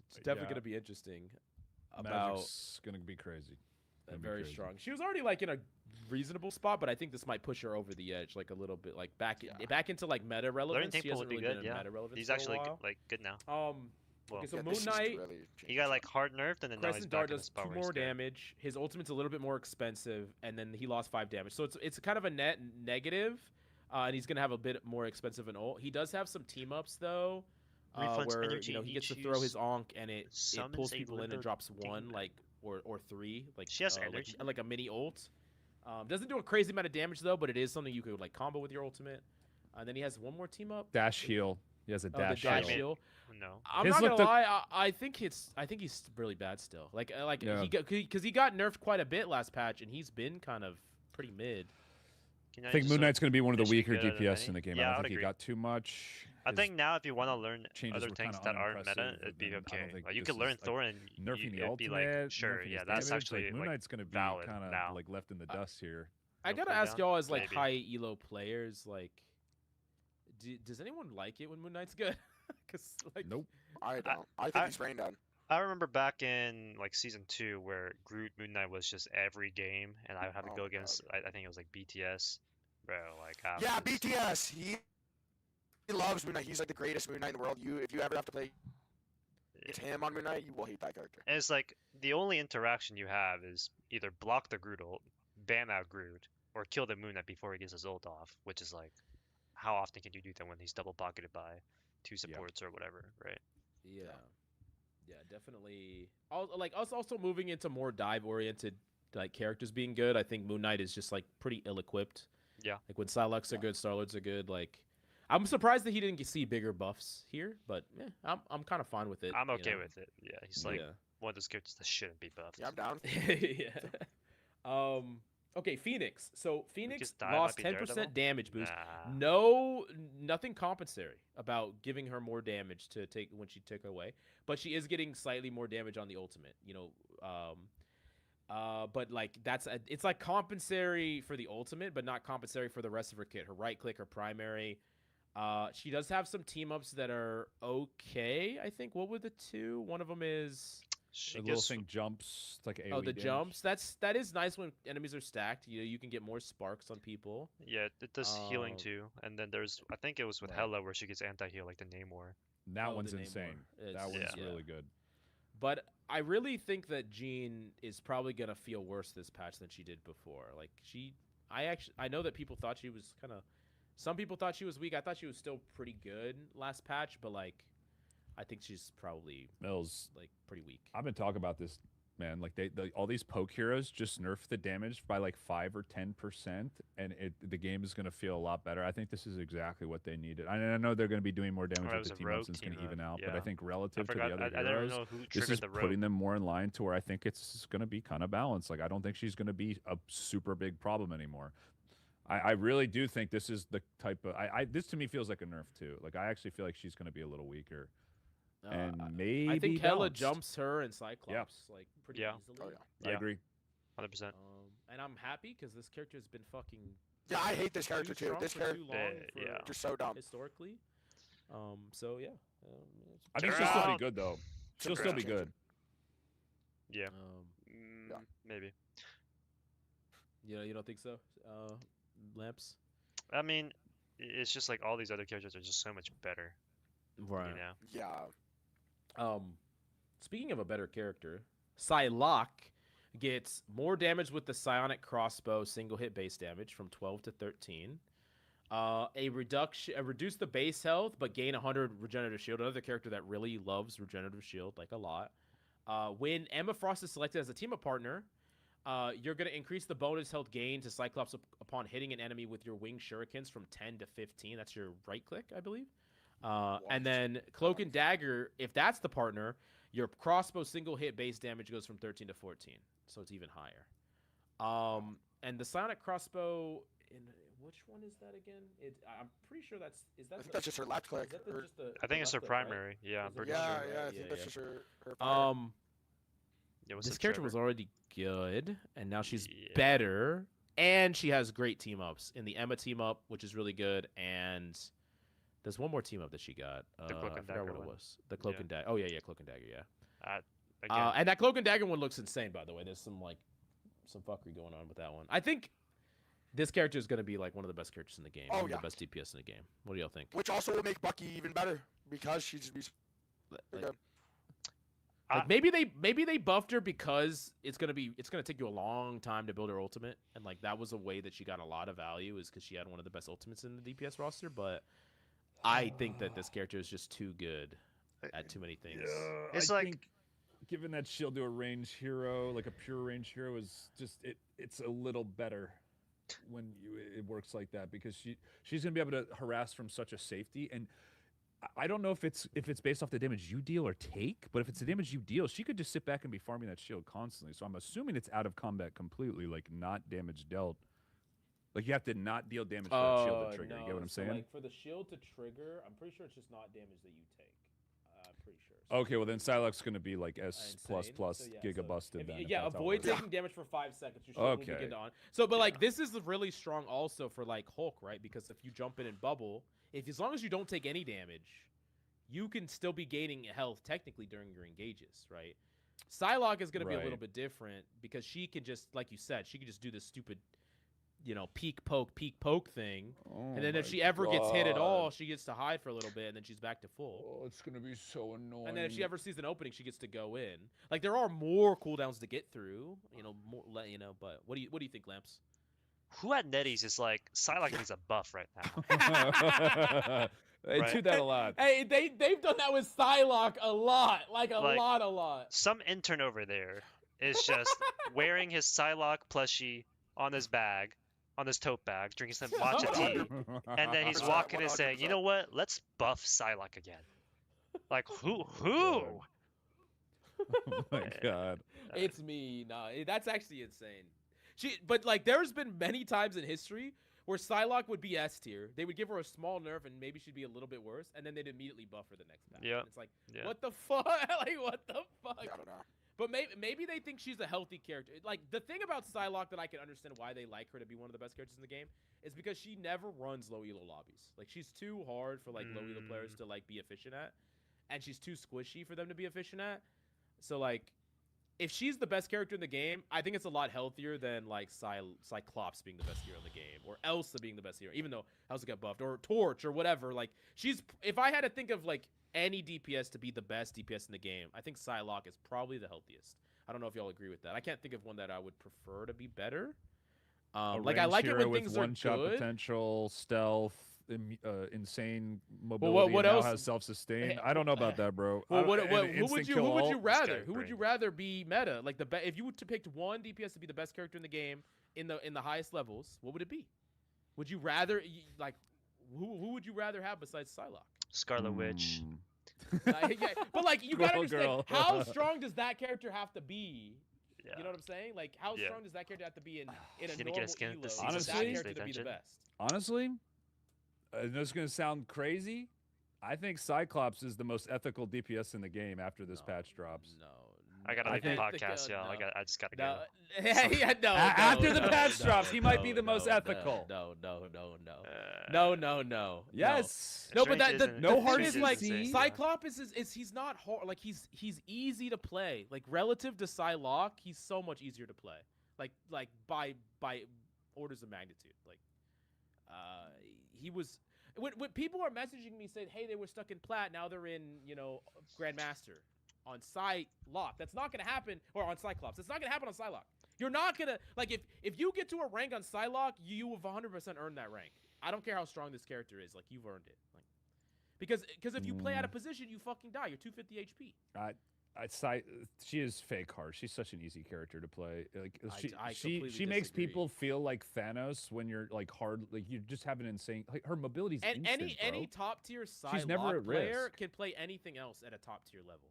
It's definitely Yeah. gonna be interesting. About Magic's gonna be crazy. Gonna be very crazy. strong. She was already like in a reasonable spot, but I think this might push her over the edge, like a little bit, like back Yeah. back into like meta Learning relevance. tank She pool hasn't would be really good. been in Yeah. meta relevance He's for a actually while. like good now. Well, Okay, so Yeah, Moon this is Knight, really he changed got up. like hard nerfed, and then now he's Crescent back Dart in does his power 2 where he's more good. damage. His ultimate's a little bit more expensive, and then he lost 5 damage. So it's kind of a net negative, and he's gonna have a bit more expensive an ult. He does have some team ups though, Refunds where energy he and gets to each throw his use onk and it summons pulls a people in and limber drops 1 demon. like or 3 like She has energy? like a mini ult. Doesn't do a crazy amount of damage though, but it is something you could like combo with your ultimate. And then he has one more team up. Dash heal. He has a Oh, the dash dash heal. heal. No. I'm His not gonna looked lie. I think he's really bad still. Yeah. Because he got nerfed quite a bit last patch, and he's been kind of pretty mid. Can I think Moon Knight's going to be one of the is she weaker good at DPS any? in the game. Yeah, I I don't would think he agree. got too much. I His think now if you want to learn changes other were things kinda that aren't meta, unimpressive, it'd be and I don't okay. think Like you this could learn is, like, Thor and nerfing the it'd be ultimate, like sure, nerfing yeah, his that's damage, actually like, Moon like Knight's going to be valid kind of now. like left in the dust here. I No gotta ask cooldown? y'all as like Maybe. high elo players, like, does anyone like it when Moon Knight's good? Because like, Nope. I don't. I think I- he's rain down. I remember back in like season 2 where Groot Moon Knight was just every game, and I would have to Oh go my against I think it was like BTS, bro. Like I Yeah, was- BTS. He loves Moon Knight. He's like the greatest Moon Knight in the world. If you ever have to play against him on Moon Knight, you will hate that character. And it's like the only interaction you have is either block the Groot ult, ban out Groot, or kill the Moon Knight before he gets his ult off, which is like, how often can you do that when he's double pocketed by 2 supports or whatever, right? yeah, yeah, definitely. Also moving into more dive oriented like characters being good. I think Moon Knight is just like pretty ill equipped. Yeah. Like when Psylocks are good, Starlords are good. Like, I'm surprised that he didn't see bigger buffs here, but I'm kind of fine with it. I'm you okay know? with it. Yeah, he's like one of those characters that shouldn't be buffed. Yeah, I'm down. yeah. Okay, Phoenix. So Phoenix just die, lost might be 10% Daredevil? damage boost. Nah. Nothing compensatory about giving her more damage to take when she took away, but she is getting slightly more damage on the ultimate. You know, but like it's like compensatory for the ultimate, but not compensatory for the rest of her kit. Her right click, her primary. She does have some team ups that are okay. I think. What were the 2? One of them is. She The little gets thing jumps. It's like AoE Oh, the damage. jumps. That is nice when enemies are stacked. You know, you can get more sparks on people. yeah, it does healing Um, too. And then there's I think it was with right. Hela where she gets anti-heal like the Namor. That Oh, one's the Namor. insane. It's- That one's yeah. really good. But I really think that Jean is probably gonna feel worse this patch than she did before. Like I know that people thought she was some people thought she was weak. I thought she was still pretty good last patch, but like, I think she's probably Mills, like pretty weak. I've been talking about this, man. Like all these poke heroes just nerf the damage by like 5 or 10%, and the game is going to feel a lot better. I think this is exactly what they needed. I know they're going to be doing more damage Oh, it with was the a team ups rogue and it's going to team-up, even out. But I yeah. think I relative to forgot. the other I don't heroes, know who this triggered is the putting rogue. them more in line to where I think it's going to be kind of balanced. Like I don't think she's going to be a super big problem anymore. I really do think this is the type of this to me feels like a nerf too. Like I actually feel like she's going to be a little weaker. And maybe I think Hela balanced. jumps her and Cyclops like pretty Yeah. easily. Oh yeah. I Yeah. agree. 100%. And I'm happy because this character has been fucking Yeah, I hate this character too too. strong This for character too long Yeah. for just so dumb. historically. So yeah. I think Get she'll still be out. good though. She'll Super still be changing. good. Yeah. Yeah. Maybe. You don't think so? Lamps. I mean, it's just like all these other characters are just so much better. Right. You know. Yeah. Speaking of a better character, Psylocke gets more damage with the psionic crossbow single hit base damage from 12 to 13. Reduce the base health but gain 100 regenerative shield. Another character that really loves regenerative shield like a lot. When Emma Frost is selected as a team up partner, you're going to increase the bonus health gain to Cyclops upon hitting an enemy with your winged shurikens from 10 to 15. That's your right click, I believe. And then Cloak and Dagger, if that's the partner, your crossbow single hit base damage goes from 13 to 14. So it's even higher. And the psionic crossbow, which one is that again? I'm pretty sure that's... I think that's just her left click. Or- I think it's her left click, right? primary. Yeah, I'm Is it pretty yeah, sure. yeah, I Yeah, think that's yeah. just her fire. Yeah, what's This the character Trevor? was already good, and now she's Yeah. better, and she has great team ups in the Emma team up, which is really good, and there's one more team up that she got. The Cloak I and forgot Dagger what one. it was. The Cloak Yeah. and Dagger. Oh yeah, Cloak and Dagger. Yeah. Again, And that Cloak and Dagger one looks insane, by the way. There's some fuckery going on with that one. I think this character is going to be like one of the best characters in the game. Oh, one of yeah. the best DPS in the game. What do y'all think? Which also will make Bucky even better because she's Like, good. Like maybe they buffed her because it's gonna take you a long time to build her ultimate, and like that was a way that she got a lot of value is because she had one of the best ultimates in the DPS roster. But I think that this character is just too good at too many things. Yeah, It's I like- think giving that shield to a range hero, like a pure range hero, is just it's a little better when it works like that because she's gonna be able to harass from such a safety. And I don't know if it's based off the damage you deal or take, but if it's the damage you deal, she could just sit back and be farming that shield constantly. So I'm assuming it's out of combat completely, like not damage dealt. Like you have to not deal damage for that shield to trigger. You get what I'm saying? Like for the shield to trigger, I'm pretty sure it's just not damage that you take. I'm pretty sure. Okay, well then Psylocke's gonna be like S plus Insane. plus So, yeah, giga so busted. if then, you- if yeah, that's how it avoid works. taking damage for 5 seconds. Your shield will Okay. begin on. So, but like this is really strong also for like Hulk, right? Because if you jump in and bubble, as long as you don't take any damage, you can still be gaining health technically during your engages, right? Psylocke is going to be a little Right. bit different because she can just, like you said, she can just do this stupid, peek poke thing, Oh and then if my she ever gets hit at all, God. she gets to hide for a little bit, and then she's back to full. Oh, it's gonna be so annoying. And then if she ever sees an opening, she gets to go in. Like there are more cooldowns to get through, more, But what do you think, Lamps? Who at Nettie's is like Psylocke needs a buff right now. They Right. do that a lot. Hey, they've done that with Psylocke a lot, like a Like- lot. Some intern over there is just wearing his Psylocke plushie on his bag, on his tote bag, drinking some matcha tea, and then he's 100%, walking and saying, "You know what? Let's buff Psylocke again." Like who? Oh my God. It's me. Nah, that's actually insane. But like, there's been many times in history where Psylocke would be S tier. They would give her a small nerf and maybe she'd be a little bit worse, and then they'd immediately buff her the next patch. Yep. And it's like, Yeah. what the fuck? Like, what the fuck? I don't know. But maybe they think she's a healthy character. Like the thing about Psylocke that I can understand why they like her to be one of the best characters in the game is because she never runs low elo lobbies. Like she's too hard for like low elo players to like be efficient at, and she's too squishy for them to be efficient at. So like, if she's the best character in the game, I think it's a lot healthier than like Cyclops being the best hero in the game, or Elsa being the best hero, even though Elsa got buffed, or Torch or whatever. Like if I had to think of like any DPS to be the best DPS in the game, I think Psylocke is probably the healthiest. I don't know if y'all agree with that. I can't think of one that I would prefer to be better. A Like I ranged like it hero when with things are one-shot good. potential, stealth, insane mobility, what and else? now has self-sustain. I don't know about that, bro. Well, I don't- and who would instant you kill who would ult. you rather? Sky Who would you Brain. rather be meta? Like if you were to pick one DPS to be the best character in the game in the highest levels, what would it be? Would you rather like who would you rather have besides Psylocke? Scarlet Witch. Mm. Yeah, but like you gotta Girl, understand girl. how strong does that character have to be? Yeah. You know what I'm saying? Like how Yeah. strong does that character have to be in a Gonna get a normal skin at elo the for season that stage character to be the extension. best? Honestly, I know it's gonna sound crazy. I think Cyclops is the most ethical DPS in the game after this No, patch drops. No. I gotta I leave the think- podcast, no, y'all. I just gotta No, go. yeah, no, After the no, patch no, drops, he might be no, the most no, ethical. No. Uh, No. Yes. No, but Strange the isn't- no thing hard is to like see. Cyclops is he's not hard. Like he's easy to play. Like relative to Psylocke, he's so much easier to play. Like by orders of magnitude. Like he was when people are messaging me saying, hey, they were stuck in plat, now they're in Grandmaster on Psylocke. That's not gonna happen, or on Cyclops. That's not gonna happen on Psylocke. You're not gonna like if you get to a rank on Psylocke, you have 100% earned that rank. I don't care how strong this character is. Like you've earned it. Like because if you play out of position, you fucking die. You're 250 HP. She is fake hard. She's such an easy character to play. Like I she completely makes disagree. people feel like Thanos when you're like hard. Like you just have an insane. Like her mobility's And instant, bro. any top tier She's never Psylocke at player risk. can play anything else at a top tier level,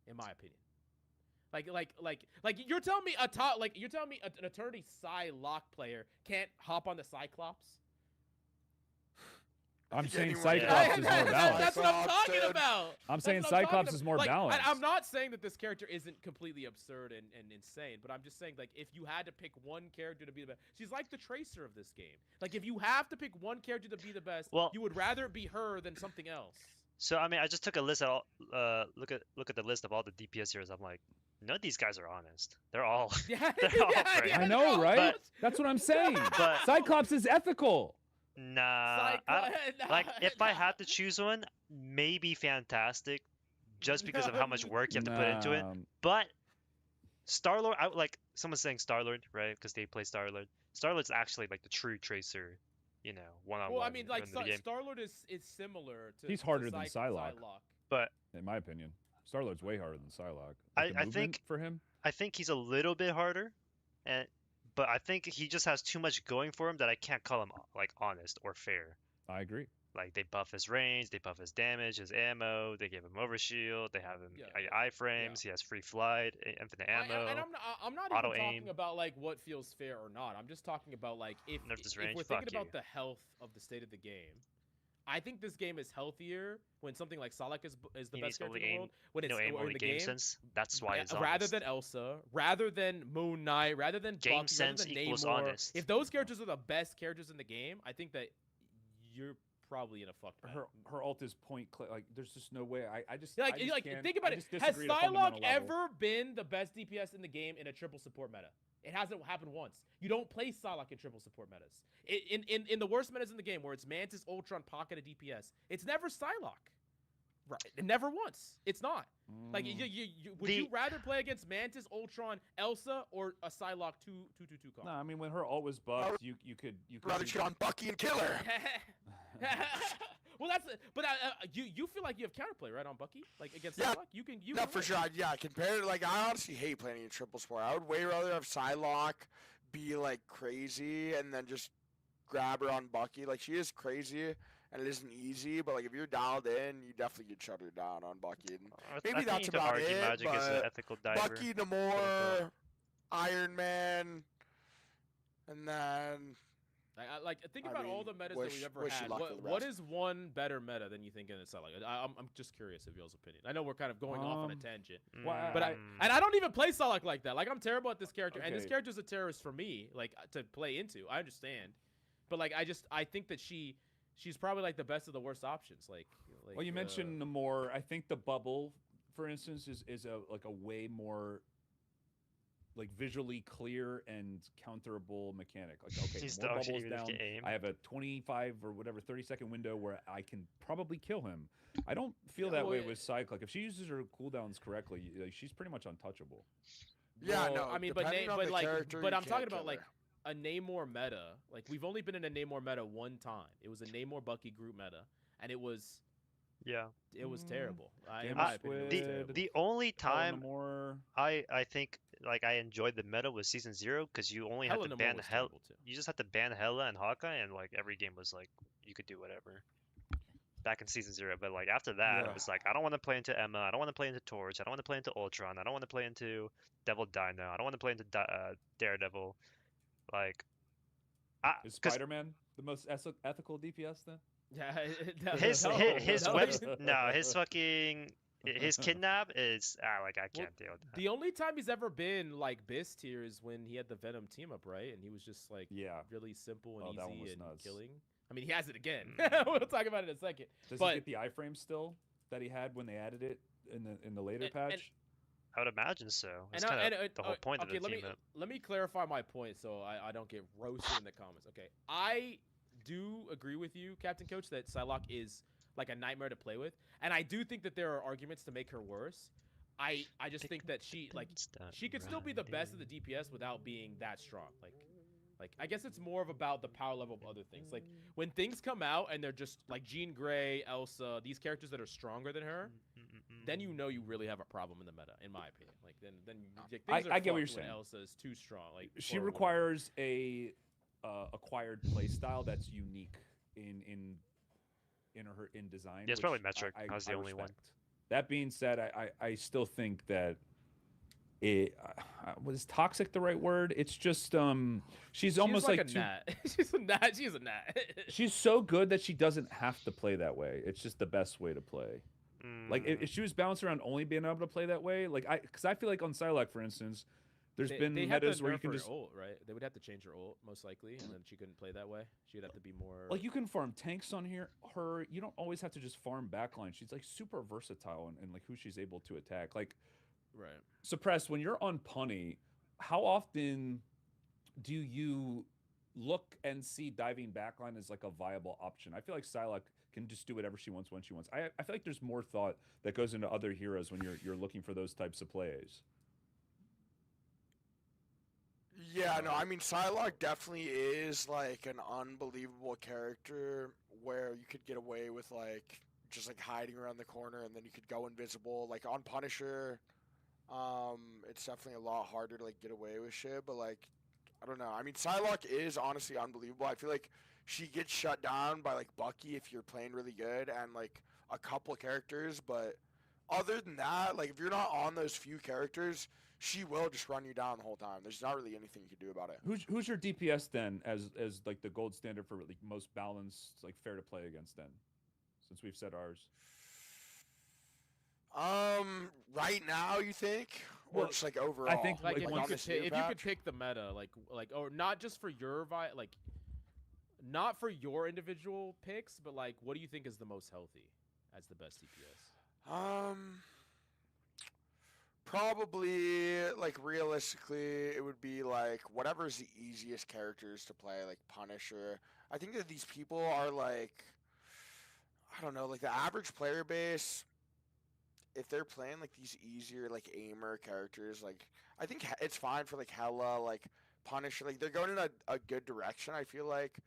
in my opinion. Like you're telling me an Eternity Psylocke player can't hop on the Cyclops? I'm think saying anyone Cyclops can. is more balanced. That's what I'm Cyclops, talking dude. about. I'm That's saying what I'm talking Cyclops is about. more Like, balanced. I'm not saying that this character isn't completely absurd and insane, but I'm just saying, like, if you had to pick one character to be the best, she's like the Tracer of this game. Like, if you have to pick one character to be the best, Well- you would rather it be her than something else. So I mean, I just took a list of all, look at the list of all the DPS heroes. I'm like, none of these guys are honest. They're all Yeah, They're all great. I they're know, all right? But- That's what I'm saying. but Cyclops is ethical. nah. Psycho- Like if I nah. had to choose one, maybe Fantastic, just because of how much work you have to put into it. Nah, But Star-Lord, like someone's saying Star-Lord, right? Because they play Star-Lord. Star-Lord's actually like the true tracer, one on Well, I one mean, like in the game. Star-Lord is similar to he's harder than Psylocke. But in my opinion. Star-Lord's way harder than Psylocke. I- Like the I movement think- for him. I think he's a little bit harder, and but I think he just has too much going for him that I can't call him like honest or fair. I agree. Like they buff his range, they buff his damage, his ammo, they give him overshield, they have him iframes, he has free flight, infinite ammo. And I'm not auto even talking aim. about like what feels fair or not. I'm just talking about like if Nerf this if range, we're fuck thinking about you. the health of the state of the game. I think this game is healthier when something like Psylocke is the He best needs character only in the aim- world. When it's No aim or only in the game game, sense. That's why it's rather honest. than Elsa, rather than Moon Knight, rather than Game Bucky, sense rather than equals Namor. honest. If those characters are the best characters in the game, I think that you're probably in a fucked mess. Her ult is point click. Like there's just no way. I just Like, I just can't- think about I it. just Has disagree at a Psylocke fundamental level. ever been the best DPS in the game in a triple support meta? It hasn't happened once. You don't play Psylocke in triple support metas. In the worst metas in the game, where it's Mantis, Ultron, Pocket, and DPS, it's never Psylocke. Right? Never once. It's not. Like, would you rather play against Mantis, Ultron, Elsa, or a Psylocke 2-2-2 comp? No, I mean when her ult was buffed, you could Rather do- shit on Bucky and kill her. Well, but you feel like you have counterplay right on Bucky, like against Yeah. Psylocke. You can No, for win. sure. Yeah, compared to, like, I honestly hate playing in triple sport. I would way rather have Psylocke be like crazy and then just grab her on Bucky. Like, she is crazy and it isn't easy, but like if you're dialed in, you definitely could shut her down on Bucky. And maybe I think that's you can about argue it, Magic is an but ethical diver. Bucky, Namor, Iron Man, and then Like think I about all mean, the metas that wish- we've ever wish you had. luck for the What rest. is one better meta than you think in Psylocke? I'm just curious of y'all's opinion. I know we're kind of going off on a tangent, Well, but I don't even play Psylocke like that. Like I'm terrible at this character, and this Okay. character's a terrorist for me, like to play into. I understand, but like I think that she's probably like the best of the worst options. Like Well, you mentioned Namor. I think the bubble, for instance, is a way more like visually clear and counterable mechanic. Like okay, He's Namor dog shit bubbles even if down. you aim. I have a 25 or whatever 30-second window where I can probably kill him. I don't feel Yeah, that well, way yeah. with Cyclock. If she uses her cooldowns correctly, like, she's pretty much untouchable. yeah, Well, no. I mean, depending on the character, but you I'm talking can't about kill like her. a Namor meta. Like we've only been in a Namor meta one time. It was a Namor Bucky group meta, and it was Yeah. terrible. In Game my of opinion, it was Squid, terrible. The only time Namor. I think like I enjoyed the meta was season 0 because you only had Hella to Namor ban was Hela. terrible too. You just had to ban Hela and Hawkeye, and like every game was like you could do whatever. Back in season 0, but like after that, Yeah. it was like I don't want to play into Emma. I don't want to play into Torch. I don't want to play into Ultron. I don't want to play into Devil Dino. I don't want to play into Daredevil. Like, Is 'cause Spider-Man the most ethical DPS then? Yeah, his no, his no. web no his fucking his kidnap is like I can't deal with that. The only time he's ever been like Biss tier is when he had the Venom team up, right? And he was just like Yeah. really simple and Oh, that one easy was and nuts. killing. I mean, he has it again. Mm. We'll talk about it in a second. Does But- he get the iframe still that he had when they added it in the later And- patch? I would imagine so. It's And I- kind of and, the whole point okay, of the let team me up. let me clarify my point so I don't get roasted in the comments. Okay, I do agree with you, Captain Coach, that Psylocke is like a nightmare to play with, and I do think that there are arguments to make her worse. I just think that she could still be the best of the DPS without being that strong. Like I guess it's more of about the power level of other things. Like when things come out and they're just like Jean Grey, Elsa, these characters that are stronger than her, then you know you really have a problem in the meta, in my opinion. Like then like, I things are get what you're fucked when saying. Elsa is too strong. Like She or whatever. requires a acquired play style that's unique in her in design. Yeah, it's which probably Metric. I That's the only one. respect. That being said, I still think that it was toxic the right word. It's just she's almost like like a too, gnat. She's a gnat. She's a gnat. she's so good that she doesn't have to play that way. It's just the best way to play. Like if she was bouncing around only being able to play that way, like because I feel like on Psylocke, for instance, there's been they had to metas where you nerf can her just ult, right? They would have to change her ult most likely, and then she couldn't play that way. She'd have to be more like you can farm tanks on here. You don't always have to just farm backline. She's like super versatile and like who she's able to attack. Like right. Suppress when you're on Peni, how often do you look and see diving backline as like a viable option. I feel like Psylocke can just do whatever she wants when she wants. I feel like there's more thought that goes into other heroes when you're looking for those types of plays. Yeah, no, I mean Psylocke definitely is like an unbelievable character where you could get away with like just like hiding around the corner and then you could go invisible. Like on Punisher, it's definitely a lot harder to like get away with shit, but like I don't know. I mean Psylocke is honestly unbelievable. I feel like she gets shut down by like Bucky if you're playing really good and like a couple characters, but other than that, like if you're not on those few characters, she will just run you down the whole time. There's not really anything you can do about it. Who's your DPS then as like the gold standard for like most balanced, like fair to play against then? Since we've said ours. Right now you think, or Well, just like overall? I think, Like Like, if you once could this pick, year if you could patch? pick the meta, like or not just for your like not for your individual picks, but like what do you think is the most healthy as the best DPS? Probably like realistically, it would be like whatever's the easiest characters to play, like Punisher. I think that these people are like, I don't know, like the average player base. If they're playing like these easier like aimer characters, like I think it's fine for like Hella, like Punisher. Like they're going in a good direction. I feel like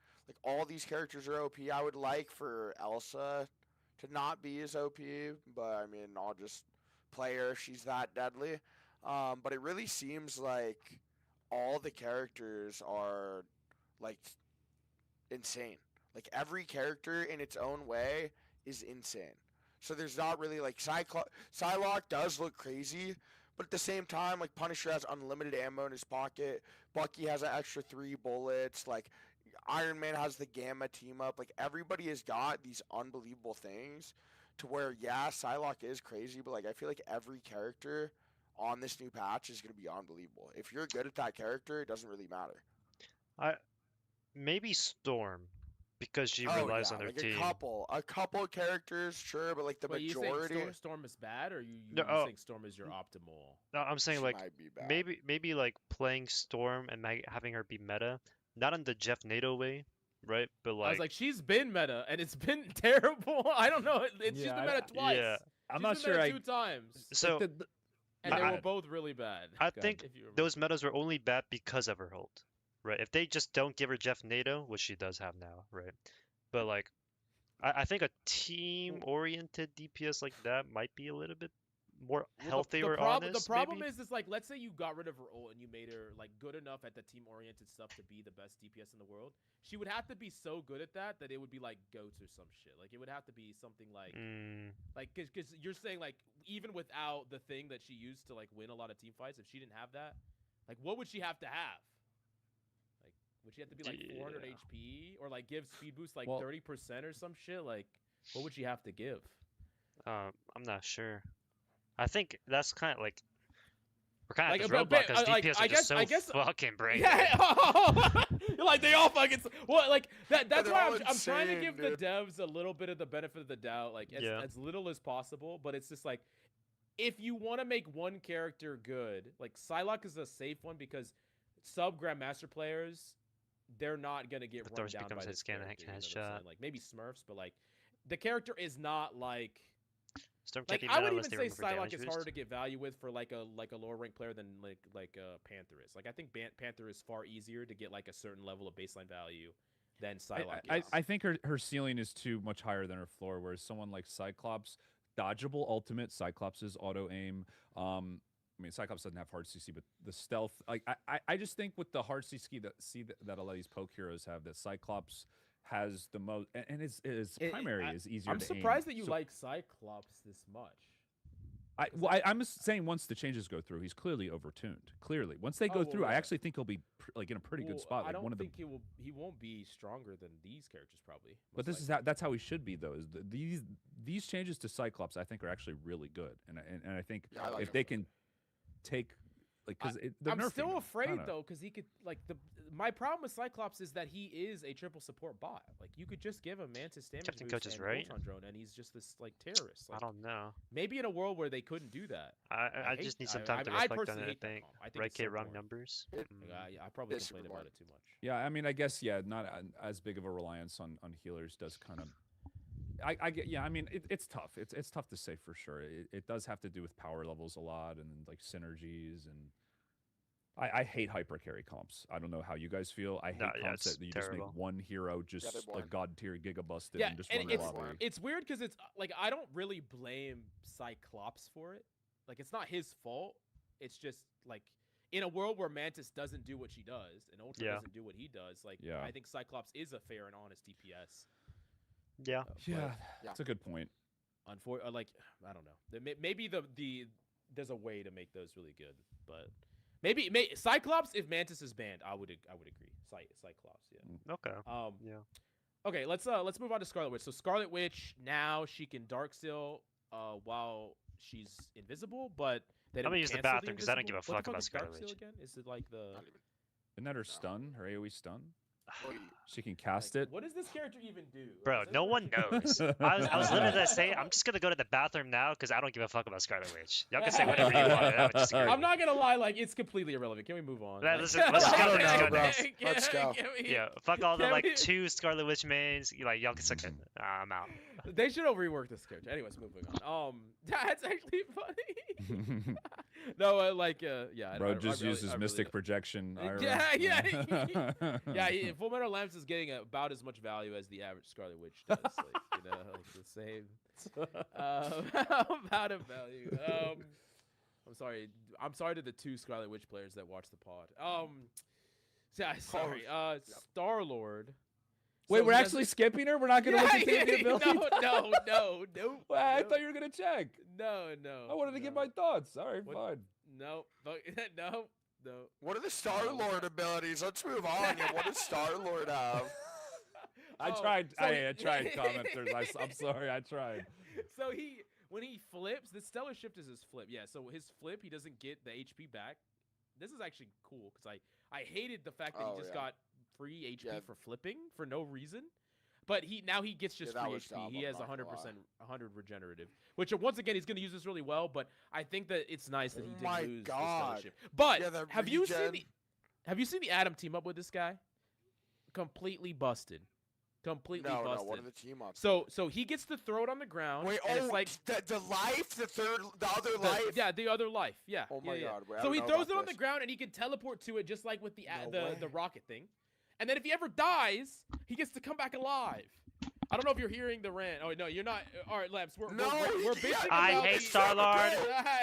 all these characters are OP. I would like for Elsa to not be as OP, but I mean I'll just play her if she's that deadly. But it really seems like all the characters are like insane. Like every character in its own way is insane. So there's not really like Psylocke does look crazy, but at the same time, like Punisher has unlimited ammo in his pocket. Bucky has an extra 3 bullets. Like Iron Man has the Gamma team up. Like everybody has got these unbelievable things to where yeah, Psylocke is crazy, but like I feel like every character on this new patch is gonna be unbelievable. If you're good at that character, it doesn't really matter. I maybe Storm because she Oh relies yeah, on her like team. a couple characters, sure, but like the Wait, you majority, saying Storm is bad, or you No, oh, think Storm is your optimal? no, I'm saying she like might be bad. maybe like playing Storm and having her be meta, not in the Jeff Nato way, right? But I was like like, she's been meta, and it's been terrible. I don't know. She's Yeah, been meta twice. yeah. I'm She's not been sure. meta 2 times, So and they I- were both really bad. I God, think if you remember. those metas were only bad because of her hold, right? If they just don't give her Jeff Nato, which she does have now, right? But like, I think a team-oriented DPS like that might be a little bit more healthy or honest. The problem maybe? is like, let's say you got rid of her ult and you made her like good enough at the team-oriented stuff to be the best DPS in the world. She would have to be so good at that that it would be like goats or some shit. Like it would have to be something like, because you're saying like even without the thing that she used to like win a lot of team fights, if she didn't have that, like what would she have to have? Like would she have to be like 400 Yeah. HP or like give speed boost like Well- 30% or some shit? Like what would she have to give? I'm not sure. I think that's kind of like we're kind Like, of at this roadblock because like, DPS I are just guess- so fucking brain Yeah, like they all fucking like that. That's they're why all I'm trying to insane, give the dude. devs a little bit of the benefit of the doubt, like Yeah. as little as possible. But it's just like if you want to make one character good, like Psylocke is a safe one because sub Grandmaster players, they're not gonna get The run Thor's down becomes by a this scan and character, you know what I'm headshot. saying? Like maybe Smurfs, but like the character is not like. Storm Like can't be I meta would unless even they say remove her damage Psylocke is boost. harder to get value with for like a lower rank player than like Panther is. Like I think Panther is far easier to get like a certain level of baseline value than Psylocke is. I think her ceiling is too much higher than her floor, whereas someone like Cyclops, dodgeable ultimate, Cyclops is auto aim. I mean, Cyclops doesn't have hard CC, but the stealth. Like I just think with the hard CC that a lot of these poke heroes have, that Cyclops has the most, and his primary is easier. I'm to surprised aim. that you So like Cyclops this much. I'm just saying once the changes go through, he's clearly overtuned. Clearly, once they go Oh, through, well, I yeah. actually think he'll be like in a pretty good Well, spot. I Like don't one of the think he won't be stronger than these characters probably. But most this is likely. that's how he should be though. Is these changes to Cyclops I think are actually really good, and I think Yeah, I like if them. they can take Like, because I'm still afraid though, because he could my problem with Cyclops is that he is a triple support bot. Like you could just give him Mantis damage Captain boost Coach is and right. Voltron drone, and he's just this like terrorist. I Like, don't know. maybe in a world where they couldn't do that. I just need some time to I reflect on personally it. I hate that think. comp. I think Right, it's so wrong boring. numbers. I probably It's complained super about it too much. Yeah, I mean, I guess not as big of a reliance on healers does kind of. I get, yeah. I mean, it's tough. It's tough to say for sure. It does have to do with power levels a lot and like synergies and. I hate hyper carry comps. I don't know how you guys feel. I hate comps that you just terrible. make one hero just they're boring. like god tier giga busted Yeah, and just and run the lobby. it's weird because it's like I don't really blame Cyclops for it. Like it's not his fault. It's just like in a world where Mantis doesn't do what she does and Ultra doesn't do what he does. Like I think Cyclops is a fair and honest DPS. Yeah. Yeah, that's a good point. Like I don't know. Maybe there's a way to make those really good, but maybe Cyclops if Mantis is banned, I would agree. Cyclops, yeah. Okay. Yeah. Okay, let's move on to Scarlet Witch. So Scarlet Witch now she can Darksteel while she's invisible, but they I'm don't gonna use the cancel bathroom because I don't give a invisible. What fuck the about is Scarlet Darksteel Witch. again? Is it like the Isn't that her stun? Her AoE stun? Wait, She can cast it. What does this character even do? Bro, Does no anyone- one knows. I was literally gonna say I'm just gonna go to the bathroom now because I don't give a fuck about Scarlet Witch. Y'all can say whatever you want. I would disagree. I'm not gonna lie, like it's completely irrelevant. Can we move on? Let's Like- just go. I don't know, bro. Can- Let's go. can we- Yeah, fuck all the Can like we- 2 Scarlet Witch mains. Like y'all can suck it. I'm out. They should have reworked this character. Anyways, moving on. That's actually funny. No, yeah. Bro I just really- uses I really mystic don't- projection. Yeah, yeah. yeah. Fullmetallamps is getting about as much value as the average Scarlet Witch does. Like, like the same amount of value. I'm sorry to the 2 Scarlet Witch players that watch the pod. Sorry. Star Lord. Wait, we're actually skipping her? We're not going to look at the ability? No. Well, I thought you were going to check. No. I wanted to get my thoughts. All right, fine. No. No. What are the Star-Lord abilities? Let's move on. Yeah, what does Star-Lord have? I Oh, tried. so I tried commenters. I'm sorry. I tried. So when he flips, the Stellar Shift is his flip. Yeah, so his flip, he doesn't get the HP back. This is actually cool because I hated the fact that he just got free HP for flipping for no reason. But now he gets just that free was HP. dumb, He I'm has not gonna 100 regenerative, which once again he's going to use this really well. But I think that it's nice that he did My lose the Stellar God. Shift. But Yeah, the have you seen regen. have you seen the Atom team up with this guy? Completely busted. Completely No, busted. what are the team ups? So he gets to throw it on the ground. Wait, and it's like the life, the other life. yeah, the other life. Yeah. Oh my yeah. God, wait, I So don't he know throws about it on the this. ground and he can teleport to it just like with the No way. the rocket thing. And then if he ever dies, he gets to come back alive. I don't know if you're hearing the rant. Oh no, you're not. All right, Lamps. We're bitching I about hate the- Star-Lord.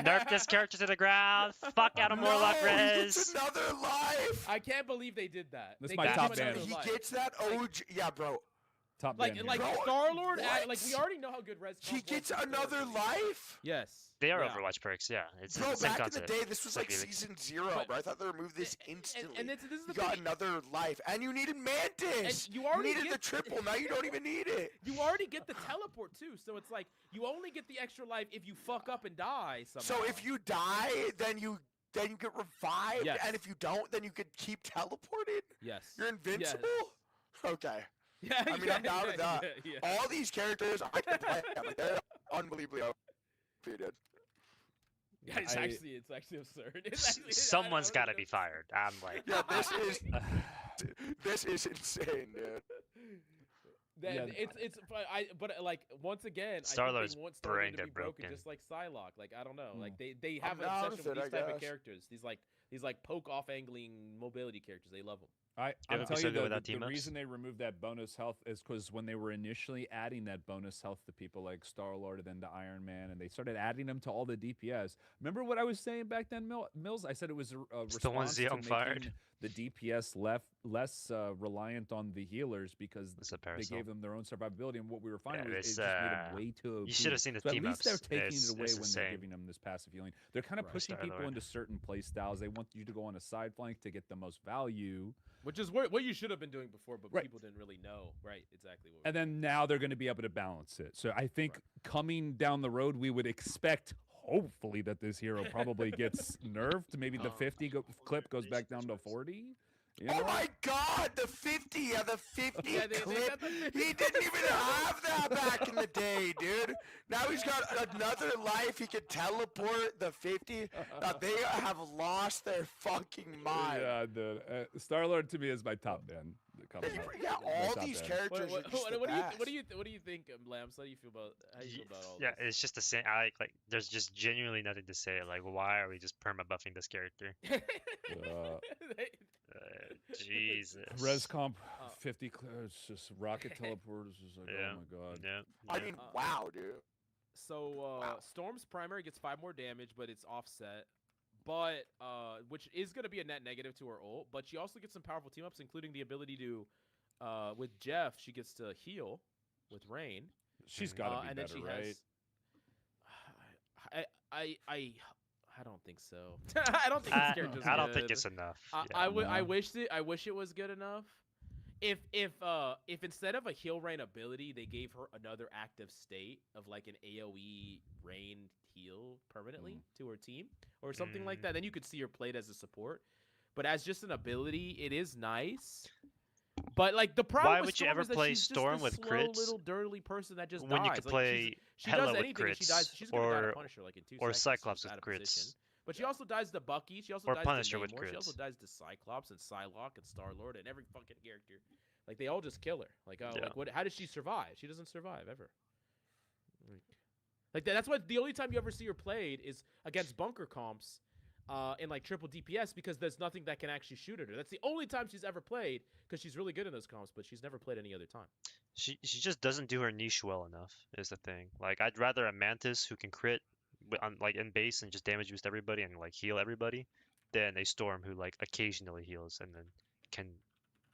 Nerf this character to the ground. Fuck Adam Warlock He res. gets another life. I can't believe they did that. That's They my gave top him ban. another He life. gets that OG. Yeah, bro. Top like ban like here. Bro, Star Lord. what? Like we already know how good Res. He Comp was gets before. another life. Yes. They are yeah. Overwatch perks, yeah. It's Bro, the same back concept. in the day, this was like Like, season 0, But- bro. I thought they removed this instantly. And this is the You got thing. another life, and you needed Mantis. And you already needed get- the triple. Now you don't even need it. You already get the teleport too, so it's like you only get the extra life if you fuck up and die somehow. So if you die, then you get revived, Yes. and if you don't, then you could keep teleported. yes, You're invincible. Okay. Yeah, I mean, I'm down with that. Yeah. All these characters, I can play them. Like, they're unbelievably defeated. Yeah, it's I- actually absurd. It's actually, Someone's got to be fired. I'm like, Yeah, this is insane, dude. Then Yeah. but like once again, Star-Lord's I think they want Star-Lord to brain be dead broken, broken. just like Psylocke. Like I don't know, Hmm. like they have I'm an down obsession with with it, these I type of guess. characters. These like poke off angling mobility characters. They love them. I'm would be telling so you good though, without the team-ups. reason they removed that bonus health is because when they were initially adding that bonus health to people like Star-Lord and then to Iron Man, and they started adding them to all the DPS. Remember what I was saying back then, Mills? I said it was a It's the ones response to Young fired. making the DPS less reliant on the healers because It's a they parasol. gave them their own survivability. And what we were finding Yeah, was it's, it just made them way too OP. you should have seen the So at team least they're ups. taking It's- it away it's when they're insane. giving them this passive healing. They're kind of Right. pushing people Star-Lord. into certain play styles. They want you to go on a side flank to get the most value. Which is what you should have been doing before, but Right. people didn't really know. Right, exactly. What And then now they're going to be able to balance it. So I think Right. coming down the road, we would expect hopefully that this hero probably gets nerfed. Maybe the 50 clip goes back down to 40. You Oh know? my God, the 50, yeah, the 50 Yeah, they clip. got the 50. He didn't even have that back in the day, dude. Now he's got another life. He can teleport the 50. They have lost their fucking mind. Yeah, dude. Star-Lord to me is my top man. Coming up. Yeah, My all top these man. characters are just the best. What do you think, Lamps? How do you feel about all Yeah, this? it's just the same. Like, there's just genuinely nothing to say. Like, why are we just perma buffing this character? Jesus. Res comp Oh. 50 it's just rocket teleporters. It's like, Yeah. oh my god. Yeah. I yeah. mean, wow, dude. So Wow. Storm's primary gets 5 more damage, but it's offset. But which is gonna be a net negative to her ult. But she also gets some powerful team ups, including the ability to, with Jeff, she gets to heal with Rain. She's got to be and then better, she right? has. I don't think so. I don't think this character's I don't think good. it's enough. I No. wish it was good enough. If instead of a heal rain ability, they gave her another active state of like an AoE rain heal permanently to her team or something like that, then you could see her played as a support. But as just an ability, it is nice. But like the problem Why with would you Storm ever is that play she's Storm just with a slow, crits little dirty person that just when dies. you could Like, play she Hella does with anything and she dies. crits, She's gonna die to or Punisher like in 2 or seconds. Cyclops She's with out of crits. position. But she also dies to Bucky. She also Or dies Punisher to with Namor. She also crits. dies to Cyclops and Psylocke and Star Lord and every fucking character. Like they all just kill her. Like Yeah. like what? How does she survive? She doesn't survive ever. Like that's why the only time you ever see her played is against bunker comps, in like triple DPS because there's nothing that can actually shoot at her. That's the only time she's ever played because she's really good in those comps, but she's never played any other time. She just doesn't do her niche well enough. Is the thing. Like, I'd rather a Mantis who can crit on like in base and just damage boost everybody and like heal everybody, than a Storm who like occasionally heals and then can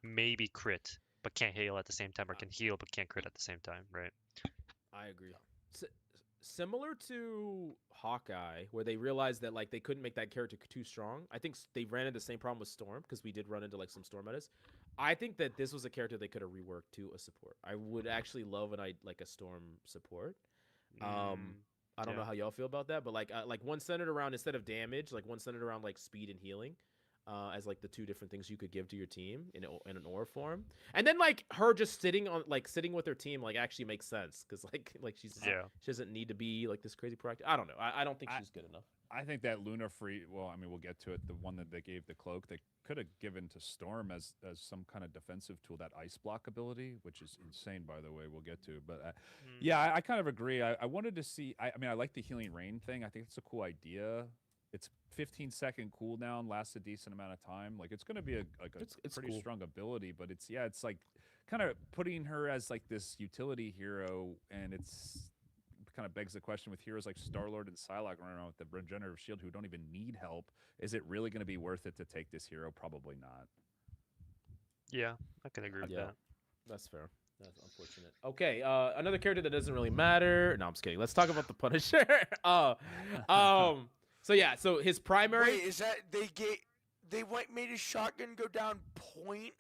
maybe crit but can't heal at the same time, or can heal but can't crit at the same time, right? I agree. Similar to Hawkeye, where they realized that like they couldn't make that character too strong. I think they ran into the same problem with Storm because we did run into like some Storm metas. I think that this was a character they could have reworked to a support. I would actually love like a Storm support. I don't know Yeah. how y'all feel about that, but like one centered around, instead of damage, like one centered around like speed and healing. As like the 2 different things you could give to your team in an aura form, and then like her just sitting with her team like actually makes sense because like she doesn't need to be like this crazy proactive. I don't know. I don't think she's good enough. I think that Luna free. Well, I mean, we'll get to it. The one that they gave the cloak, they could have given to Storm as some kind of defensive tool. That ice block ability, which is insane, by the way. We'll get to. But yeah, I kind of agree. I wanted to see. I mean, I like the healing rain thing. I think it's a cool idea. It's 15-second cooldown, lasts a decent amount of time. Like it's going to be a It's pretty cool. strong ability, but it's like kind of putting her as like this utility hero, and it's kind of begs the question with heroes like Star-Lord and Psylocke running around with the regenerative shield who don't even need help. Is it really going to be worth it to take this hero? Probably not. Yeah, I can agree with Yeah. that. That's fair. That's unfortunate. Okay, another character that doesn't really matter. No, I'm just kidding. Let's talk about the Punisher. So yeah, so his primary. Wait, is that they made his shotgun go down 0.5?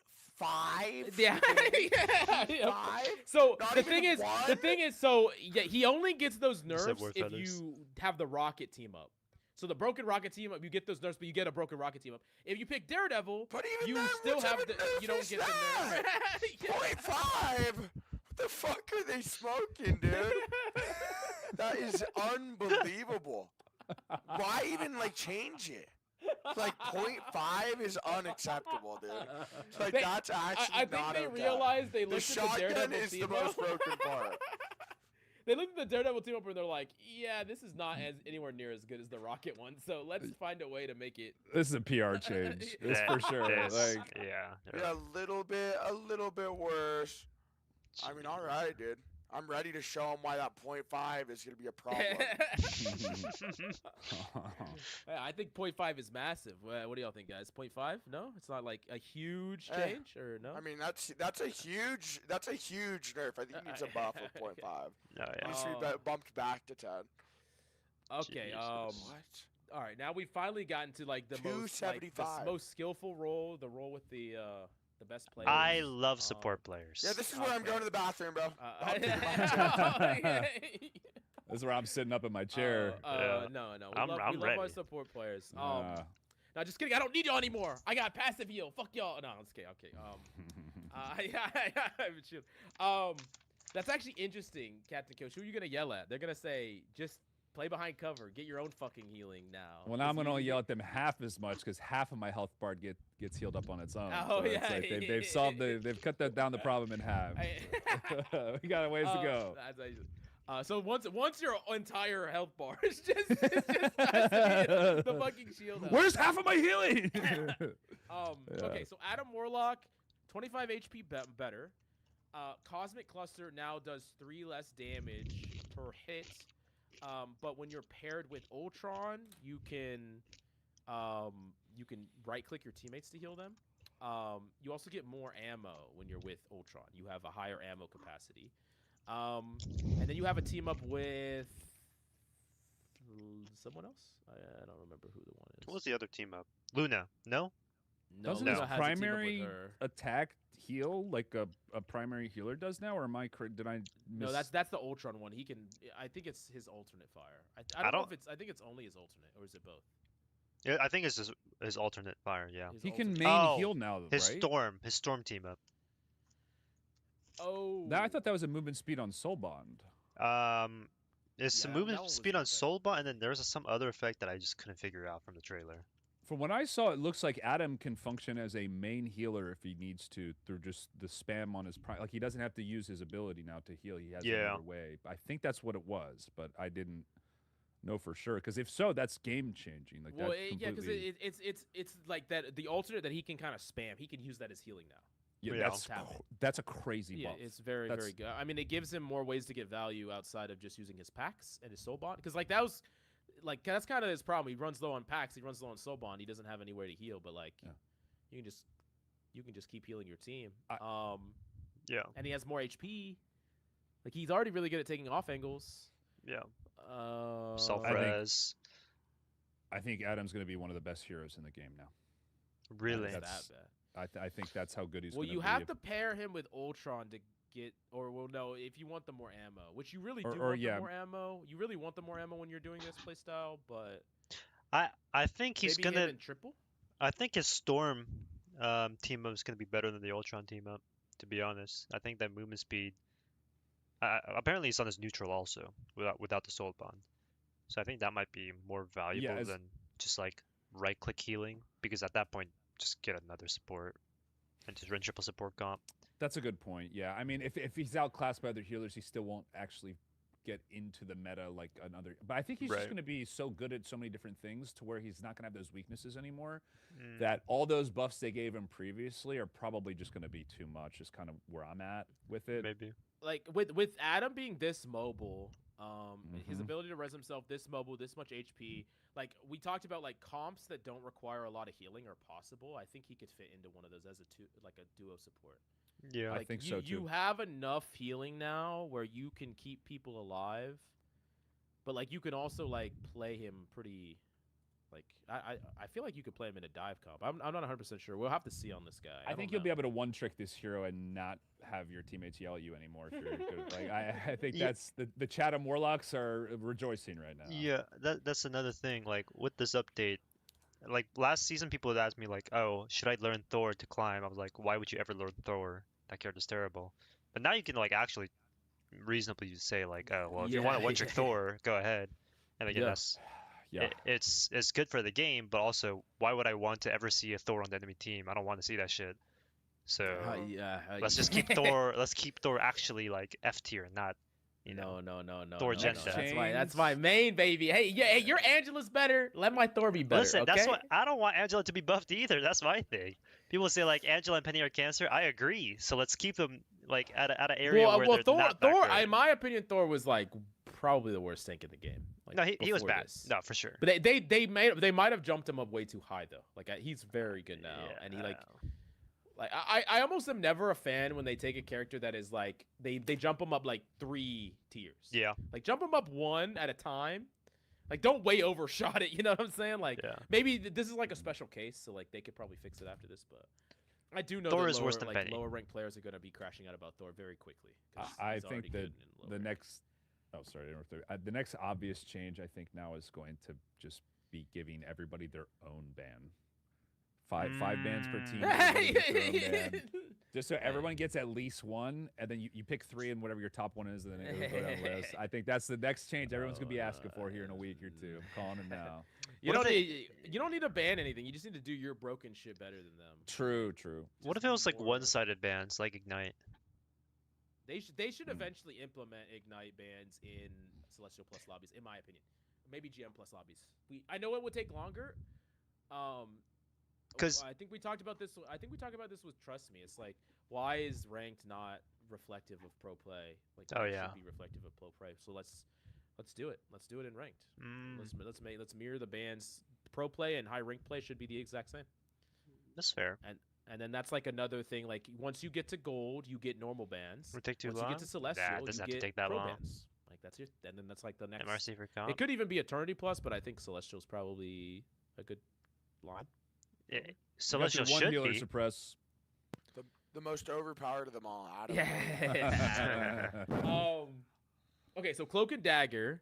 Yeah. Yeah. 0.5? So Not the even thing is, so yeah, he only gets those nerfs worth if feathers. you have the rocket team up. So the broken rocket team up, you get those nerfs, but you get a broken rocket team up. If you pick Daredevil, But even you then, still which have type the of you nerf don't is get the nerf. that? 0.5? What the fuck are they smoking, dude? That is unbelievable. Why even like change it? Like 0.5 is unacceptable, dude. Like They- that's actually I think not they okay. realized they The looked at the shotgun Daredevil is team the most up. broken part. They looked at the Daredevil team up and they're like, yeah, this is not as anywhere near as good as the rocket one. So let's find a way to make it. This is a PR change. It's Yeah, for sure. this- Like yeah. Yeah, a little bit worse. I mean, all right, dude. I'm ready to show them why that 0.5 is gonna be a problem. I think 0.5 is massive. What do y'all think, guys? 0.5? No, it's not like a huge Eh, change, or no? I mean, that's a huge nerf. I think he needs a buff of 0.5. Oh, He yeah. needs to be bumped back to 10. Okay. Jesus. What? All right. Now we've finally gotten to like the $275. most skillful role, the role with the best players. I love support players. Yeah, this is where I'm Okay. going to the bathroom, bro. Uh, I'm taking my This is where I'm sitting up in my chair. Yeah. No, no. I'm We love our ready. support players. Nah. No, just kidding. I don't need y'all anymore. I got passive heal. Fuck y'all. No, I'm just kidding. Okay. That's actually interesting, Captain Coach. Who are you gonna yell at? They're gonna say, just play behind cover. Get your own fucking healing now. Well, now I'm Because gonna you- yell at them half as much because half of my health bar gets healed up on its own. Oh, so it's yeah, like they've solved they've cut that down the problem in half. We got a ways to go. So once your entire health bar is just the fucking shield. Where's half of my healing? Yeah. Okay, so Adam Warlock, 25 HP better. Cosmic Cluster now does 3 less damage per hit. But when you're paired with Ultron, you can right click your teammates to heal them. You also get more ammo when you're with Ultron. You have a higher ammo capacity. And then you have a team up with someone else. I don't remember who the one is. What was the other team up? Luna. No? No, Doesn't Luna his has a team up with primary her. attack heal like a primary healer does now, or am I did I miss? No, that's the Ultron one. He can. I think it's his alternate fire. I don't know if it's. I think it's only his alternate, or is it both? Yeah, I think it's his alternate fire. Yeah. His he can alternate- main Oh, heal now, His right? storm team up. Oh. Now I thought that was a movement speed on Soul Bond. There's some Yeah, that movement one was speed on good, but- Soulbot, and then there's some other effect that I just couldn't figure out from the trailer. From what I saw, it looks like Adam can function as a main healer if he needs to through just the spam on his prime. Like he doesn't have to use his ability now to heal. He has Yeah. another way. I think that's what it was, but I didn't know for sure. Because if so, that's game changing. Like Well, that yeah, because completely. it's like that. The alternate that he can kind of spam. He can use that as healing now. Yeah, Yeah. that's a crazy Yeah, buff. it's very, That's- very good. I mean, it gives him more ways to get value outside of just using his packs and his soul bond. Because like that was, like that's kind of his problem. He runs low on packs. He runs low on soul bond. He doesn't have anywhere to heal. But like, Yeah. you can just keep healing your team. Yeah. And he has more HP. Like he's already really good at taking off angles. Yeah. I Self think- res. I think Adam's going to be one of the best heroes in the game now. Really. It's That's- that bad. I think that's how good he's Well, going to be. you have if- to pair him with Ultron to get, or well, no, if you want the more ammo, which you really do Or want yeah. the more ammo. You really want the more ammo when you're doing this playstyle, but I think he's maybe him gonna. in triple. I think his storm team up is gonna be better than the Ultron team up. To be honest, I think that movement speed. Apparently, he's on his neutral also without the soul bond. So I think that might be more valuable as- than just like right click healing, because at that point just get another support and just run triple support comp. That's a good point. Yeah, I mean, if he's outclassed by other healers, he still won't actually get into the meta like another. But I think he's just Right. going to be so good at so many different things to where he's not going to have those weaknesses anymore. Mm. That all those buffs they gave him previously are probably just going to be too much. Is kind of where I'm at with it. Maybe. Like with Adam being this mobile, his Mhm. ability to res himself this mobile, this much HP. Like we talked about, like comps that don't require a lot of healing are possible. I think he could fit into one of those as a duo support. Yeah. I Like, think you, so, too. You have enough healing now where you can keep people alive, but like you can also like play him pretty. Like I feel like you could play him in a dive comp. I'm not 100% sure. We'll have to see on this guy. I think you'll be able to one trick this hero and not have your teammates yell at you anymore if you're good. Like I think Yeah. that's the Chatham Warlocks are rejoicing right now. Yeah, that's another thing. Like with this update, like last season, people would ask me like, "Oh, should I learn Thor to climb?" I was like, "Why would you ever learn Thor? That character's terrible." But now you can like actually reasonably say like, "Oh, well, if you want to Yeah, one trick yeah. Thor, go ahead." And again, Yeah. that's Yeah. it's good for the game, but also why would I want to ever see a Thor on the enemy team? I don't want to see that shit. So let's just keep Thor. Let's keep Thor actually like F tier, not you know. No. Thor no, agenda. no. That's Change. my main baby. Hey, yeah, hey, your Angela's better. Let my Thor be better. Listen, okay? that's what I don't want Angela to be buffed either. That's my thing. People say like Angela and Penny are cancer. I agree. So let's keep them like at an area where they're Thor, not that Thor. great. In my opinion, Thor was like probably the worst tank in the game. Like, No, he was before bad. this. No, for sure. But they might have jumped him up way too high though. Like he's very good now, and he like I almost am never a fan when they take a character that is like they jump him up like 3 tiers. Yeah, Like jump him up one at a time. Like don't way overshot it. You know what I'm saying? Like yeah. maybe this is like a special case, so like they could probably fix it after this. But I do know Thor that is worse than Penny. lower ranked players are going to be crashing out about Thor very quickly. 'cause I he's think already that good in lower the rank. next Oh, sorry. The next obvious change I think now is going to just be giving everybody their own ban. Five bans per team. Everybody gets their own ban. Just so everyone gets at least one, and then you pick 3 and whatever your top one is, and then it'll go down the list. I think that's the next change everyone's gonna be asking for here in a week or two. I'm calling it now. You don't need to ban anything. You just need to do your broken shit better than them. True. What if it was like one-sided bans, like Ignite? They should eventually implement Ignite bans in Celestial Plus lobbies, in my opinion. Maybe GM Plus lobbies. I know it would take longer. Because I think we talked about this. I think we talked about this with Trust Me. It's like, why is ranked not reflective of pro play? Like, Oh, it yeah. should be reflective of pro play. So let's do it. Let's do it in ranked. Let's mirror the bans. Pro play and high ranked play should be the exact same. That's fair. And then that's like another thing. Like once you get to gold, you get normal bans. Would it take too Once long? you get to celestial, Nah, it doesn't you have to get take that pro long. bans. Like that's your. And then that's like the next. MRC for comp. It could even be Eternity Plus, but I think celestial's probably a good line. Celestial one should healer be. suppress. The most overpowered of them all. Adam. Yeah. Okay, so Cloak and Dagger.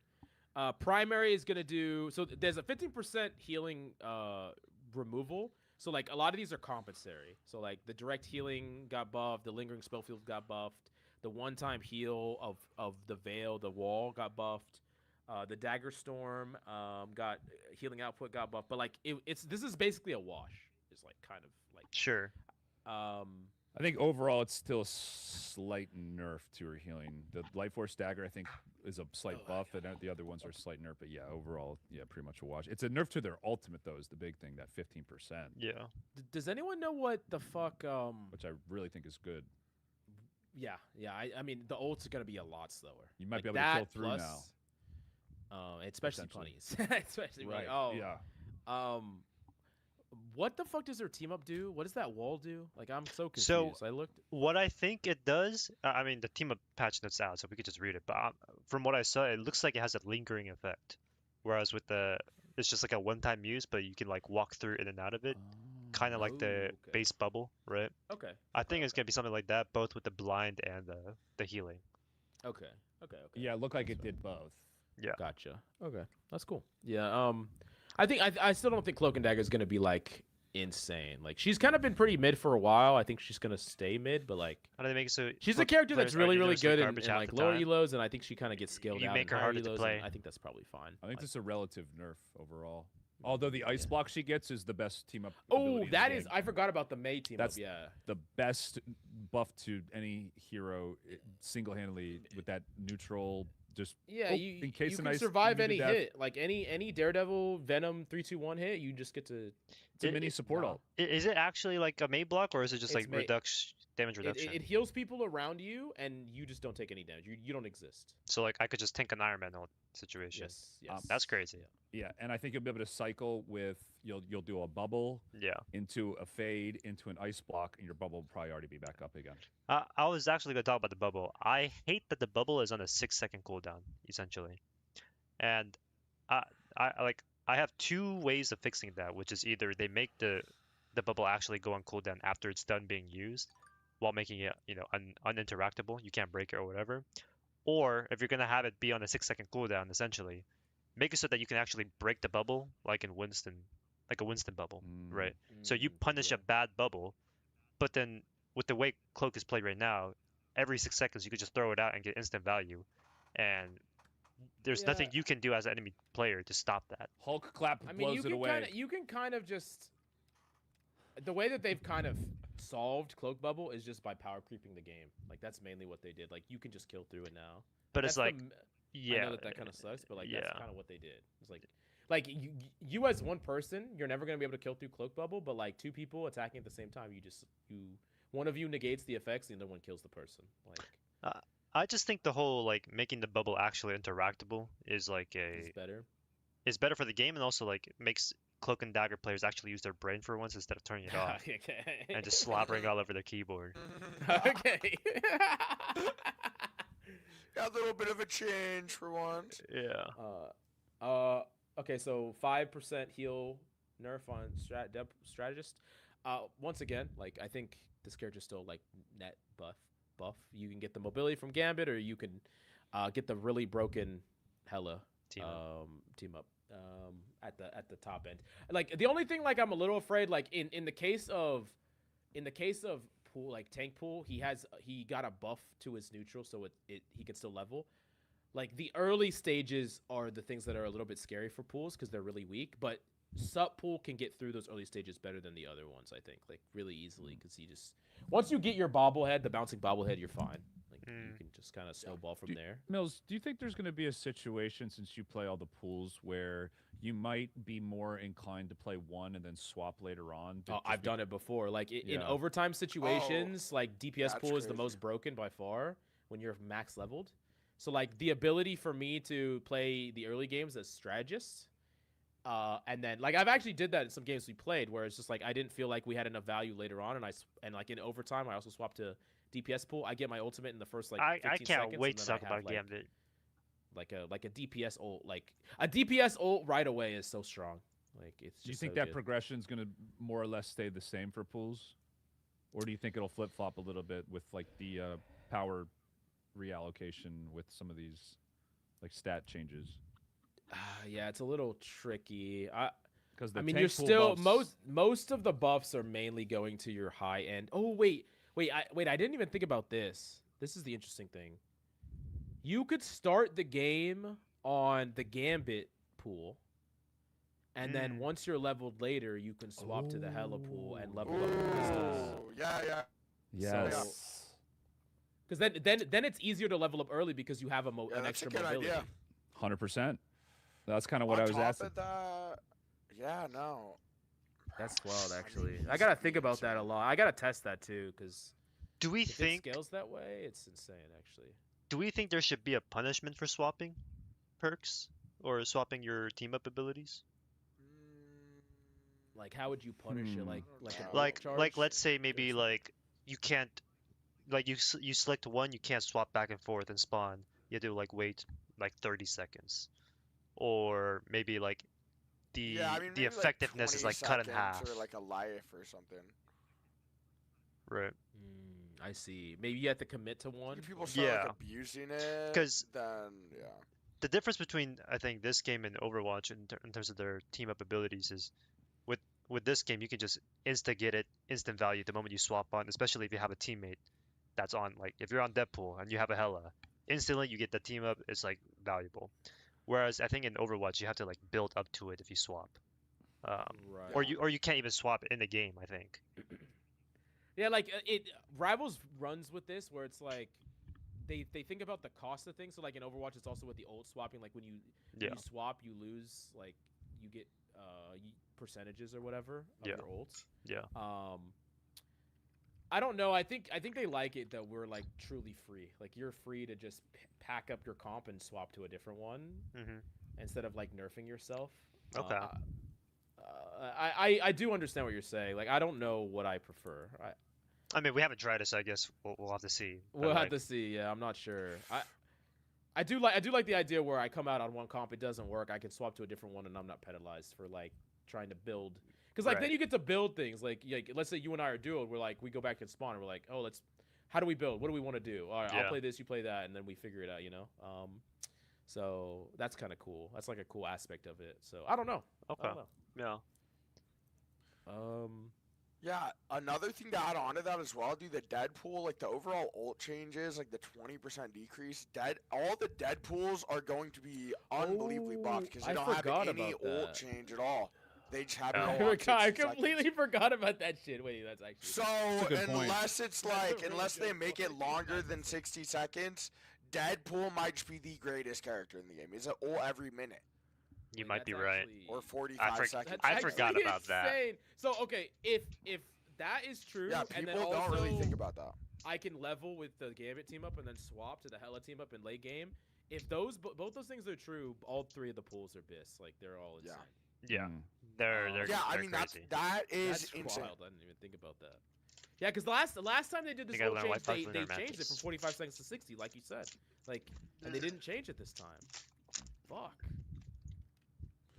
Primary is gonna do so. There's a 15% healing removal. So like a lot of these are compensatory. So like the direct healing got buffed, the lingering spell field got buffed, the one-time heal of the veil, the wall got buffed. The Dagger Storm got healing output got buffed, but like this is basically a wash. It's like kind of like Sure. I think overall it's still a slight nerf to her healing. The Light Force Dagger I think is a slight buff, and the other ones are a slight nerf. But yeah, overall, yeah, pretty much a wash. It's a nerf to their ultimate though, is the big thing. That 15%, Yeah. Does anyone know what the fuck? which I really think is good. Yeah. I mean, the ult's gonna be a lot slower. You might Like be able to that kill through plus, now. Especially Potentially. Pennies. Especially Right. like, Yeah. What the fuck does their team up do? What does that wall do? Like, I'm so confused. So- I looked. What I think it does, I mean, the team of patch notes out, so we could just read it. But from what I saw, it looks like it has a lingering effect. Whereas with it's just like a one-time use, but you can like walk through in and out of it, kind of like the okay. base bubble, right? Okay. I think it's gonna be something like that, both with the blind and the healing. Okay. Yeah, it looked like That's it fair. did both. Yeah. Gotcha. Okay, that's cool. Yeah. I think I still don't think Cloak and Dagger is gonna be like insane. Like she's kind of been pretty mid for a while. I think she's gonna stay mid, but like How do they make it so? she's a look, character that's players really argue really there's no good in garbage half like the lower time. elos, and I think she kind of gets scaled You down. make her in higher harder to elos, play. and I think that's probably fine. I think Like- this is a relative nerf overall. Although the ice Yeah. block she gets is the best team up. Oh, ability in the that is. game. I forgot about the May team. That's- Up, yeah. the best buff to any hero single-handedly with that neutral. Just Yeah, oh, you in case you of can nice survive immune any to death. hit. Like any Daredevil Venom 3-2-1 hit, you just get to. It's a It- mini it- support no. ult. Is it actually like a May block, or is it just It's like May- damage It, reduction? it heals people around you, and you just don't take any damage. You don't exist. So like I could just tank an Iron Man ult situation. Yes. That's crazy. Yeah, and I think you'll be able to cycle with you'll do a bubble Yeah. into a fade into an ice block, and your bubble will probably already be back up again. I was actually gonna talk about the bubble. I hate that the bubble is on a 6-second cooldown, essentially. And I have two ways of fixing that, which is either they make the bubble actually go on cooldown after it's done being used, while making it uninteractable. You can't break it or whatever. Or if you're gonna have it be on a 6-second cooldown, essentially, make it so that you can actually break the bubble, like in Winston, like a Winston bubble, right? So you punish a bad bubble, but then with the way Cloak is played right now, every 6 seconds you could just throw it out and get instant value, and there's nothing Yeah. you can do as an enemy player to stop that. Hulk clap I mean, blows it away. you can kind of just the way that they've kind of solved Cloak Bubble is just by power creeping the game. Like that's mainly what they did. Like you can just kill through it now. But it's That's like, the m- I yeah, know that kind of sucks, but like yeah. that's kind of what they did. It's like you as one person, you're never gonna be able to kill through Cloak Bubble, but like two people attacking at the same time, one of you negates the effects, the other one kills the person. Like I just think the whole like making the bubble actually interactable is like it's better. is better for the game, and also like makes Cloak and Dagger players actually use their brain for once instead of turning it off Okay. and just slobbering all over their keyboard. Okay. Got a little bit of a change for once. Yeah. Okay, so 5% heal nerf on strategist. Once again, like I think this character's still like net buff. You can get the mobility from Gambit, or you can get the really broken Hella Team up. team up at the top end. Like the only thing like I'm a little afraid like in the case of Pool like Tank Pool, he got a buff to his neutral so he can still level. Like the early stages are the things that are a little bit scary for pools because they're really weak, but Sup Pool can get through those early stages better than the other ones, I think, like really easily because he just once you get your bobblehead, the bouncing bobblehead, you're fine. Like you can just kind of snowball from there. Mills, do you think there's going to be a situation since you play all the pools where you might be more inclined to play one and then swap later on? Oh, I've done it before. Like in overtime situations, like DPS pool is the most broken by far when you're max leveled. So like the ability for me to play the early games as strategist, and then like I've actually did that in some games we played where it's just like I didn't feel like we had enough value later on, and like in overtime I also swapped to DPS pool. I get my ultimate in the first like 15 I seconds. can't wait to talk about Gambit. Like a DPS ult, like a DPS ult right away is so strong. Like it's. Just do you think so that good. progression is going to more or less stay the same for pools, or do you think it'll flip flop a little bit with like the power reallocation with some of these like stat changes? Yeah, it's a little tricky. Because I mean, you're still most of the buffs are mainly going to your high end. Oh wait, I didn't even think about this. This is the interesting thing. You could start the game on the Gambit pool, and then once you're leveled later, you can swap to the Hella pool and level up your pistols. Yeah. Yes. Because then it's easier to level up early because you have an extra mobility. Idea. 100%. That's kind of what On I was top asking. of that, yeah, no. That's wild, I actually. mean, I gotta think about that a lot. I gotta test that too, because Do we if think it scales that way, it's insane, actually. there should be a punishment for swapping perks or swapping your team up abilities? Like, how would you punish it? Like an Like ult charge? let's say maybe like you can't like you select one, you can't swap back and forth and spawn. You have to like wait like 30 seconds. Or maybe like the maybe effectiveness is like like cut in 20 half. seconds or like a life or something. Right. I see. Maybe you have to commit to one. If people start Yeah. like abusing it, 'Cause then yeah. The difference between I think this game and Overwatch in terms of their team up abilities is with this game you can just get it instant value the moment you swap on, especially if you have a teammate that's on, like if you're on Deadpool and you have a Hella, instantly you get the team up. It's like valuable. Whereas I think in Overwatch you have to like build up to it if you swap, Right. or you can't even swap in the game. I think. Yeah, like Rivals runs with this where it's like they think about the cost of things. So like in Overwatch, it's also with the ult swapping. Like when you swap, you lose like you get percentages or whatever of your ults. Yeah. I don't know. I think they like it that we're like truly free. Like you're free to just pack up your comp and swap to a different one instead of like nerfing yourself. Okay. I do understand what you're saying. Like I don't know what I prefer. I mean, we haven't tried it, so I guess we'll have to see. We'll have to see. Yeah, I'm not sure. I do like the idea where I come out on one comp, it doesn't work. I can swap to a different one, and I'm not penalized for like trying to build. Because like then you get to build things. Like let's say you and I are duo. We're like we go back and spawn. And we're like, oh, how do we build? What do we want to do? All right, I'll play this, you play that, and then we figure it out. You know. So that's kind of cool. That's like a cool aspect of it. So I don't know. Okay. Yeah. Yeah, another thing to add on to that as well, dude, the Deadpool, like the overall ult changes, like the 20% decrease, all the Deadpools are going to be unbelievably buffed because they don't have any ult change at all. They just have it all on 60 I completely forgot about that shit. Wait, that's actually so unless it's like unless they make it longer than 60 seconds, Deadpool might just be the greatest character in the game. Is it ult every minute? You might be right. Or 45 seconds. I forgot about that. So okay, if that is true, yeah, and people then don't also really think about that. I can level with the Gambit team up and then swap to the Hella team up in late game. If both those things are true, all three of the pools are bis. Like they're all insane. Yeah, they're I mean crazy. that's insane. Wild. I didn't even think about that. Yeah, because the last time they did this whole change, they changed it from 45 seconds to 60, like you said. Like, and they didn't change it this time. Fuck.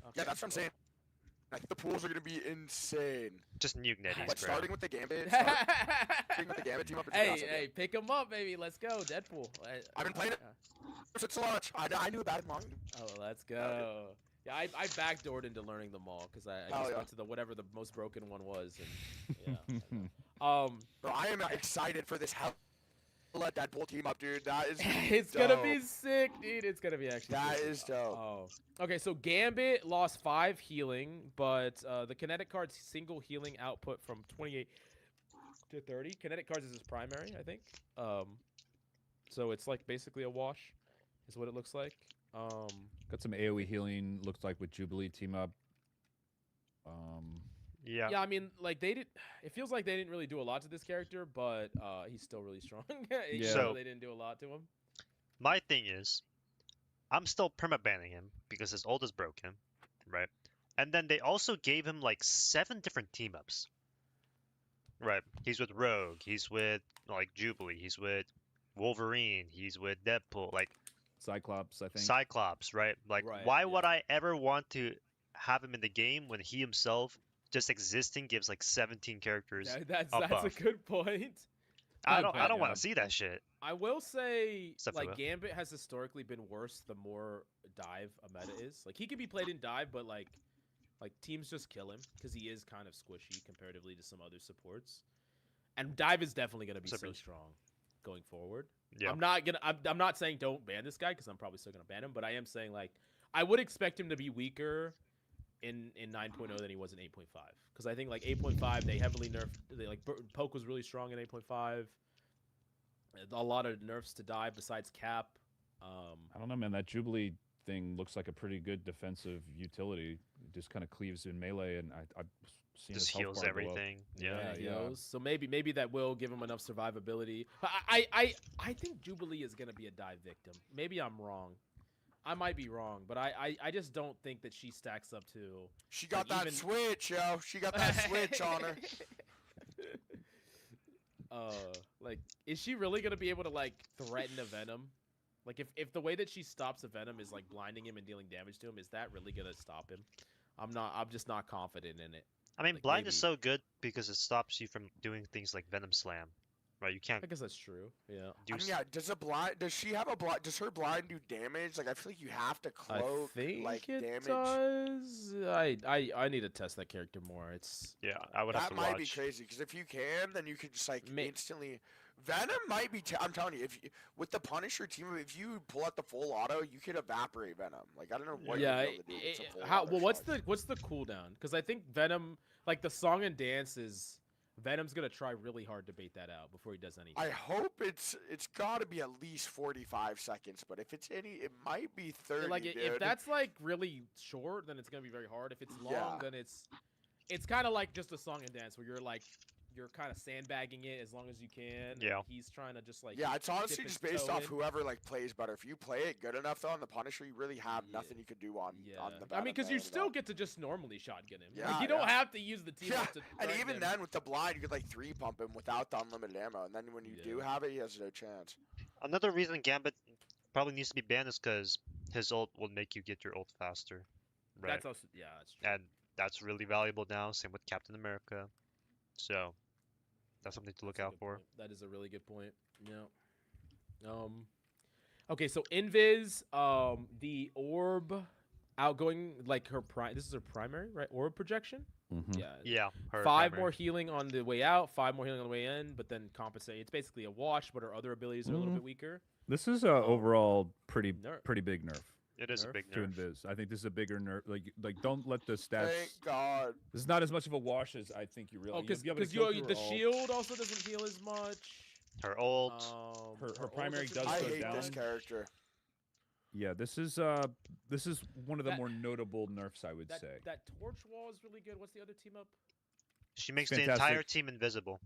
Okay, yeah, that's what I'm saying. I think the pools are gonna be insane. Just nuke netties, But bro. starting with the Gambit, starting with the Gambit team up is a Hey, massive hey, game. pick him up, baby. Let's go, Deadpool. I've been playing it since launch. I knew about it long. Oh, let's go. Yeah, I backdoored into learning them all because I Hell just yeah. went to the whatever the most broken one was, and yeah. Bro, I am excited for this hell Deadpool team up, dude. That is It's gonna be sick, dude. It's gonna be actually. That sick. is dope. Oh, okay. So Gambit lost 5 healing, but the kinetic card's single healing output from 28 to 30. Kinetic cards is his primary, I think. So it's like basically a wash, is what it looks like. Got some AoE healing. Looks like with Jubilee team up. Yeah. Yeah, I mean, like they did. It feels like they didn't really do a lot to this character, but he's still really strong. Even Yeah. though So- they didn't do a lot to him. My thing is, I'm still perma-banning him because his ult is broken, right? And then they also gave him like 7 different team ups. Right. He's with Rogue. He's with like Jubilee. He's with Wolverine. He's with Deadpool. Like Cyclops, I think. Cyclops, right? Like, Right, why yeah. would I ever want to have him in the game when he himself just existing gives like 17 characters? That's a a buff. good point. I Good don't point, want yeah. to see that shit. I will say, Except for like, the- Gambit has historically been worse the more dive a meta is. Like, he can be played in dive, but like teams just kill him because he is kind of squishy comparatively to some other supports. And dive is definitely gonna be so Except- strong going forward. Yeah. I'm not saying don't ban this guy because I'm probably still gonna ban him, but I am saying like I would expect him to be weaker in 9.0 than he was in 8.5 because I think like 8.5 they heavily nerfed. They like poke was really strong in 8.5. A lot of nerfs to dive besides cap. I don't know, man. That Jubilee thing looks like a pretty good defensive utility. It just kind of cleaves in melee, and I've seen his Just health heals bar go up. everything. Yeah. Yeah. heals. So maybe that will give him enough survivability. But I think Jubilee is gonna be a dive victim. Maybe I'm wrong. I might be wrong, but I just don't think that she stacks up to. She got Like, that even- switch, yo. She got that switch on her. Like, is she really gonna be able to like threaten a Venom? Like, if the way that she stops a Venom is like blinding him and dealing damage to him, is that really gonna stop him? I'm just not confident in it. I mean, Like, blind is maybe- so good because it stops you from doing things like Venom Slam, right? You can't I guess that's true. Yeah. do. I mean, yeah, does she have a blind? Does her blind do damage? Like, I feel like you have to cloak, I think like, it damage. does. I need to test that character more. It's Yeah, I would have That to might watch. be crazy, because if you can, then you could just, like, May- instantly... Venom might be... I'm telling you, with the Punisher team, if you pull out the full auto, you could evaporate Venom. Like, I don't know what yeah. you'd be able to do with some full How? auto Well, what's shots. the cooldown? Because I think Venom, like the song and dance is Venom's gonna try really hard to bait that out before he does anything. I hope it's got to be at least 45 seconds, but if it's any, it might be 30, Like dude. if that's like really short, then it's gonna be very hard. If it's long, Yeah. then it's kind of like just a song and dance where you're kind of sandbagging it as long as you can. and Yeah. He's trying to just like Yeah, it's honestly dip his just based toe off in. whoever like plays better. If you play it good enough though on the Punisher, you really have Yeah. nothing you could do on Yeah. on the. I mean, because you Venom still though. get to just normally shotgun him. Yeah, Like, you don't yeah. have to use the team Yeah, up to and threaten even him. then with the blind, you could like 3-pump him without the unlimited ammo, and then when you do Yeah. have it, he has no chance. Another reason Gambit probably needs to be banned is because his ult will make you get your ult faster, right? That's also that's true. And that's really valuable now. Same with Captain America. So that's something to look That's a out good for. point. That is a really good point. Yeah. Okay, so Invis, the orb outgoing, like her prime. This is her primary, right? Orb projection. Mhm. Yeah. Yeah, her 5 primary. more healing on the way out, 5 more healing on the way in, but then compensate. It's basically a wash, but her other abilities are a little Mhm. bit weaker. This is overall pretty Nerf. pretty big nerf It is a nerf big to nerf. Invis. I think this is a bigger nerf. Like don't let the stats. Thank God. This is not as much of a wash as I think you realize. Oh, because You'll be able to kill through the her ult. shield also doesn't heal as much. Her ult. Her ult primary doesn't does I heal go as hate this down. much. character. Yeah, this is one of the That- more notable nerfs, I would That say. that torch wall is really good. What's the other team up? She makes the fantastic. entire team invisible.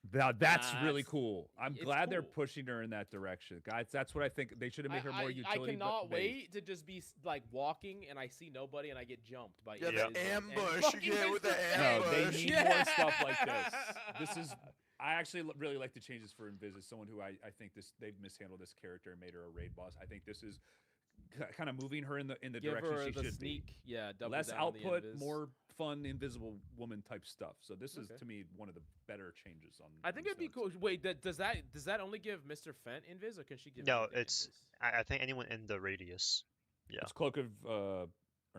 That's really That's- cool. I'm it's glad they're cool. pushing her in that direction, guys. That's what I think. They should have made her more I utility. cannot based. wait to just be like walking and I see nobody and I get jumped by Yeah, Yeah. the Invis and ambush. fucking Yeah, with the Mr. No, they ambush. need more stuff like this. This is. I actually really like the changes for Invis. As someone who I think they've mishandled this character and made her a raid boss. I think this is kind of moving her in the Give direction her she the should sneak. be. Yeah, double Less down on the output, invis. more fun, invisible woman type stuff. So this is Okay. to me one of the better changes on. I think these it'd be notes. cool. Wait, does that only give Mr. Fent invis, or can she give? No, anything it's invis? I think anyone in the radius. Yeah. It's cloak of or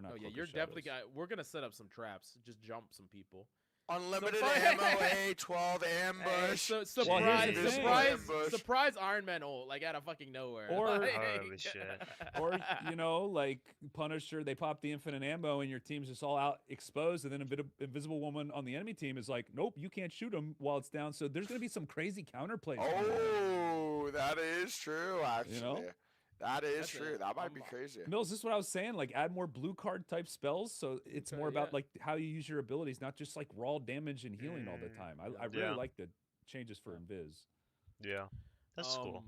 not. Oh yeah, Cloak of you're definitely Shadows. We're gonna set up some traps. Just jump some people. Unlimited far- ammo, A12 ambush. So Well, here's surprise, the thing. Ambush. surprise Iron Man ult like out of fucking nowhere. Or- Like- Holy shit. Or like Punisher, they pop the infinite ammo and your team's just all out exposed, and then Invisible Woman on the enemy team is like, nope, you can't shoot him while it's down. So there's gonna be some crazy counterplays. coming out. Oh, that is true. Actually, that is That's true. it. That might I'm- be crazy. Mills, this is what I was saying. Like, add more blue card type spells, so it's Okay, more about yeah. like how you use your abilities, not just like raw damage and healing all the Mm, time. yeah. I really Yeah. like the changes for Yeah. Invis. Yeah. That's cool.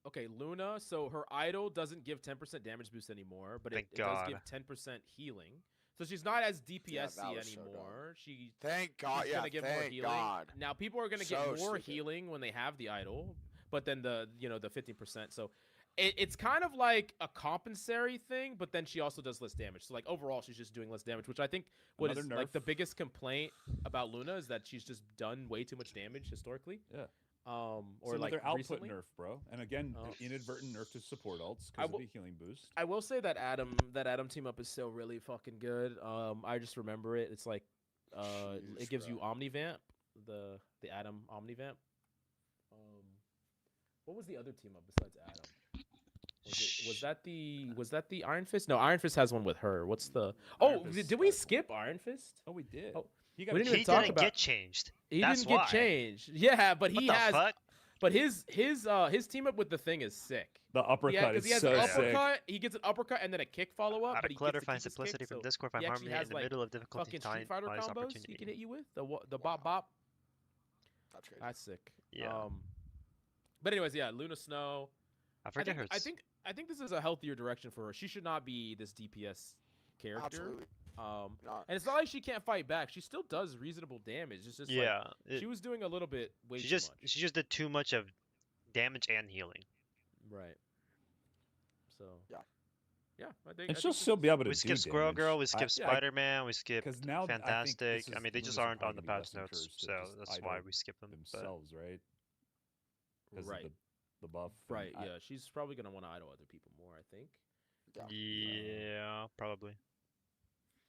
Okay, Luna. So her idol doesn't give 10% damage boost anymore, but Thank it does God. give 10% healing. So she's not as DPS that was so dumb. anymore. She Thank God. she's Yeah, gonna give more thank healing. God. Now people are gonna So get more stupid. healing when they have the idol, but then the 15%. So it's kind of like a compensatory thing, but then she also does less damage. So like overall, she's just doing less damage, which I think what is Another like the nerf. biggest complaint about Luna is that she's just done way too much damage historically. Yeah. Or It's like another output recently. nerf, bro. And again, Oh. inadvertent nerf to support alts I because will- of the healing boost. I will say that Adam team up is still really fucking good. I just remember it. It's like Jeez, it gives you bro. Omnivamp, the Adam Omnivamp. What was the other team up besides Adam? Was that the Iron Fist? No, Iron Fist has one with her. What's the? Iron Oh, Fist did we got cool. skip Iron Fist? Oh, we did. Oh, he we didn't He even talk didn't about- get changed. He That's didn't get why. changed. Yeah, but What he the has. fuck? But his team up with the thing is sick. The uppercut because he is has so an sick. uppercut. He gets an uppercut and then a kick follow up. Out But of he clutter, gets to find keep his simplicity kick, from so discord, find he actually harmony in has the like middle of difficulty. fucking Time Street Fighter lies combos opportunity. he can hit you with the bop bop. That's crazy. That's sick. Yeah. But anyways, yeah, Luna Snow. I forget her. I think this is a healthier direction for her. She should not be this DPS character. Absolutely not. And it's not like she can't fight back. She still does reasonable damage. It's just Yeah. like, she was doing a little bit way She too just much. she just did too much of damage and healing. Right. So. Yeah. Yeah, I think. And I she'll think still this be is- able to We do skip Squirrel damage. Girl, we skip yeah, Spider-Man, we skip because now I think Fantastic. this I is- mean, they Luna's just are aren't probably on the gonna be patch less notes, encouraged to so just that's why idle we skip them. But themselves, right? Because Right. of the buff. and Right. I- Yeah. She's probably gonna want to idle other people more. I think. yeah, probably.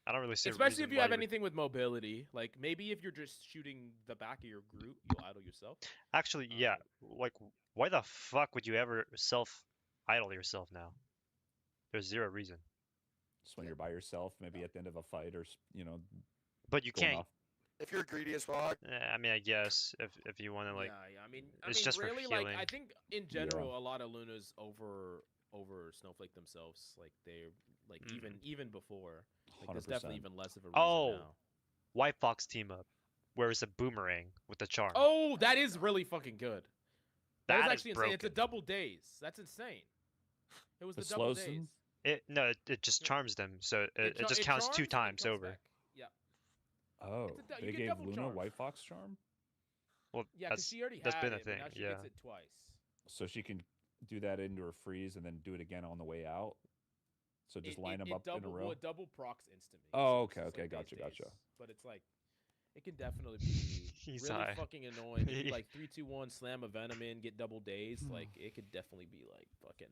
I don't really see. a Especially if reason you why have would- anything with mobility. Like maybe if you're just shooting the back of your group, you'll idle yourself. Actually, yeah. Like, why the fuck would you ever self-idle yourself now? There's zero reason. Just when you're by yourself, maybe at the end of a fight, or But you going can't. off. If you're greedy as fuck, I mean, I guess if you want to like. yeah. I mean, it's just for really, like I healing. think in general, a lot of Lunas over Snowflake themselves. Like they're like even before. Like there's 100%. definitely even less of a reason Oh. now. White Fox team up, where it's a boomerang with the charm. Oh, that is really fucking good. That That was is actually insane. It's a broken. double days. That's insane. It was the It double slows days. them? It just Yeah. charms them, so it cha- just counts two charms and times comes over. back. Yeah, Oh, you they get gave double Luna charm. White Fox charm, Well, yeah, because that's she already that's had been a it, thing, but now she yeah. gets it twice. so she can do that into her freeze and then do it again on the way out. So just line them up in a row. Well, it double procs instantly. Oh, so it's okay, just, okay, like, gotcha, days, gotcha. days. But it's like, it can definitely be He's really high. fucking annoying. If you like 3, 2, 1, slam a venom in, get double days. Like it could definitely be like fucking.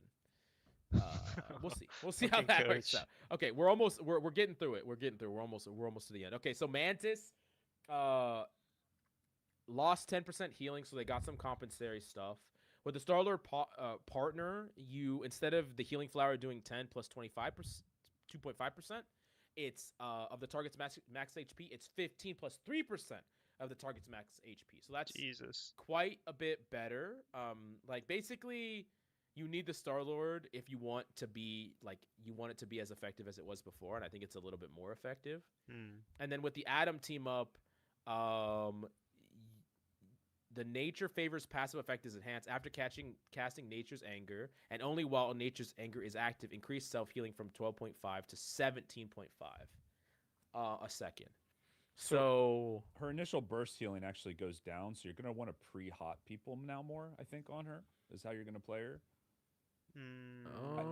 We'll see how Fucking that works coach. out. Okay, we're getting through it. We're almost to the end. Okay, so Mantis, lost 10% healing, so they got some compensatory stuff. With the Star-Lord partner, you instead of the healing flower doing 10 plus 25%, 2.5%, it's of the target's max HP, it's 15 plus 3% of the target's max HP. So that's Jesus. quite a bit better. Like basically, you need the Star-Lord if you want to be it to be as effective as it was before, and I think it's a little bit more effective. Hmm. And then with the Atom team up, the nature favors passive effect is enhanced after casting Nature's Anger, and only while Nature's Anger is active, increase self-healing from 12.5 to 17.5 a second. So Her initial burst healing actually goes down, so you're gonna want to pre-hot people now more. I think on her is how you're gonna play her.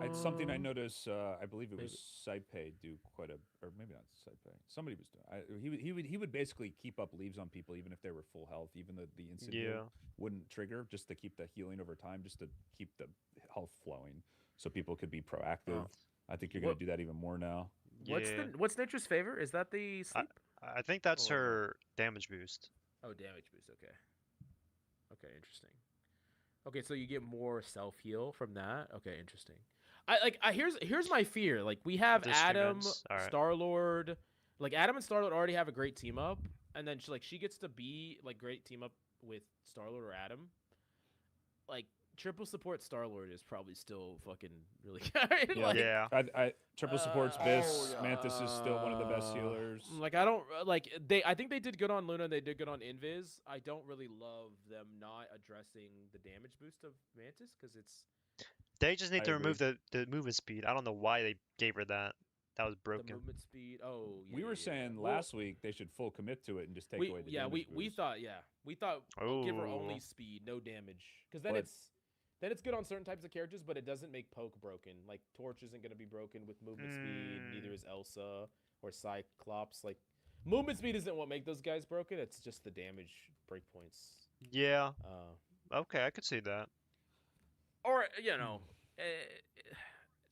It's something I Um, noticed. I believe it was maybe. Saipei do quite a, or maybe not Saipei. Somebody was doing. He would basically keep up leaves on people even if they were full health, even though the instant heal Yeah. wouldn't trigger, just to keep the healing over time, just to keep the health flowing, so people could be proactive. Oh, I think you're gonna what do that even more now. Yeah. what's Nature's favor? Is that the I sleep I think that's or no? her damage boost. Oh, damage boost. Okay. Okay, interesting. Okay, so you get more self heal from that. Okay, interesting. I here's my fear. Like we have After the stream Adam, ends. All right. Star Lord. Like Adam and Star Lord already have a great team up, and then she gets to be like great team up with Star Lord or Adam. Like triple support Star Lord is probably still fucking really good. Yeah. like Yeah. Triple supports Oh, Biss. yeah. Mantis is still one of the best healers. Like I don't like they. I think they did good on Luna. They did good on Invis. I don't really love them not addressing the damage boost of Mantis because it's They just need I to agree. remove the movement speed. I don't know why they gave her that. That was the broken. movement speed. Oh, yeah. We were yeah, yeah. saying Well, last week they should full commit to it and just take we away the yeah damage we boost. thought give her only Oh. speed, no damage, because then But- it's good on certain types of characters, but it doesn't make poke broken. Like Torch isn't gonna be broken with movement speed. Neither is Elsa or Cyclops. Like movement speed isn't what make those guys broken. It's just the damage breakpoints. Yeah. Uh, Okay, I could see that. or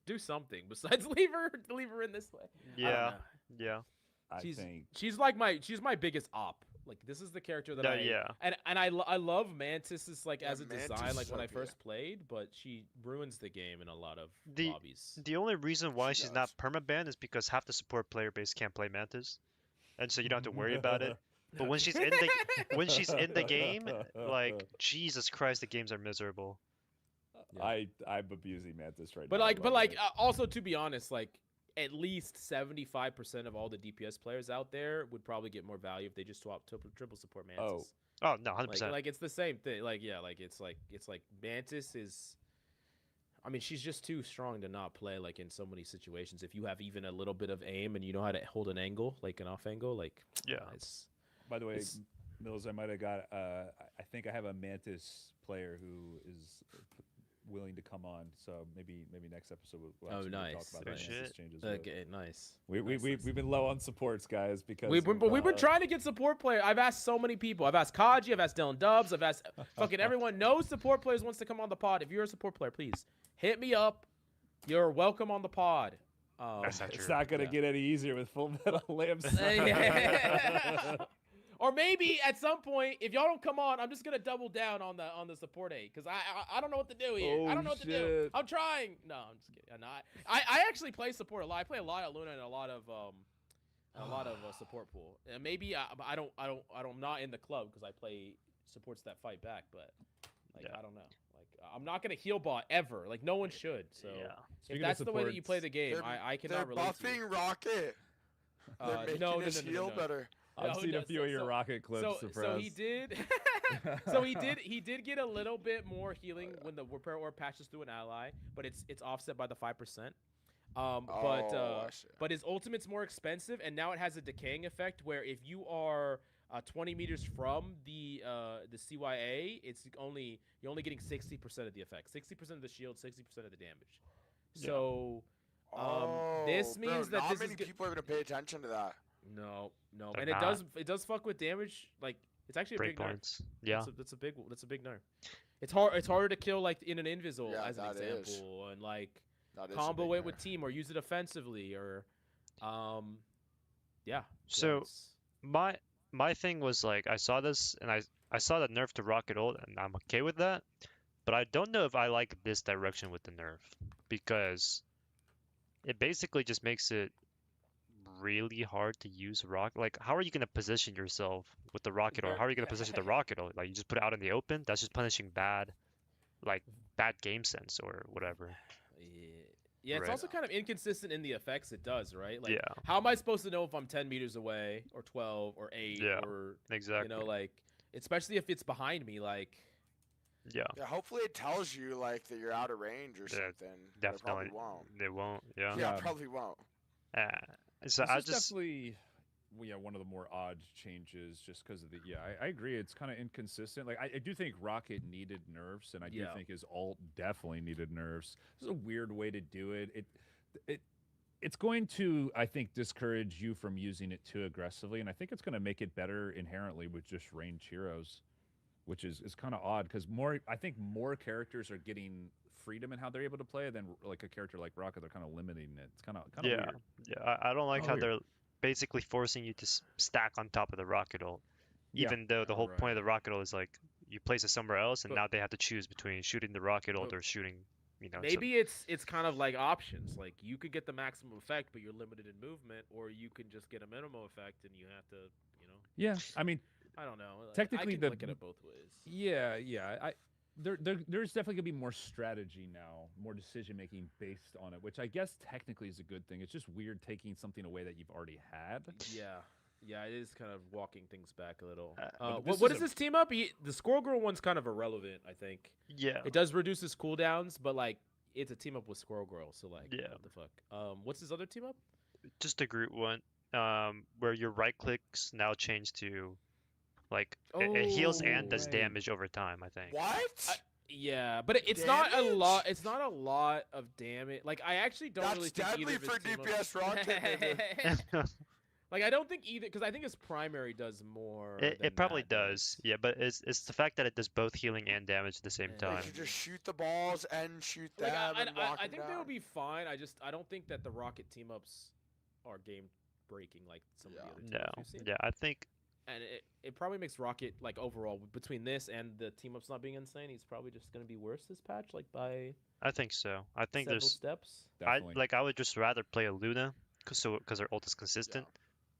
do something besides leave her in this way. I don't Yeah. know. Yeah. I She's think she's my biggest op. Like this is the character that No, I yeah. and I love Mantis is like Yeah, as a Mantis design is like when so I good. first played, but she ruins the game in a lot of The lobbies. the only reason why She she's not does. perma-banned is because half the support player base can't play Mantis, and so you don't have to worry about it. But when she's in the game, like Jesus Christ, the games are miserable. Yeah. I'm abusing Mantis right But now. I like love it. also to be honest, like at least 75% of all the DPS players out there would probably get more value if they just swap triple support Mantis. Oh no, 100%. Like it's the same thing. Like yeah, like it's like Mantis is. I mean, she's just too strong to not play like in so many situations. If you have even a little bit of aim and you know how to hold an angle, like an off angle, like Yeah. it's By the way, it's- Mills, I might have got. I think I have a Mantis player who is willing to come on. So maybe next episode we'll Oh, actually nice. talk about Good the shit. Mantis changes. but okay, nice. we've Nice. been low on supports, guys, because We've been trying to get support players. I've asked so many people. I've asked Kaji. I've asked Dylan Dubs. I've asked fucking everyone. No support players wants to come on the pod. If you're a support player, please hit me up. You're welcome on the pod. That's not It's true. not gonna Yeah. get any easier with Full Metal Lamps. Or maybe at some point, if y'all don't come on, I'm just gonna double down on the support aid because I don't know what to do here. I Oh, don't know what to do. shit. I'm trying. No, I'm just kidding. No, I actually play support a lot. I play a lot of Luna and a lot of support pool. And maybe I'm not in the club because I play supports that fight back. But like Yeah. I don't know. Like I'm not gonna heal bot ever. Like no one should. So Yeah. if Speaking of that's the way that you play supports, the game, They're- I They're cannot relate to you. buffing Rocket. They're making no, his heal better. I've No, seen no, a few of your rocket clips. so he did he did get a little bit more healing when the repair orb passes through an ally, but it's offset by the 5%. Oh, I see. But his ultimate's more expensive, and now it has a decaying effect where if you are 20 meters from the CYA, you're only getting 60% of the effect, 60% of the shield, 60% of the damage. Yeah. So Oh, this bro, means that not this many is good. people are gonna pay attention to that. No, They're and not. it does fuck with damage. Like it's actually a big nerf. Breakpoints. Yeah. That's a big nerf. It's harder to kill like in an invisible Yeah, as an that is. example, and like That is a combo big it with nerf. team or use it offensively or yeah. So- it's- My thing was like I saw this and I saw the nerf to Rocket Ult and I'm okay with that, but I don't know if I like this direction with the nerf because it basically just makes it really hard to use rocket. Like, how are you gonna position yourself with the rocket ult? How are you gonna position the rocket ult? Like, you just put it out in the open? That's just punishing bad game sense or whatever. yeah, it's Right. also kind of inconsistent in the effects it does, right? Like, Yeah, how am I supposed to know if I'm 10 meters away or 12 or 8 Yeah, or exactly. you know, like, especially if it's behind me, like. Yeah, Yeah, hopefully it tells you like that you're out of range or Yeah, something. but it probably definitely. won't. They won't. Yeah. Yeah, Yeah. probably won't. So This I is just definitely one of the more odd changes just because of the I agree it's kind of inconsistent. Like I do think Rocket needed nerfs, and I do think his ult definitely needed nerfs. This is a weird way to do it. It's going to, I think, discourage you from using it too aggressively, and I think it's going to make it better inherently with just ranged heroes, which is kind of odd because I think more characters are getting freedom in how they're able to play than like a character like Rocket. They're kind of limiting it. It's kind of Yeah, weird. yeah. I don't like Oh, how weird. they're basically forcing you to stack on top of the rocket ult, Yeah. even though the whole point of the Right. rocket ult is like you place it somewhere else, and But now they have to choose between shooting the rocket ult but or shooting, some. maybe it's kind of like options. Like you could get the maximum effect, but you're limited in movement, or you can just get a minimum effect, and you have to, you know. Yeah, I mean, I don't know. technically I can the look at it both ways. yeah. There's definitely gonna be more strategy now, more decision making based on it, which I guess technically is a good thing. It's just weird taking something away that you've already had. Yeah, it is kind of walking things back a little. But this What is is a- this team up? The Squirrel Girl one's kind of irrelevant, I think. Yeah, It does reduce his cooldowns, but like it's a team up with Squirrel Girl, so like Yeah. what the fuck? What's his other team up? just a group one, where your right clicks now change to, like, it heals and does right. damage over time. I think. What? Yeah, but it's not a lot. Damage? It's not a lot of damage. Like I actually don't That's really think deadly either of for his team DPS Rocket, ups. Like I don't think either, because I think his primary does more. It than probably that does. Yeah, but it's the fact that it does both healing and damage at the same Yeah. Like time. you just shoot the balls and shoot Like them and walk I them think down. they'll be fine. I don't think that the Rocket team ups are game breaking like some of the Yeah. other team No, ups we've seen. yeah, I think And it probably makes Rocket like overall between this and the team ups not being insane, he's probably just gonna be worse this patch, like by I think so. I think several there's steps. Definitely. I would just rather play a Luna because her ult is consistent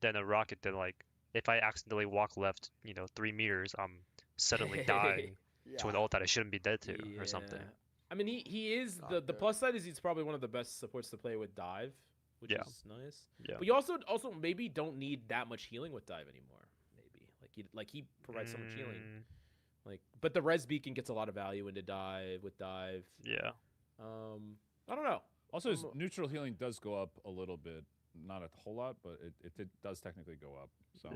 than a Rocket that, like, if I accidentally walk left, 3 meters, I'm suddenly dying to an Yeah. ult that I shouldn't be dead to or something. Yeah. I mean, he is Not the good. plus side is he's probably one of the best supports to play with dive, which Yeah. is nice. Yeah. But you also maybe don't need that much healing with dive anymore. Maybe he provides so much healing. Mm, Like, but the res beacon gets a lot of value into dive with dive. Yeah. I don't know. Also, his I'm- neutral healing does go up a little bit, not a whole lot, but it does technically go up. So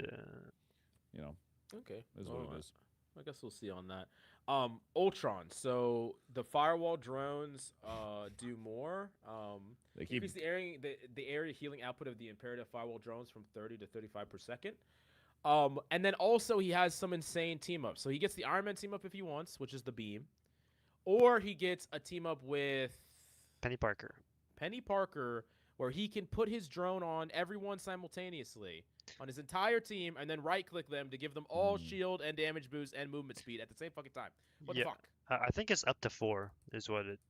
Yeah. Okay, is well, what it is. I guess we'll see on that. Ultron. So the firewall drones do more. They keep Increase the area healing output of the imperative firewall drones from 30 to 35 per second. And then also he has some insane team up. So he gets the Iron Man team up if he wants, which is the beam, or he gets a team up with Penny Parker. Penny Parker, where he can put his drone on everyone simultaneously on his entire team, and then right-click them to give them all shield and damage boost and movement speed at the same fucking time. What Yeah. the fuck? I think it's up to 4 is what it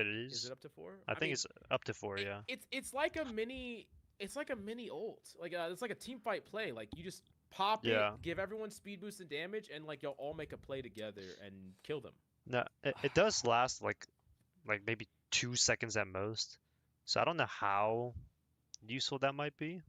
is. Is it up to 4? I think mean, it's up to 4. Yeah. It's like a mini. It's like a mini ult. Like it's like a team fight play. Like you just pop Yeah. it, give everyone speed boost and damage, and like you'll all make a play together and kill them. No, it does last like maybe 2 seconds at most. So I don't know how useful that might be.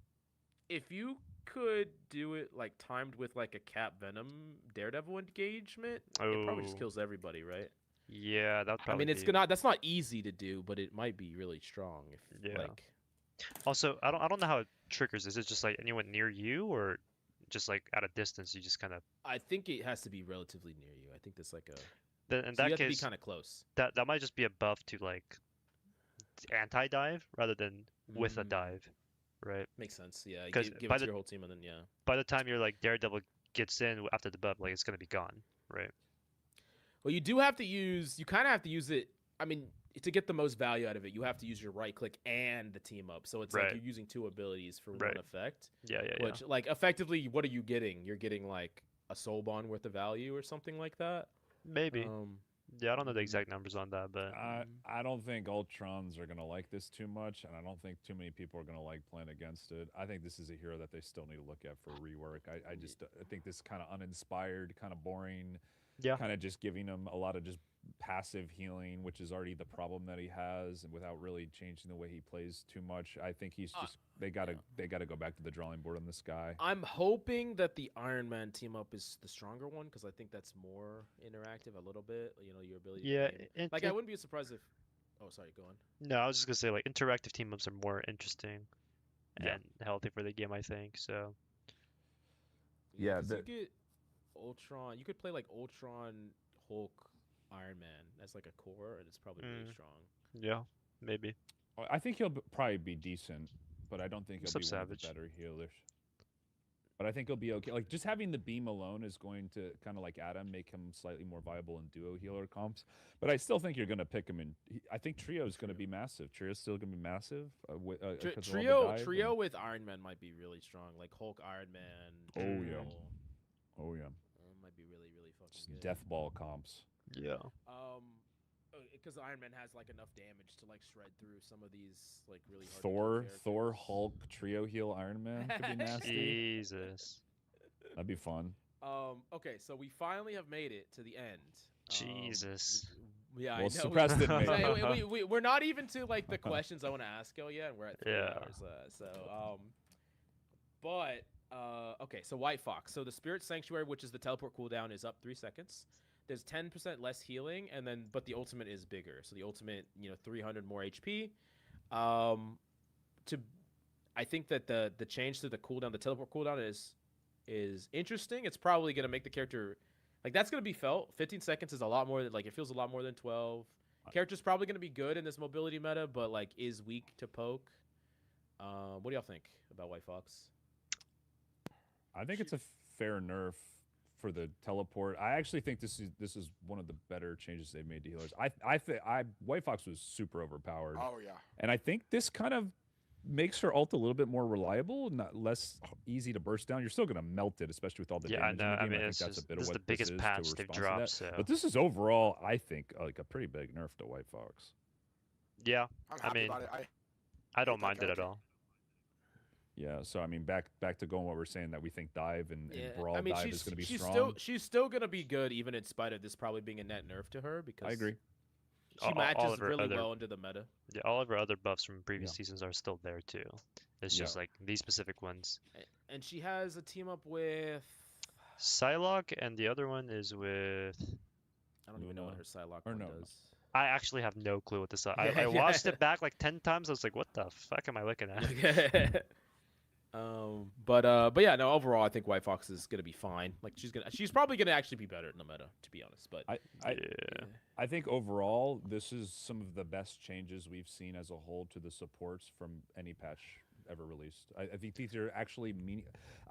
If you could do it like timed with like a Cap Venom Daredevil engagement, it probably just Oh. kills everybody, right? Yeah, that would I probably mean, it's be. that's not easy to do, but it might be really strong. If Yeah. like, Also, I don't know how it triggers. Is it just like anyone near you, or just like at a distance you just kind of? I think it has to be relatively near you. I think that's like a. Then in So you that have to be case, kind of close. that might just be a buff to like anti-dive rather than with a Mm. dive, right? Makes sense. Yeah, you 'Cause give by it to the- your whole team, and then yeah. By the time you're like Daredevil gets in after the buff, like it's gonna be gone, right? Well, you do have to use. You kind of have to use it. I mean, to get the most value out of it, you have to use your right click and the team up. So it's like Right. you're using 2 abilities for Right. one effect. Yeah, yeah, yeah. Which, like, effectively, what are you getting? You're getting like a soul bond worth of value or something like that. Maybe. Yeah, I don't know the mhm. exact numbers on that, but I don't think Ultrons are gonna like this too much, and I don't think too many people are gonna like playing against it. I think this is a hero that they still need to look at for rework. I think this kind of uninspired, kind of boring, yeah, kind of just giving him a lot of just passive healing, which is already the problem that he has, and without really changing the way he plays too much. I think he's just they gotta go back to the drawing board on this guy. I'm hoping that the Iron Man team up is the stronger one because I think that's more interactive a little bit. You know, your ability. yeah. To game. Like, I wouldn't be surprised if. Oh, sorry. Go on. No, I was just gonna say like interactive team ups are more interesting. Yeah. and healthy for the game, I think. So Yeah, 'cause the- you get Ultron. You could play like Ultron, Hulk, Iron Man as like a core, and it's probably really Mm. strong. yeah, maybe I think he'll probably be decent, but I don't think he'll Sub be one of the Savage. better healers. But I think he'll be okay. Like just having the beam alone is going to kind of like Adam make him slightly more viable in duo healer comps. But I still think you're going to pick him in. I think trio is going to be massive. Trio's still going to be massive. Trio with Iron Man might be really strong. Like Hulk, Iron Man. Oh yeah. Cable, Oh yeah. might be really fucking Just good. death ball comps. yeah. Because Iron Man has like enough damage to like shred through some of these like really hard to kill Thor, characters. Hulk, trio heal Iron Man could be nasty. Jesus. That'd be fun. Okay, so we finally have made it to the end. Jesus. Yeah, I Well, know. Suppressed didn't make So, it. we're not even to like the questions I want to ask you yet, and we're at 3 Yeah. hours. Okay, so White Fox. So the Spirit Sanctuary, which is the teleport cooldown, is up 3 seconds. There's 10% less healing, but the ultimate is bigger. So the ultimate, 300 more HP. I think that the change to the cooldown, the teleport cooldown, is interesting. It's probably gonna make the character like that's gonna be felt. 15 seconds is a lot more. Like it feels a lot more than 12. Character's probably gonna be good in this mobility meta, but like is weak to poke. What do y'all think about White Fox? I think it's a fair nerf for the teleport. I actually think this is one of the better changes they've made to healers. I think White Fox was super overpowered, Oh yeah. and I think this kind of makes her ult a little bit more reliable, not less easy to burst down. You're still gonna melt it, especially with all the Yeah, I damage know. in the I game. mean, I think it's that's a just bit this of is what the biggest this is patch to they've respond to dropped. that. So But this is overall, I think, like a pretty big nerf to White Fox. yeah, I'm I happy mean, about it. I don't that mind it at character. all. Yeah, so I mean, back to going what we're saying that we think dive and brawl I mean, dive is going to be she's strong. she's still gonna be good even in spite of this probably being a net nerf to her because I agree. She All matches of her really other- well into the meta. Yeah, all of her other buffs from previous Yeah. seasons are still there too. It's Yeah. just like these specific ones. And she has a team up with Psylocke, and the other one is with. I don't even know what Luna. her Psylocke Or one no. does. I actually have no clue what this. I Yeah. watched it back like 10 times. I was like, what the fuck am I looking at? But yeah, no. Overall, I think White Fox is gonna be fine. Like she's probably gonna actually be better in the meta, to be honest. But Yeah. I think overall, this is some of the best changes we've seen as a whole to the supports from any patch ever released. I think these are actually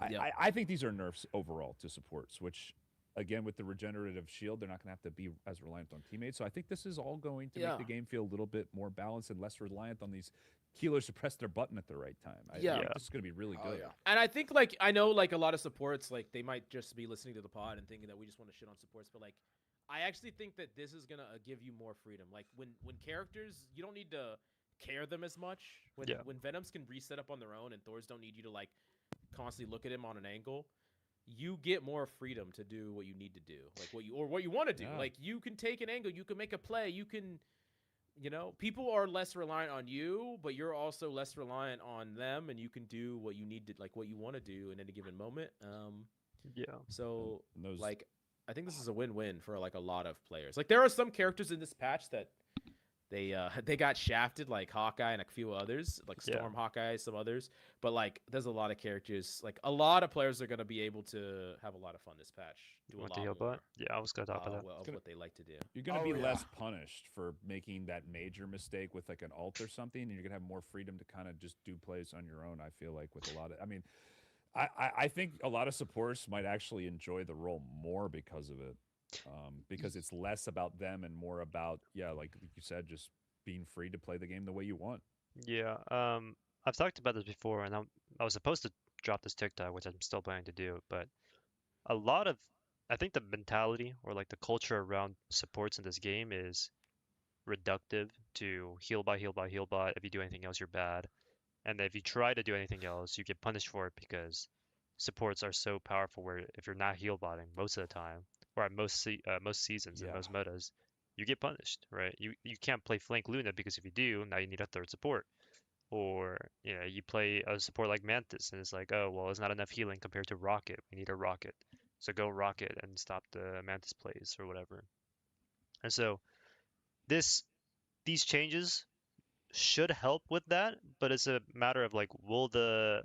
Yeah. I think these are nerfs overall to supports, which again with the regenerative shield, they're not going to have to be as reliant on teammates. So I think this is all going to Yeah. make the game feel a little bit more balanced and less reliant on these healers to press their button at the right time. I Yeah. think this is going to be really Oh good. yeah. And I think like I know like a lot of supports like they might just be listening to the pod and thinking that we just want to shit on supports, but like I actually think that this is gonna give you more freedom. Like when characters you don't need to care them as much. Yeah. When Venoms can reset up on their own and Thors don't need you to like constantly look at him on an angle, you get more freedom to do what you need to do, like what you want to do. Yeah. Like you can take an angle, you can make a play, you can. People are less reliant on you, but you're also less reliant on them, and you can do what you need to, like what you want to do in any given moment. Yeah. So And those, like, I think this is a win-win for like a lot of players. Like there are some characters in this patch that they got shafted, like Hawkeye and a few others, like Yeah. Storm, Hawkeye, some others. But like, there's a lot of characters. Like a lot of players are gonna be able to have a lot of fun this patch. Do a Want lot to heal more butt? Yeah, I was gonna talk about that. of what they like to do. you're going to Oh, be yeah. less punished for making that major mistake with like an ult or something, and you're going to have more freedom to kind of just do plays on your own. I feel like with a lot of, I mean, I think a lot of supporters might actually enjoy the role more because of it, because it's less about them and more about like you said, just being free to play the game the way you want. Yeah. I've talked about this before, and I was supposed to drop this TikTok, which I'm still planning to do, but I think the mentality or like the culture around supports in this game is reductive to heal by heal by heal by. If you do anything else, you're bad. And if you try to do anything else, you get punished for it because supports are so powerful where if you're not heal botting most of the time, or at most seasons and Yeah. most metas, you get punished, right? You can't play flank Luna because if you do, now you need a third support. Or, you play a support like Mantis and it's like, oh, well, it's not enough healing compared to Rocket. We need a Rocket. So go Rocket and stop the Mantis plays or whatever. And so these changes should help with that, but it's a matter of like, will the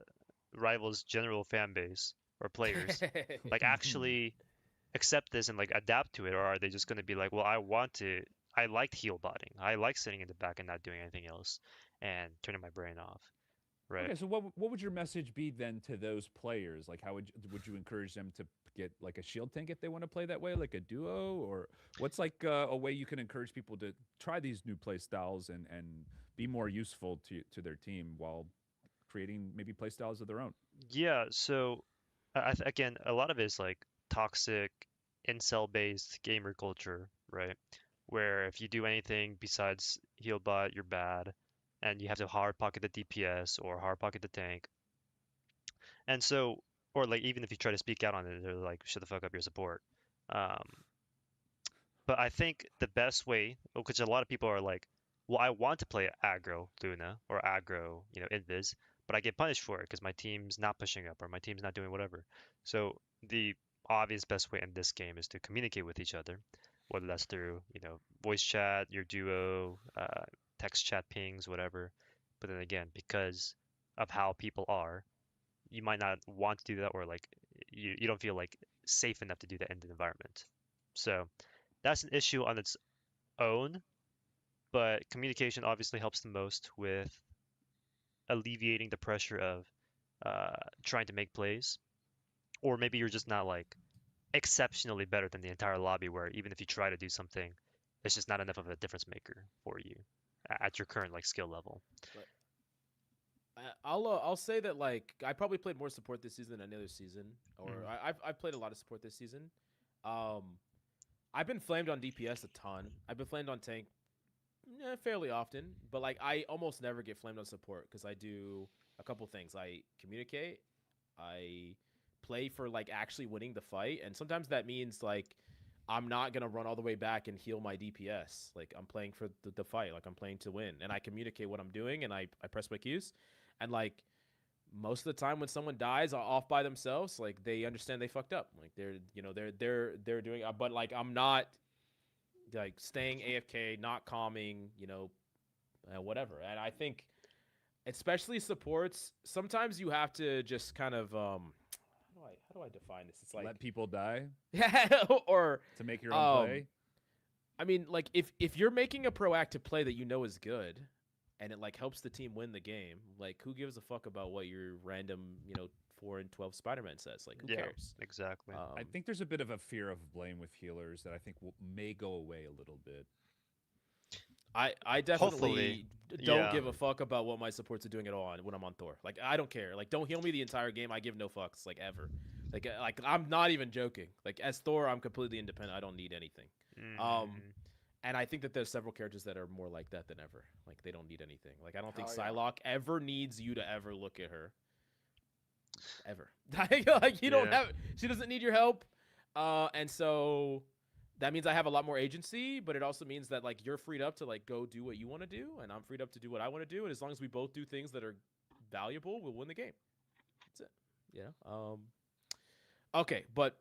rivals' general fan base or players like actually accept this and like adapt to it, or are they just going to be like, well, I liked heal botting, I like sitting in the back and not doing anything else, and turning my brain off, right? Okay, so what would your message be then to those players? Like, how would you encourage them to get like a shield tank if they want to play that way, like a duo, or what's like a way you can encourage people to try these new play styles and be more useful to their team while creating maybe play styles of their own? Yeah, so again, a lot of it is like toxic incel-based gamer culture, right? Where if you do anything besides heal bot, you're bad, and you have to hard pocket the DPS or hard pocket the tank. And so, or like even if you try to speak out on it, they're like, shut the fuck up, your support. Um, but I think the best way, because a lot of people are like, well, I want to play aggro Luna or aggro, Invis, but I get punished for it because my team's not pushing up or my team's not doing whatever. So the obvious best way in this game is to communicate with each other, whether that's through, voice chat, your duo, text chat pings, whatever. But then again, because of how people are, you might not want to do that, or like you don't feel like safe enough to do that in the environment. So that's an issue on its own, but communication obviously helps the most with alleviating the pressure of trying to make plays. Or maybe you're just not like exceptionally better than the entire lobby, where even if you try to do something, it's just not enough of a difference maker for you at your current like skill level. But I'll say that like I probably played more support this season than any other season, or I've played a lot of support this season. Um, I've been flamed on DPS a ton. I've been flamed on tank fairly often, but like I almost never get flamed on support because I do a couple things. I communicate, I play for like actually winning the fight, and sometimes that means like I'm not gonna run all the way back and heal my DPS. Like I'm playing for the fight, like I'm playing to win, and I communicate what I'm doing, and I press my Qs, and like most of the time when someone dies off by themselves, like they understand they fucked up, like they're doing, but like I'm not like staying AFK, not calming, whatever. And I think, especially supports, sometimes you have to just kind of how do I define this? It's like Let people die yeah, or to make your own play. I mean, like if you're making a proactive play that you know is good, and it like helps the team win the game, like who gives a fuck about what your random 4 and 12 Spider-Man says? Like who Yeah, cares? exactly. I think there's a bit of a fear of blame with healers that I think may go away a little bit. I definitely Hopefully, don't yeah. give a fuck about what my supports are doing at all when I'm on Thor. Like I don't care. Like don't heal me the entire game. I give no fucks like ever. Like I'm not even joking. Like as Thor, I'm completely independent. I don't need anything. Mm, And I think that there's several characters that are more like that than ever. Like they don't need anything. Like I don't think Hell yeah. Psylocke ever needs you to ever look at her. Ever. Like you don't Yeah. have. She doesn't need your help. And so that means I have a lot more agency, but it also means that like you're freed up to like go do what you want to do, and I'm freed up to do what I want to do. And as long as we both do things that are valuable, we'll win the game. That's it. Yeah. Okay, but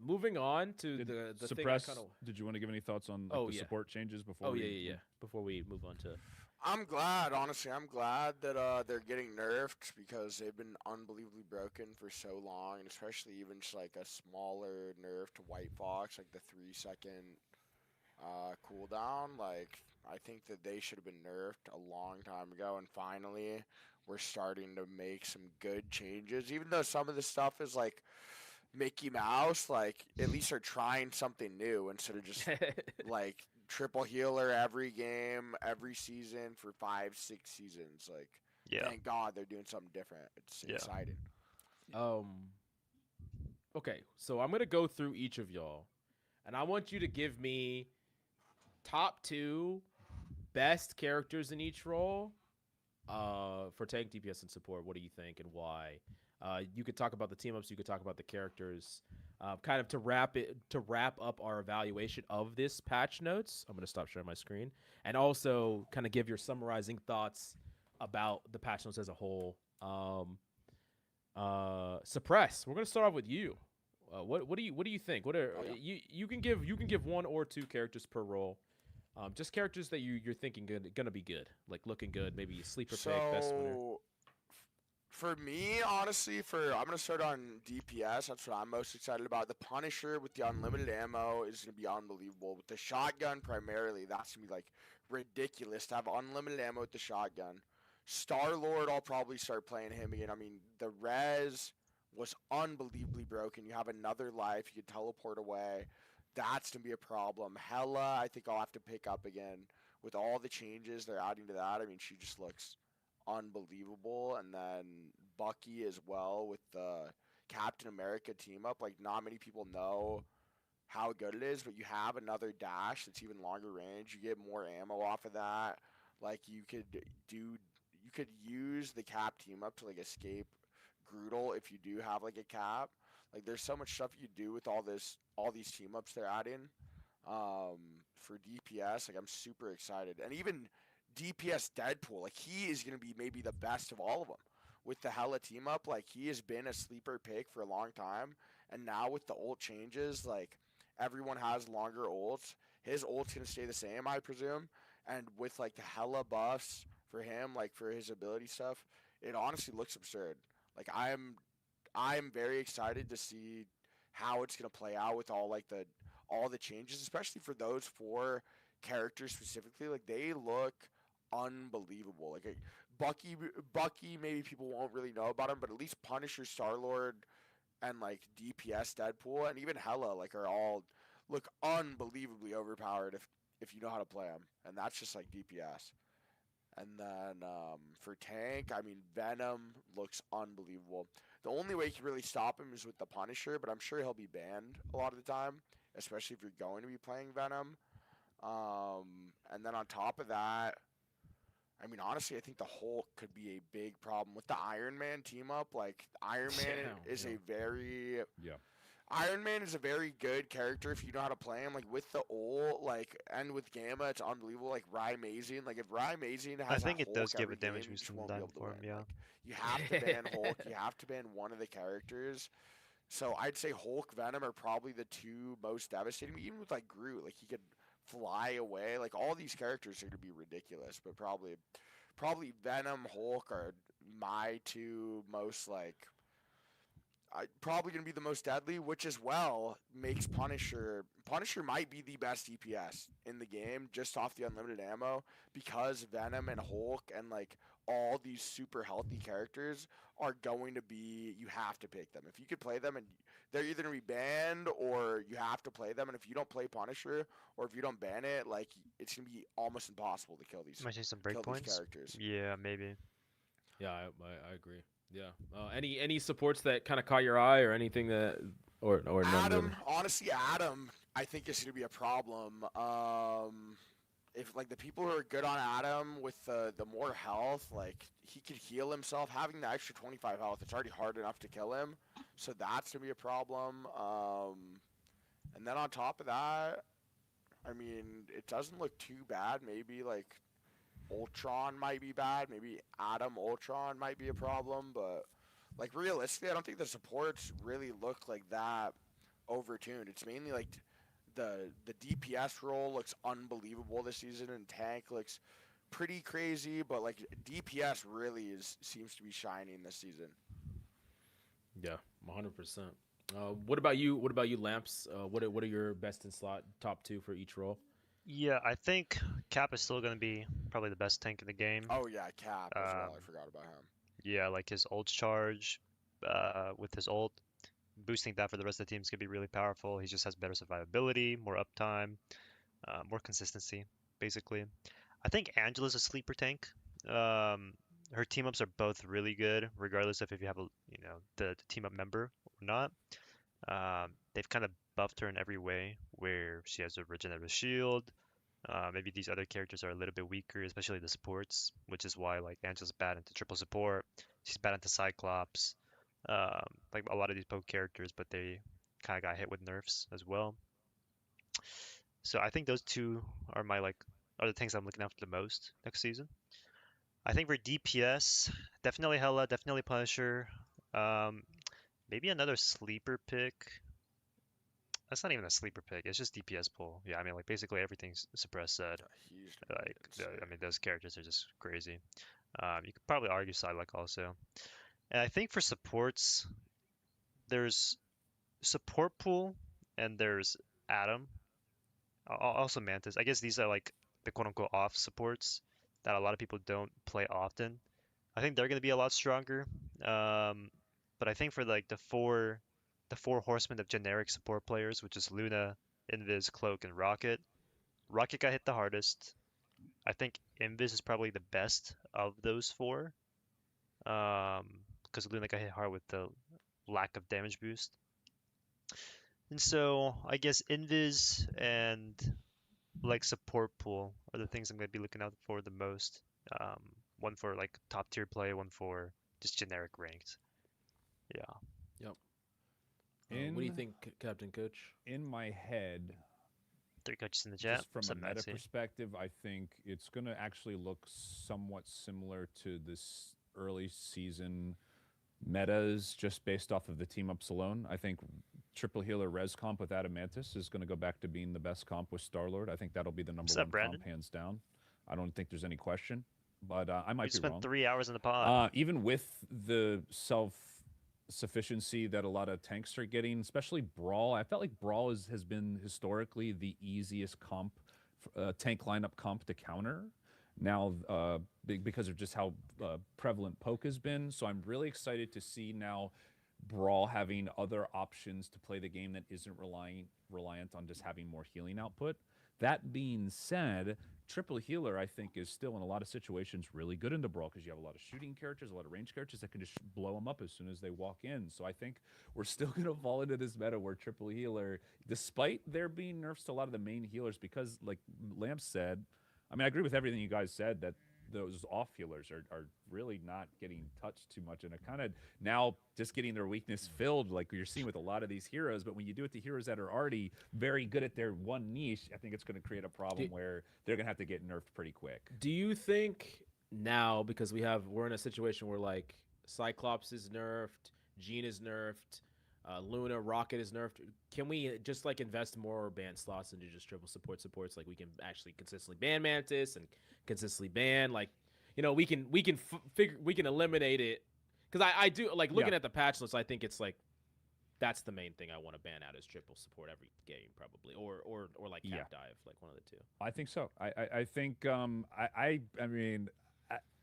moving on to Did the suppress? thing I kind of. Did you want to give any thoughts on like, Oh, the yeah. support changes before? Oh yeah. Before we move on to. I'm glad, honestly. I'm glad that they're getting nerfed because they've been unbelievably broken for so long, and especially even just like a smaller nerf to White Fox, like the 3-second cooldown. Like I think that they should have been nerfed a long time ago, and finally we're starting to make some good changes. Even though some of the stuff is like Mickey Mouse, like at least they're trying something new instead of just like triple healer every game, every season for 5-6 seasons. Like, yeah. thank God they're doing something different. It's Yeah. exciting. Okay, so I'm gonna go through each of y'all, and I want you to give me top 2 best characters in each role. For tank, DPS, and support. What do you think and why? You could talk about the team ups. You could talk about the characters. Kind of to wrap up our evaluation of this patch notes. I'm gonna stop sharing my screen, and also kind of give your summarizing thoughts about the patch notes as a whole. Suppress. We're gonna start off with you. What do you think? What are Oh, yeah. you can give 1 or 2 characters per role. Just characters that you're thinking gonna be good, like looking good, maybe sleeper pick, best winner. So for me, honestly, I'm gonna start on DPS. That's what I'm most excited about. The Punisher with the unlimited ammo is gonna be unbelievable. With the shotgun primarily, that's gonna be like ridiculous to have unlimited ammo with the shotgun. Star Lord, I'll probably start playing him again. I mean, the res was unbelievably broken. You have another life. You can teleport away. That's gonna be a problem. Hella, I think I'll have to pick up again with all the changes they're adding to that. I mean, she just looks unbelievable. And then Bucky as well with the Captain America team up. Like, not many people know how good it is, but you have another dash that's even longer range. You get more ammo off of that. Like, you could use the Cap team up to like escape Groodle if you do have like a Cap. Like, there's so much stuff you do with all these team ups they're adding. For DPS, like, I'm super excited, and even DPS Deadpool, like, he is gonna be maybe the best of all of them with the Hella team up. Like, he has been a sleeper pick for a long time, and now with the ult changes, like, everyone has longer ults. His ult's gonna stay the same, I presume, and with like the Hella buffs for him, like for his ability stuff, it honestly looks absurd. Like, I'm very excited to see how it's gonna play out with all the changes, especially for those four characters specifically. Like, they look unbelievable. Like, Bucky, maybe people won't really know about him, but at least Punisher, Star Lord, and like DPS Deadpool, and even Hella, like, are all look unbelievably overpowered if you know how to play them, and that's just like DPS. And then for tank, I mean, Venom looks unbelievable. The only way you can really stop him is with the Punisher, but I'm sure he'll be banned a lot of the time, especially if you're going to be playing Venom. And then on top of that, I mean, honestly, I think the Hulk could be a big problem with the Iron Man team up. Like, Yeah. Iron Man is a very good character if you know how to play him. Like, with the ult, like, and with Gamma, it's unbelievable. Like, Rye Mazing. Like, if Rye Mazing I has think that it does Hulk give every a damage game, you boost just from won't be time able to form, win. yeah. Like, you have to ban Hulk. You have to ban one of the characters. So I'd say Hulk, Venom are probably the two most devastating. Even with, like, Groot, like, he could fly away. Like, all these characters are going to be ridiculous, but probably Venom, Hulk are my two most, like, probably going to be the most deadly, which as well makes Punisher. Punisher might be the best DPS in the game just off the unlimited ammo, because Venom and Hulk and like all these super healthy characters are going to be. You have to pick them. If you could play them, and they're either going to be banned or you have to play them. And if you don't play Punisher or if you don't ban it, like, it's going to be almost impossible to kill these Might see some breakpoints. characters. Yeah, maybe. Yeah, I agree. Yeah. Any supports that kind of caught your eye or anything that or none Adam, really? honestly, Adam, I think is going to be a problem. If like the people who are good on Adam with the more health, like, he could heal himself. Having the extra 25 health, it's already hard enough to kill him, so that's going to be a problem. And then on top of that, I mean, it doesn't look too bad. Maybe like Ultron might be bad. Maybe Adam Ultron might be a problem, but like, realistically, I don't think the supports really look like that overtuned. It's mainly like the DPS role looks unbelievable this season, and tank looks pretty crazy, but like DPS really seems to be shining this season. Yeah, 100%. What about you? What about you, Lamps? What are your best in slot top two for each role? Yeah, I think Cap is still going to be probably the best tank in the game. Oh yeah, Cap as well. I Um, forgot about him. yeah, like his ult charge, with his ult, boosting that for the rest of the team is going to be really powerful. He just has better survivability, more uptime, more consistency, basically. I think Angela's a sleeper tank. Her team ups are both really good, regardless of if you have the team up member or not. They've kind of buffed her in every way, where she has a regenerative shield. Maybe these other characters are a little bit weaker, especially the supports, which is why like Angela's bad into triple support. She's bad into Cyclops. Like a lot of these poke characters, but they kind of got hit with nerfs as well. So I think those two are are the tanks I'm looking after the most next season. I think for DPS, definitely Hela, definitely Punisher. Um, Maybe another sleeper pick. That's not even a sleeper pick. It's just DPS pool. Yeah, I mean, like basically everything's suppressed said. He's Like, I insane. mean, those characters are just crazy. You could probably argue Psylocke also. And I think for supports, there's support pool and there's Adam. Also Mantis. I guess these are like the quote unquote off supports that a lot of people don't play often. I think they're going to be a lot stronger. Um, but I think for like the four horsemen of generic support players, which is Luna, Invis, Cloak, and Rocket. Rocket got hit the hardest. I think Invis is probably the best of those four. Because Luna got hit hard with the lack of damage boost. And so I guess Invis and like support pool are the things I'm gonna be looking out for the most. Um, one for like top tier play, one for just generic ranked. Yeah. Yep. What do you In think, Captain Coach? in my head, Three coaches in the chat. just from What's a up, meta Nancy? perspective, I think it's going to actually look somewhat similar to this early season metas, just based off of the team ups alone. I think triple healer res comp with Adamantis is going to go back to being the best comp with Starlord. I think that'll be the number What's up, one Brandon? comp hands down. I don't think there's any question, but I We might be spent wrong. 3 hours in the pod. Even with the self sufficiency that a lot of tanks are getting, especially Brawl, I felt like Brawl has been historically the easiest comp, tank lineup comp to counter. Now, because of just how prevalent poke has been, so I'm really excited to see now Brawl having other options to play the game that isn't reliant on just having more healing output. That being said, triple healer, I think, is still in a lot of situations really good into Brawl because you have a lot of shooting characters, a lot of range characters that can just blow them up as soon as they walk in. So I think we're still going to fall into this meta where triple healer, despite there being nerfs to a lot of the main healers, because like Lamp said, I mean, I agree with everything you guys said that those off healers are really not getting touched too much and are kind of now just getting their weakness filled like you're seeing with a lot of these heroes. But when you do it to heroes that are already very good at their one niche, I think it's going to create a problem where they're going to have to get nerfed pretty quick. Do you think now, because we're in a situation where like Cyclops is nerfed, Jean is nerfed, Luna, Rocket is nerfed, can we just like invest more ban slots into just triple supports? Like we can actually consistently ban Mantis and consistently ban like, we can eliminate it. Because I do like looking at the patch list. I think it's like that's the main thing I want to ban out is triple support every game probably, or like cap dive, like one of the two. I think so. I think I mean,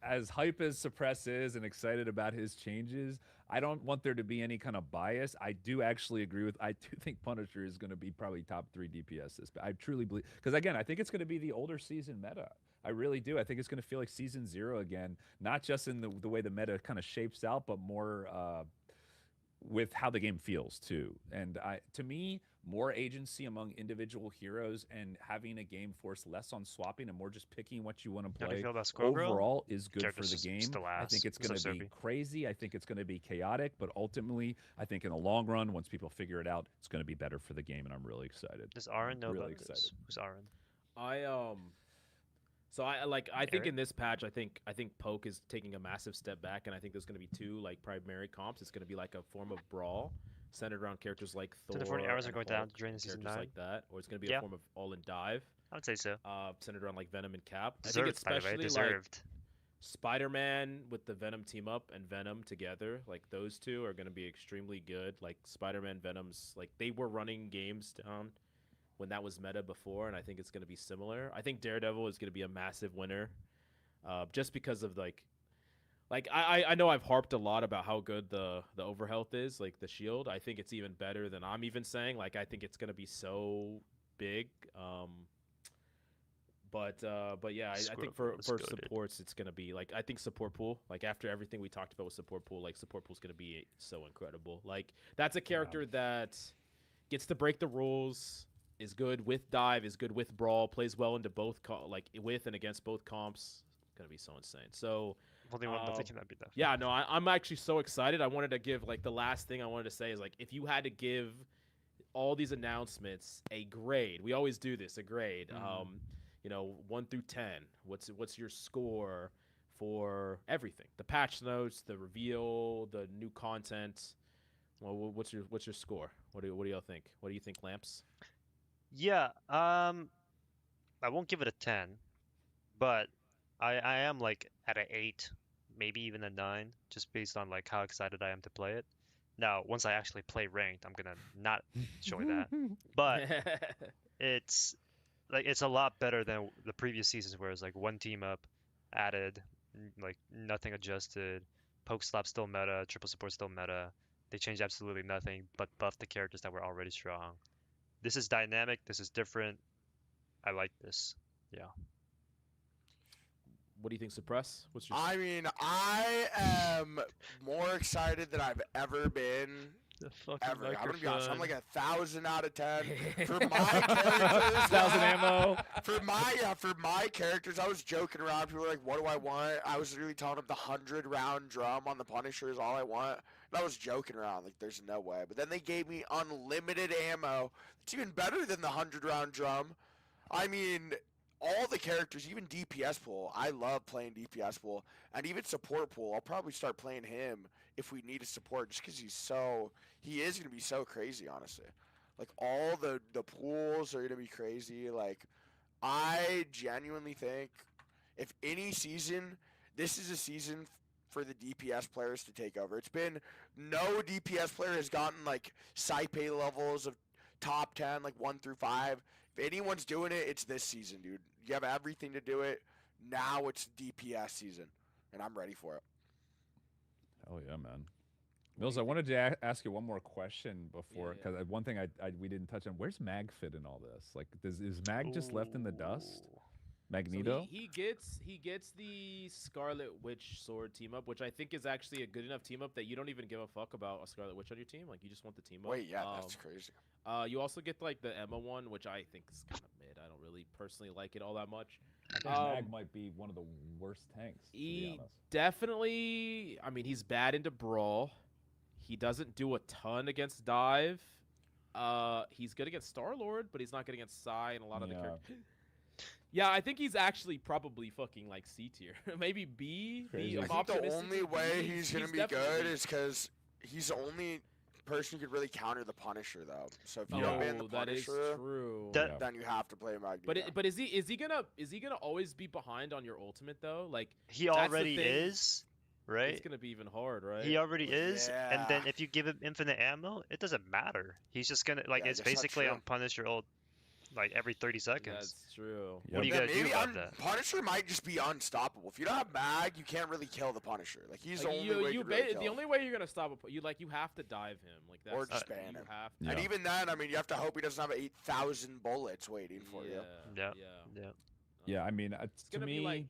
as hype as Suppress is and excited about his changes, I don't want there to be any kind of bias. I do actually agree with. I do think Punisher is going to be probably top 3 DPS this. But I truly believe, because again, I think it's going to be the older season meta. I really do. I think it's going to feel like season 0 again, not just in the way the meta kind of shapes out, but more with how the game feels too. And to me, more agency among individual heroes and having a game force less on swapping and more just picking what you want to How do you play feel about Squirrel Girl? overall is good for Character's the just game. still I think ass. it's What's going up, to be Sophie? crazy. I think it's going to be chaotic, but ultimately, I think in the long run, once people figure it out, it's going to be better for the game, and I'm really excited. Does Aaron know Really about this? excited. Who's Aaron? So I think Eric? in this patch, I think Poke is taking a massive step back, and I think there's going to be 2 like primary comps. It's going to be like a form of Brawl centered around characters like Thor. So the 40 hours are and going down Hulk to join and season characters 9? like that, or it's going to be Yeah. a form of All in Dive, I would say so. centered around like Venom and Cap. Deserved, I think by the way. especially like Deserved. Spider-Man with the Venom team up and Venom together, like those two are going to be extremely good. Like Spider-Man, Venom's like they were running games down when that was meta before, and I think it's going to be similar. I think Daredevil is going to be a massive winner, just because of like I know I've harped a lot about how good the overhealth is, like the shield. I think it's even better than I'm even saying. Like I think it's going to be so big. But yeah, I think for supports, it's gonna be like I think support pool. Like after everything we talked about with support pool, like support pool is gonna be so incredible. Like that's a character that gets to break the rules, is good with dive, is good with brawl, plays well into both like with and against both comps. Gonna be so insane. So Only one that cannot be that. yeah, no, I'm actually so excited. I wanted to give like the last thing I wanted to say is like if you had to give all these announcements a grade, we always do this, a grade. 1 through 10. What's your score for everything? The patch notes, the reveal, the new content. Well, what's your score? What do y'all think? What do you think, Lamps? Yeah, I won't give it a 10, but I am like at a 8, maybe even a 9, just based on like how excited I am to play it. Now, once I actually play ranked, I'm gonna not show you that. But it's it's a lot better than the previous seasons where it's like one team up added, like nothing adjusted, poke slap still meta, triple support still meta. They changed absolutely nothing but buffed the characters that were already strong. This is dynamic, this is different. I like this. Yeah. What do you think, Suppress? What's your? I mean, I am more excited than I've ever been. The fucking Ever. I'm gonna be honest. I'm like microphone. 1,000 out of 10 for my characters. 1,000 ammo. For my characters, I was joking around. People were like, "What do I want?" I was really telling them the 100-round drum on the Punisher is all I want. And I was joking around, like, "There's no way." But then they gave me unlimited ammo. It's even better than the 100-round drum. I mean, all the characters, even DPS pool. I love playing DPS pool, and even support pool. I'll probably start playing him if we need a support, just because he is gonna be so crazy, honestly. Like all the pools are gonna be crazy. Like I genuinely think if any season, this is a season for the DPS players to take over. It's been no DPS player has gotten like Saipe levels of top 10, like 1 through 5. If anyone's doing it, it's this season, dude. You have everything to do it. Now it's DPS season, and I'm ready for it. Oh yeah, man. Mills, I wanted to ask you one more question before, Yeah. because one thing we didn't touch on. Where's Mag fit in all this? Like, is Mag just left in the dust? Ooh. Magneto? So he gets the Scarlet Witch sword team up, which I think is actually a good enough team up that you don't even give a fuck about a Scarlet Witch on your team. Like you just want the team up. Wait, yeah, that's crazy. You also get like the Emma one, which I think is kind of mid. I don't really personally like it all that much. I think Mag might be one of the worst tanks, to be He honest. definitely. I mean, he's bad into brawl. He doesn't do a ton against dive. He's good against Star Lord, but he's not good against Psy and a lot of the Yeah. characters. Yeah, I think he's actually probably fucking like C tier, maybe B. Crazy. B I I think the optimistic only B. way he's gonna be definitely good B. is because he's the only person who could really counter the Punisher, though. So if you Yeah. don't ban the Oh, that is Punisher, true. That- Yeah. then you have to play Magneto. But is he gonna always be behind on your ultimate though? Like He That's the already thing. is, right? it's gonna be even hard, right? He already is, and then Yeah. if you give him infinite ammo, it doesn't matter. He's just gonna like Yeah, I it's guess that's basically true. on Punisher ult like every 30 seconds. That's true. What are you Yeah, gonna do maybe about that? Punisher might just be unstoppable. If you don't have Mag, you can't really kill the Punisher. Like he's the Like, only way you could really kill the him. only way you're gonna stop you have to dive him. Like that's Or just you ban him. have to. Yeah. And even then, I mean, you have to hope he doesn't have 8,000 bullets waiting for yeah, you. Yeah. yeah. Yeah, Um, I mean, it's to gonna me, be like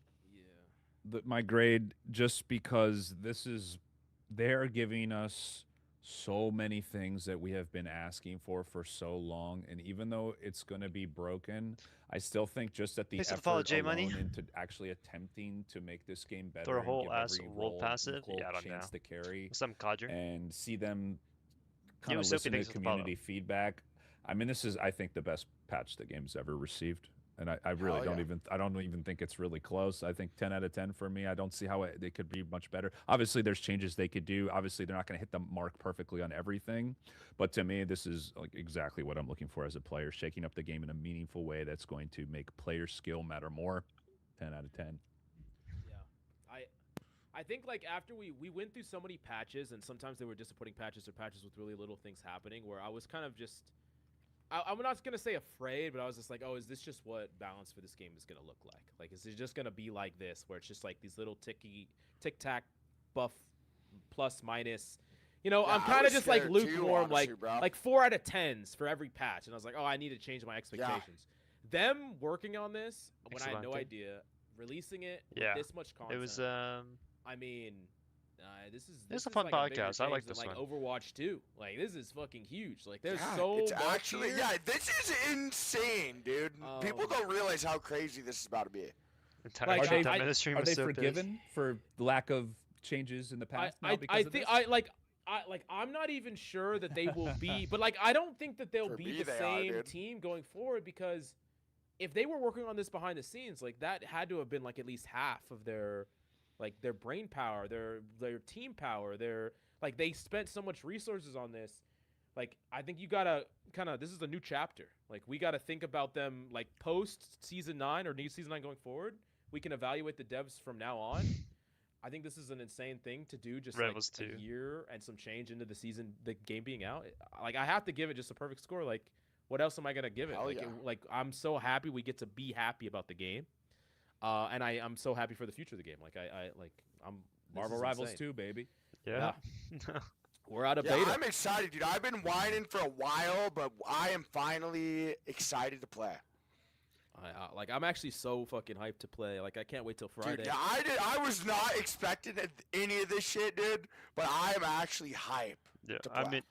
my grade, just because they're giving us so many things that we have been asking for so long, and even though it's going to be broken, I still think just at the Thanks for the follow, effort J alone Money. into actually attempting to make this game better Throw a and whole give ass every world role passive? equal Yeah, I don't chance know. to carry Some Codger. and see them kind Yo, of Sophie, listen to thanks for the follow. community feedback. I mean, this is, I think, the best patch the game's ever received. And I really Hell yeah. I don't even think it's really close. I think 10 out of 10 for me. I don't see how they could be much better. Obviously, there's changes they could do. Obviously, they're not going to hit the mark perfectly on everything. But to me, this is like exactly what I'm looking for as a player, shaking up the game in a meaningful way that's going to make player skill matter more. 10 out of 10. Yeah, I think like after we went through so many patches, and sometimes they were disappointing patches or patches with really little things happening, where I was kind of just. I'm not gonna say afraid, but I was just like, oh, is this just what balance for this game is gonna look like? Like, is it just gonna be like this, where it's just like these little tic tac buff plus minus? You know, Yeah, I'm I kind of was just like scared too, lukewarm, honestly, bro. like 4 out of 10s for every patch, and I was like, oh, I need to change my expectations. Them working on this when I had no Excellente. idea, releasing it with Yeah. this much content. It was I mean, this was a is fun like a bigger podcast. I change like than, this like one. Overwatch 2. Like this is fucking huge. Like there's Yeah, so it's much actually here. yeah, this is insane, dude. People Um, don't realize how crazy this is about to be. Entire Like, shit I- time I- ministry Are was they so pissed. forgiven for lack of changes in the past now because I of think this? I'm not even sure that they will be, but like I don't think that they'll For be me, the they are, same dude. team going forward, because if they were working on this behind the scenes, like that had to have been like at least half of their like their brain power, their team power, their like they spent so much resources on this. Like I think you gotta this is a new chapter. Like we gotta think about them like post season 9 or new season 9 going forward. We can evaluate the devs from now on. I think this is an insane thing to do just Rebels like 2. a year and some change into the game being out. Like I have to give it just a perfect score. Like what else am I gonna give it? Hell Like yeah. like I'm so happy we get to be happy about the game. And I'm so happy for the future of the game. Like I'm this Marvel is Rivals insane. 2, baby. Yeah. We're out of Yeah, beta. I'm excited, dude. I've been whining for a while, but I am finally excited to play. Like I'm actually so fucking hyped to play. Like I can't wait till Friday. Dude, yeah, I was not expecting any of this shit, dude. But I am actually hype. Yeah. To I play. mean,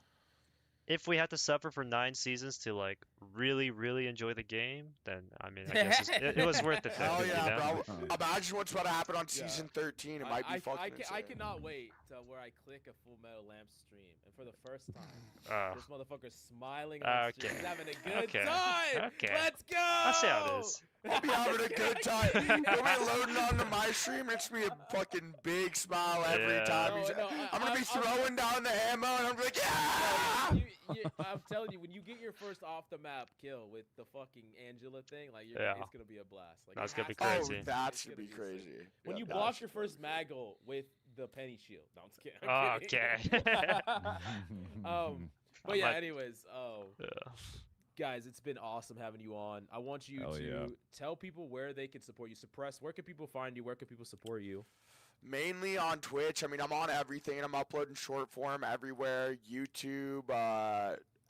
if we had to suffer for 9 seasons to like really, really enjoy the game, then I mean, I guess it was worth it. Hell Then, yeah, you know? bro. Imagine what's about to happen on Yeah. season 13. It might be fucking insane. I cannot wait to where I click a Fullmetallamps stream, and for the first time, this motherfucker's smiling on stream. Okay. He's having a good Okay. time. Okay. Let's go. I see how it is. I'll be having a good time. He'll be loading onto my stream. It's me a fucking big smile every Yeah. time. I'm gonna be I'm- throwing down the ammo, and I'm like, yeah. I'm telling you, when you get your first off the map kill with the fucking Angela thing, like Yeah. it's gonna be a blast. Like That's it gonna be has to crazy. Oh, that It's should gonna be sick. crazy. When Yeah, you that block should your be first crazy. Maggle with the Peni shield. No, I'm just kidding. I'm kidding. Okay. But yeah, might- anyways, Yeah. guys, it's been awesome having you on. I want you Hell to yeah. tell people where they can support you. Suppress, where can people find you? Where can people support you? Mainly on Twitch. I mean, I'm on everything. I'm uploading short form everywhere. YouTube,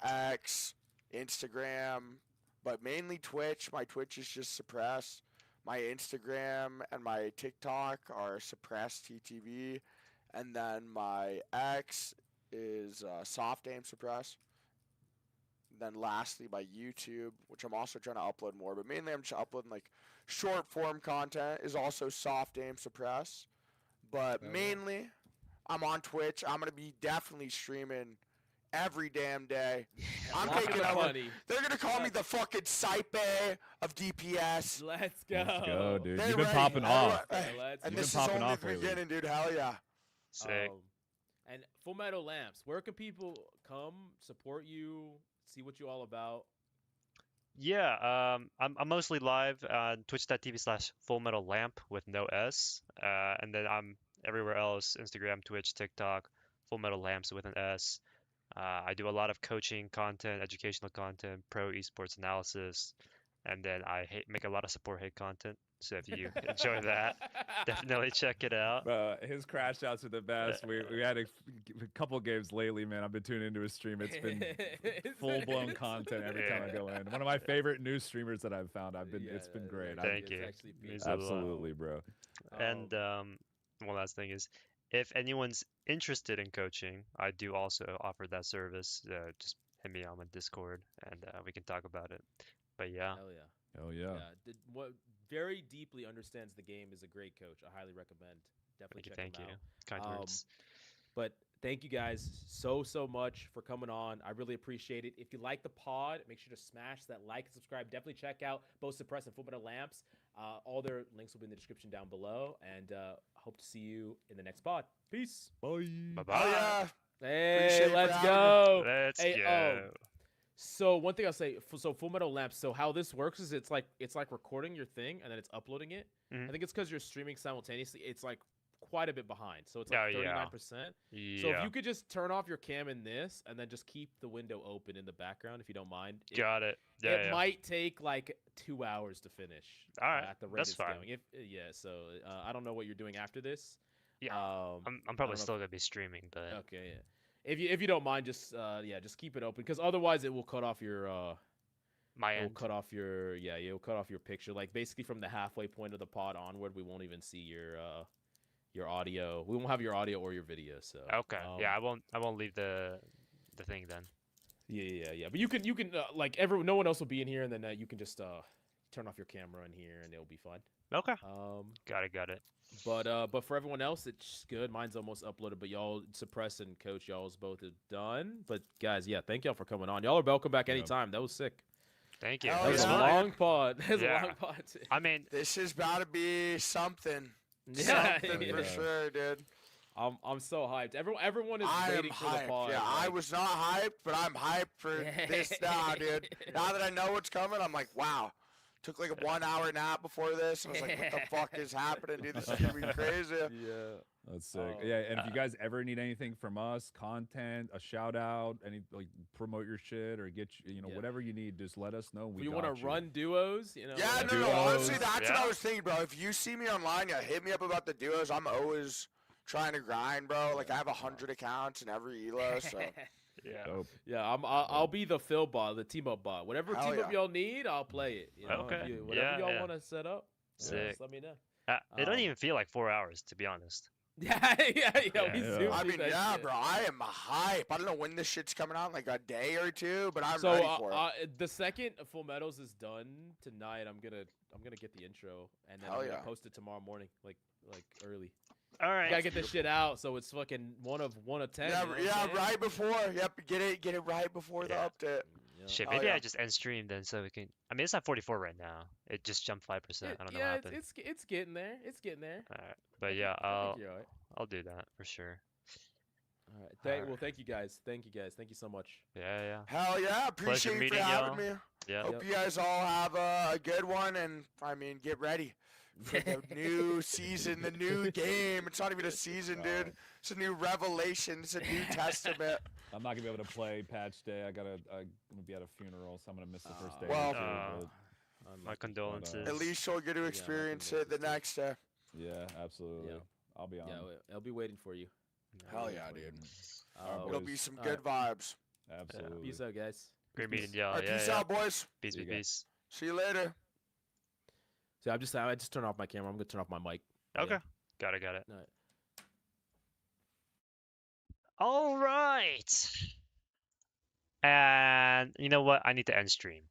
X, Instagram, but mainly Twitch. My Twitch is just Suppress. My Instagram and my TikTok are Suppress TTV, and then my X is Soft Aim Suppress. Then lastly, my YouTube, which I'm also trying to upload more, but mainly I'm just uploading like short form content, is also Soft Aim Suppress. But Oh, yeah. mainly, I'm on Twitch. I'm gonna be definitely streaming every damn day. I'm Lots of taking over. money. They're gonna call me the fucking Saipe of DPS. Let's go. Let's go, dude. They You've been ready. popping off. Everyone- Let's And You've this been is popping only off the lately. beginning, dude. Hell yeah. Sick. And Fullmetallamps, where can people come support you, see what you all about? Yeah, I'm mostly live on twitch.tv/fullmetallamp with no S. And then I'm everywhere else, Instagram, Twitch, TikTok, fullmetallamps with an S. I do a lot of coaching content, educational content, pro esports analysis, and then I make a lot of support hate content. So if you enjoy that, definitely check it out. His crash outs are the best. We had a couple games lately, man. I've been tuning into his stream. It's been full blown content every time I go in. One of my favorite new streamers that I've found. It's been great. Thank you. It's actually Means beautiful. a lot. Absolutely, bro. And one last thing is, if anyone's interested in coaching, I do also offer that service. Just hit me on my Discord, and we can talk about it. But yeah, Hell yeah. Oh yeah. What very deeply understands the game is a great coach. I highly recommend. Definitely check thank him you. out. Kind words. But thank you guys so much for coming on. I really appreciate it. If you like the pod, make sure to smash that like and subscribe. Definitely check out both Suppress and Fullmetallamps. All their links will be in the description down below. And hope to see you in the next pod. Peace. Bye. Bye Hell bye. yeah. Hey, Appreciate you let's having go. Let's Hey, go. So one thing I'll say, so Fullmetallamps. So how this works is it's like recording your thing and then it's uploading it. Mhm. I think it's because you're streaming simultaneously. It's like quite a bit behind. So it's Oh, like yeah. 39%. Yeah. So if you could just turn off your cam in this and then just keep the window open in the background, if you don't mind. Got it. Yeah, It yeah. might take like 2 hours to finish. All right, At the rate that's it's fine. going. So I don't know what you're doing after this. Yeah, Um, I'm don't probably know still gonna be streaming, but Okay. Yeah. If you don't mind, just just keep it open because otherwise it will cut off your my it'll end. cut off your it'll cut off your picture. Like basically from the halfway point of the pod onward, we won't even see your audio. We won't have your audio or your video. So Okay. Yeah, I won't leave the thing then. Yeah. But you can like no one else will be in here, and then you can just turn off your camera in here, and it'll be fine. Okay. Um, Got it. but for everyone else, it's good. Mine's almost uploaded, but y'all Suppress and Coach, y'all's both are done. But guys, yeah, thank y'all for coming on. Y'all are welcome back Yep. anytime. That was sick. Thank you. Hell That was yeah. a long pod. That was Yeah. a long pod. I mean, This is about to be something. Yeah, Something for yeah. sure, dude. I'm so hyped. Everyone is I am waiting for the hyped. pod. Yeah, I like- was not hyped, but I'm hyped for this now, dude. Now that I know what's coming, I'm like, wow. Took like a 1 hour nap before this. I was like, what the fuck is happening, dude? This is gonna be crazy. Yeah. That's sick. Oh, Yeah, and if you uh, guys ever need anything from us, content, a shout out, any like promote your shit or get you know Yeah. whatever you need, just let us know. If We you got want to run duos, you know. Yeah, whatever. no, honestly, Duos. that's what Yeah. I was thinking, bro. If you see me online, yeah, hit me up about the duos. I'm always trying to grind, bro. Like I have 100 accounts in every elo, so Yeah. Dope. Yeah, I'll be the Phil bot, the team up bot. Whatever Hell team up yeah. y'all need, I'll play it. You know, Okay. whatever Yeah, y'all yeah. want to set up, Sick. just let me know. It don't Um, even feel like 4 hours, to be honest. Yeah, we Yeah. zoomed I through mean, that yeah, shit. bro. I am hype. I don't know when this shit's coming out, like a day or two, but I'm So ready for it. the second Full Metals is done tonight, I'm gonna get the intro and then Hell I'm gonna yeah. post it tomorrow morning, like early. All I right. gotta get this shit out, so it's fucking one of 10. Yeah, you know what I'm yeah, saying? right before. Yep, get it right before Yeah. the update. Yeah. Shit, Oh, maybe yeah. I just end stream then so we can. I mean, it's at 44 right now. It just jumped 5%. I don't know yeah, what happened. it's getting there. It's getting there. Alright. But yeah, I I'll think you're all right. I'll do that for sure. All right. Alright. Well, thank you guys. Thank you so much. Yeah, yeah. Hell yeah, appreciate you for meeting having y'all. me. Yeah. Hope you guys all have a good one, and I mean, get ready for the new season, the new game. It's not even a season, dude. It's a new revelation. It's a new testament. I'm not gonna be able to play patch day. I'm gonna be at a funeral, so I'm gonna miss the first day. Well- or two, My Unlucky. condolences. At least you'll get to Yeah, experience my it the condolences next day. but yeah, absolutely. Yeah. I'll be on. Yeah, I'll be waiting for you. Hell yeah, dude. Alright, It'll boys. be some All good vibes. Absolutely. Peace out, guys. Great meeting All y'all. right, Yeah, peace yeah. out, boys. Peace, See you peace, guys. peace. See you later. So I just turned off my camera. I'm gonna turn off my mic. Okay. Yeah. Got it, got it. All right. All right. And you know what? I need to end stream.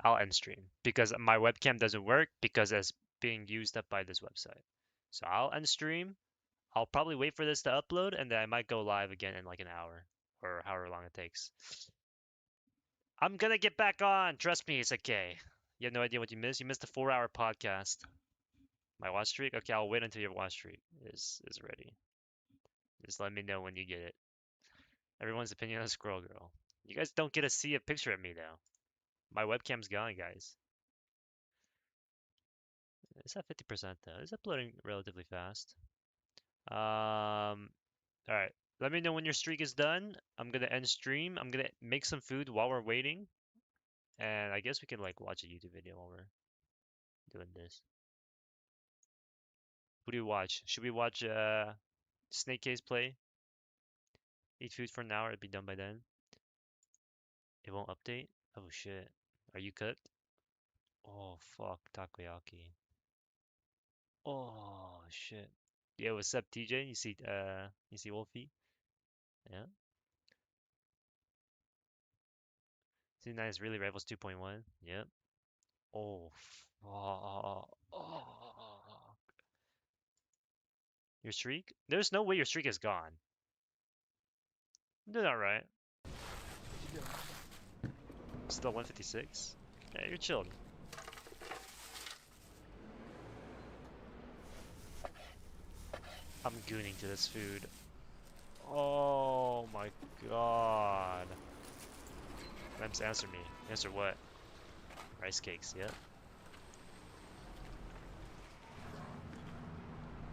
I'll end stream because my webcam doesn't work because it's being used up by this website. So I'll end stream. I'll probably wait for this to upload and then I might go live again in like an hour or however long it takes. I'm gonna get back on. Trust me, it's okay. You have no idea what you missed. You missed a 4-hour podcast. My watch streak? Okay, I'll wait until your watch streak is ready. Just let me know when you get it. Everyone's opinion on Squirrel Girl. You guys don't get to see a picture of me though. My webcam's gone, guys. It's at 50% though. It's uploading relatively fast. Alright. Let me know when your streak is done. I'm gonna end stream. I'm gonna make some food while we're waiting. And I guess we can like watch a YouTube video while we're doing this. Who do we watch? Should we watch Snake Case play? Eat food for an hour, it'd be done by then. It won't update? Oh shit. Are you cooked? Oh fuck, takoyaki. Oh shit. Yeah, what's up, TJ? You see Wolfie? Yeah. C9 is really rivals 2.1. Yep. Oh fuck. Oh. Your streak? There's no way your streak is gone. Did alright. Still 156. Yeah, you're chilled. I'm gooning to this food. Oh my god. Lamps, answer me. Answer what? Rice cakes, yep.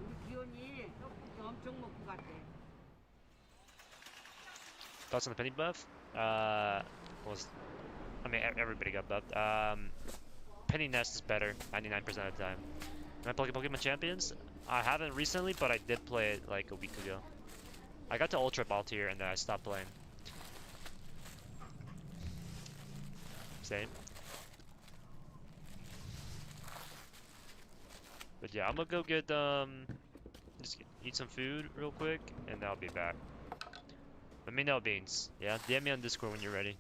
우리 기현이 떡볶이 엄청 먹고 갔대. Thoughts on the Penny buff? Was I mean everybody got buffed. Penny Nest is better 99% of the time. Am I playing Pokemon Champions? I haven't recently, but I did play it like a week ago. I got to Ultra Ball tier and then I stopped playing. Same. But yeah, I'm gonna go get eat some food real quick and then I'll be back. Let me know, Beans. Yeah, DM me on Discord when you're ready.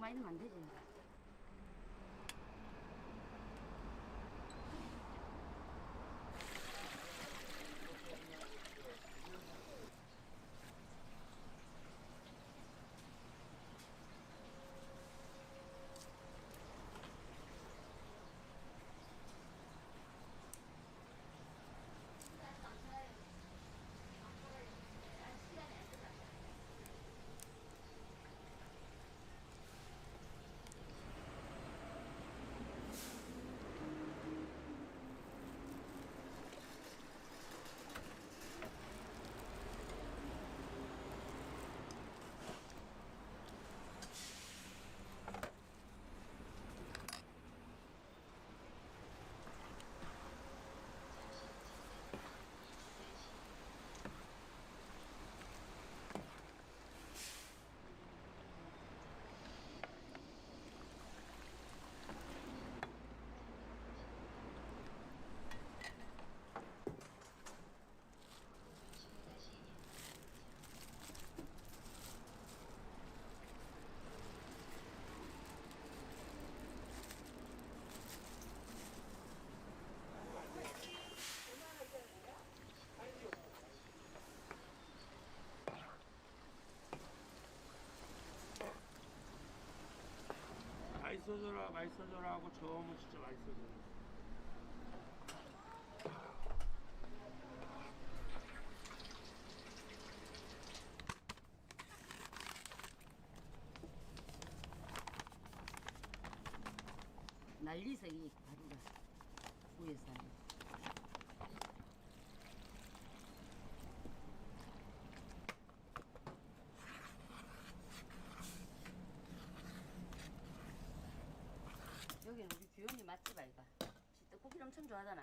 가만히 있으면 안 되지. 맛있어져라 맛있어져라 하고 저으면 진짜 맛있어져. 난리서 이 가루가 위에서. 여기는 우리 주연이 맛집 아이가. 지 떡볶이를 엄청 좋아하잖아.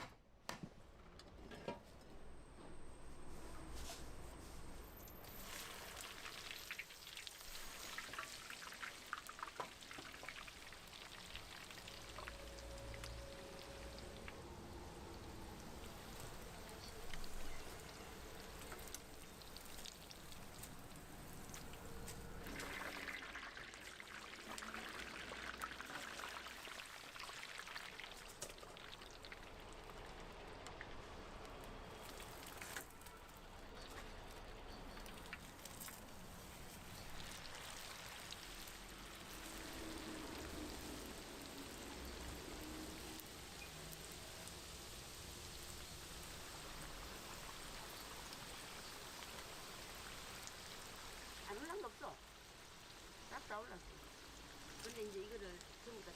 안 올란 거 없어. 싹 다 올랐어. 근데 이제 이거를 전부 다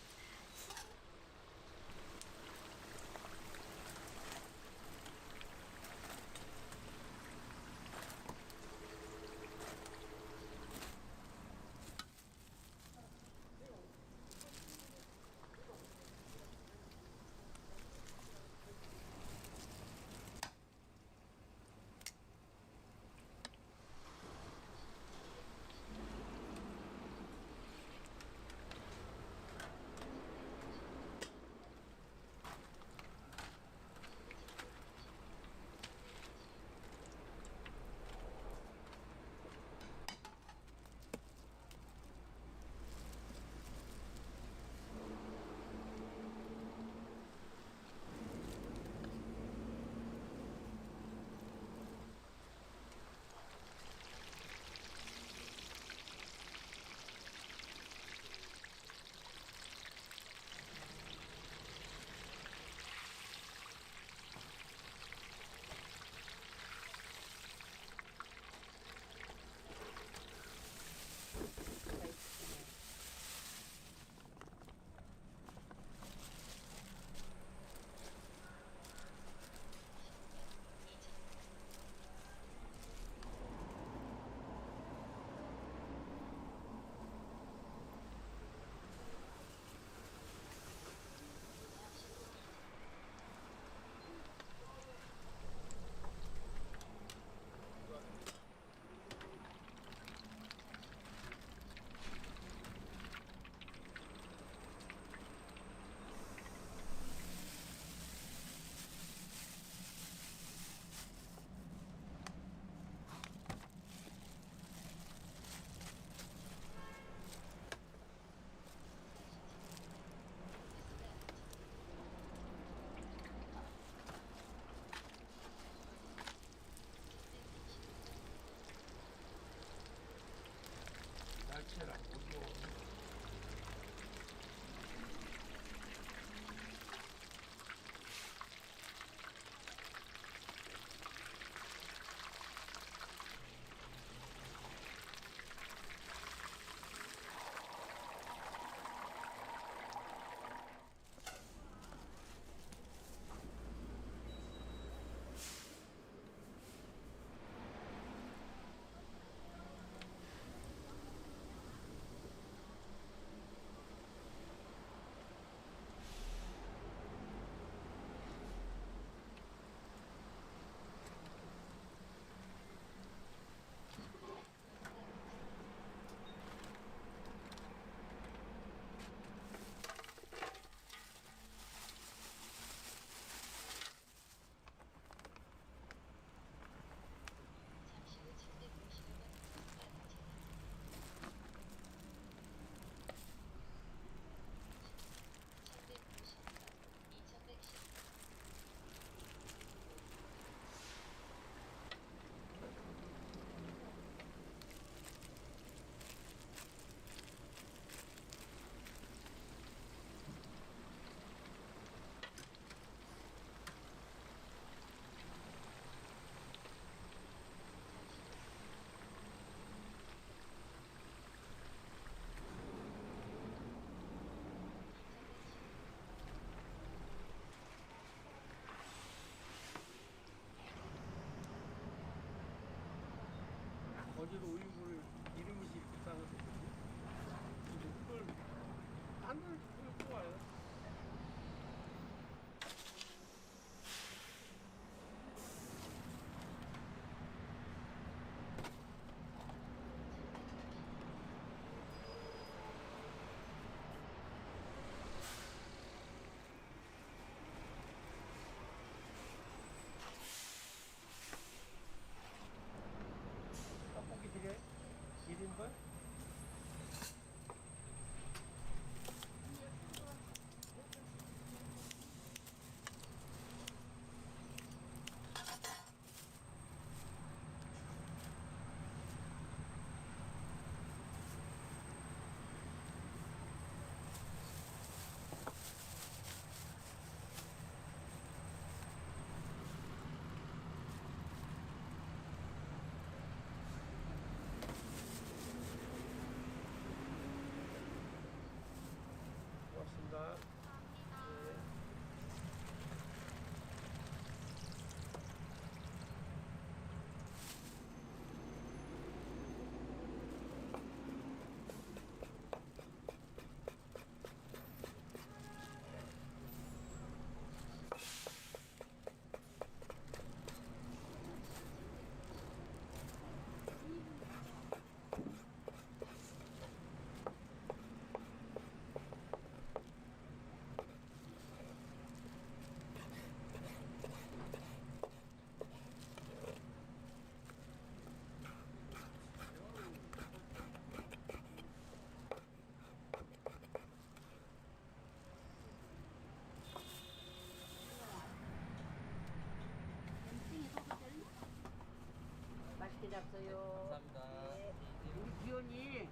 잡숴요. 감사합니다. 네. 우리 기현이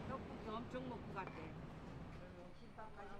떡볶이 엄청 먹고 갔대. 그러면 김밥까지.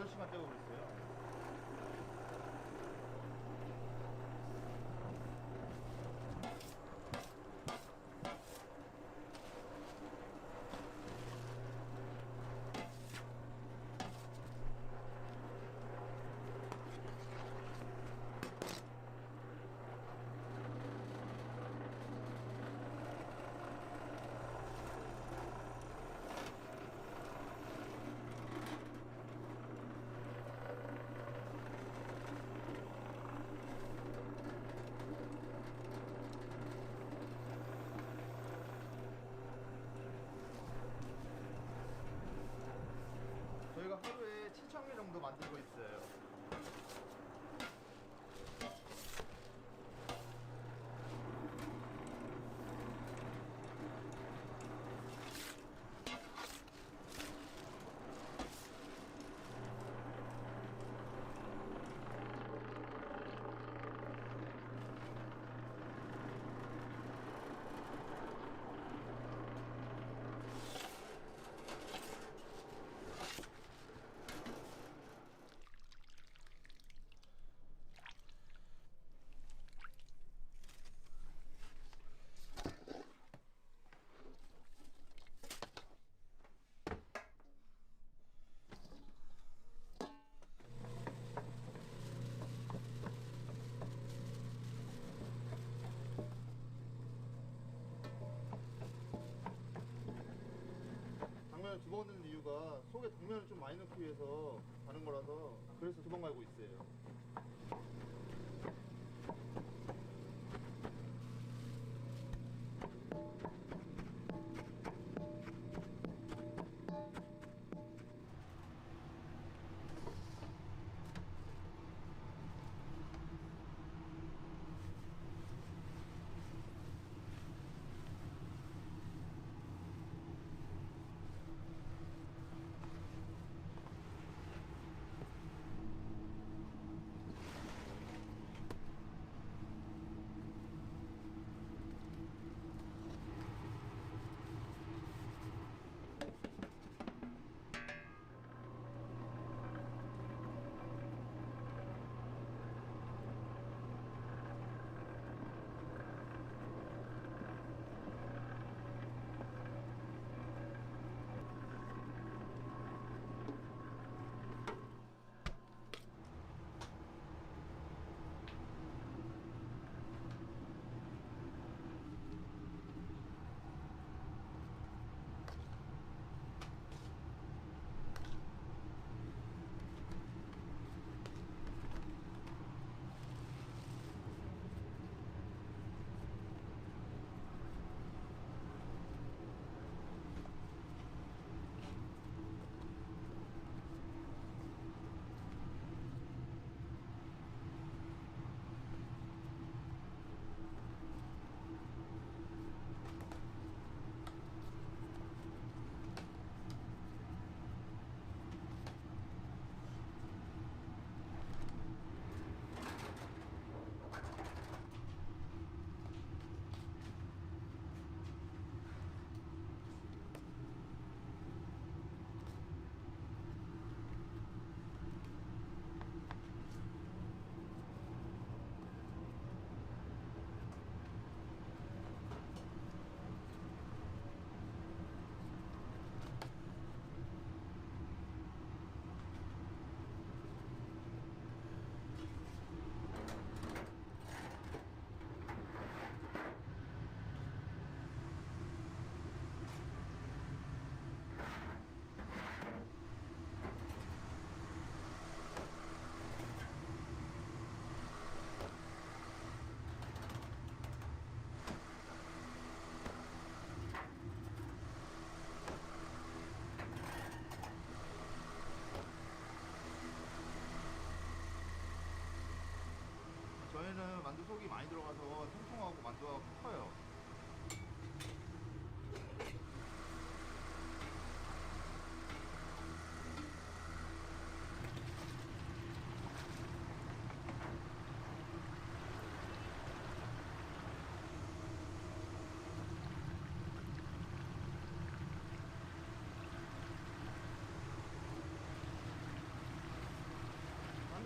6시간 떼고 그랬어요. 저희가 하루에 7,000개 정도 만들고 있어요. 당면을 2번 넣는 이유가 속에 당면을 좀 많이 넣기 위해서 가는 거라서 그래서 2번 갈고 있어요. 저희는 만두 속이 많이 들어가서 통통하고 만두가 커요.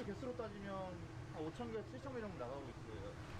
선수 개수로 따지면 한 5,000개, 7,000개 정도 나가고 있어요.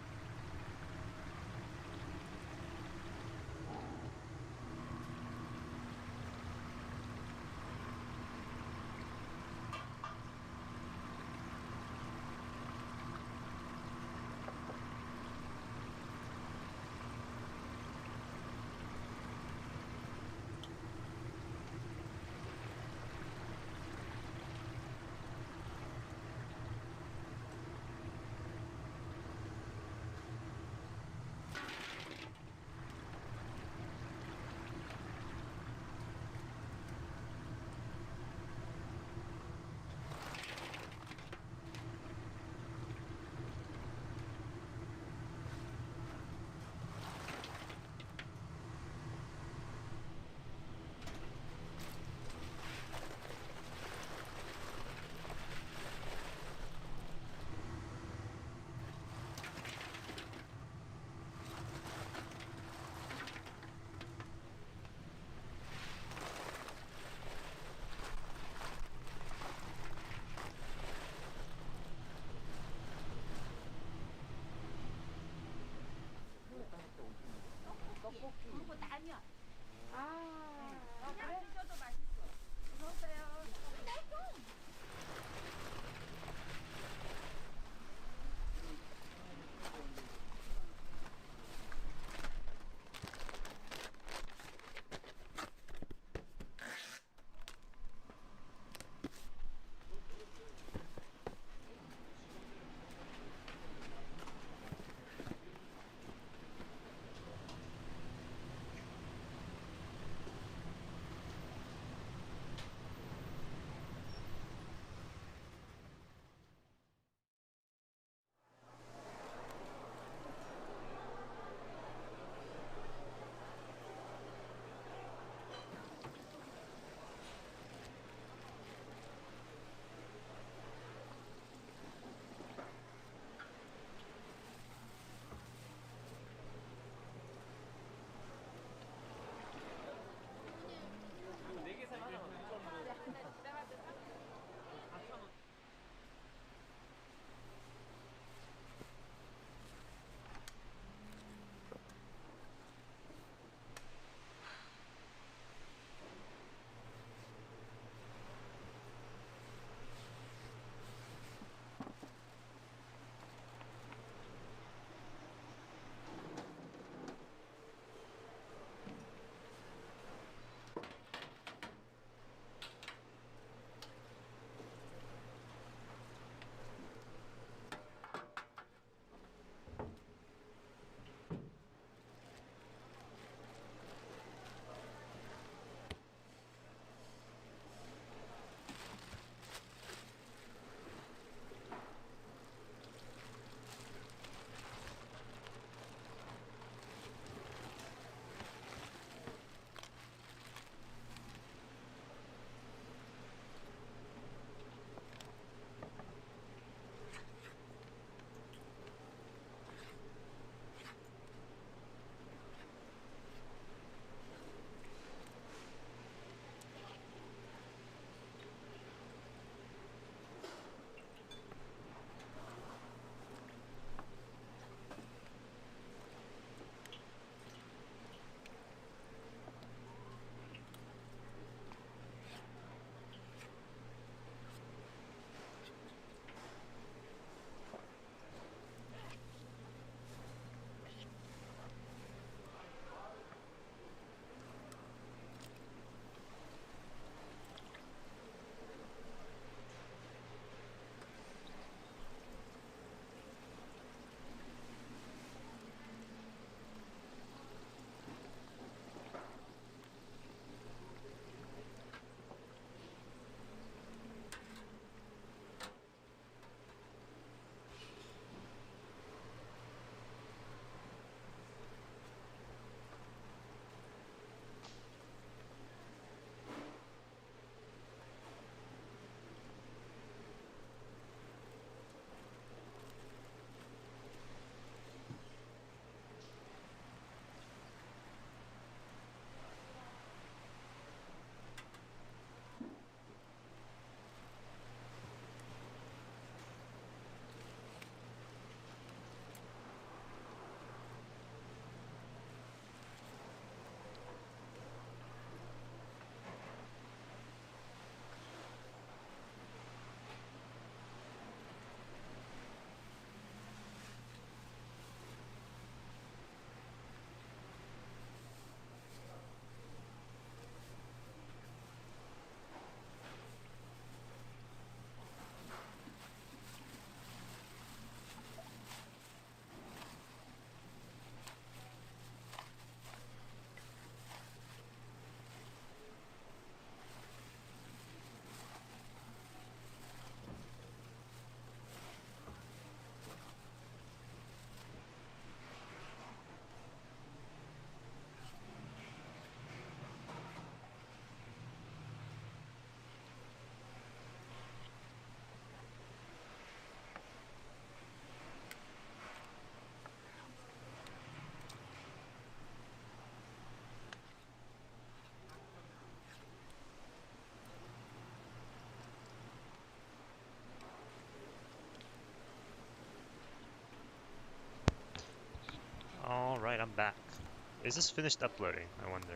Is this finished uploading? I wonder.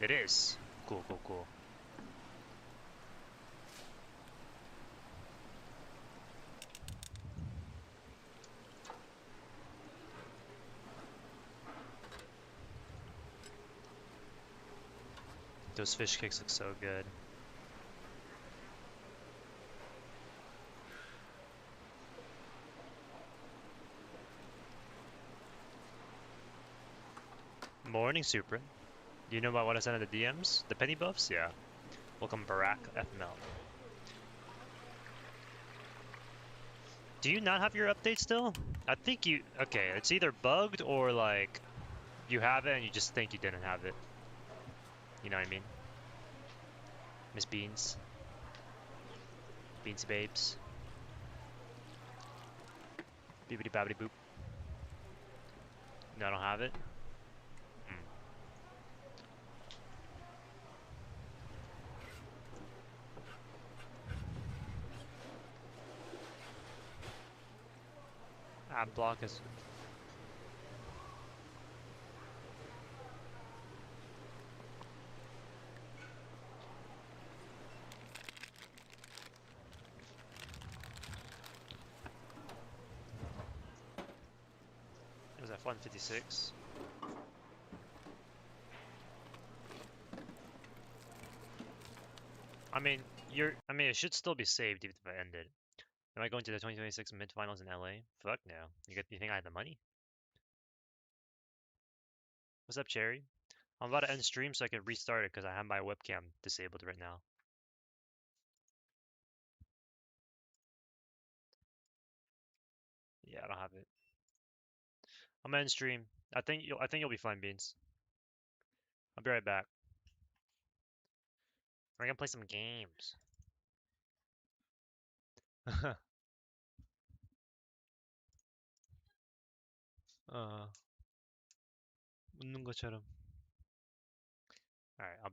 It is. Cool, cool, cool. Those fish cakes look so good. Morning, Supra. Do you know about what I sent in the DMs? The penny buffs? Yeah. Welcome, Barack FML. Do you not have your update still? I think you... Okay, it's either bugged or, like, you have it and you just think you didn't have it. You know what I mean? Miss Beans. Beansy babes. Beepity babbity boop. No, I don't have it. Ad block is... It was F-156. I mean, it should still be saved even if I ended. Am I going to the 2026 mid-finals in LA? Fuck no. You think I have the money? What's up, Cherry? I'm about to end stream so I can restart it because I have my webcam disabled right now. Yeah, I don't have it. I'm gonna end stream. I think you'll be fine, Beans. I'll be right back. We're gonna play some games. 웃는 것처럼. Alright, I'll